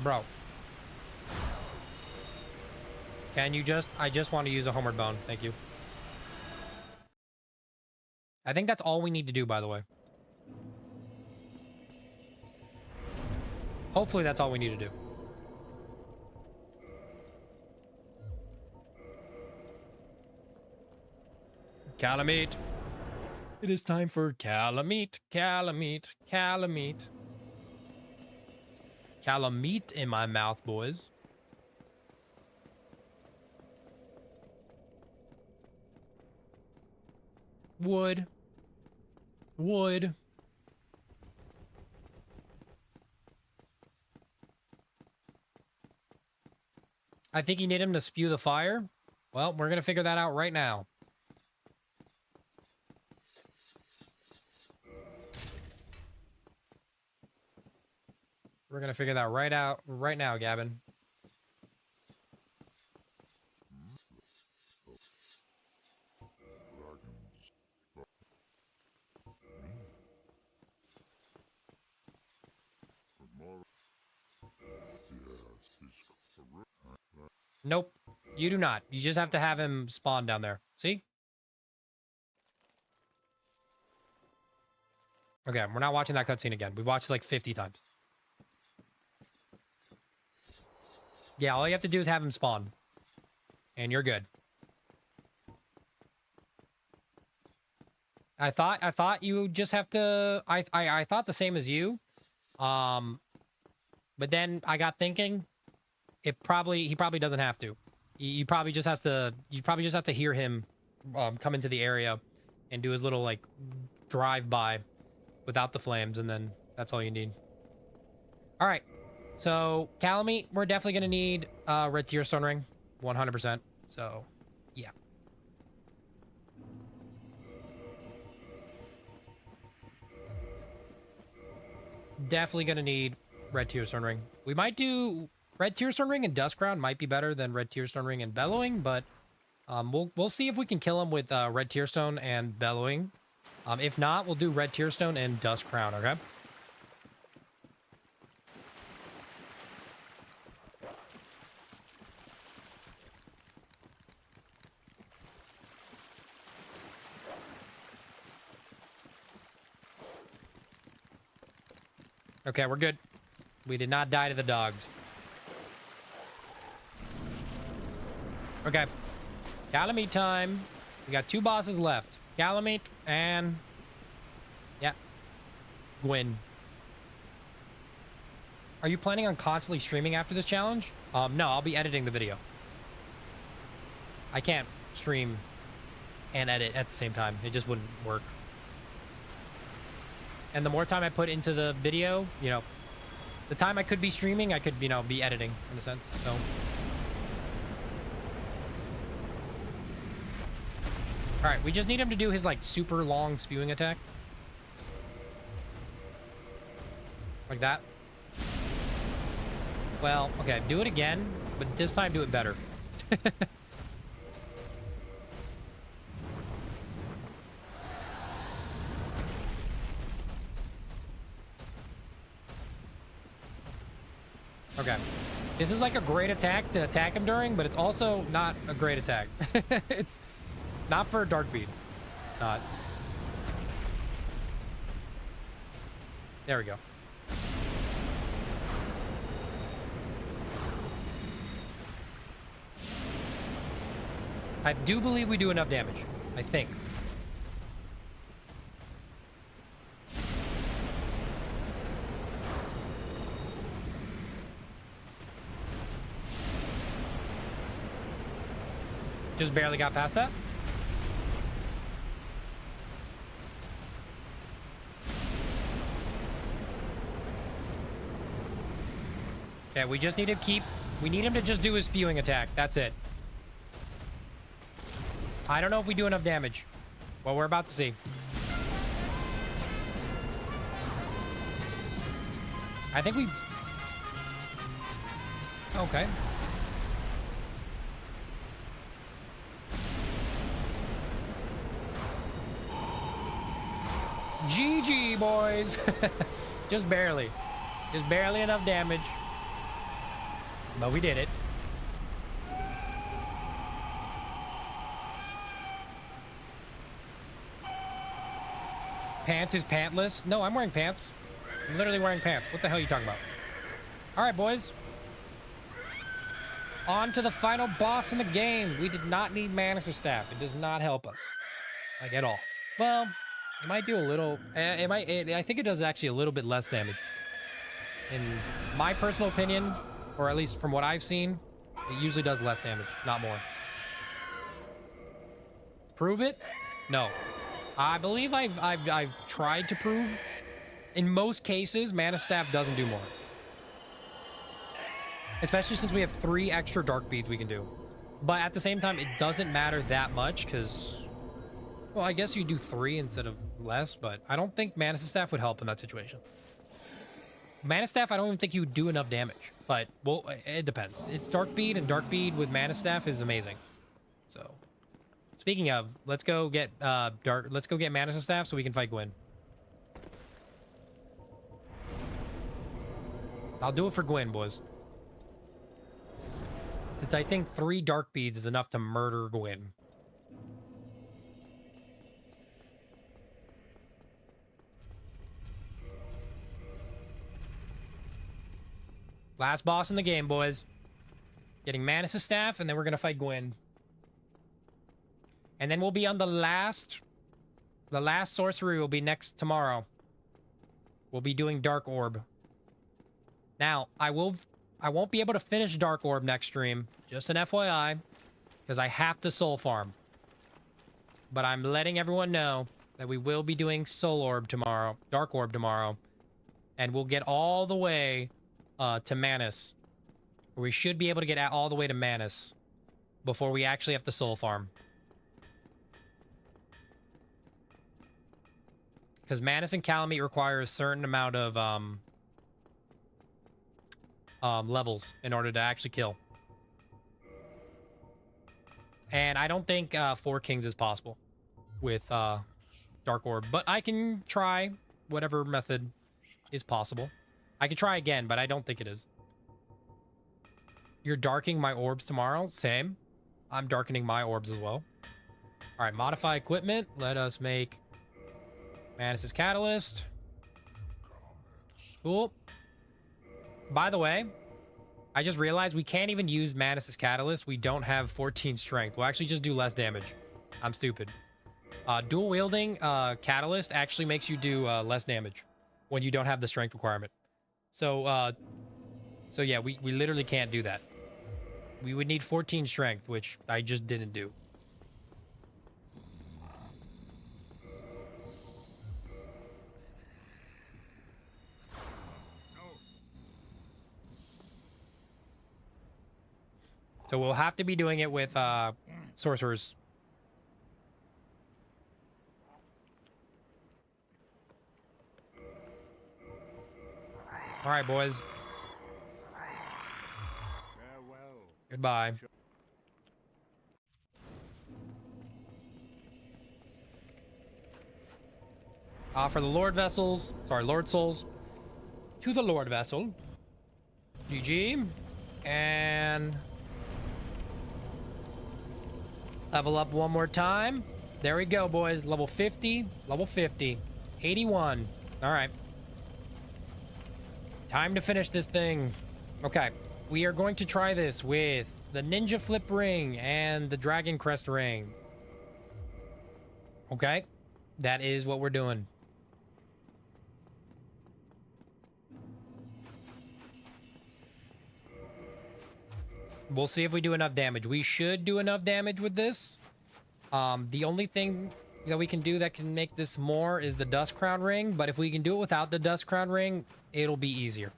Bro. Can you just... I just want to use a homeward bone. Thank you. I think that's all we need to do, by the way. Hopefully that's all we need to do. Calamite. It is time for Calamite, Calamite, Calamite. Calamite in my mouth, boys. Wood. Wood. I think you need him to spew the fire. Well, we're going to figure that out right now. We're going to figure that right now, Gavin. Nope. You do not. You just have to have him spawn down there. See? Okay, we're not watching that cutscene again. We've watched it like 50 times. Yeah, all you have to do is have him spawn. And you're good. I thought you just have to... I thought the same as you. But then I got thinking... He probably doesn't have to. You probably just have to hear him come into the area and do his little like drive by without the flames, and then that's all you need. All right, so Calamite, we're definitely gonna need red tear stone ring, 100%. So yeah. Definitely gonna need red tear stone ring. We might do red tearstone ring and dust crown might be better than red tearstone ring and bellowing, but we'll see if we can kill him with red tearstone and bellowing. If not, we'll do red tearstone and dust crown. Okay. Okay, we're good. We did not die to the dogs. Okay. Calamite time. We got 2 bosses left. Calamite and... yeah. Gwyn. Are you planning on constantly streaming after this challenge? No, I'll be editing the video. I can't stream and edit at the same time. It just wouldn't work. And the more time I put into the video, you know, the time I could be streaming, I could, you know, be editing in a sense, so... Alright, we just need him to do his, like, super long spewing attack. Like that. Well, okay, do it again, but this time do it better. Okay. This is like a great attack to attack him during, but it's also not a great attack. It's not for Dark Bead. It's not. There we go. I do believe we do enough damage. I think. Just barely got past that. Okay, we just need to keep... we need him to just do his spewing attack. That's it. I don't know if we do enough damage. Well, we're about to see. I think we... okay. GG, boys. Just barely. Just barely enough damage. But we did it. Pants is pantless? No, I'm wearing pants. I'm literally wearing pants. What the hell are you talking about? All right, boys. On to the final boss in the game. We did not need Manus' staff. It does not help us. like at all. Well, it might do a little. I think it does actually a little bit less damage. In my personal opinion, or at least from what I've seen, it usually does less damage, not more. Prove it? No. I believe I've tried to prove. In most cases, Mana Staff doesn't do more. Especially since we have 3 extra Dark Beads we can do. But at the same time, it doesn't matter that much because... Well, I guess you do 3 instead of less, but I don't think Mana Staff would help in that situation. Mana Staff, I don't even think you would do enough damage. But, well, it depends. It's Dark Bead, and Dark Bead with Mana Staff is amazing. So, speaking of, let's go get let's go get Mana Staff so we can fight Gwyn. I'll do it for Gwyn, boys. Since I think 3 Dark Beads is enough to murder Gwyn. Last boss in the game, boys. Getting Manus' staff, and then we're going to fight Gwyn. And then we'll be on the last... The last sorcery will be next tomorrow. We'll be doing Dark Orb. Now, I won't be able to finish Dark Orb next stream. Just an FYI. Because I have to soul farm. But I'm letting everyone know that we will be doing Soul Orb tomorrow. Dark Orb tomorrow. And we'll get all the way... to Manus. We should be able to get all the way to Manus before we actually have to soul farm. Because Manus and Calamite require a certain amount of levels in order to actually kill. And I don't think 4 Kings is possible with Dark Orb. But I can try whatever method is possible. I could try again, but I don't think it is. You're darkening my orbs tomorrow? Same. I'm darkening my orbs as well. All right, modify equipment. Let us make Manus' Catalyst. Cool. By the way, I just realized we can't even use Manus' Catalyst. We don't have 14 strength. We'll actually just do less damage. I'm stupid. Dual wielding Catalyst actually makes you do less damage when you don't have the strength requirement. So yeah, we literally can't do that. We would need 14 strength, which I just didn't do. So we'll have to be doing it with sorcerers. All right, boys. Goodbye. For the Lord Vessels. Sorry, Lord Souls. To the Lord Vessel. GG. And... level up one more time. There we go, boys. Level 50. Level 50. 81. All right. Time to finish this thing. Okay. We are going to try this with the Ninja Flip Ring and the Dragon Crest Ring. Okay. That is what we're doing. We'll see if we do enough damage. We should do enough damage with this. The only thing that we can do that can make this more is the Dust Crown Ring. But if we can do it without the Dust Crown Ring, it'll be easier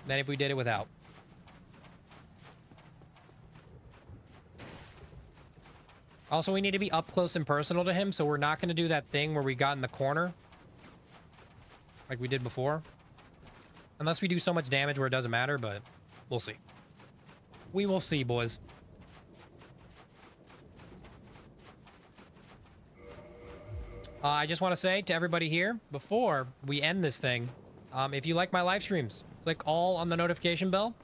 than if we did it without. Also, we need to be up close and personal to him, so we're not going to do that thing where we got in the corner like we did before. Unless we do so much damage where it doesn't matter, but we'll see. We will see, boys. I just want to say to everybody here, before we end this thing, if you like my live streams, click all on the notification bell.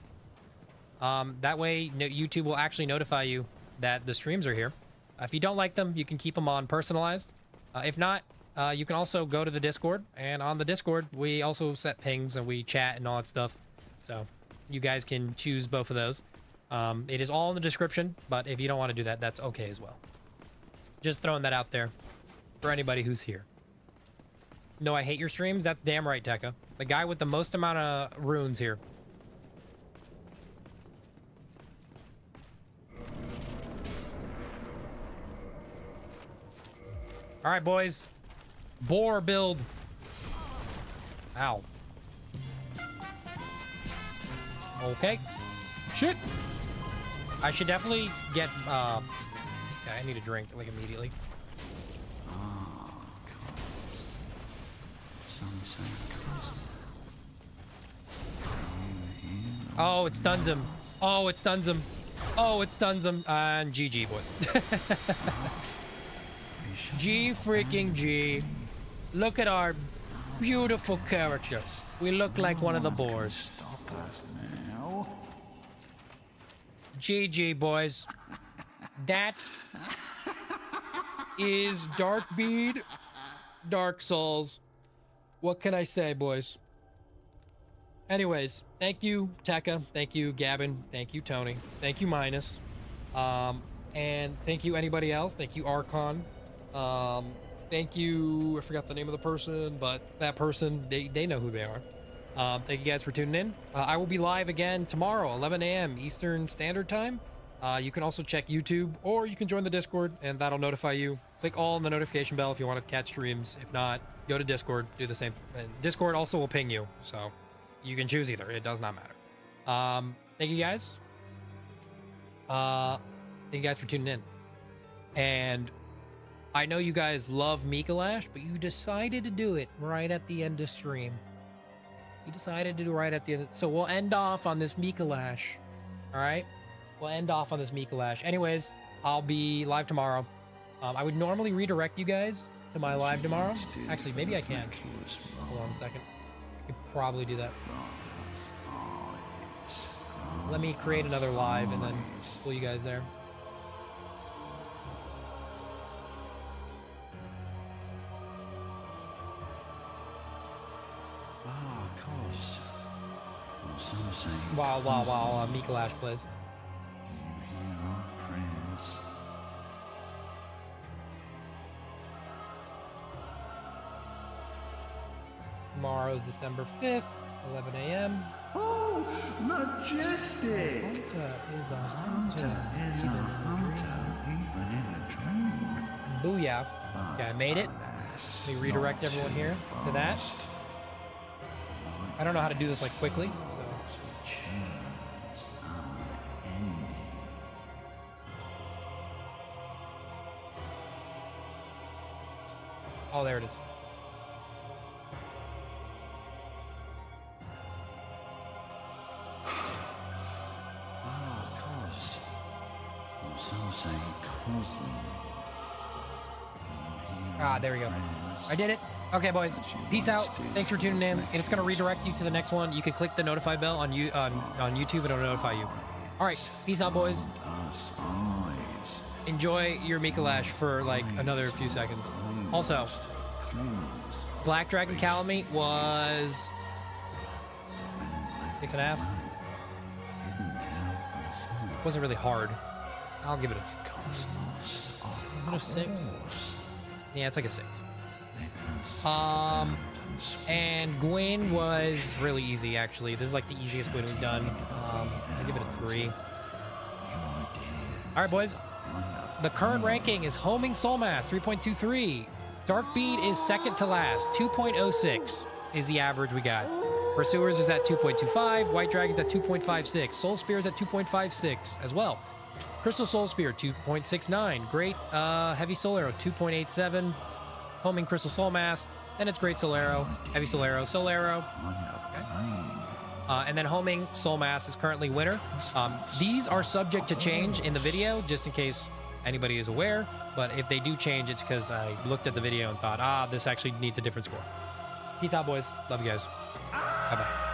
That way, YouTube will actually notify you that the streams are here. If you don't like them, you can keep them on personalized. If not, you can also go to the Discord, and on the Discord, we also set pings and we chat and all that stuff. So you guys can choose both of those. It is all in the description, but if you don't want to do that, that's okay as well. Just throwing that out there for anybody who's here. No, I hate your streams. That's damn right, Tekka. The guy with the most amount of runes here. All right, boys. Boar build. Ow. Okay. Shit. I should definitely get, okay, I need a drink, like, immediately. Oh, it stuns him. Oh, it stuns him. Oh, it stuns him. And GG, boys. G freaking G. Look at our beautiful character. We look like one of the boars. Stop us now. GG, boys. That is Dark Bead, Dark Souls. What can I say, boys? Anyways, thank you, Tekka. Thank you, Gavin. Thank you, Tony. Thank you, Minus. And thank you, anybody else. Thank you, Archon. Thank you, I forgot the name of the person, but that person, they know who they are. Thank you guys for tuning in. I will be live again tomorrow, 11 a.m. Eastern Standard Time. You can also check YouTube, or you can join the Discord, and that'll notify you. Click all on the notification bell if you want to catch streams. If not, go to Discord, do the same. And Discord also will ping you, so you can choose either. It does not matter. Thank you guys. Thank you guys for tuning in. And I know you guys love Mikalash, but you decided to do it right at the end of stream. You decided to do it right at the end. So we'll end off on this Mikalash. All right? We'll end off on this Mikalash. Anyways, I'll be live tomorrow. I would normally redirect you guys to my live tomorrow. Actually, maybe I can. Hold on a second. I could probably do that. Let me create another live and then pull you guys there. Wow, Mikalash plays. Do you hear our prayers? Tomorrow's December 5th, 11 a.m. Oh, majestic! Hunter is a Hunter is a hunter, even in a dream. Booyah. Okay, I made it. Alas, Let me redirect not everyone too here to that. fast. I don't know how to do this like quickly. We choose our ending. Oh, there it is. Cos. Or some say Cosm. Ah, there we go. I did it. Okay, boys. Peace out. Thanks for tuning in. And it's going to redirect you to the next one. You can click the notify bell on YouTube and it'll notify you. All right. Peace out, boys. Us eyes. Enjoy your Mikalash for like another few seconds. Also, Black Dragon Calamy was 6.5. Wasn't really hard. I'll give it a. Is it a 6? Yeah, it's like a 6. And Gwyn was really easy, actually. This is like the easiest Gwyn we've done. I give it a 3. All right, boys. The current ranking is Homing Soulmass, 3.23. Dark Bead is second to last, 2.06 is the average we got. Pursuers is at 2.25. White Dragon's at 2.56. Soul Spear is at 2.56 as well. Crystal Soul Spear, 2.69. Great Heavy Soul Arrow, 2.87. Homing Crystal Soul Mass. Then it's Great Soul Arrow, Heavy Soul Arrow, Soul Arrow. Okay. And then Homing Soul Mass is currently winner. These are subject to change in the video, just in case anybody is aware. But if they do change, it's because I looked at the video and thought, this actually needs a different score. Peace out, boys. Love you guys. Bye-bye.